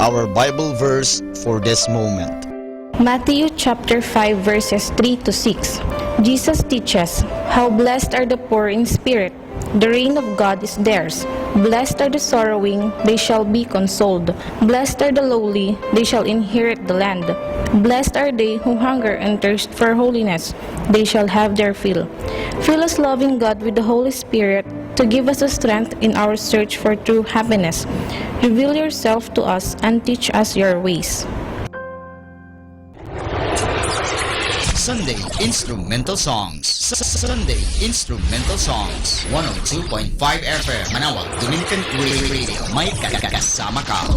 Our Bible verse for this moment. Matthew chapter 5 verses 3 to 6. Jesus teaches, "How blessed are the poor in spirit, the reign of God is theirs. Blessed are the sorrowing, they shall be consoled. Blessed are the lowly, they shall inherit the land. Blessed are they who hunger and thirst for holiness, they shall have their fill." Fill us loving God with the Holy Spirit to give us the strength in our search for true happiness. Reveal yourself to us and teach us your ways. Sunday Instrumental Songs. Sunday Instrumental Songs. 102.5 FM. Manawag Dominican Radio. May kasama ka.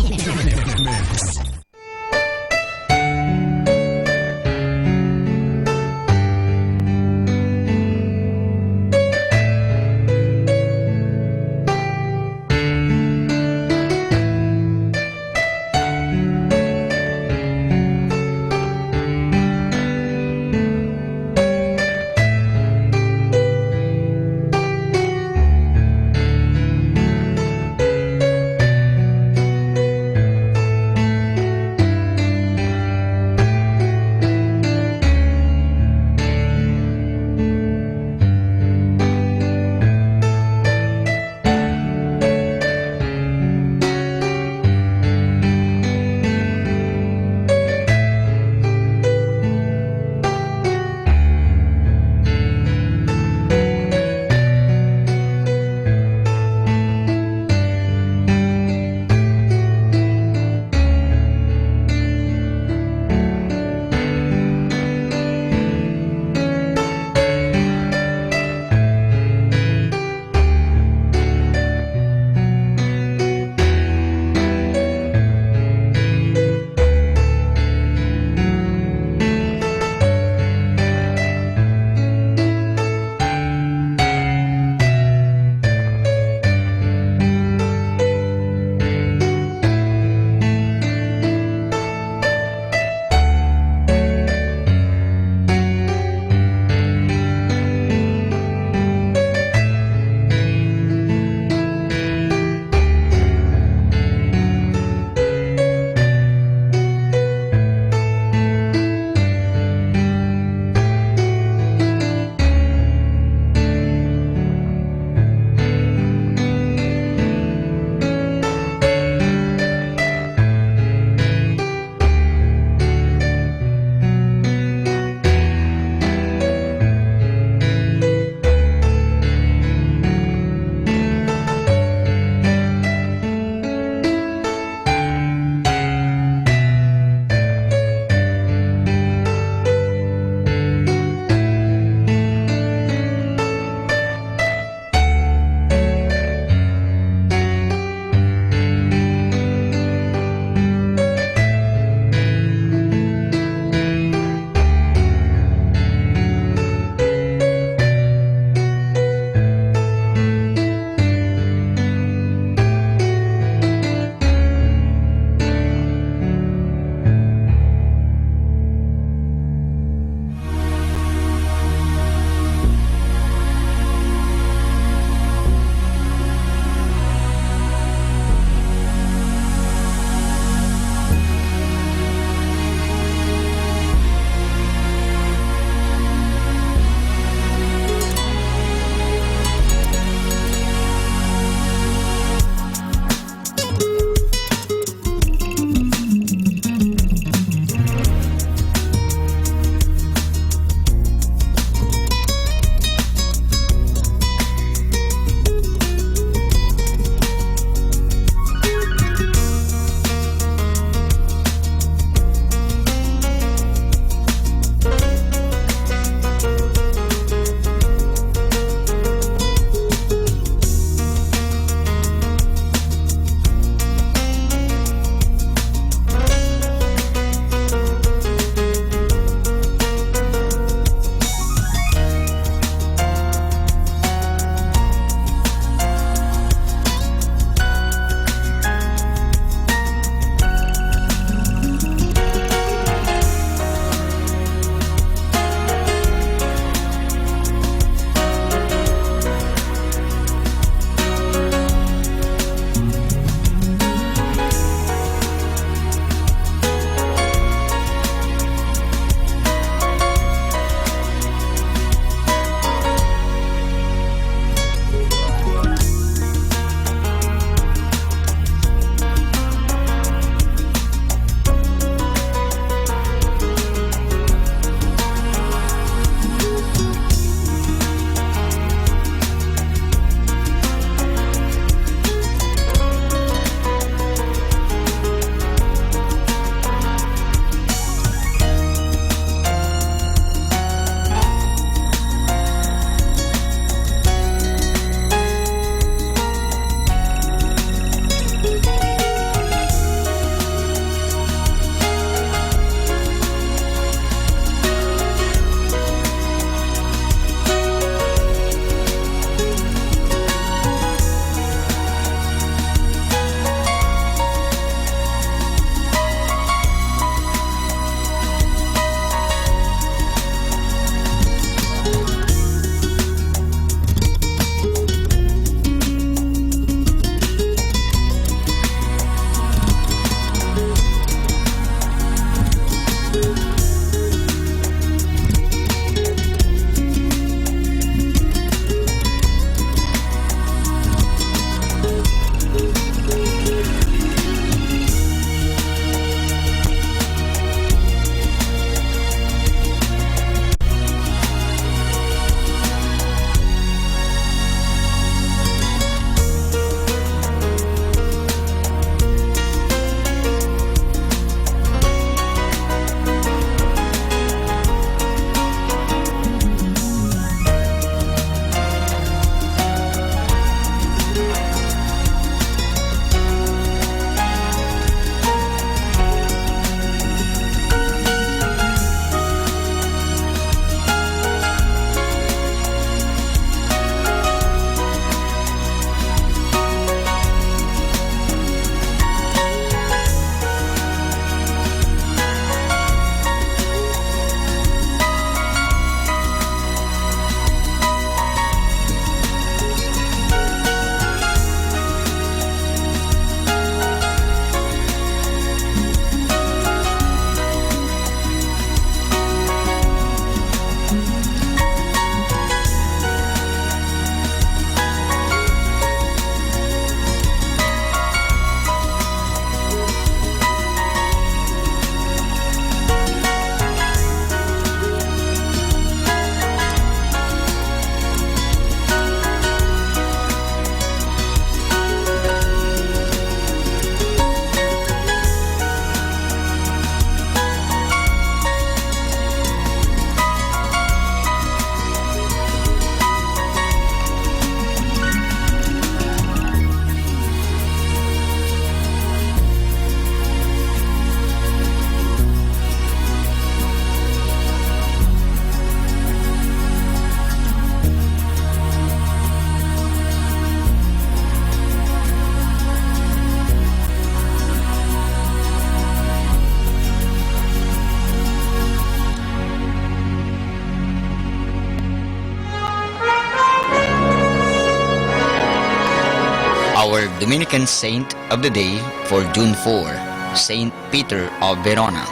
Our Dominican saint of the day for June 4, Saint Peter of Verona,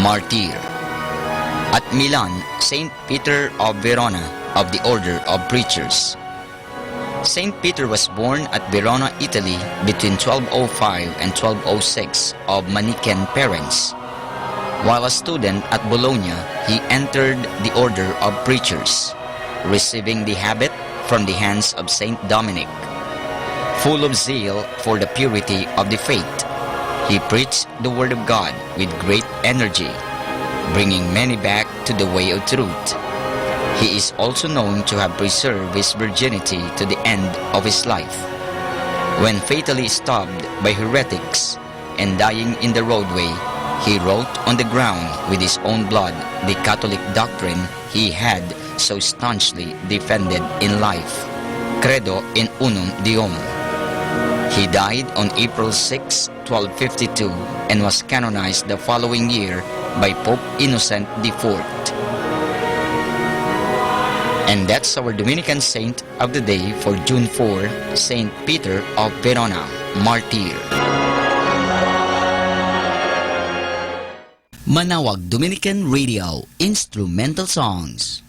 Martyr. At Milan, Saint Peter of Verona of the Order of Preachers. Saint Peter was born at Verona, Italy between 1205 and 1206 of Manichaean parents. While a student at Bologna, he entered the Order of Preachers, receiving the habit from the hands of Saint Dominic. Full of zeal for the purity of the faith, he preached the Word of God with great energy, bringing many back to the way of truth. He is also known to have preserved his virginity to the end of his life. When fatally stabbed by heretics and dying in the roadway, he wrote on the ground with his own blood the Catholic doctrine he had so staunchly defended in life, Credo in Unum Deum. He died on April 6, 1252 and was canonized the following year by Pope Innocent IV. And that's our Dominican saint of the day for June 4, Saint Peter of Verona, Martyr. Manawag Dominican Radio, Instrumental Songs.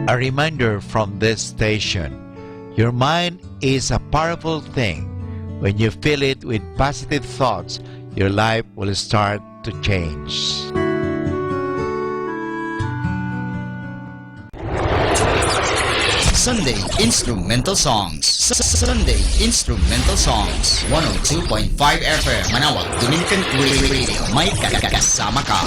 A reminder from this station, your mind is a powerful thing. When you fill it with positive thoughts, your life will start to change. Sunday Instrumental Songs. Sunday Instrumental Songs. 102.5 FM Manawag Dominican Radio. May kasama ka.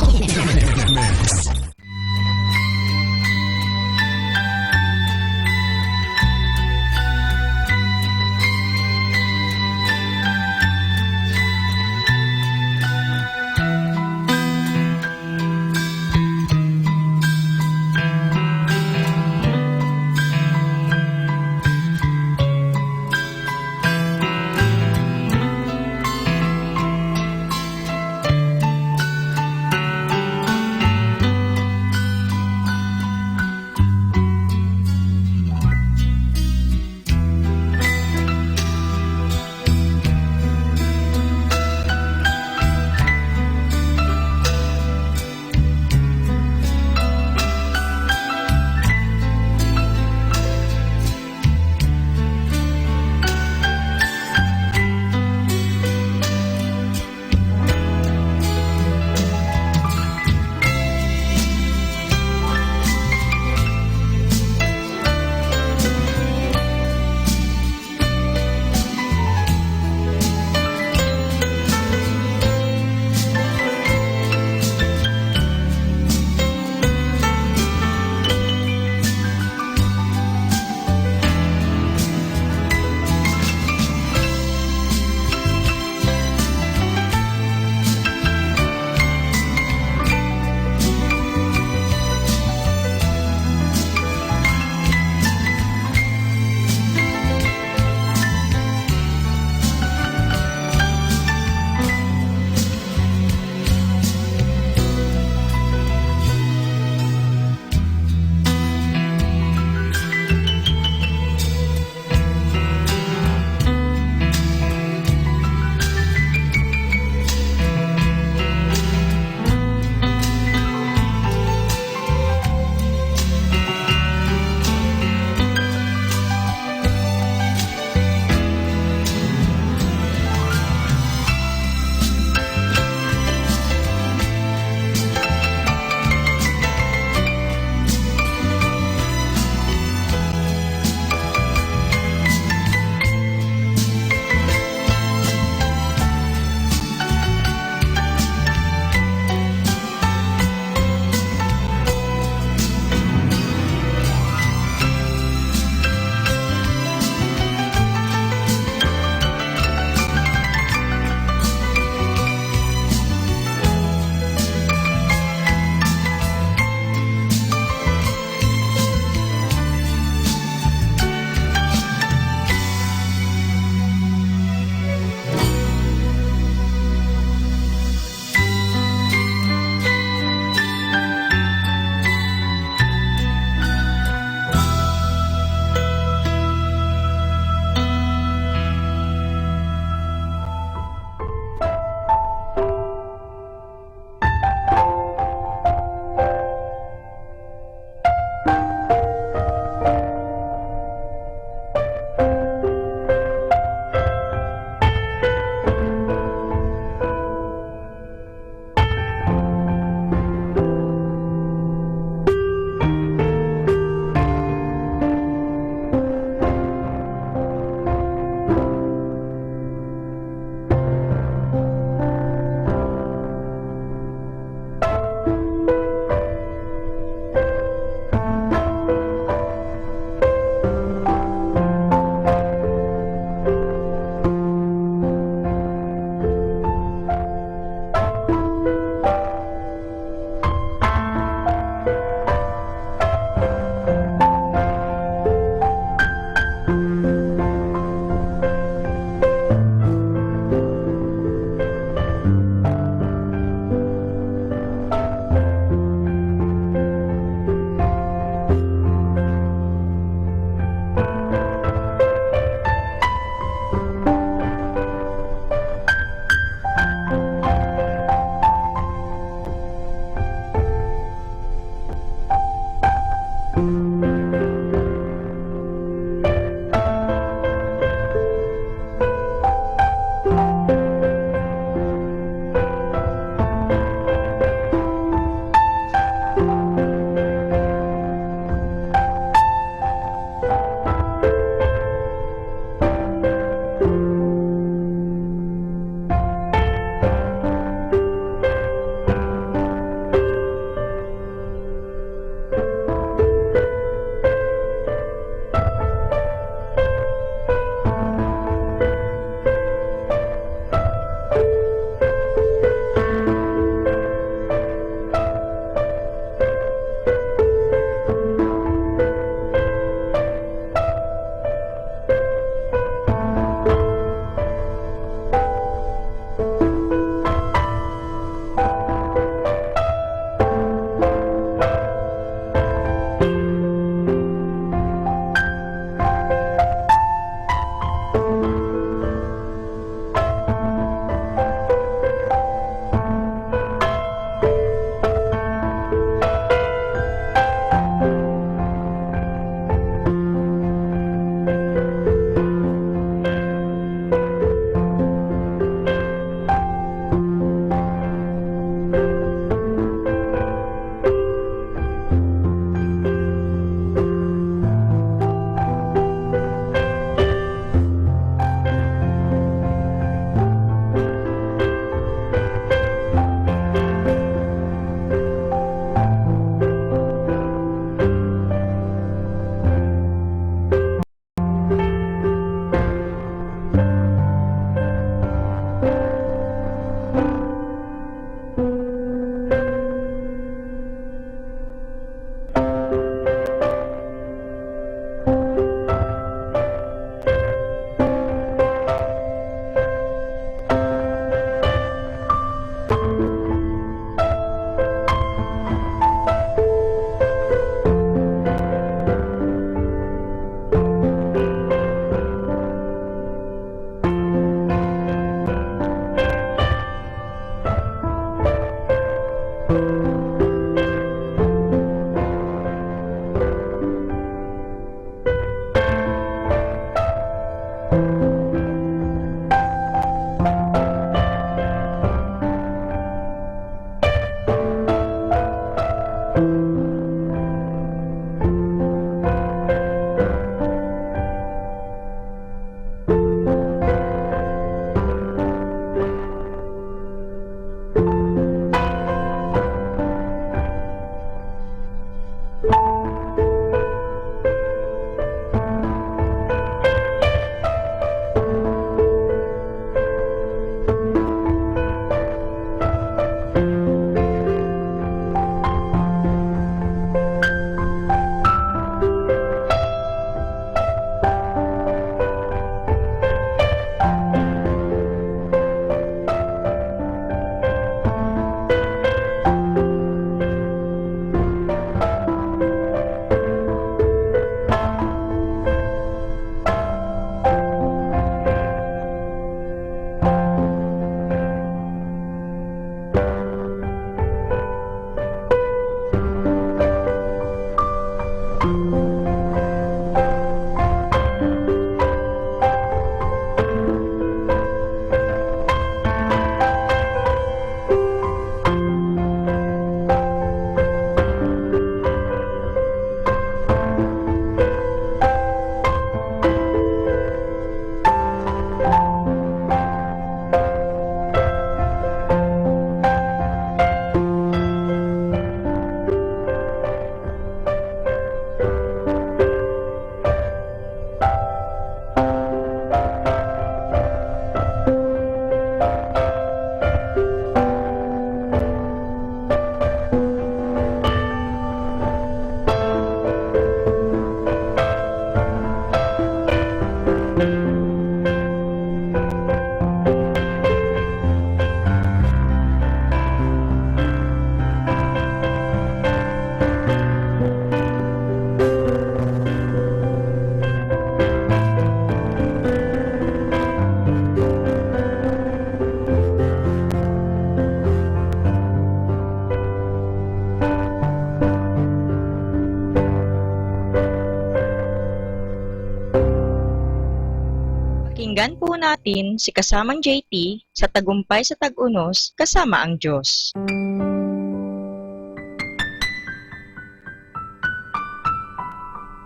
Pakinggan po natin si kasamang JT sa Tagumpay sa Tag-Unos kasama ang Diyos.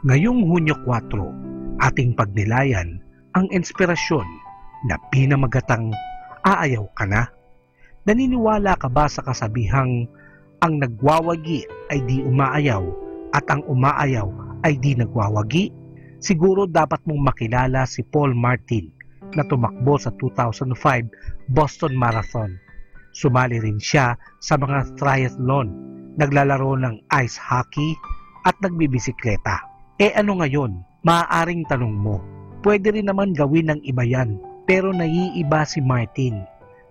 Ngayong Hunyo 4, ating pagnilayan ang inspirasyon na pinamagatang aayaw ka na. Naniniwala ka ba sa kasabihang ang nagwawagi ay di umaayaw at ang umaayaw ay di nagwawagi? Siguro dapat mong makilala si Paul Martin na tumakbo sa 2005 Boston Marathon. Sumali rin siya sa mga triathlon, naglalaro ng ice hockey at nagbibisikleta. Ano ngayon? Maaaring tanong mo. Pwede rin naman gawin ng iba yan, pero naiiba si Martin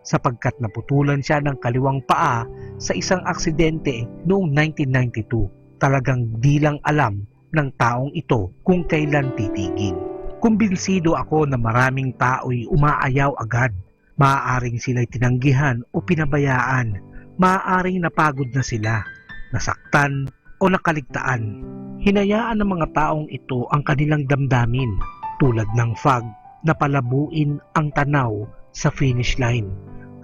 sapagkat naputulan siya ng kaliwang paa sa isang aksidente noong 1992. Talagang di lang alam ng taong ito kung kailan titigil. Kumbinsido ako na maraming tao'y umaayaw agad. Maaaring sila'y tinanggihan o pinabayaan. Maaaring napagod na sila, nasaktan o nakaligtaan. Hinayaan ng mga taong ito ang kanilang damdamin tulad ng fog na palabuin ang tanaw sa finish line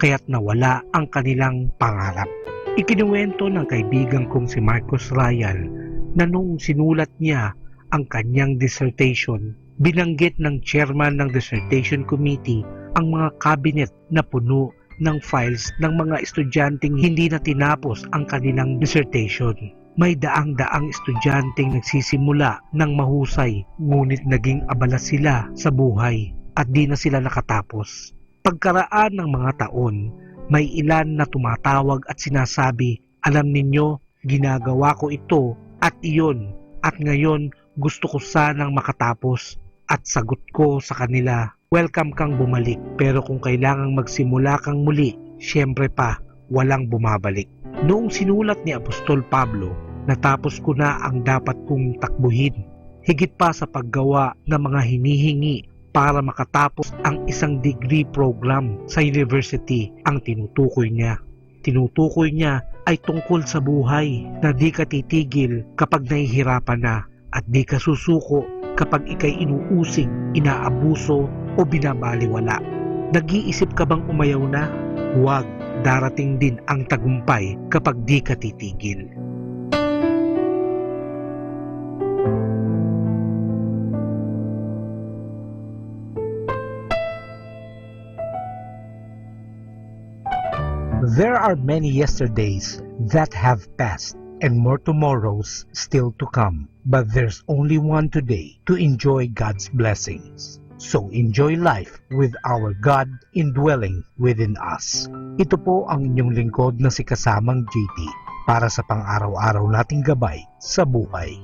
kaya't nawala ang kanilang pangarap. Ikinuwento ng kaibigan kong si Marcus Rayal na nung sinulat niya ang kanyang dissertation, binanggit ng chairman ng dissertation committee ang mga cabinet na puno ng files ng mga estudyanteng hindi na tinapos ang kanilang dissertation. May daang-daang estudyanteng nagsisimula ng mahusay ngunit naging abala sila sa buhay at di na sila nakatapos. Pagkaraan ng mga taon, may ilan na tumatawag at sinasabi, alam ninyo, ginagawa ko ito at iyon at ngayon gusto ko sanang makatapos. At sagot ko sa kanila, welcome kang bumalik pero kung kailangang magsimula kang muli, syempre pa walang bumabalik. Noong sinulat ni Apostol Pablo, natapos ko na ang dapat kong takbuhin. Higit pa sa paggawa ng mga hinihingi para makatapos ang isang degree program sa university ang tinutukoy niya. Tinutukoy niya ay tungkol sa buhay na di ka titigil kapag nahihirapan na at di ka susuko kapag ikay inuusig, inaabuso o binabaliwala. Nag-iisip ka bang umayaw na? Huwag, darating din ang tagumpay kapag di ka titigil. There are many yesterdays that have passed and more tomorrows still to come. But there's only one today to enjoy God's blessings. So enjoy life with our God indwelling within us. Ito po ang inyong lingkod na si Kasamang JT para sa pang-araw-araw nating gabay sa buhay.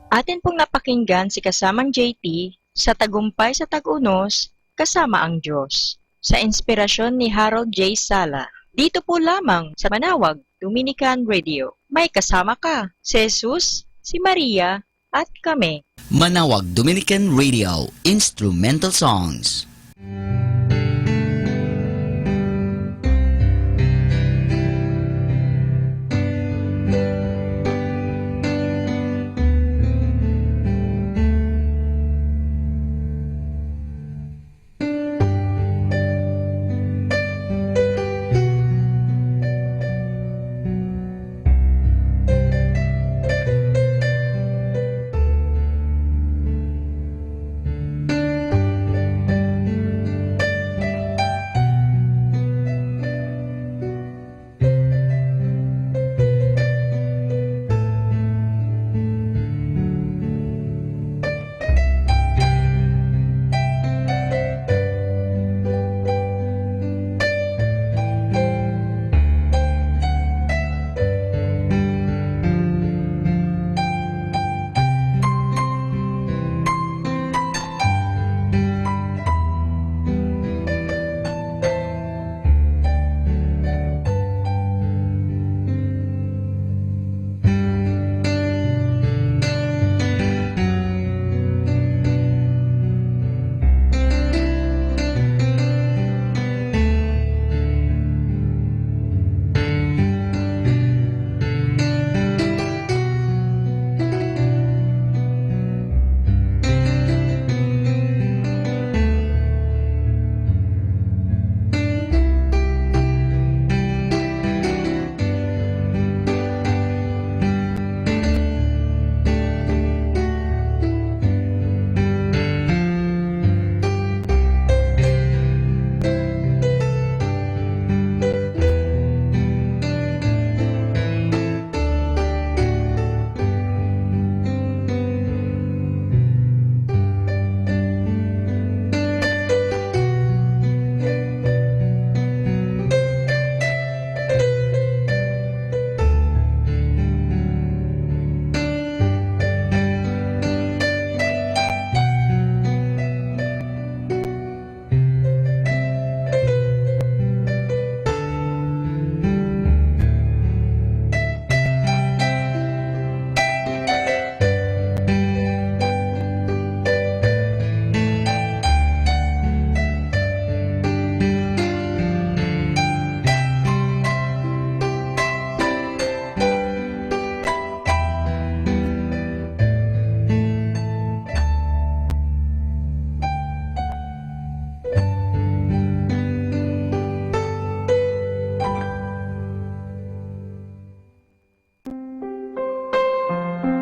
Atin pong napakinggan si kasamang JT sa Tagumpay sa Tag-Unos kasama ang Diyos sa inspirasyon ni Harold J. Sala. Dito po lamang sa Manawag Dominican Radio. May kasama ka, si Jesus, si Maria, at kami. Manawag Dominican Radio Instrumental Songs.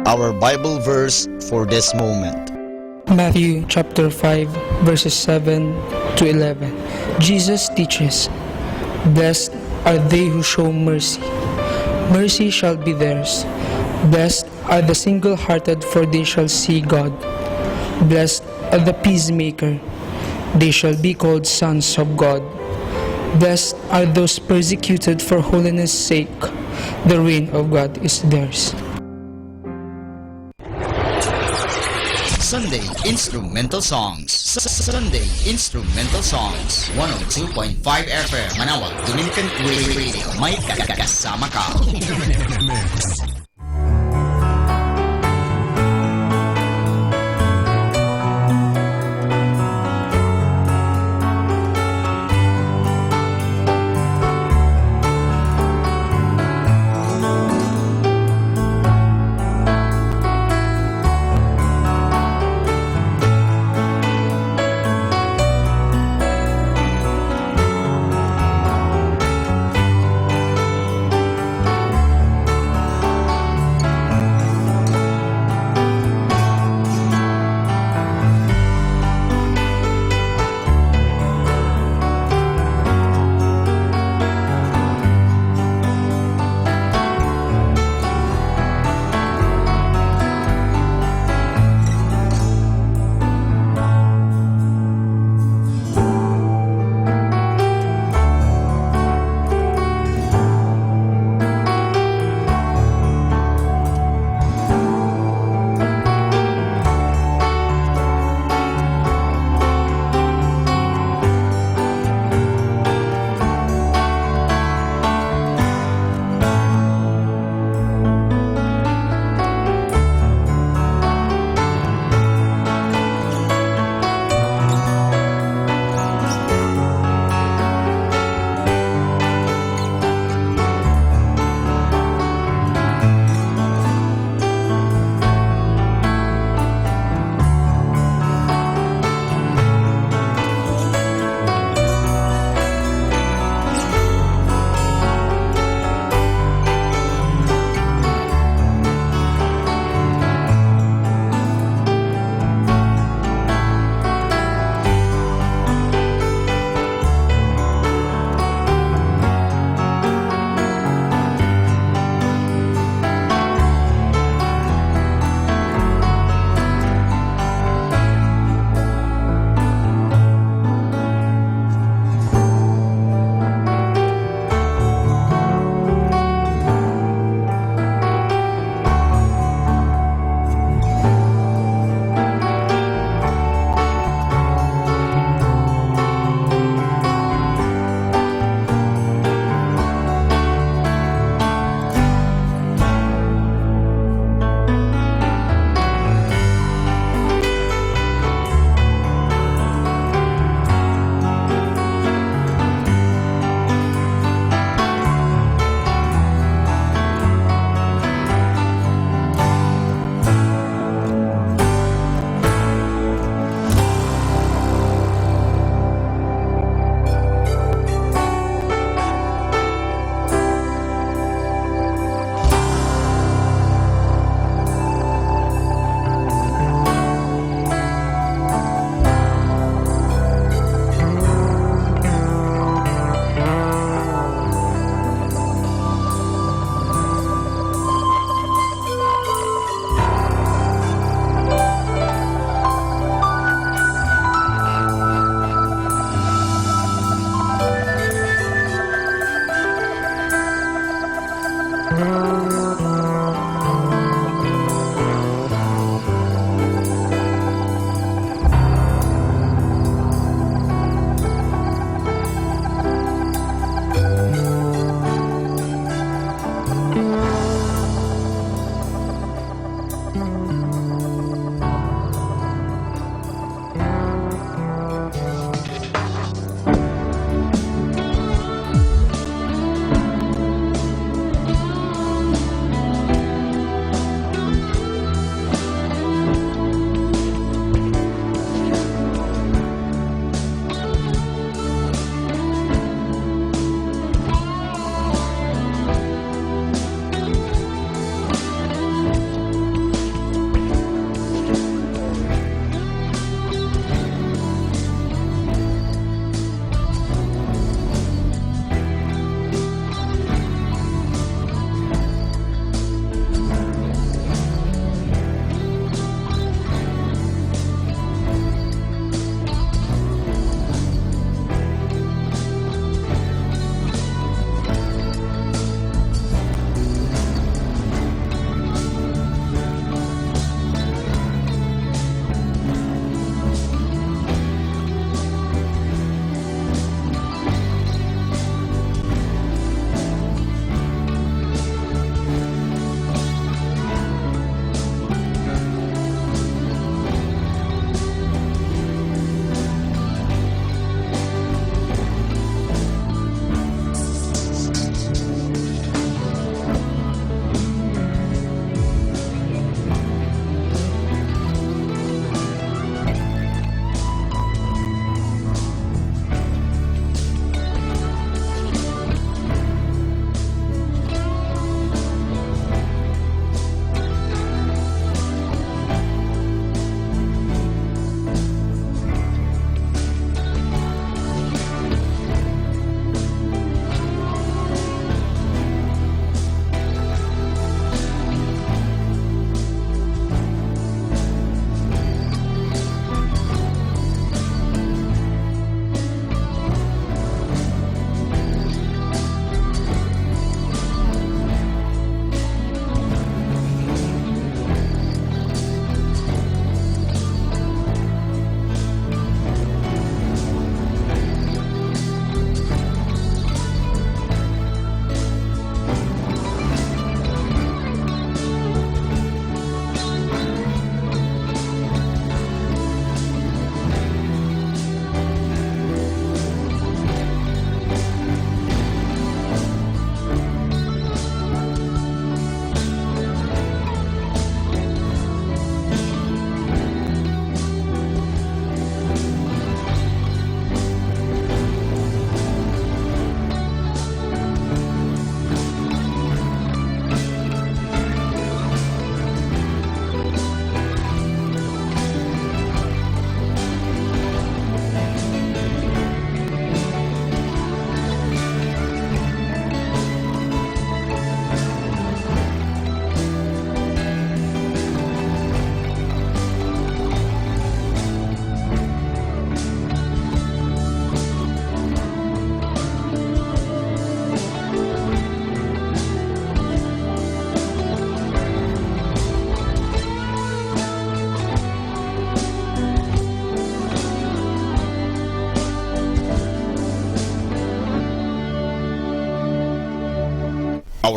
Our Bible verse for this moment. Matthew chapter 5 verses 7 to 11. Jesus teaches, "Blessed are they who show mercy. Mercy shall be theirs. Blessed are the single-hearted, for they shall see God. Blessed are the peacemaker. They shall be called sons of God. Blessed are those persecuted for holiness' sake. The reign of God is theirs." Sunday Instrumental Songs. Sunday Instrumental Songs. 102.5 FM Manawag Dominican Radio. May kasama ka.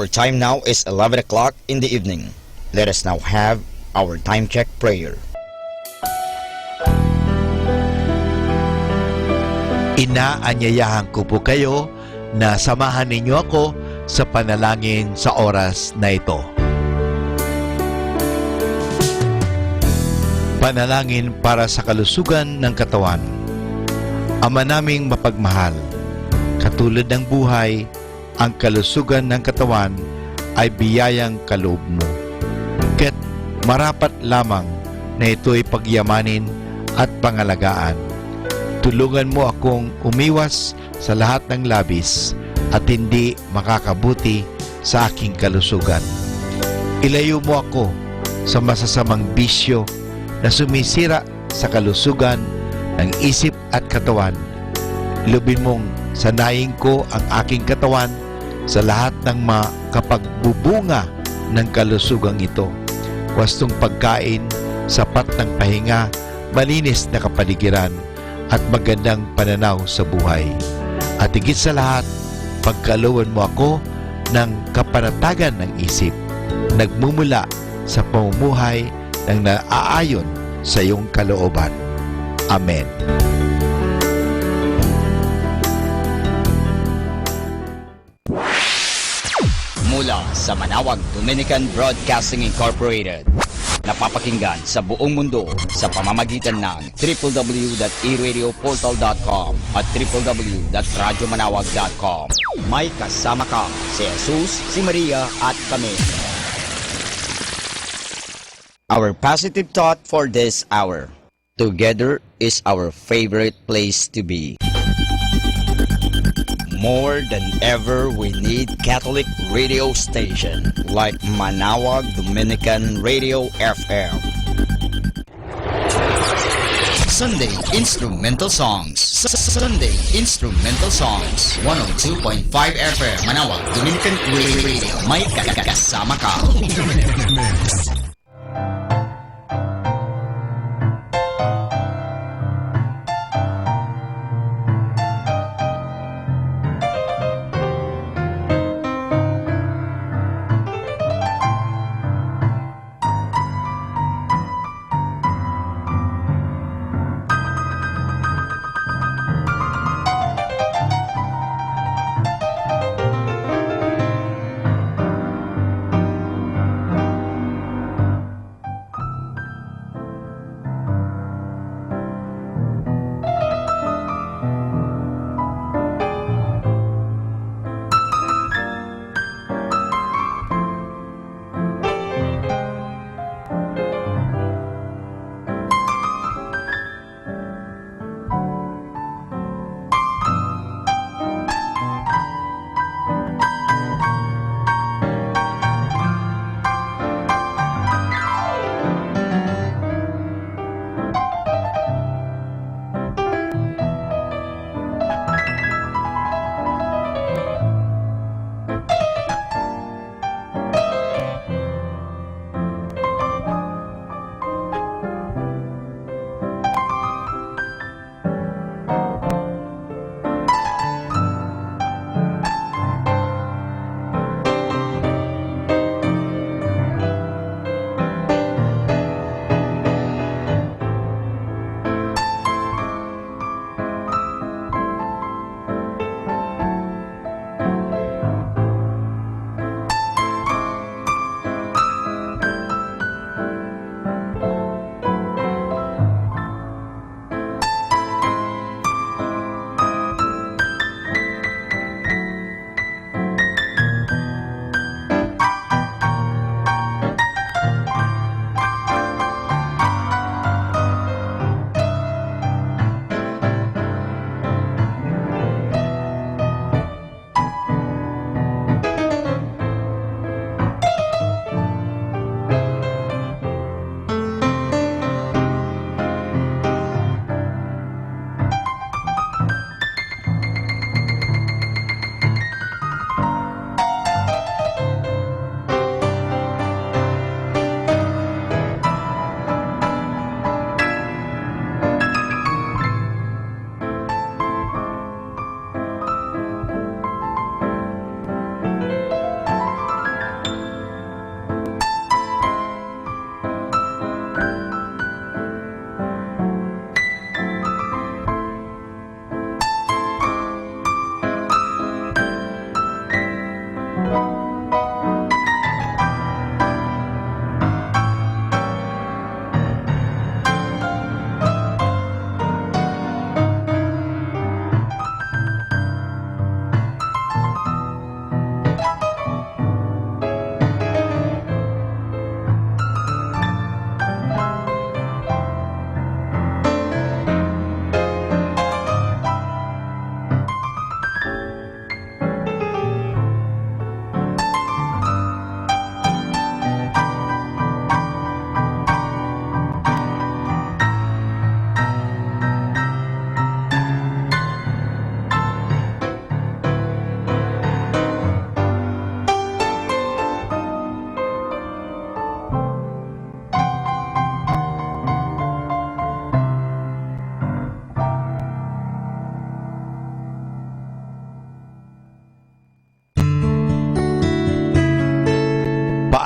Our time now is 11 o'clock in the evening. Let us now have our time check prayer. Inaanyayahan ko po kayo na samahan ninyo ako sa panalangin sa oras na ito. Panalangin para sa kalusugan ng katawan. Ama naming mapagmahal, katulad ng buhay, ang kalusugan ng katawan ay biyayang kaloob mo. Kaya't marapat lamang na ito'y pagyamanin at pangalagaan. Tulungan mo akong umiwas sa lahat ng labis at hindi makakabuti sa aking kalusugan. Ilayo mo ako sa masasamang bisyo na sumisira sa kalusugan ng isip at katawan. Lubin mong sanayin ko ang aking katawan sa lahat ng makapagbubunga ng kalusugang ito. Wastong pagkain, sapat ng pahinga, malinis na kapaligiran, at magandang pananaw sa buhay. At higit sa lahat, pagkalooban mo ako ng kapanatagan ng isip, nagmumula sa pamumuhay ng naaayon sa iyong kalooban. Amen. Mula sa Manawag Dominican Broadcasting Incorporated, napapakinggan sa buong mundo sa pamamagitan ng www.eradioportal.com at www.radyomanawag.com. May kasama ka si Jesus, si Maria at kami. Our positive thought for this hour. Together is our favorite place to be. More than ever, we need Catholic radio station like Manawag Dominican Radio FM. Sunday Instrumental Songs. Sunday Instrumental Songs. 102.5 FM. Manawag Dominican Radio. May kasama ka.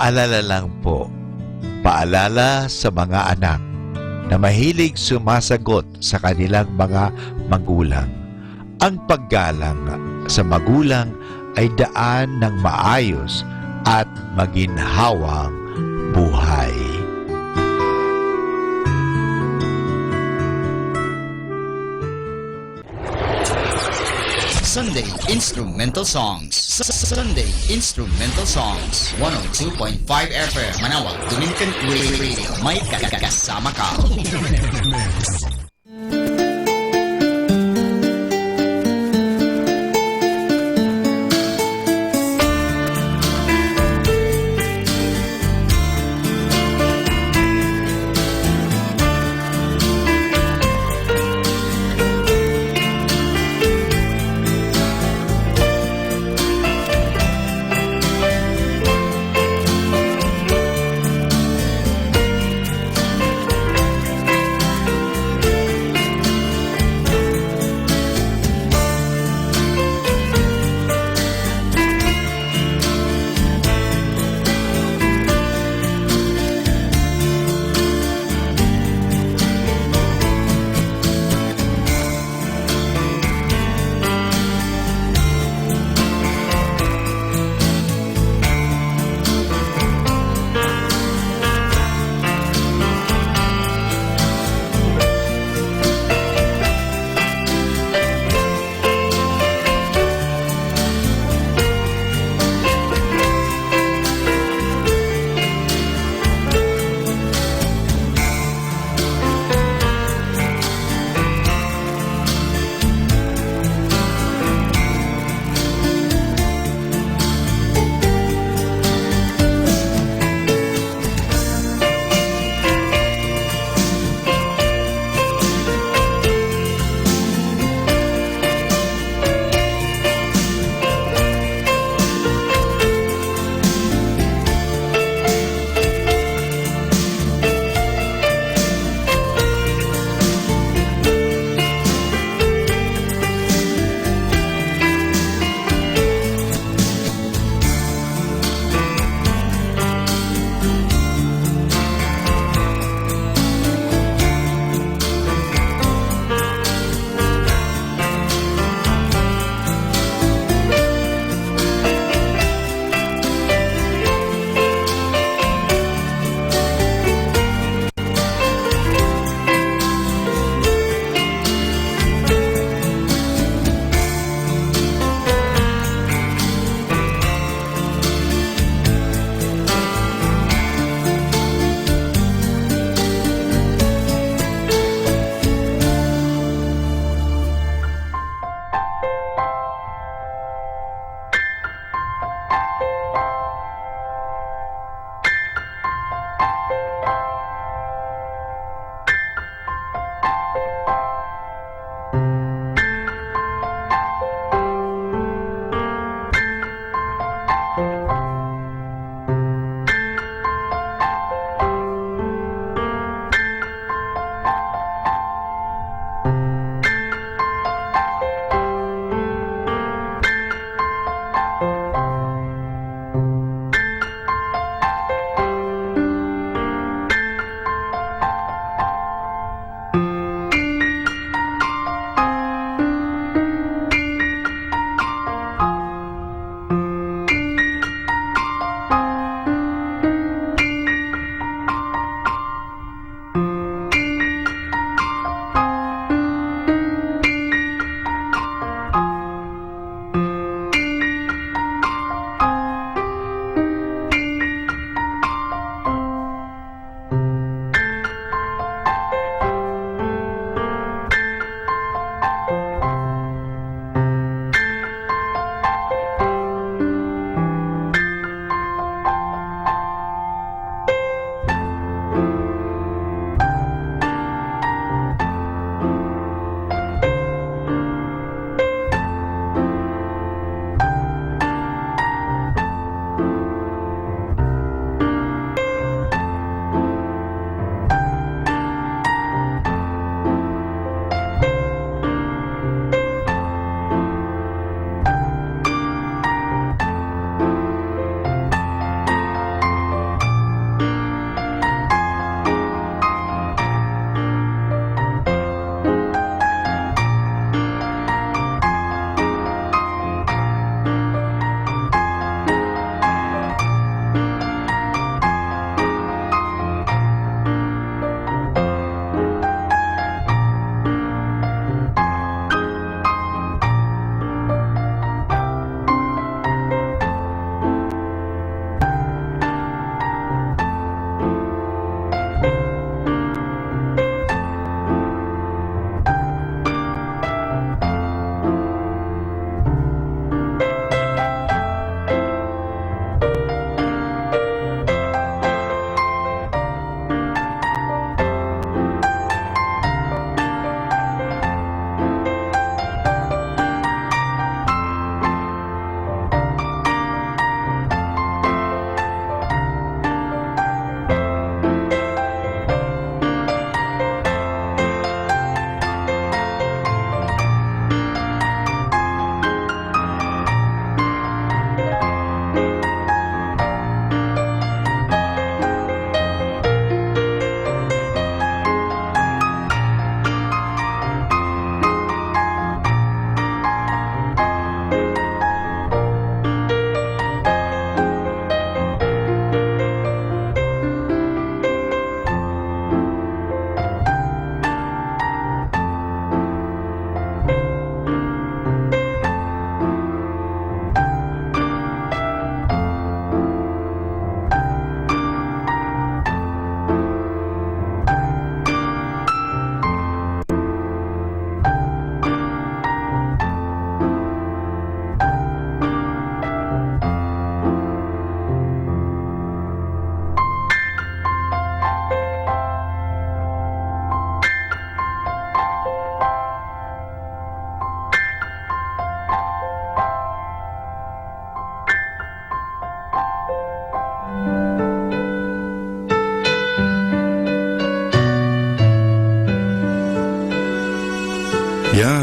paalala lang po, paalala sa mga anak na mahilig sumasagot sa kanilang mga magulang. Ang paggalang sa magulang ay daan ng maayos at maginhawang buhay. Sunday Instrumental Songs. Sunday Instrumental Songs. 102.5 FM. Manawag, Dominican Radio. May kasama ka.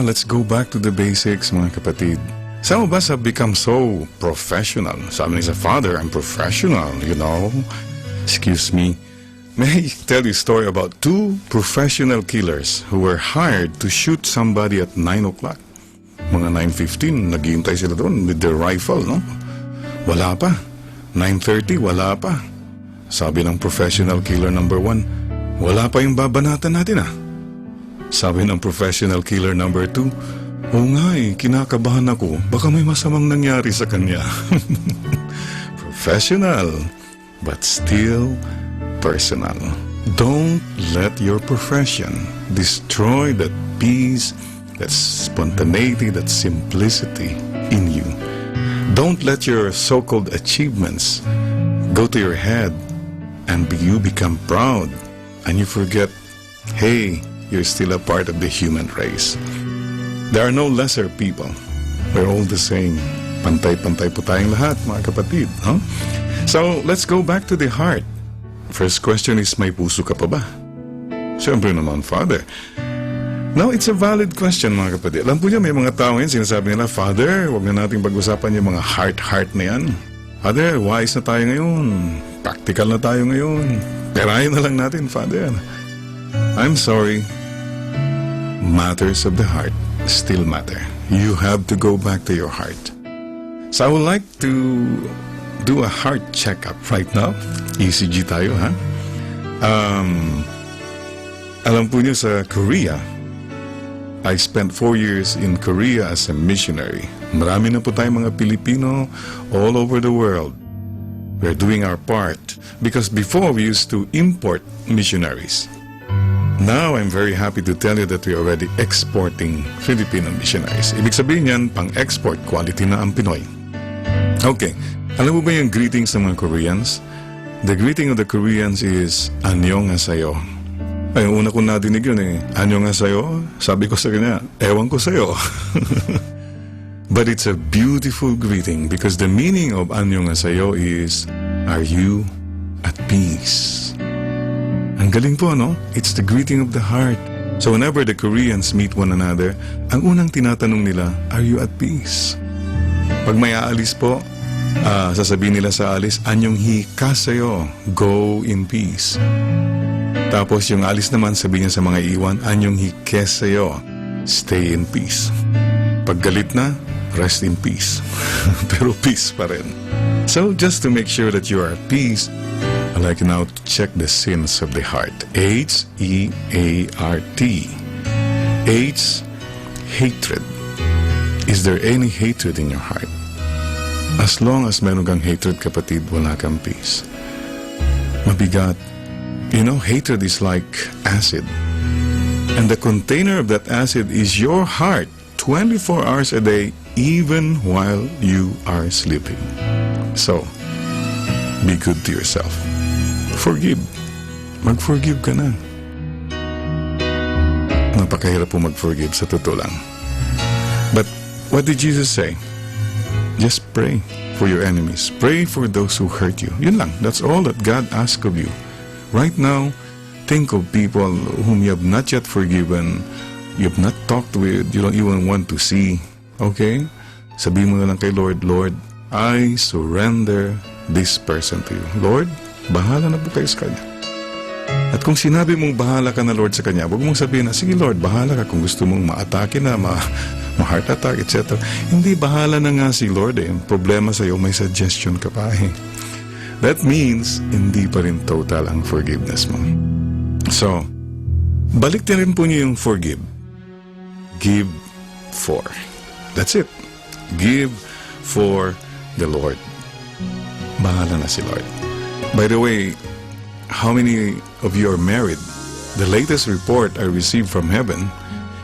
let's go back to the basics, mga kapatid. Some of us have become so professional. Sabi niya sa father, I'm professional, you know. Excuse me. May I tell you a story about two professional killers who were hired to shoot somebody at 9 o'clock. Mga 9:15, naghihintay sila doon with their rifle, no? Wala pa. 9:30, wala pa. Sabi ng professional killer number 1, wala pa yung babanatan natin, ah. Sabi ng professional killer number 2, oo nga eh, kinakabahan ako. Baka may masamang nangyari sa kanya. Professional, but still personal. Don't let your profession destroy that peace, that spontaneity, that simplicity in you. Don't let your so-called achievements go to your head and you become proud and you forget, hey, you're still a part of the human race. There are no lesser people. We're all the same. Pantay-pantay po tayong lahat, mga kapatid. Huh? So, let's go back to the heart. First question is, may puso ka pa ba? Siyempre naman, Father. Now, it's a valid question, mga kapatid. Alam po niyo, may mga tao ngayon, sinasabi nila, Father, huwag na nating pag-usapan yung mga heart na yan. Father, wise na tayo ngayon. Practical na tayo ngayon. Perahin na lang natin, Father. I'm sorry. Matters of the heart still matter. You have to go back to your heart. So I would like to do a heart checkup right now. ECG tayo, ha? Alam po niyo sa Korea, I spent 4 years in Korea as a missionary. Marami na po tayong mga Pilipino all over the world. We're doing our part because before we used to import missionaries. Now, I'm very happy to tell you that we're already exporting Filipino missionaries. Ibig sabihin yan, pang-export quality na ang Pinoy. Okay, alam mo ba yung greetings ng mga Koreans? The greeting of the Koreans is, Annyeonghaseyo. Ay, una ko nadinig yun eh. Annyeonghaseyo? Sabi ko sa kanya, ewan ko sa'yo. But it's a beautiful greeting because the meaning of Annyeonghaseyo is, are you at peace? Ang galing po, no? It's the greeting of the heart. So whenever the Koreans meet one another, ang unang tinatanong nila, are you at peace? Pag may aalis po, sasabihin nila sa alis, Annyeonghaseyo, go in peace. Tapos yung alis naman, sabihin niya sa mga iwan, Annyeonghaseyo, stay in peace. Pag galit na, rest in peace. Pero peace pa rin. So just to make sure that you are at peace, I'd like now to check the sins of the heart. H-E-A-R-T. H, hatred. Is there any hatred in your heart? As long as meron kang hatred, kapatid, wala kang peace. Mabigat. You know, hatred is like acid. And the container of that acid is your heart 24 hours a day, even while you are sleeping. So, be good to yourself. Forgive. Mag-forgive ka na. Napakahirap po mag-forgive, sa totoo lang. But what did Jesus say? Just pray for your enemies. Pray for those who hurt you. Yun lang. That's all that God asks of you. Right now, think of people whom you have not yet forgiven, you have not talked with, you don't even want to see. Okay? Sabihin mo na lang kay Lord, Lord, I surrender this person to you. Lord, bahala na po kayo sa kanya. At kung sinabi mong bahala ka na, Lord, sa kanya, huwag mong sabihin na, sige Lord, bahala ka kung gusto mong ma-atake na, ma-heart attack, etc. Hindi, bahala na nga si Lord eh. Ang problema sa'yo, may suggestion ka pa eh. That means, hindi pa rin total ang forgiveness mo. So, balik na rin po niyo yung forgive. Give for. That's it. Give for the Lord. Bahala na si Lord. By the way, how many of you are married? The latest report I received from heaven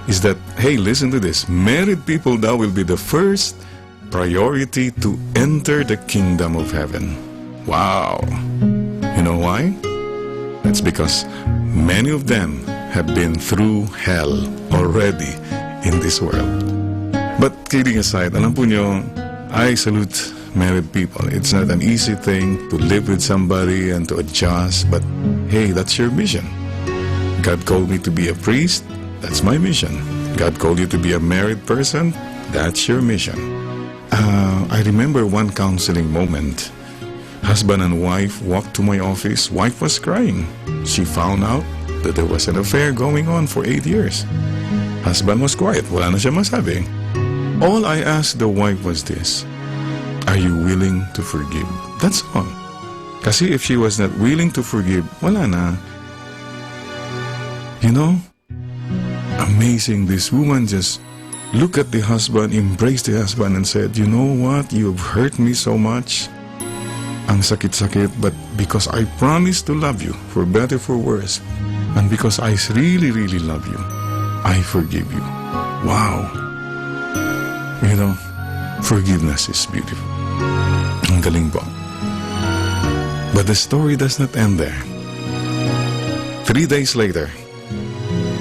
is that, hey, listen to this. Married people now will be the first priority to enter the kingdom of heaven. Wow. You know why? That's because many of them have been through hell already in this world. But kidding aside, alam po nyo, I salute married people. It's not an easy thing to live with somebody and to adjust, but hey, that's your mission. God called me to be a priest. That's my mission. God called you to be a married person, that's your mission. I remember one counseling moment. Husband and wife walked to my office. Wife was crying. She found out that there was an affair going on for 8 years. Husband was quiet. Wala na siya masabi. All I asked the wife was this: are you willing to forgive? That's all. Kasi if she was not willing to forgive, wala na. You know, amazing. This woman just looked at the husband, embraced the husband and said, you know what? You've hurt me so much. Ang sakit-sakit, but because I promised to love you, for better, for worse, and because I really, really love you, I forgive you. Wow. You know, forgiveness is beautiful. Ang galing po. But the story does not end there. 3 days later,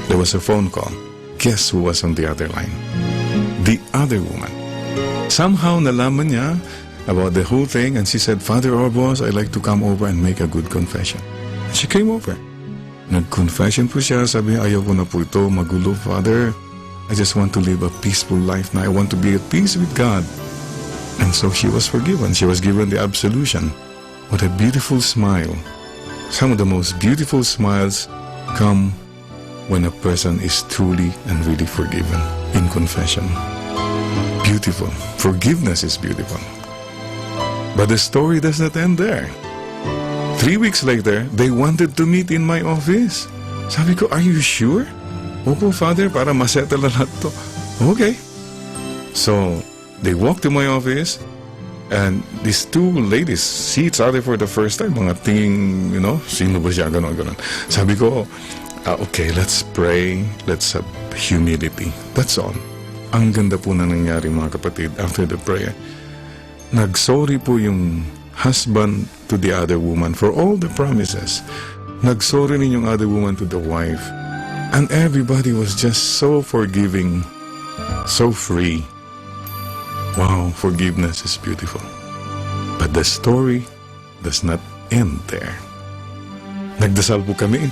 there was a phone call. Guess who was on the other line? The other woman. Somehow nalaman niya about the whole thing and she said, Father Orbos, I'd like to come over and make a good confession. She came over. Nag-confession po siya. Sabi, ayaw ko na po ito, magulo, Father. I just want to live a peaceful life now. I want to be at peace with God. And so she was forgiven. She was given the absolution. What a beautiful smile. Some of the most beautiful smiles come when a person is truly and really forgiven in confession. Beautiful. Forgiveness is beautiful. But the story does not end there. 3 weeks later, they wanted to meet in my office. Sabi ko, are you sure? Opo, Father, para masettle na lahat to. Okay. So, they walked to my office, and these two ladies see each other for the first time. Mga tingin, you know, sino ba siya? Ganon. Sabi ko, okay, let's pray. Let's have humility. That's all. Ang ganda po na nangyari, mga kapatid, after the prayer. Nagsorry po yung husband to the other woman for all the promises. Nagsorry rin yung other woman to the wife. And everybody was just so forgiving, so free. Wow, forgiveness is beautiful. But the story does not end there. Nagdasal po kami.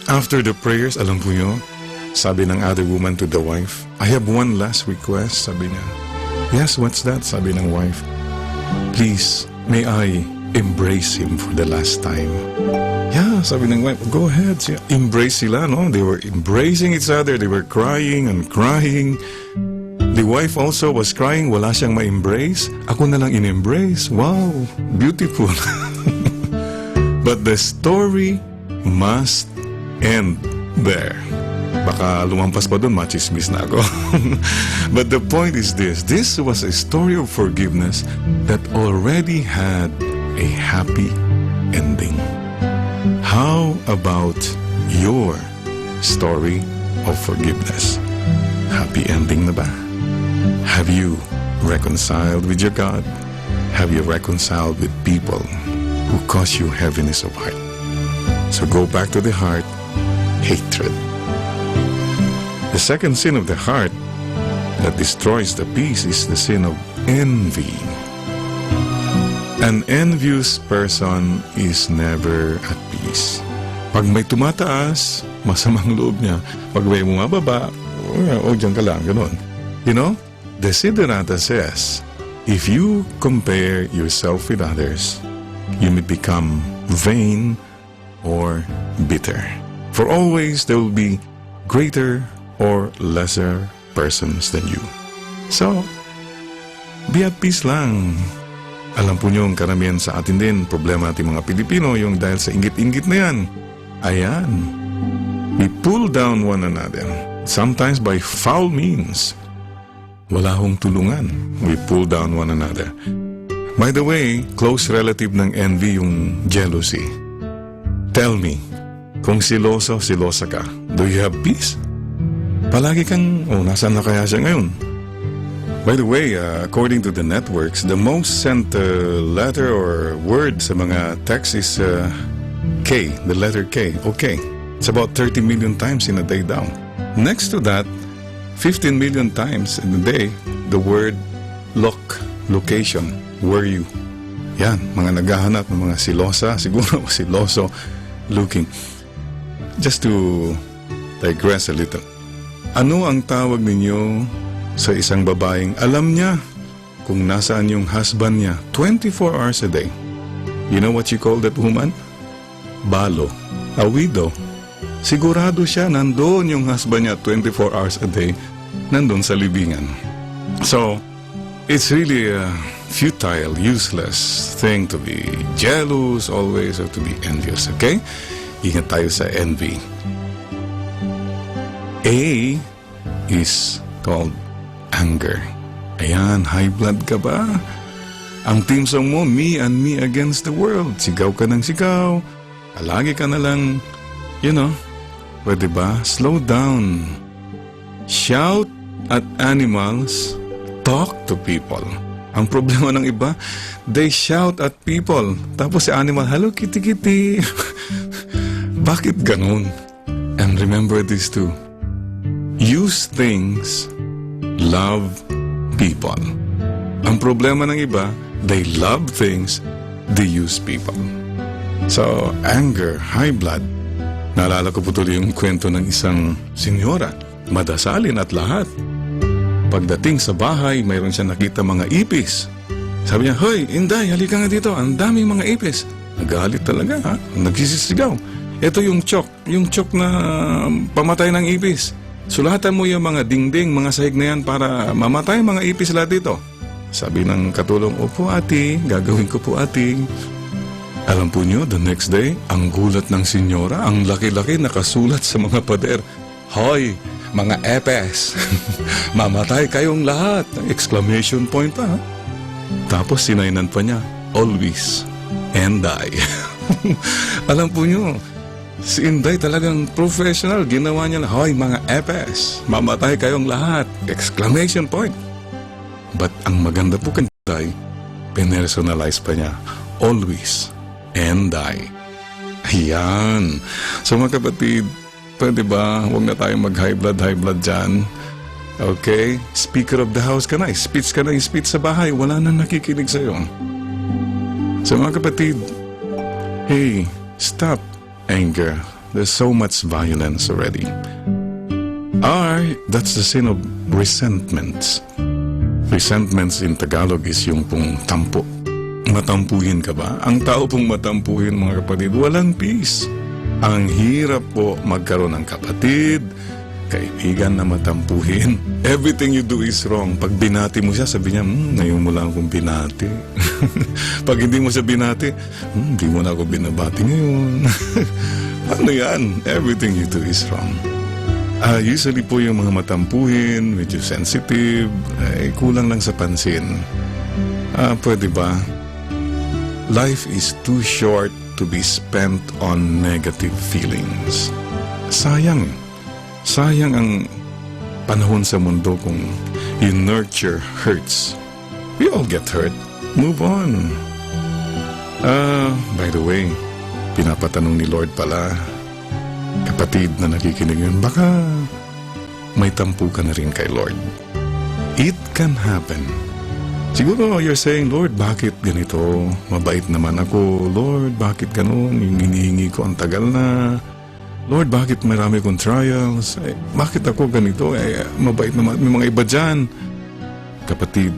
After the prayers, alam po nyo, sabi ng other woman to the wife, I have one last request, sabi niya. Yes, what's that? Sabi ng wife. Please, may I embrace him for the last time? Yeah, sabi ng wife, go ahead. Embrace sila, no? They were embracing each other. They were crying and crying. The wife also was crying. Wala siyang ma-embrace. Ako na lang in-embrace. Wow, beautiful. But the story must end there. Baka lumampas pa doon, machismis na ako. But the point is this. This was a story of forgiveness that already had a happy ending. How about your story of forgiveness? Happy ending na ba? Have you reconciled with your God? Have you reconciled with people who cause you heaviness of heart? So go back to the heart, hatred. The second sin of the heart that destroys the peace is the sin of envy. An envious person is never at peace. Pag may tumataas, masamang loob niya. Pag may bumababa, dyan ka lang, gano'n. You know, Desiderata says, if you compare yourself with others, you may become vain or bitter. For always there will be greater or lesser persons than you. So, be at peace lang. Alam po niyo, ang karamihan sa atin din, problema natin mga Pilipino, yung dahil sa inggit-inggit na yan. Ayan. We pull down one another, sometimes by foul means. Wala hong tulungan. We pull down one another. By the way, close relative ng envy yung jealousy. Tell me, kung silosa ka, do you have peace? Palagi kang, nasaan na kaya siya ngayon? By the way, according to the networks, the most sent letter or word sa mga text is K, the letter K. Okay. It's about 30 million times in a day daw. Next to that, 15 million times in a day, the word location, were you? Yan, mga naghahanap ng mga silosa, siguro siloso looking. Just to digress a little. Ano ang tawag ninyo sa isang babaeng alam niya kung nasaan yung husband niya 24 hours a day? You know what you call that woman? Balo. A widow. Sigurado siya nandoon yung husband niya 24 hours a day, nandoon sa libingan. So, it's really a futile, useless thing to be jealous always or to be envious, okay? Ingat tayo sa envy. A is called anger. Ayan, high blood ka ba? Ang team song mo, me and me against the world. Sigaw ka ng sigaw. Palagi ka na lang, pwede ba? Slow down. Shout at animals. Talk to people. Ang problema ng iba, they shout at people. Tapos si animal, hello kitty kitty. Bakit ganun? And remember this too. Use things, love people. Ang problema ng iba, they love things, they use people. So, anger, high blood. Naalala ko po tuloy yung kwento ng isang senyora, madasalin at lahat. Pagdating sa bahay, mayroon siya nakita mga ipis. Sabi niya, hoy, Inday, halika nga dito, ang daming mga ipis. Nagalit talaga, ha? Nagsisisigaw. Ito yung chok na pamatay ng ipis. Sulatan mo yung mga dingding, mga sahig na yan para mamatay mga ipis lahat dito. Sabi ng katulong, opo ate, gagawin ko po ate. Alam po nyo, the next day, ang gulat ng senyora, ang laki-laki nakasulat sa mga pader. Hoy, mga epes, mamatay kayong lahat. Exclamation point pa. Ha? Tapos sinainan pa niya, always and die. Alam po nyo, si Inday talagang professional. Ginawa niya na, hoy mga epes, mamatay kayong lahat. Exclamation point. But ang maganda po kay Inday, pinersonalize pa niya, always and die. Ayan. So mga kapatid, pwede ba, huwag na tayong mag-high blood dyan. Okay? Speaker of the house ka na. Speech ka na, speech sa bahay. Wala nang nakikinig sa'yo. So mga kapatid, hey, stop anger. There's so much violence already. That's the sin of resentments. Resentments in Tagalog is yung pong tampo. Matampuhin ka ba? Ang tao pong matampuhin, mga kapatid, walang peace. Ang hirap po magkaroon ng kapatid, kaibigan na matampuhin. Everything you do is wrong. Pag binati mo siya, sabi niya, ngayon mo lang akong binati. Pag hindi mo siya binati, hindi mo na ako binabati ngayon. Ano yan? Everything you do is wrong. Usually po yung mga matampuhin, medyo sensitive, kulang lang sa pansin. Pwede ba? Life is too short to be spent on negative feelings. Sayang. Sayang ang panahon sa mundo kung you nurture hurts. We all get hurt. Move on. By the way, pinapatanong ni Lord pala, kapatid na nakikinig yun, baka may tampu ka na rin kay Lord. It can happen. Siguro you're saying, Lord, bakit ganito? Mabait naman ako. Lord, bakit ganun? Yung hinihingi ko ang tagal na. Lord, bakit marami kong trials? Bakit ako ganito? Mabait naman. May mga iba dyan. Kapatid,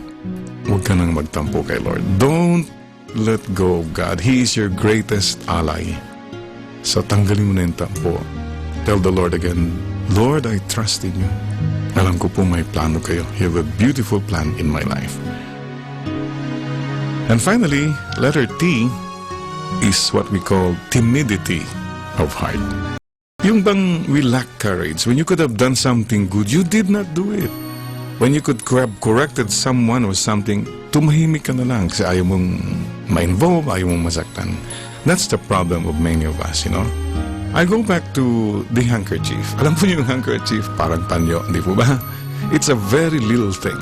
huwag ka nang magtampo kay Lord. Don't let go of God. He is your greatest ally. So tanggalin mo na yung tampo. Tell the Lord again, Lord, I trust in you. Alam ko po may plano kayo. You have a beautiful plan in my life. And finally, letter T is what we call timidity of heart. Yung bang we lack courage. When you could have done something good, you did not do it. When you could have corrected someone or something, tumahimik ka na lang kasi ayaw mong ma-involve, ayaw mong masaktan. That's the problem of many of us, you know. I go back to the handkerchief. Alam po niyo yung handkerchief, parang panyo, hindi po ba? It's a very little thing.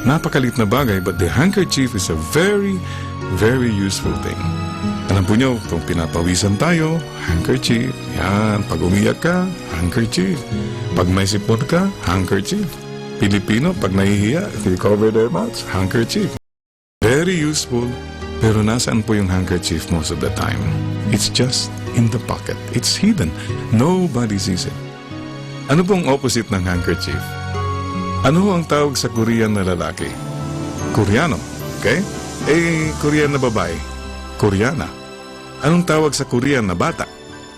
Napakalit na bagay, but the handkerchief is a very, very useful thing. Alam po niyo, kung pinapawisan tayo, handkerchief. Yan, pag umiyak ka, handkerchief. Pag may sipon ka, handkerchief. Pilipino, pag nahihiya, they cover their mouths, handkerchief. Very useful, pero nasaan po yung handkerchief most of the time? It's just in the pocket. It's hidden. Nobody sees it. Ano pong opposite ng handkerchief? Ano ang tawag sa Korean na lalaki? Koreano. Okay? Korean na babae? Koreana. Anong tawag sa Korean na bata?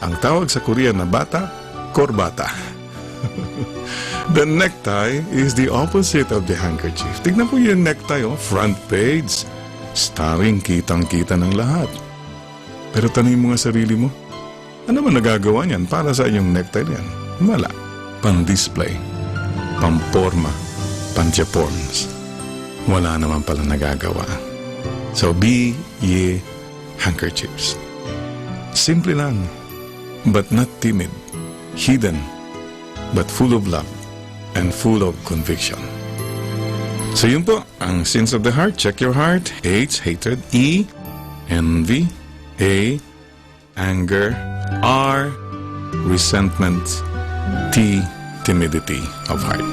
Ang tawag sa Korean na bata, korbata. The necktie is the opposite of the handkerchief. Tignan po yung necktie, front page. Starring, kitang-kita ng lahat. Pero tanongin mo nga sarili mo, ano ba nagagawa niyan para sa inyong necktie yan? Wala. Pang-display, pang-forma, pang-Japons. Wala naman pala nagagawa. So be ye handkerchiefs. Simple lang, but not timid, hidden, but full of love and full of conviction. So yun po, ang sins of the heart. Check your heart. H, hatred. E, envy. A, anger. R, resentment. T, timidity of heart.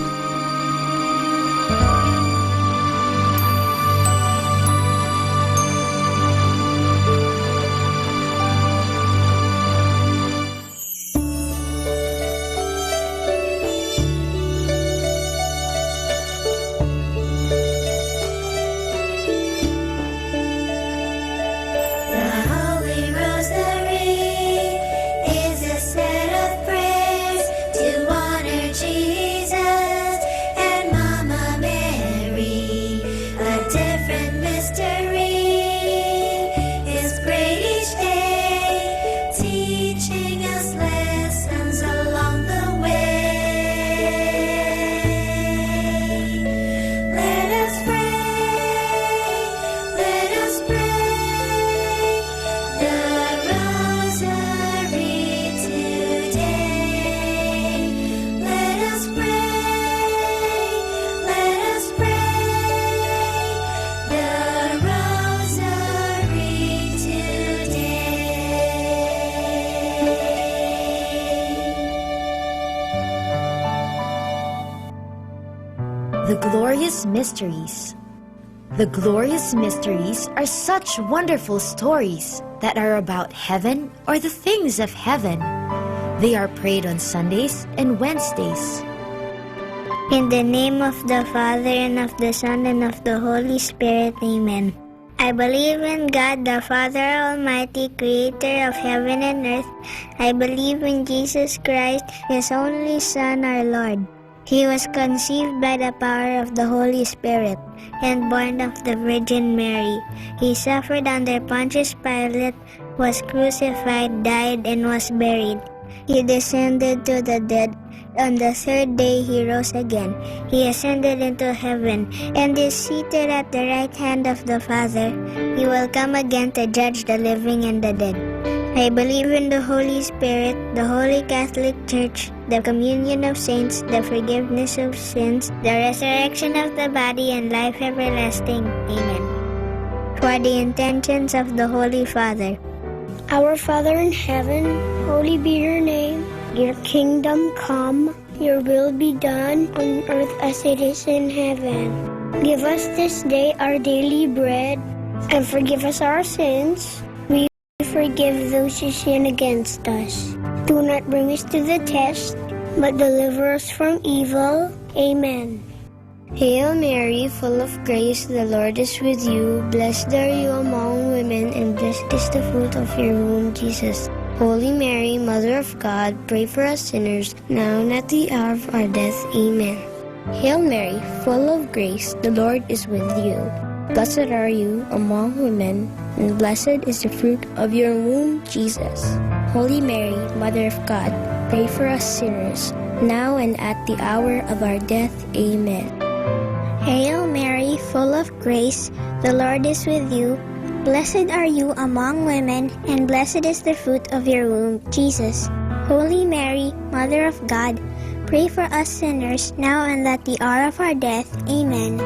The Glorious Mysteries. The Glorious Mysteries are such wonderful stories that are about heaven or the things of heaven. They are prayed on Sundays and Wednesdays. In the name of the Father, and of the Son, and of the Holy Spirit, Amen. I believe in God, the Father Almighty, creator of heaven and earth. I believe in Jesus Christ, His only Son, our Lord. He was conceived by the power of the Holy Spirit and born of the Virgin Mary. He suffered under Pontius Pilate, was crucified, died, and was buried. He descended to the dead. On the third day he rose again. He ascended into heaven and is seated at the right hand of the Father. He will come again to judge the living and the dead. I believe in the Holy Spirit, the Holy Catholic Church, the communion of saints, the forgiveness of sins, the resurrection of the body, and life everlasting. Amen. For the intentions of the Holy Father. Our Father in heaven, holy be your name. Your kingdom come, your will be done on earth as it is in heaven. Give us this day our daily bread, and forgive us our sins. We forgive those who sin against us. Do not bring us to the test, but deliver us from evil. Amen. Hail Mary, full of grace, the Lord is with you. Blessed are you among women, and blessed is the fruit of your womb, Jesus. Holy Mary, Mother of God, pray for us sinners, now and at the hour of our death. Amen. Hail Mary, full of grace, the Lord is with you. Blessed are you among women, and blessed is the fruit of your womb, Jesus. Holy Mary, Mother of God, pray for us sinners, now and at the hour of our death. Amen. Hail Mary, full of grace, the Lord is with you. Blessed are you among women, and blessed is the fruit of your womb, Jesus. Holy Mary, Mother of God, pray for us sinners, now and at the hour of our death. Amen.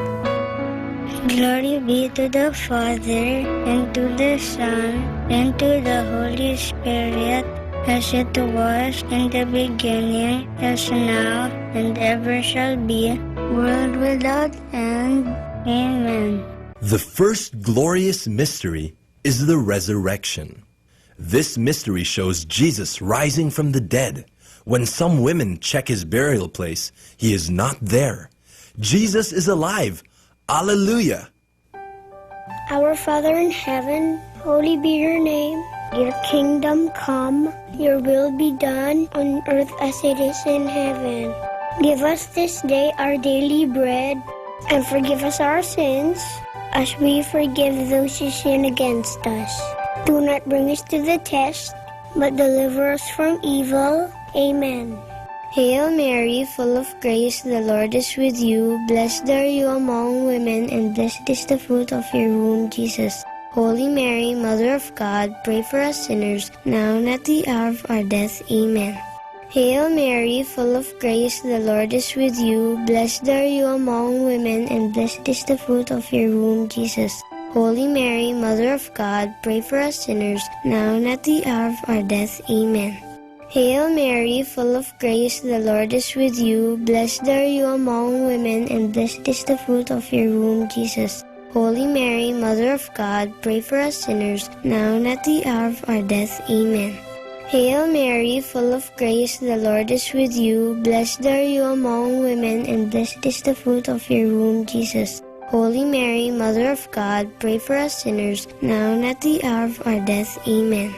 Glory be to the Father, and to the Son, and to the Holy Spirit, as it was in the beginning, as now, and ever shall be, world without end. Amen. The first glorious mystery is the resurrection. This mystery shows Jesus rising from the dead. When some women check his burial place, he is not there. Jesus is alive. Alleluia. Our Father in heaven, holy be your name. Your kingdom come, your will be done on earth as it is in heaven. Give us this day our daily bread, and forgive us our sins, as we forgive those who sin against us. Do not bring us to the test, but deliver us from evil. Amen. Hail Mary, full of grace, the Lord is with you. Blessed are you among women, and blessed is the fruit of your womb, Jesus. Holy Mary, Mother of God, pray for us sinners, now and at the hour of our death. Amen. Hail Mary, full of grace, the Lord is with you. Blessed are you among women, and blessed is the fruit of your womb, Jesus. Holy Mary, Mother of God, pray for us sinners, now and at the hour of our death. Amen. Hail Mary, full of grace, the Lord is with you. Blessed are you among women, and blessed is the fruit of your womb, Jesus. Holy Mary, Mother of God, pray for us sinners, now and at the hour of our death. Amen. Hail Mary, full of grace, the Lord is with you. Blessed are you among women, and blessed is the fruit of your womb, Jesus. Holy Mary, Mother of God, pray for us sinners, now and at the hour of our death. Amen.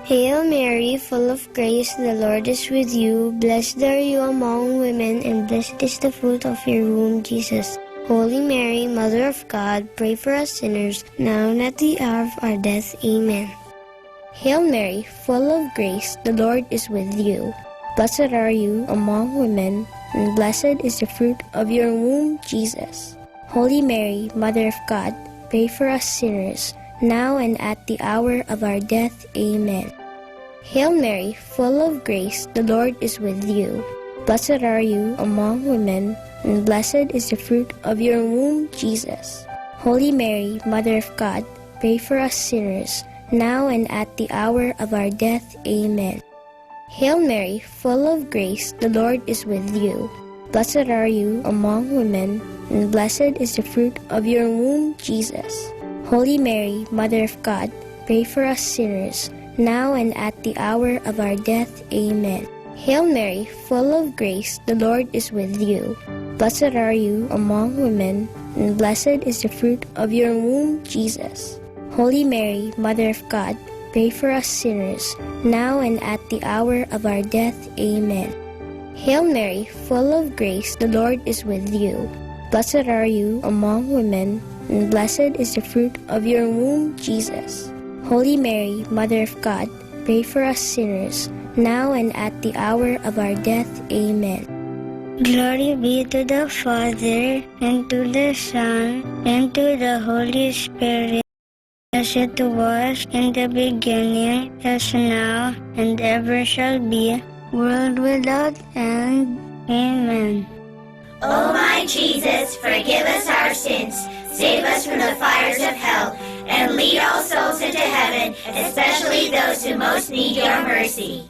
Hail Mary, full of grace, the Lord is with you. Blessed are you among women, and blessed is the fruit of your womb, Jesus. Holy Mary, Mother of God, pray for us sinners, now and at the hour of our death. Amen. Hail Mary, full of grace, the Lord is with you. Blessed are you among women, and blessed is the fruit of your womb, Jesus. Holy Mary, Mother of God, pray for us sinners, now and at the hour of our death. Amen. Hail Mary, full of grace, the Lord is with you. Blessed are you among women, and blessed is the fruit of your womb, Jesus. Holy Mary, Mother of God, pray for us sinners, now and at the hour of our death. Amen. Hail Mary, full of grace, the Lord is with you. Blessed are you among women, and blessed is the fruit of your womb, Jesus. Holy Mary, Mother of God, pray for us sinners, now and at the hour of our death. Amen. Hail Mary, full of grace, the Lord is with you. Blessed are you among women, and blessed is the fruit of your womb, Jesus. Holy Mary, Mother of God, pray for us sinners, now and at the hour of our death. Amen. Hail Mary, full of grace, the Lord is with you. Blessed are you among women, and blessed is the fruit of your womb, Jesus. Holy Mary, Mother of God, pray for us sinners, now and at the hour of our death. Amen. Glory be to the Father, and to the Son, and to the Holy Spirit, as it was in the beginning, as now, and ever shall be, world without end. Amen. O my Jesus, forgive us our sins, save us from the fires of hell, and lead all souls into heaven, especially those who most need your mercy.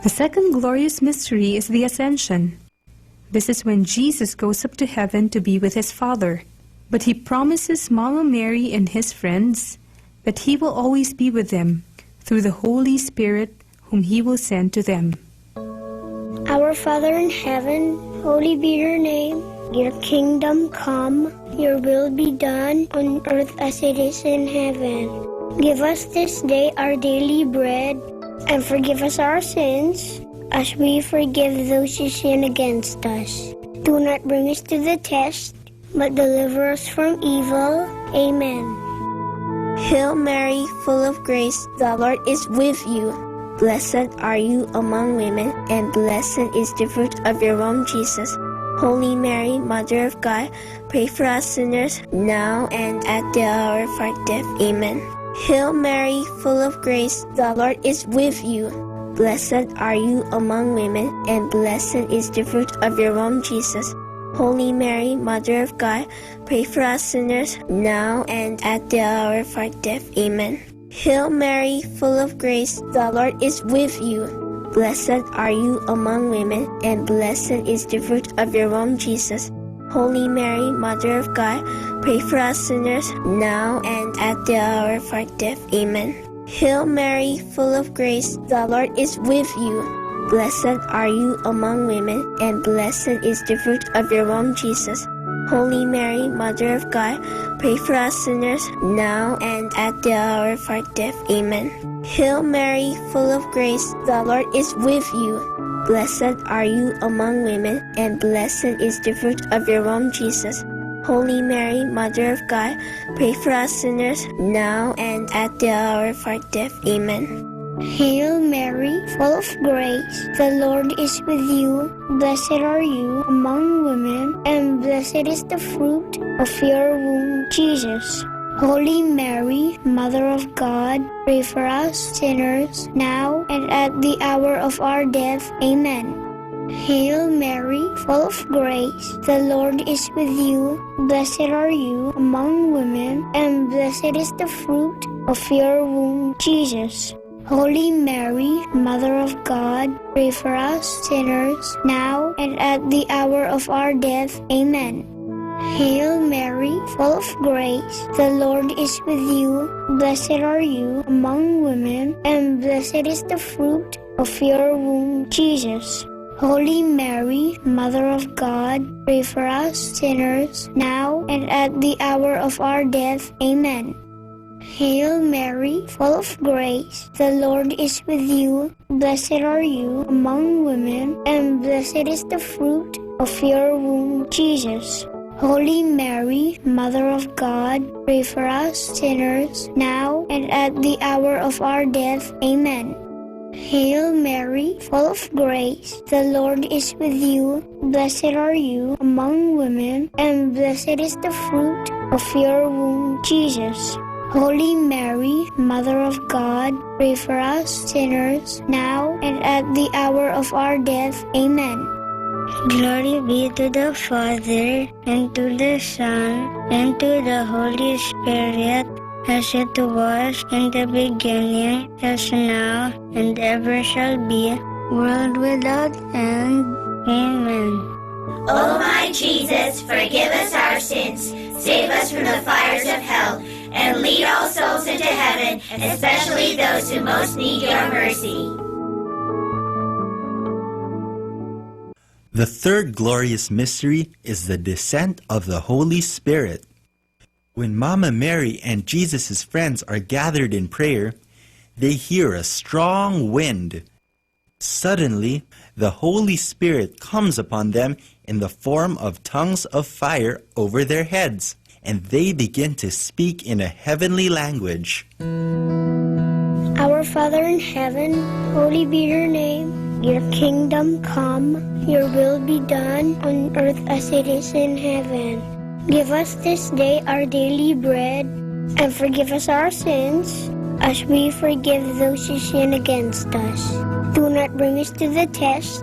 The second glorious mystery is the Ascension. This is when Jesus goes up to heaven to be with his Father. But he promises Mama Mary and his friends that he will always be with them through the Holy Spirit whom he will send to them. Our Father in heaven, holy be your name. Your kingdom come, your will be done on earth as it is in heaven. Give us this day our daily bread, and forgive us our sins, as we forgive those who sin against us. Do not bring us to the test, but deliver us from evil. Amen. Hail Mary, full of grace, the Lord is with you. Blessed are you among women, and blessed is the fruit of your womb, Jesus. Holy Mary, Mother of God, pray for us sinners, now and at the hour of our death. Amen. Hail Mary, full of grace, the Lord is with you. Blessed are you among women, and blessed is the fruit of your womb, Jesus. Holy Mary, Mother of God, pray for us sinners, now and at the hour of our death. Amen. Hail Mary, full of grace, the Lord is with you. Blessed are you among women, and blessed is the fruit of your womb, Jesus. Holy Mary, Mother of God, pray for us sinners, now and at the hour of our death. Amen. Hail Mary, full of grace, the Lord is with you. Blessed are you among women, and blessed is the fruit of your womb, Jesus. Holy Mary, Mother of God, pray for us sinners, now and at the hour of our death. Amen. Hail Mary, full of grace, the Lord is with you. Blessed are you among women, and blessed is the fruit of your womb, Jesus. Holy Mary, Mother of God, pray for us sinners, now and at the hour of our death. Amen. Hail Mary, full of grace, the Lord is with you. Blessed are you among women, and blessed is the fruit of your womb, Jesus. Holy Mary, Mother of God, pray for us sinners, now and at the hour of our death. Amen. Hail Mary, full of grace, the Lord is with you. Blessed are you among women, and blessed is the fruit of your womb, Jesus. Holy Mary, Mother of God, pray for us sinners, now and at the hour of our death. Amen. Hail Mary, full of grace, the Lord is with you. Blessed are you among women, and blessed is the fruit of your womb, Jesus. Holy Mary, Mother of God, pray for us sinners, now and at the hour of our death. Amen. Hail Mary, full of grace, the Lord is with you. Blessed are you among women, and blessed is the fruit of your womb, Jesus. Holy Mary, Mother of God, pray for us sinners, now and at the hour of our death. Amen. Hail Mary, full of grace, the Lord is with you. Blessed are you among women, and blessed is the fruit of your womb, Jesus. Holy Mary, Mother of God, pray for us sinners, now and at the hour of our death. Amen. Glory be to the Father, and to the Son, and to the Holy Spirit, as it was in the beginning, as now, and ever shall be, world without end. Amen. O my Jesus, forgive us our sins, save us from the fires of hell, and lead all souls into heaven, especially those who most need your mercy. The third glorious mystery is the descent of the Holy Spirit. When Mama Mary and Jesus' friends are gathered in prayer, they hear a strong wind. Suddenly, the Holy Spirit comes upon them in the form of tongues of fire over their heads, and they begin to speak in a heavenly language. Our Father in heaven, holy be your name. Your kingdom come, your will be done on earth as it is in heaven. Give us this day our daily bread, and forgive us our sins, as we forgive those who sin against us. Do not bring us to the test,